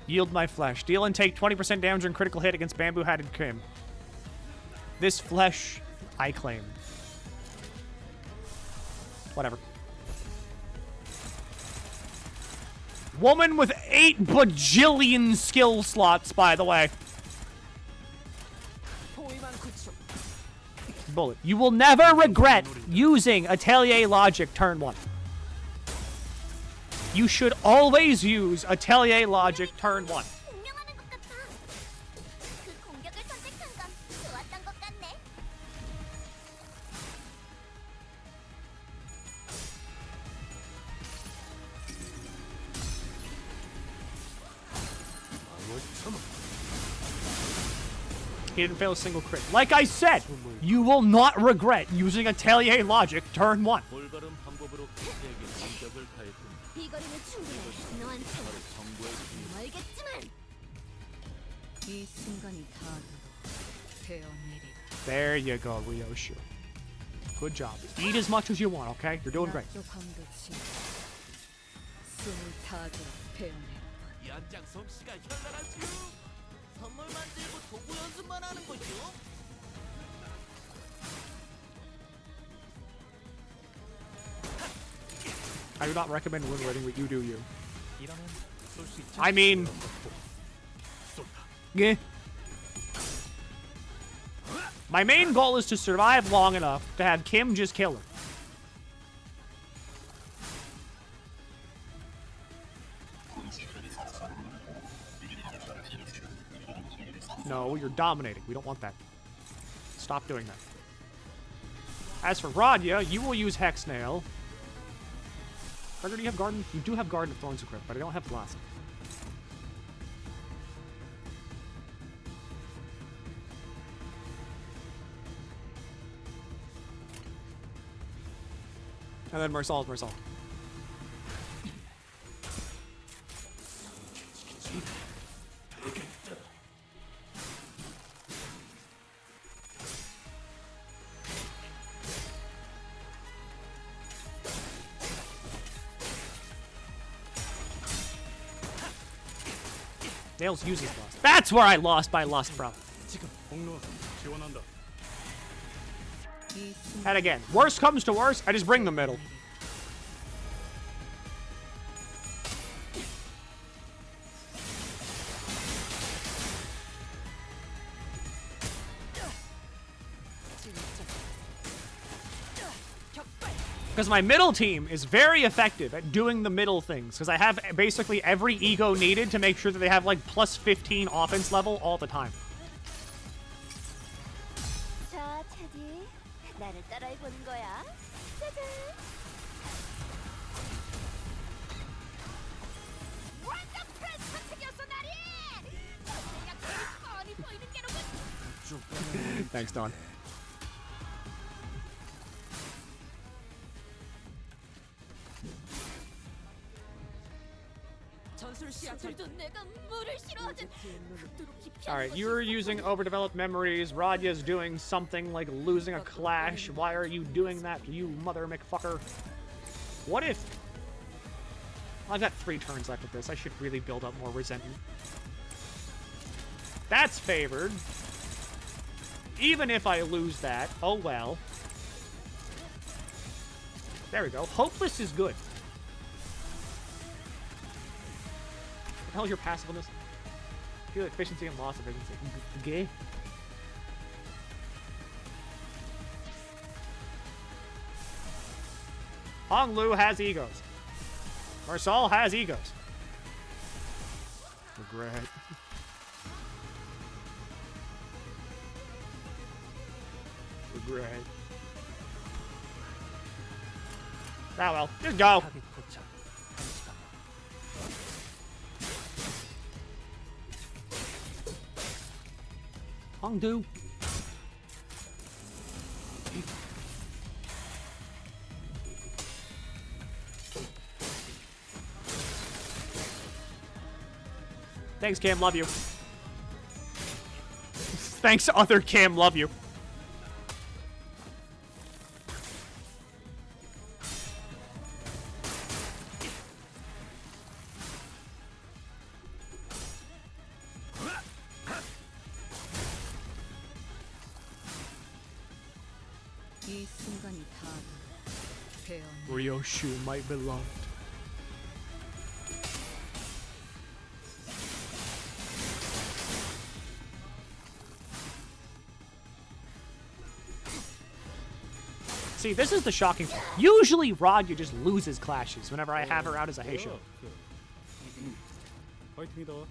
Yield my flesh. Deal and take 20% damage and critical hit against bamboo-hatted Kim. This flesh, I claim. Whatever. Woman with 8 bajillion skill slots, by the way. Bullet. You will never regret using Atelier Logic turn 1. You should always use Atelier Logic turn 1. He didn't fail a single crit. Like I said, you will not regret using Atelier Logic turn 1. There you go, Ryoshu. Good job. Eat as much as you want, okay? You're doing great. I do not recommend win rating what you do, you. I mean... Yeah. My main goal is to survive long enough to have Kim just kill her. No, you're dominating. We don't want that. Stop doing that. As for Radya, you will use Hex Nail. Gregor, do you have Garden? You do have Garden of Thorns equipped, but I don't have Blast. And then Marsal's Marsal. Dale's uses lust. That's where I lost by lust from. 공로 지원한다. And again, worst comes to worst, I just bring the middle. Because my middle team is very effective at doing the middle things. Because I have basically every ego needed to make sure that they have like plus 15 offense level all the time. 자, 차디. 나를 따라해 보는 거야. 짜잔. 완전 프레스 선택이었어, 나리. 내가 뻔히 보이는 게로군. Thanks, Don. Alright, you're using overdeveloped memories. Radya's doing something like losing a clash. Why are you doing that, you mother McFucker? What if... I've got 3 turns left of this. I should really build up more resentment. That's favored. Even if I lose that, oh well. There we go. Hopeless is good. What the hell is your passiveness? Feel efficiency and loss efficiency. Gay. Hong Lu has egos. Marsal has egos. Regret. Regret. Ah well, just go. Hongdu. Thanks, Cam. Love you. Thanks, other Cam. Love you. Ryoshu might be loved. See, this is the shocking thing. Usually Radya just loses clashes whenever I have her out as a Heisho. 화이팅이다.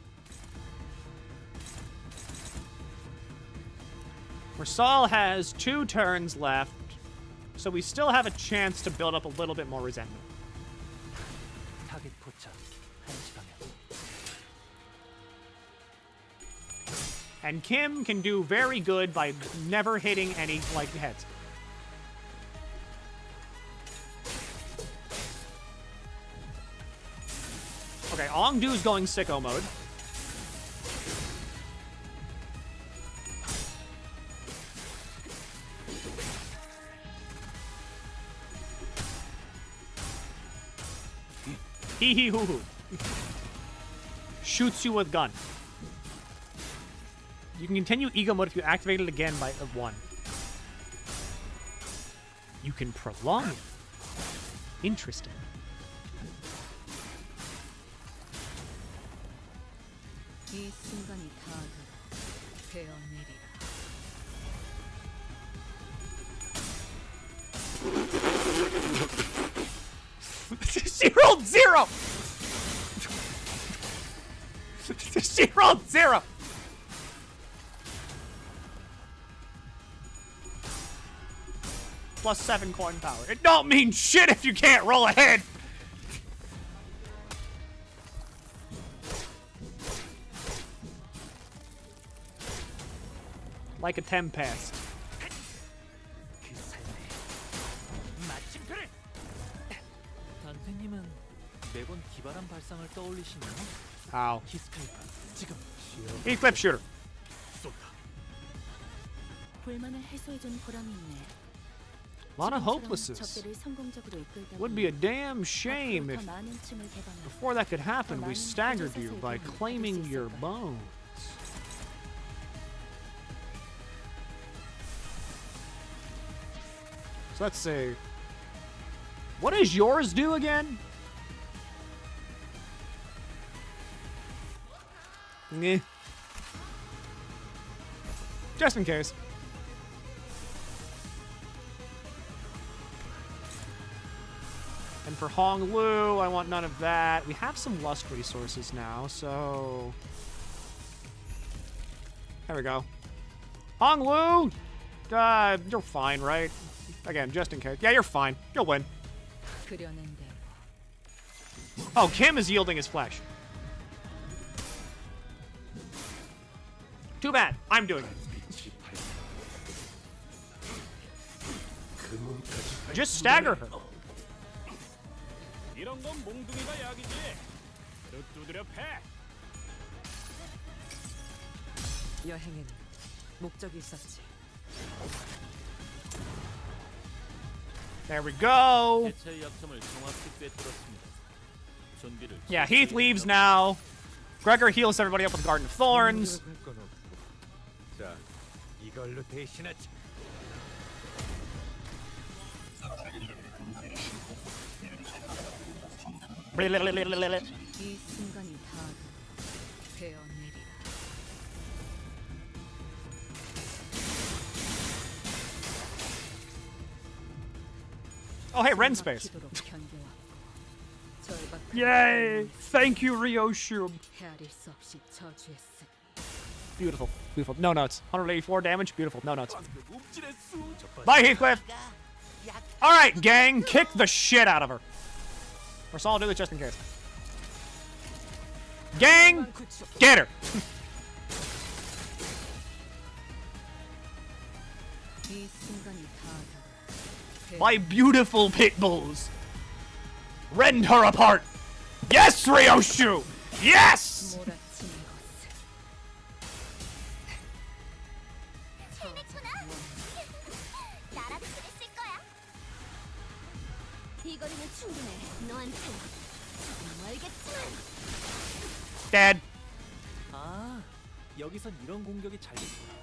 Marsal has 2 turns left, so we still have a chance to build up a little bit more resentment. And Kim can do very good by never hitting any, like, heads. Okay, Ongdu's going sicko mode. Hee hee hoo hoo. Shoots you with gun. You can continue E.G.O mode if you activate it again by 1. You can prolong it. Interesting. She rolled 0! She rolled 0! Plus 7 coin power. It don't mean shit if you can't roll ahead! Like a Tempest. 단테님은 매번 기발한 발상을 떠올리시네요. How? 키스카이프 지금. Eclipse shooter. 불만을 해소해준 보람이 있네. A lot of hopelessness. Would be a damn shame if before that could happen we staggered you by claiming your bones. So let's see. What does yours do again? Nyeh. Just in case. And for Hong Lu, I want none of that. We have some lust resources now, so... There we go. Hong Lu! You're fine, right? Again, just in case. Yeah, you're fine. You'll win. Oh, Kim is yielding his flesh. Too bad. I'm doing it. Just stagger her. 이런 건 몽둥이가 약이지. 두드려 패. 여행에는 목적이 있었지. There we go. 대체 약점을 정확히 꿰뚫었습니다. 준비를. Yeah, Heath leaves now. Gregor heals everybody up with Garden of Thorns. 자, 이걸로 대신하자. 이 순간이 다 되어내리라. Oh, hey, Ren space. 기도로 견뎌왔고, 절박한 Yay! Thank you, Ryoshu. 헤아릴 수 없이 저주했으니. Beautiful. Beautiful. No notes. 184 damage. Beautiful. No notes. Bye, Heathcliff. All right, gang. Kick the shit out of her. Or so I'll do this just in case. Gang, get her. 이 순간이 다 My beautiful pit bulls. Rend her apart. Yes, Ryoshu. Yes. 몰아치는 것을. 나라도 그랬을 거야. 이 거리는 충분해. 너한테 조금 멀겠지만. Dead. 아, 여기선 이런 공격이 잘 됐구나.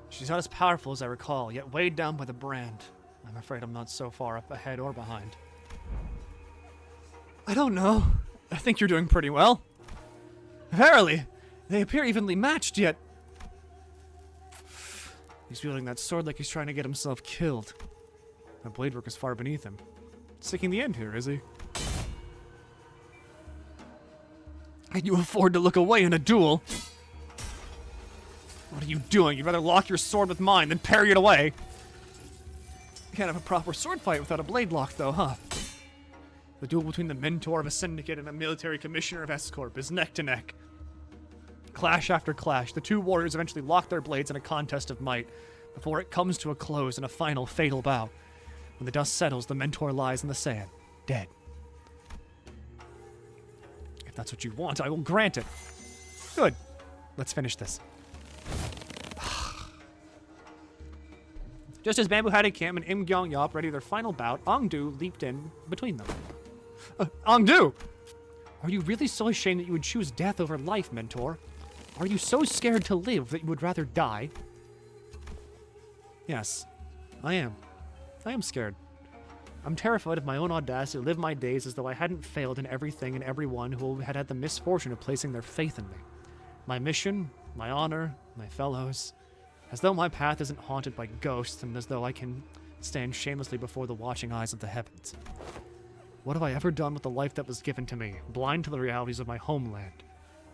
She's not as powerful as I recall, yet weighed down by the brand. I'm afraid I'm not so far up ahead or behind. I don't know. I think you're doing pretty well. Verily, they appear evenly matched, yet... He's wielding that sword like he's trying to get himself killed. The blade work is far beneath him. Sticking the end here, is he? Can you afford to look away in a duel? What are you doing? You'd rather lock your sword with mine than parry it away. You can't have a proper sword fight without a blade lock, though, huh? The duel between the mentor of a syndicate and a military commissioner of S-Corp is neck to neck. Clash after clash, the two warriors eventually lock their blades in a contest of might, before it comes to a close in a final fatal bout. When the dust settles, the mentor lies in the sand, dead. If that's what you want, I will grant it. Good. Let's finish this. Just as Bamboo Hattie Kim and Im Gyong-yop ready their final bout, Ongdu leaped in between them. Ongdu! Are you really so ashamed that you would choose death over life, Mentor? Are you so scared to live that you would rather die? Yes, I am. I am scared. I'm terrified of my own audacity to live my days as though I hadn't failed in everything and everyone who had had the misfortune of placing their faith in me. My mission, my honor, my fellows... As though my path isn't haunted by ghosts, and as though I can stand shamelessly before the watching eyes of the heavens. What have I ever done with the life that was given to me, blind to the realities of my homeland?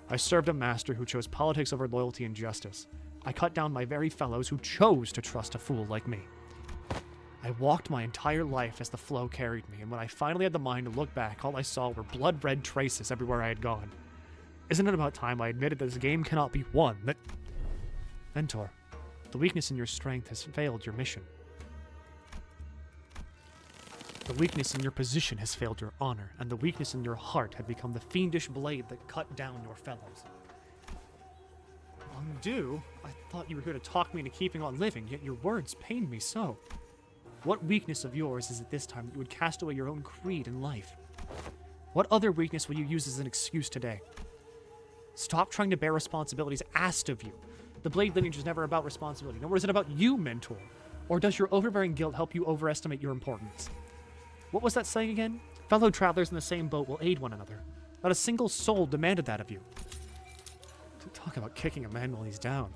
I served a master who chose politics over loyalty and justice. I cut down my very fellows who chose to trust a fool like me. I walked my entire life as the flow carried me, and when I finally had the mind to look back, all I saw were blood-red traces everywhere I had gone. Isn't it about time I admitted that this game cannot be won, that... Mentor. The weakness in your strength has failed your mission. The weakness in your position has failed your honor, and the weakness in your heart had become the fiendish blade that cut down your fellows. Ongdu, I thought you were here to talk me into keeping on living, yet your words pained me so. What weakness of yours is it this time that you would cast away your own creed in life? What other weakness will you use as an excuse today? Stop trying to bear responsibilities asked of you. The Blade lineage is never about responsibility, nor is it about you, Mentor. Or does your overbearing guilt help you overestimate your importance? What was that saying again? Fellow travelers in the same boat will aid one another. Not a single soul demanded that of you. Talk about kicking a man while he's down.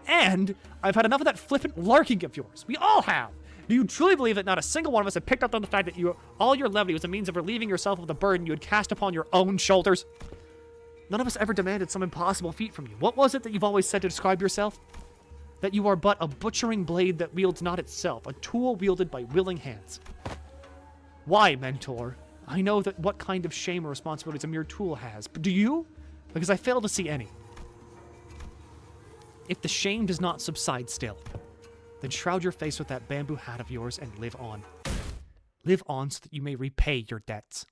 And I've had enough of that flippant larking of yours. We all have. Do you truly believe that not a single one of us had picked up on the fact that all your levity was a means of relieving yourself of the burden you had cast upon your own shoulders? None of us ever demanded some impossible feat from you. What was it that you've always said to describe yourself? That you are but a butchering blade that wields not itself, a tool wielded by willing hands. Why, Mentor? I know that what kind of shame or responsibilities a mere tool has, but do you? Because I fail to see any. If the shame does not subside still, then shroud your face with that bamboo hat of yours and live on. Live on so that you may repay your debts.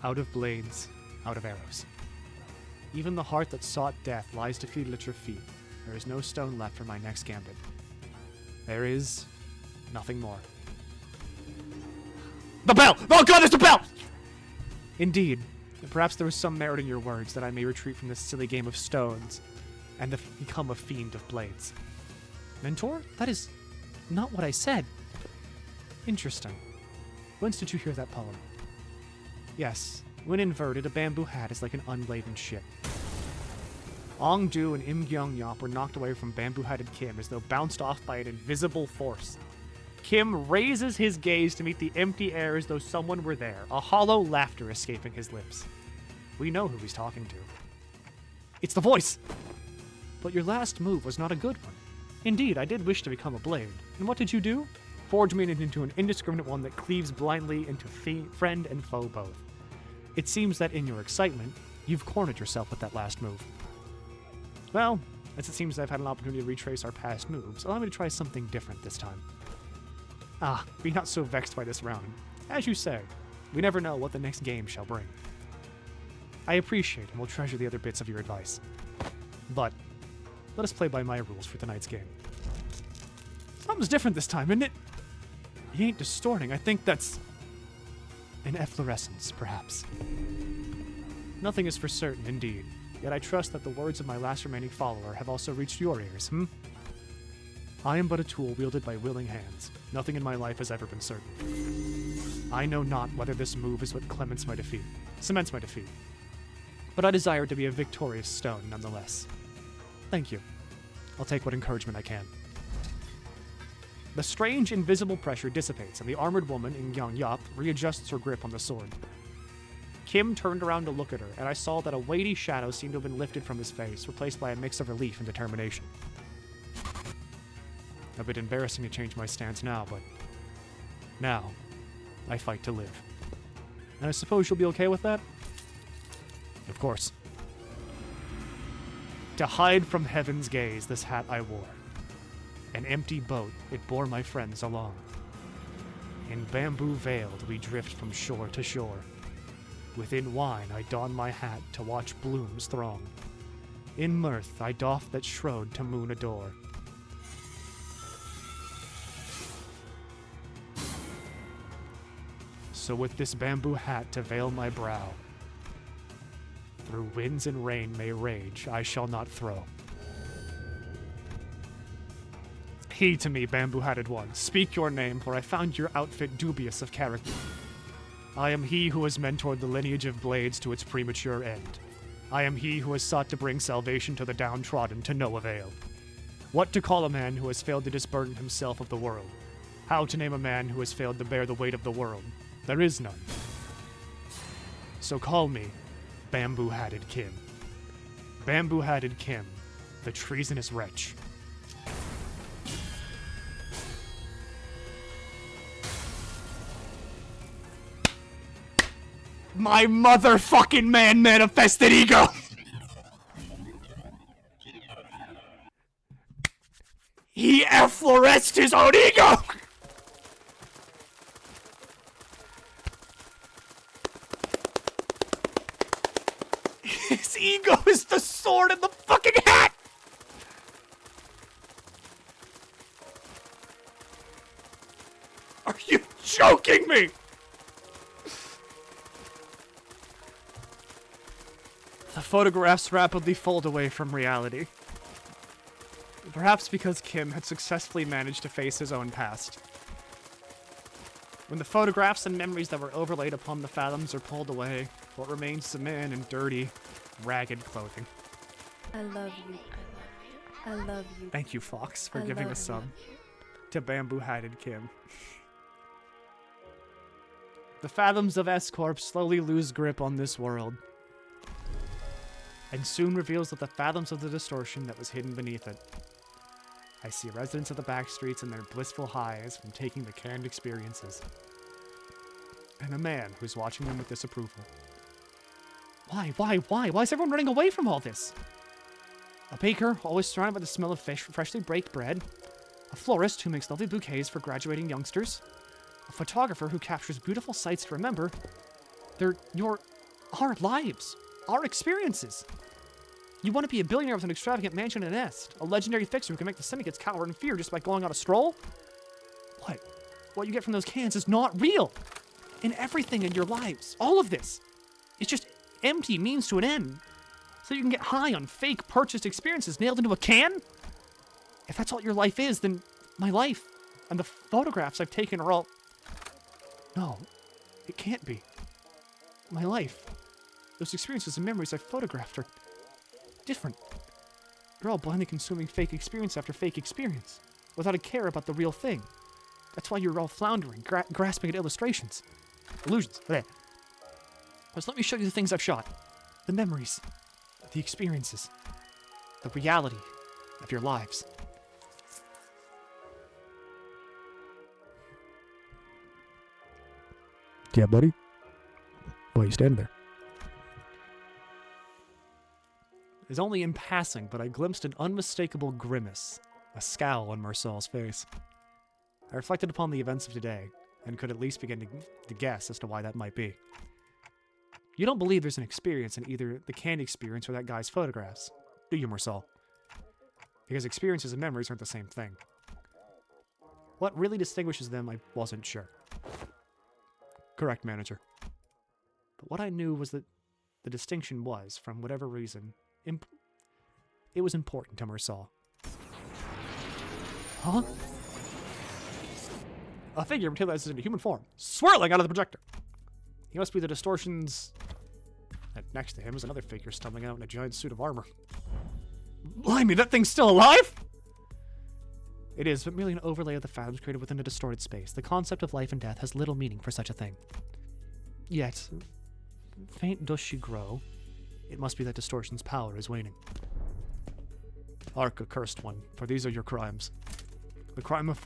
Out of blades, out of arrows. Even the heart that sought death lies defeated at your feet. There is no stone left for my next gambit. There is nothing more. The bell! Oh god, there's the bell! Indeed. Perhaps there was some merit in your words that I may retreat from this silly game of stones and become a fiend of blades. Mentor? That is not what I said. Interesting. Whence did you hear that poem? Yes, when inverted, a bamboo hat is like an unladen ship. Ong-Du and Im-Gyeong-Yop were knocked away from bamboo-hatted Kim as though bounced off by an invisible force. Kim raises his gaze to meet the empty air as though someone were there, a hollow laughter escaping his lips. We know who he's talking to. It's the voice! But your last move was not a good one. Indeed, I did wish to become a blade. And what did you do? Forge me into an indiscriminate one that cleaves blindly into friend and foe both. It seems that in your excitement, you've cornered yourself with that last move. Well, as it seems I've had an opportunity to retrace our past moves, allow me to try something different this time. Be not so vexed by this round. As you say, we never know what the next game shall bring. I appreciate and will treasure the other bits of your advice. But, let us play by my rules for tonight's game. Something's different this time, isn't it? He ain't distorting. I think that's an efflorescence, perhaps. Nothing is for certain, indeed. Yet I trust that the words of my last remaining follower have also reached your ears, I am but a tool wielded by willing hands. Nothing in my life has ever been certain. I know not whether this move is what cements my defeat. But I desire to be a victorious stone nonetheless. Thank you. I'll take what encouragement I can. The strange invisible pressure dissipates, and the armored woman in Gyeong-Yop readjusts her grip on the sword. Kim turned around to look at her, and I saw that a weighty shadow seemed to have been lifted from his face, replaced by a mix of relief and determination. A bit embarrassing to change my stance now, but now I fight to live. And I suppose you'll be okay with that? Of course. To hide from heaven's gaze, this hat I wore. An empty boat, it bore my friends along. In bamboo veiled, we drift from shore to shore. Within wine, I don my hat to watch blooms throng. In mirth, I doff that shroud to moon adore. So with this bamboo hat to veil my brow, through winds and rain may rage, I shall not throw. He to me, bamboo-hatted one, speak your name, for I found your outfit dubious of character. I am he who has mentored the lineage of blades to its premature end. I am he who has sought to bring salvation to the downtrodden to no avail. What to call a man who has failed to disburden himself of the world? How to name a man who has failed to bear the weight of the world? There is none. So call me Bamboo-Hatted Kim. Bamboo-Hatted Kim, the treasonous wretch. My motherfucking man manifested ego! He effloresced his own ego! His ego is the sword and the fucking hat! choking me! The photographs rapidly fold away from reality. Perhaps because Kim had successfully managed to face his own past. When the photographs and memories that were overlaid upon the fathoms are pulled away, what remains is a man in dirty, ragged clothing. I love you. I love you. Thank you, Fox, for I giving a love sub to bamboo-hatted Kim. The fathoms of S-Corp slowly lose grip on this world, and soon reveals that the fathoms of the distortion that was hidden beneath it. I see residents of the back streets in their blissful highs from taking the canned experiences, and a man who's watching them with disapproval. Why is everyone running away from all this? A baker, always surrounded by the smell of freshly baked bread. A florist who makes lovely bouquets for graduating youngsters. A photographer who captures beautiful sights to remember. They're our lives, our experiences. You want to be a billionaire with an extravagant mansion and a nest. A legendary fixer who can make the syndicates cower in fear just by going on a stroll. What you get from those cans is not real. And everything in your lives, all of this, it's just empty means to an end. So you can get high on fake purchased experiences nailed into a can? If that's all your life is, then my life and the photographs I've taken are all... No, it can't be. My life, those experiences and memories I've photographed are different. You're all blindly consuming fake experience after fake experience, without a care about the real thing. That's why you're all floundering, grasping at illustrations. Illusions. Okay. Just let me show you the things I've shot. The memories. The experiences. The reality of your lives. Yeah, buddy? Why are you standing there? It's only in passing, but I glimpsed an unmistakable grimace, a scowl on Marcel's face. I reflected upon the events of today, and could at least begin to guess as to why that might be. You don't believe there's an experience in either the canned experience or that guy's photographs, do you, Marcel? Because experiences and memories aren't the same thing. What really distinguishes them, I wasn't sure. Correct, manager. But what I knew was that the distinction was, from whatever reason, it was important to Marcel. Huh? A figure materializes into human form, swirling out of the projector. He must be the distortion's... And next to him is another figure stumbling out in a giant suit of armor. Blimey, that thing's still alive?! It is, but merely an overlay of the fathoms created within a distorted space. The concept of life and death has little meaning for such a thing. Yet, faint does she grow, it must be that distortion's power is waning. Ark, accursed one, for these are your crimes. The crime of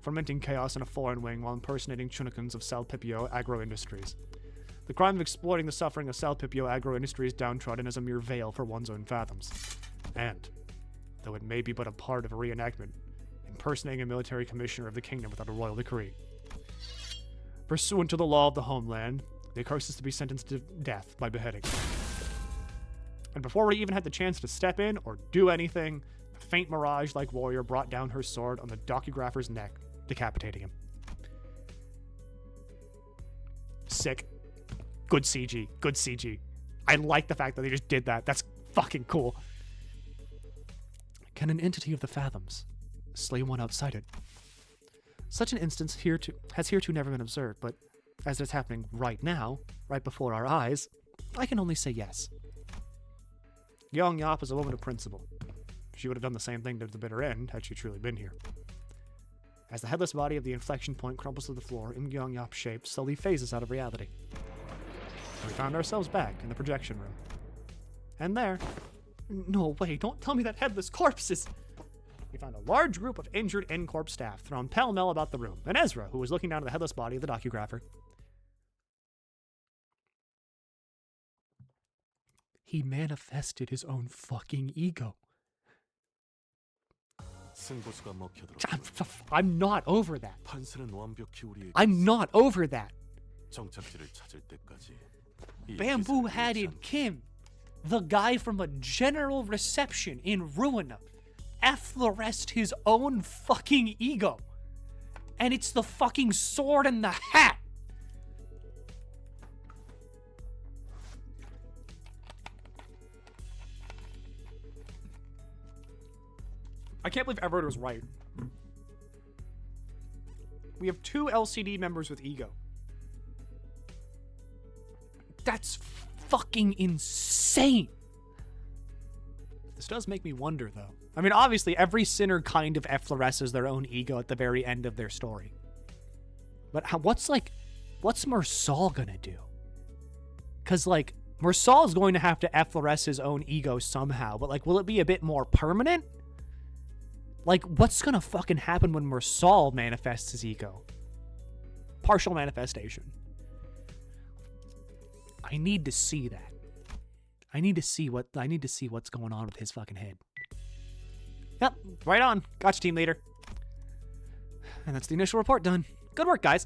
fermenting chaos in a foreign wing while impersonating chunikans of Salpipio Agro-Industries. The crime of exploiting the suffering of Salpipio Agro-Industries downtrodden as a mere veil for one's own fathoms. And, though it may be but a part of a reenactment, impersonating a military commissioner of the kingdom without a royal decree. Pursuant to the law of the homeland, the accursed is to be sentenced to death by beheading. And before we even had the chance to step in or do anything, a faint mirage-like warrior brought down her sword on the docugrapher's neck, decapitating him. Sick. Good CG. Good CG. I like the fact that they just did that. That's fucking cool. Can an entity of the fathoms slay one outside it? Such an instance has hereto never been observed, but as it's happening right now, right before our eyes, I can only say yes. Young Yop is a woman of principle. She would have done the same thing to the bitter end had she truly been here. As the headless body of the inflection point crumbles to the floor, Im Yop's shape slowly phases out of reality. And we found ourselves back in the projection room. And there... No way, don't tell me that headless corpse is... We found a large group of injured in-corp staff thrown pell-mell about the room, and Ezra, who was looking down at the headless body of the docugrapher. He manifested his own fucking ego. I'm not over that. I'm not over that. Bamboo-hatted Kim, the guy from a general reception in Ruina, effloresced his own fucking ego. And it's the fucking sword and the hat! I can't believe Everett was right. We have 2 LCD members with E.G.O. That's fucking insane! This does make me wonder, though. I mean, obviously, every sinner kind of effloresces their own ego at the very end of their story. But what's Mersal gonna do? Because, like, Mersal is going to have to effloresce his own ego somehow, but, like, will it be a bit more permanent? Like, what's gonna fucking happen when Mersal manifests his ego? Partial manifestation. I need to see that. I need to see what's going on with his fucking head. Yep, right on. Gotcha, team leader. And that's the initial report done. Good work, guys.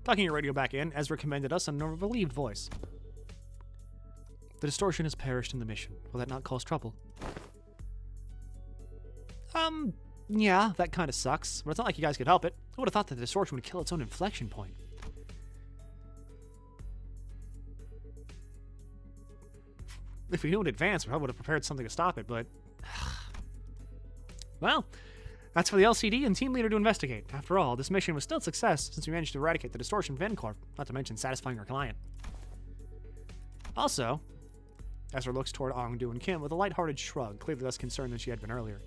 Tucking your radio back in, Ezra commended us in a relieved voice. The distortion has perished in the mission. Will that not cause trouble? Yeah, that kind of sucks, but it's not like you guys could help it. I would have thought that the distortion would kill its own inflection point. If we knew in advance, we probably would have prepared something to stop it, but... Well, that's for the LCD and team leader to investigate. After all, this mission was still a success since we managed to eradicate the distortion from Vencorp, not to mention satisfying our client. Also, Ezra looks toward Ongdu and Kim with a lighthearted shrug, clearly less concerned than she had been earlier.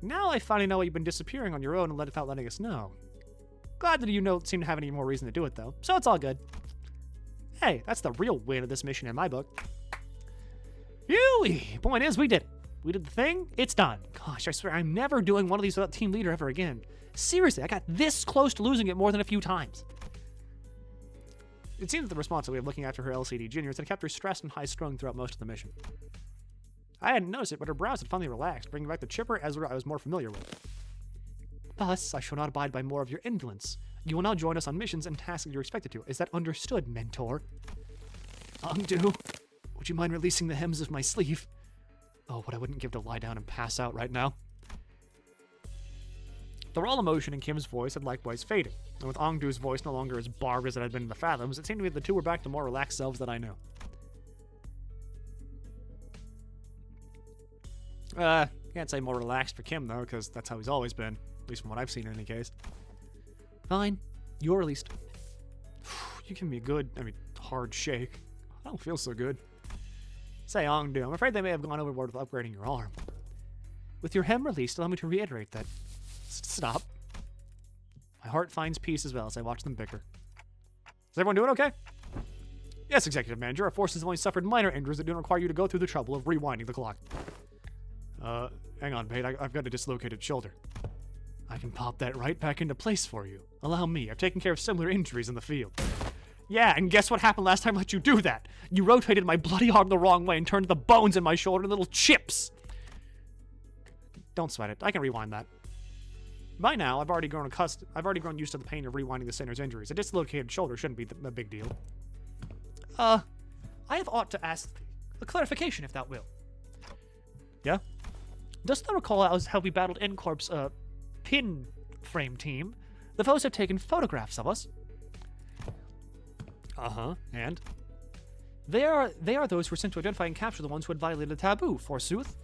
Now I finally know why you've been disappearing on your own and without letting us know. Glad that you don't seem to have any more reason to do it, though, so it's all good. Hey, that's the real win of this mission in my book. Phew! Point is, we did it. We did the thing, it's done. Gosh, I swear I'm never doing one of these without team leader ever again. Seriously, I got this close to losing it more than a few times. It seemed that the responsibility of looking after her LCD juniors had kept her stressed and high-strung throughout most of the mission. I hadn't noticed it, but her brows had finally relaxed, bringing back the chipper Ezra I was more familiar with. Thus, I shall not abide by more of your indolence. You will now join us on missions and tasks you're expected to. Is that understood, mentor? Ongdu, would you mind releasing the hems of my sleeve? Oh, what I wouldn't give to lie down and pass out right now. The raw emotion in Kim's voice had likewise faded, and with Ongdu's voice no longer as barbed as it had been in the Fathoms, it seemed to me that the two were back to more relaxed selves that I knew. Can't say more relaxed for Kim, though, because that's how he's always been, at least from what I've seen in any case. Fine. You're released. You give me a good, hard shake. I don't feel so good. Say, Ongdu, I'm afraid they may have gone overboard with upgrading your arm. With your hem released, allow me to reiterate that. Stop. My heart finds peace as well as I watch them bicker. Is everyone doing okay? Yes, Executive Manager. Our forces have only suffered minor injuries that don't require you to go through the trouble of rewinding the clock. Hang on, mate. I've got a dislocated shoulder. I can pop that right back into place for you. Allow me. I've taken care of similar injuries in the field. Yeah, and guess what happened last time I let you do that? You rotated my bloody arm the wrong way and turned the bones in my shoulder into little chips. Don't sweat it. I can rewind that. By now, I've already grown used to the pain of rewinding the sinner's injuries. A dislocated shoulder shouldn't be a big deal. I have aught to ask thee. A clarification, if thou will. Yeah? Dost thou recall how we battled N-Corp's, pin frame team? The foes have taken photographs of us. And? They are those who were sent to identify and capture the ones who had violated the taboo, forsooth.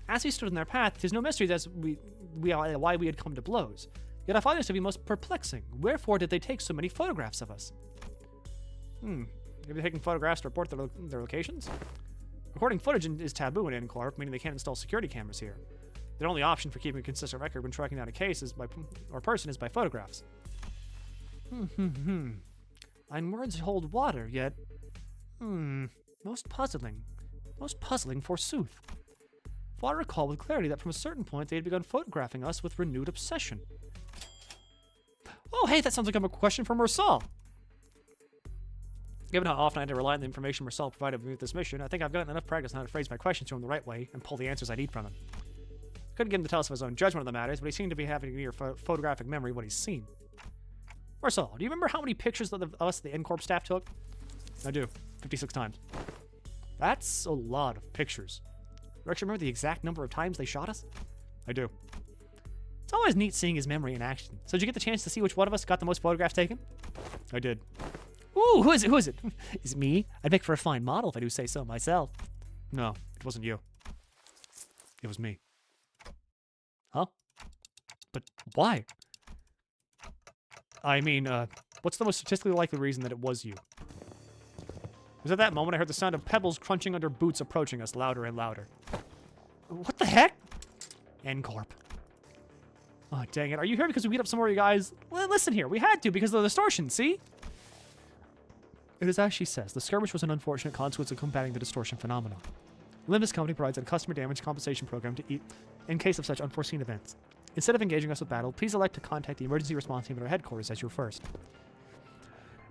As we stood in their path, 'tis no mystery as why we had come to blows. Yet I find this to be most perplexing. Wherefore did they take so many photographs of us? Have they taken photographs to report their locations? Recording footage is taboo in N-Corp, meaning they can't install security cameras here. Their only option for keeping a consistent record when tracking down a case person is by photographs. Thine words hold water, yet... Most puzzling. Most puzzling, forsooth. For I recall with clarity that from a certain point they had begun photographing us with renewed obsession. Oh, hey, that sounds like a question for Mersal. Given how often I had to rely on the information Mersal provided me with this mission, I think I've gotten enough practice on how to phrase my questions to him the right way and pull the answers I need from him. Couldn't get him to tell us of his own judgment of the matters, but he seemed to be having a near photographic memory of what he's seen. Mersal, do you remember how many pictures of us the N-Corp staff took? I do. 56 times. That's a lot of pictures. Do you actually remember the exact number of times they shot us? I do. It's always neat seeing his memory in action. So did you get the chance to see which one of us got the most photographs taken? I did. Ooh, who is it? Who is it? Is it me? I'd make for a fine model if I do say so myself. No, it wasn't you. It was me. Huh? But why? I mean, what's the most statistically likely reason that it was you? It was at that moment I heard the sound of pebbles crunching under boots approaching us louder and louder. What the heck? N-Corp. Oh, dang it. Are you here because we beat up some more of you guys? Well, listen here. We had to because of the distortion, see? It is as she says. The skirmish was an unfortunate consequence of combating the distortion phenomenon. Limbus Company provides a customer damage compensation program to eat in case of such unforeseen events. Instead of engaging us with battle, please elect to contact the emergency response team at our headquarters as your first.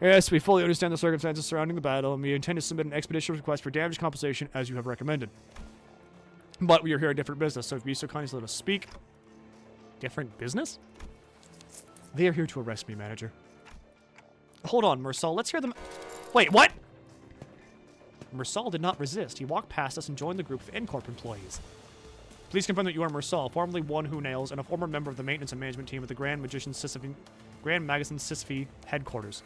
Yes, we fully understand the circumstances surrounding the battle, and we intend to submit an expeditious request for damage compensation as you have recommended. But we are here at different business, so if you be so kind as to let us speak. Different business? They are here to arrest me, manager. Hold on, Mersal. Let's hear them. Wait, what? Mersal did not resist. He walked past us and joined the group of N-Corp employees. Please confirm that you are Mersal, formerly One Who Nails, and a former member of the maintenance and management team at the Grand Magazine Sisyphe headquarters.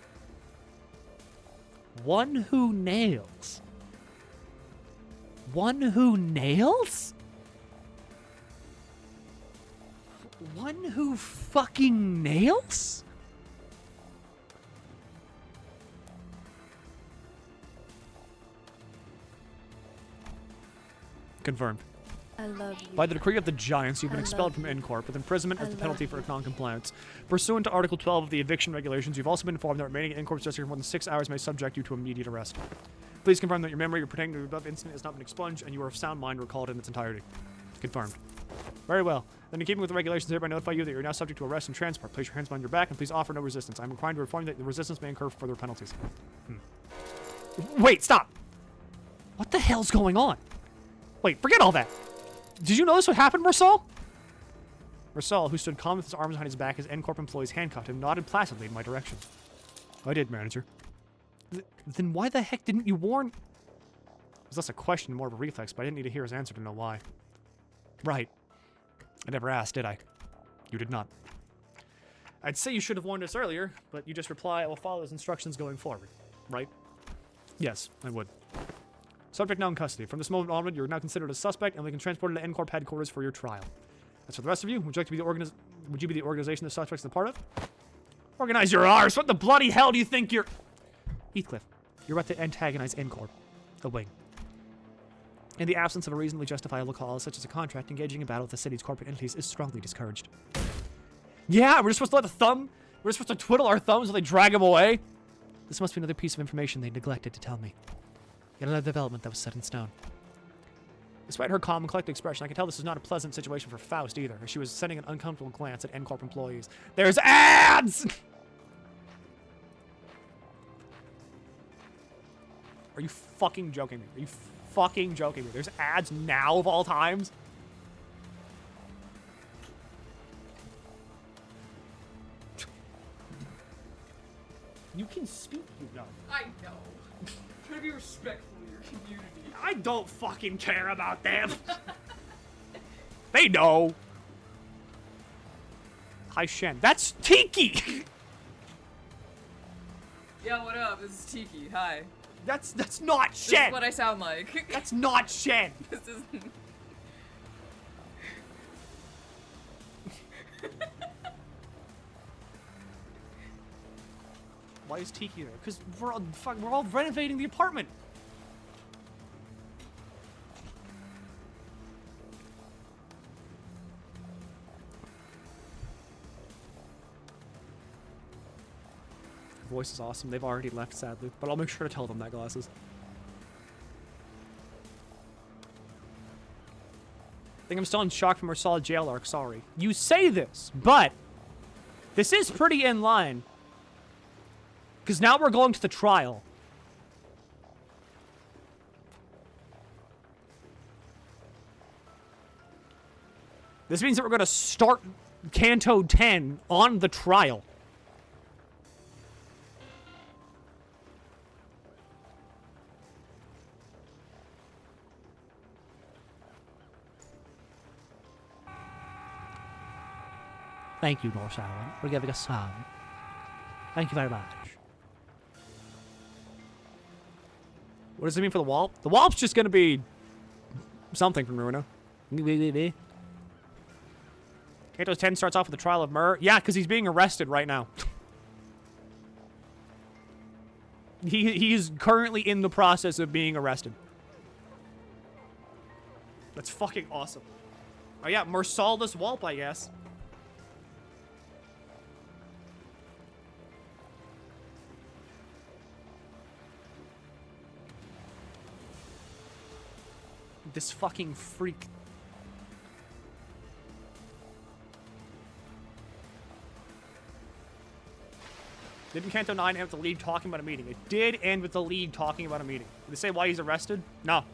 One Who Nails? One Who Nails? One Who fucking nails? Confirmed. I love you. By the decree of the Giants, you've been expelled from N-Corp with imprisonment as the penalty for non-compliance. Pursuant to Article 12 of the eviction regulations, you've also been informed that remaining at N-Corp's district for more than 6 hours may subject you to immediate arrest. Please confirm that your memory pertaining to the above incident has not been expunged and you are of sound mind recalled in its entirety. Confirmed. Very well. Then in keeping with the regulations, I hereby notify you that you're now subject to arrest and transport. Place your hands behind your back and please offer no resistance. I'm required to inform you that the resistance may incur further penalties. Wait, stop! What the hell's going on? Wait, forget all that. Did you notice what happened, Mersal? Mersal, who stood calm with his arms behind his back as N-Corp employees handcuffed him, nodded placidly in my direction. I did, manager. Then why the heck didn't you warn? It was less a question, more of a reflex, but I didn't need to hear his answer to know why. Right. I never asked, did I? You did not. I'd say you should have warned us earlier, but you just reply, I will follow his instructions going forward. Right? Yes, I would. Subject now in custody. From this moment onward, you are now considered a suspect, and we can transport you to N-Corp headquarters for your trial. As for the rest of you, would you like to be the would you be the organization the suspects are part of? Organize your arse! What the bloody hell do you think you're... Heathcliff, you're about to antagonize N-Corp, a wing. In the absence of a reasonably justifiable cause, such as a contract, engaging in battle with the city's corporate entities is strongly discouraged. Yeah, we're just supposed to let the thumb... We're supposed to twiddle our thumbs while they drag him away? This must be another piece of information they neglected to tell me. Yet another development that was set in stone. Despite her calm and collected expression, I can tell this is not a pleasant situation for Faust either, as she was sending an uncomfortable glance at N-Corp employees. There's ads! Are you fucking joking me? Are you fucking joking me? There's ads now of all times? You can speak, you know. I know. Try to be respectful of your community. I don't fucking care about them. They know. Hi, Shen. That's Tiki! Yeah, what up? This is Tiki. Hi. That's not Shen! This is what I sound like. That's not Shen! This isn't... Why is Tiki there? Because we're all renovating the apartment. Her voice is awesome. They've already left, sadly, but I'll make sure to tell them that, glasses. I think I'm still in shock from our solid jail arc, sorry. You say this, but this is pretty in line. Because now we're going to the trial. This means that we're going to start Canto 10 on the trial. Thank you, North Island, for giving us some. Thank you very much. What does it mean for the Wallop? The Wallop's just gonna be something from Ruina. Kato's 10 starts off with the trial of Myrrh. Yeah, because he's being arrested right now. He is currently in the process of being arrested. That's fucking awesome. Oh yeah, Mersaldas Wallop, I guess. This fucking freak. Didn't Kanto 9 end with the League talking about a meeting? It did end with the League talking about a meeting. Did they say why he's arrested? No.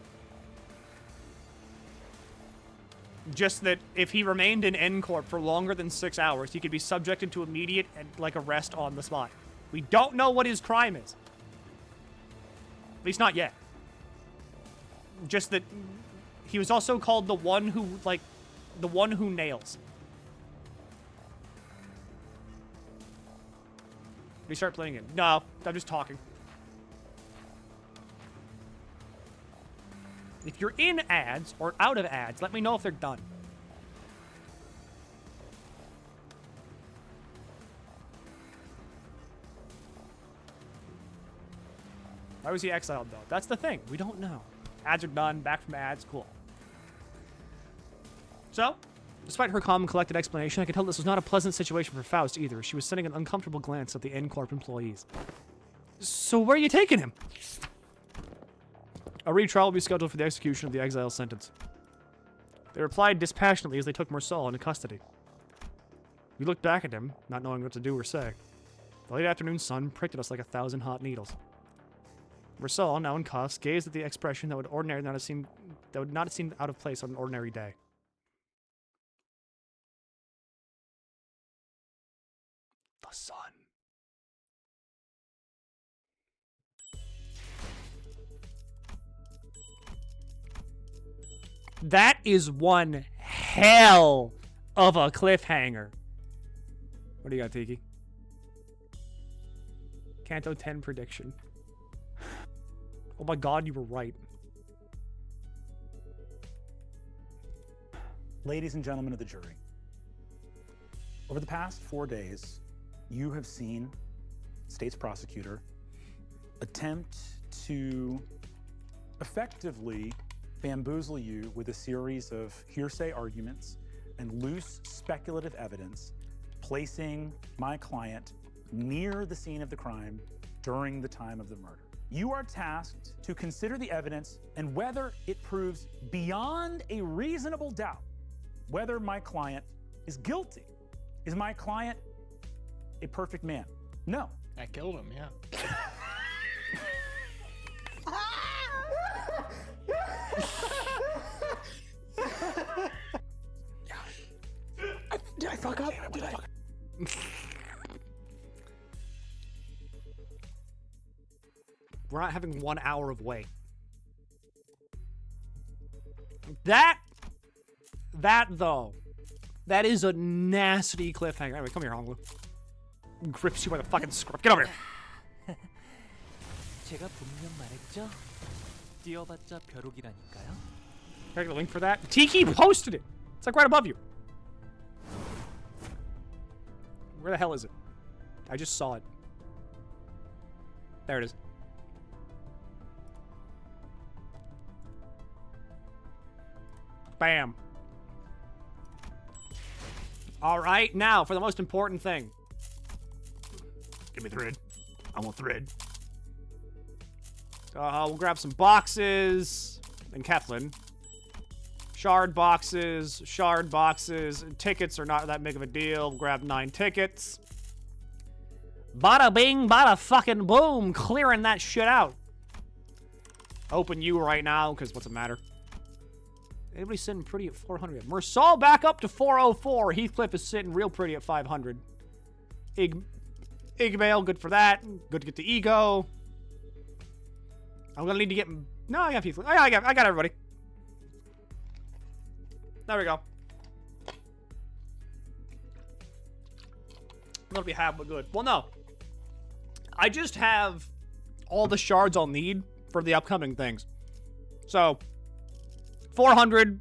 Just that if he remained in N-Corp for longer than 6 hours, he could be subjected to immediate arrest on the spot. We don't know what his crime is. At least not yet. Just that he was also called the one who nails. Did he start playing it? No, I'm just talking. If you're in ads or out of ads, let me know if they're done. Why was he exiled, though? That's the thing. We don't know. Ads are done. Back from ads. Cool. So, despite her calm and collected explanation, I could tell this was not a pleasant situation for Faust either. She was sending an uncomfortable glance at the N-Corp employees. So where are you taking him? A retrial will be scheduled for the execution of the exile sentence. They replied dispassionately as they took Mersal into custody. We looked back at him, not knowing what to do or say. The late afternoon sun pricked at us like 1,000 hot needles. Mersal, now in cuffs, gazed at the expression that would not have seemed out of place on an ordinary day. The sun. That is one hell of a cliffhanger. What do you got, Tiki? Kanto 10 prediction. Oh my god, you were right. Ladies and gentlemen of the jury, over the past 4 days, you have seen state's prosecutor attempt to effectively bamboozle you with a series of hearsay arguments and loose speculative evidence, placing my client near the scene of the crime during the time of the murder. You are tasked to consider the evidence and whether it proves beyond a reasonable doubt whether my client is guilty. Is my client a perfect man? No. I killed him, yeah. Did I fuck up? Did I fuck up? We're not having 1 hour of wait. That though, that is a nasty cliffhanger. Anyway, come here, Honglu. Grips you by the fucking scruff. Get over here. 제가 분명 말했죠. 뛰어봤자 벼룩이라니까요. Can I get a link for that? Tiki posted it. It's like right above you. Where the hell is it? I just saw it. There it is. Bam. All right, now for the most important thing. Give me thread. I want thread. We'll grab some boxes and Keflin. Shard boxes. Tickets are not that big of a deal. We'll grab 9 tickets. Bada bing, bada fucking boom. Clearing that shit out. Open you right now, because what's the matter? Everybody's sitting pretty at 400. Mersal back up to 404. Heathcliff is sitting real pretty at 500. E.G.O, good for that. Good to get the E.G.O. I'm gonna need to get... No, I got Heathcliff. I got everybody. There we go. That'll be half but good. Well, no. I just have all the shards I'll need for the upcoming things. So, 400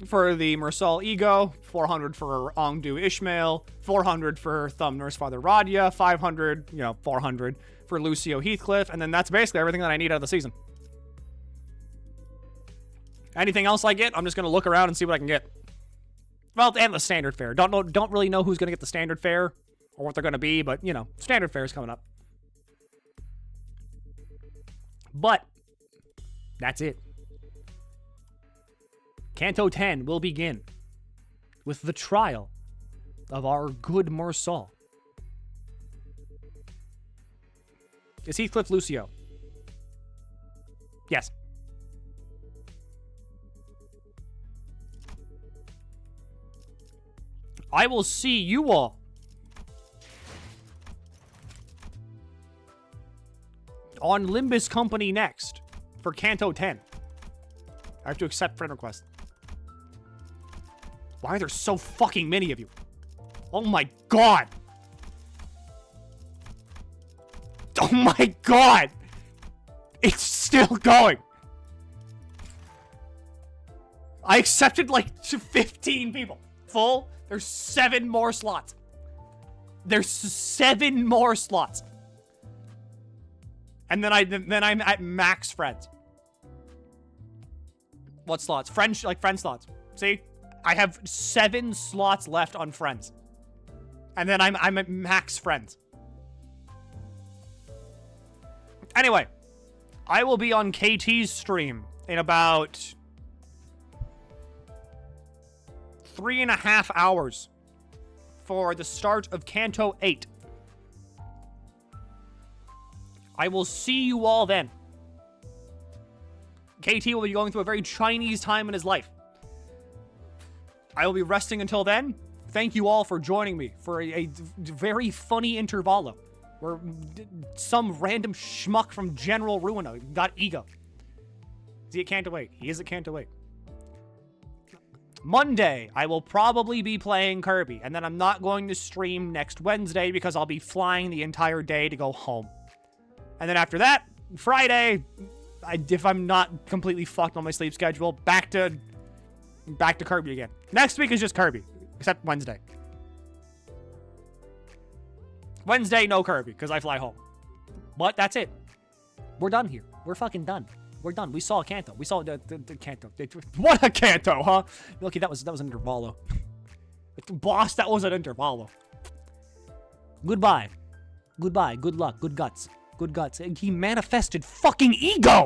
for the Mursal E.G.O, 400 for Ongdu Ishmael, 400 for Thumb Nurse Father Radia, 500, 400 for Lucio Heathcliff, and then that's basically everything that I need out of the season. Anything else I get, I'm just going to look around and see what I can get. Well, and the standard fare. Don't really know who's going to get the standard fare or what they're going to be, but, standard fare is coming up. But that's it. Canto 10 will begin with the trial of our good Mursal. Is Heathcliff Lucio? Yes. I will see you all on Limbus Company next for Canto 10. I have to accept friend request. Why are there so fucking many of you? Oh my god. Oh my god. It's still going. I accepted like 15 people. Full. There's 7 more slots. There's 7 more slots. And then I'm at max friends. What slots? Friend slots. See? I have 7 slots left on friends. And then I'm at max friends. Anyway, I will be on KT's stream in about 3.5 hours for the start of Canto 8. I will see you all then. KT will be going through a very Chinese time in his life. I will be resting until then. Thank you all for joining me for a very funny intervallo where some random schmuck from General Ruina got E.G.O. Is he at Canto 8? He is at Canto 8. Monday, I will probably be playing Kirby, and then I'm not going to stream next Wednesday because I'll be flying the entire day to go home. And then after that, Friday, if I'm not completely fucked on my sleep schedule, back to Kirby again. Next week is just Kirby, except Wednesday. Wednesday, no Kirby, because I fly home. But that's it. We're done here. We're fucking done. We're done. We saw a Canto. We saw the Canto. What a Canto, huh? Milky, that was an intervallo. Boss, that was an intervallo. Goodbye. Goodbye. Good luck. Good guts. Good guts. He manifested fucking E.G.O!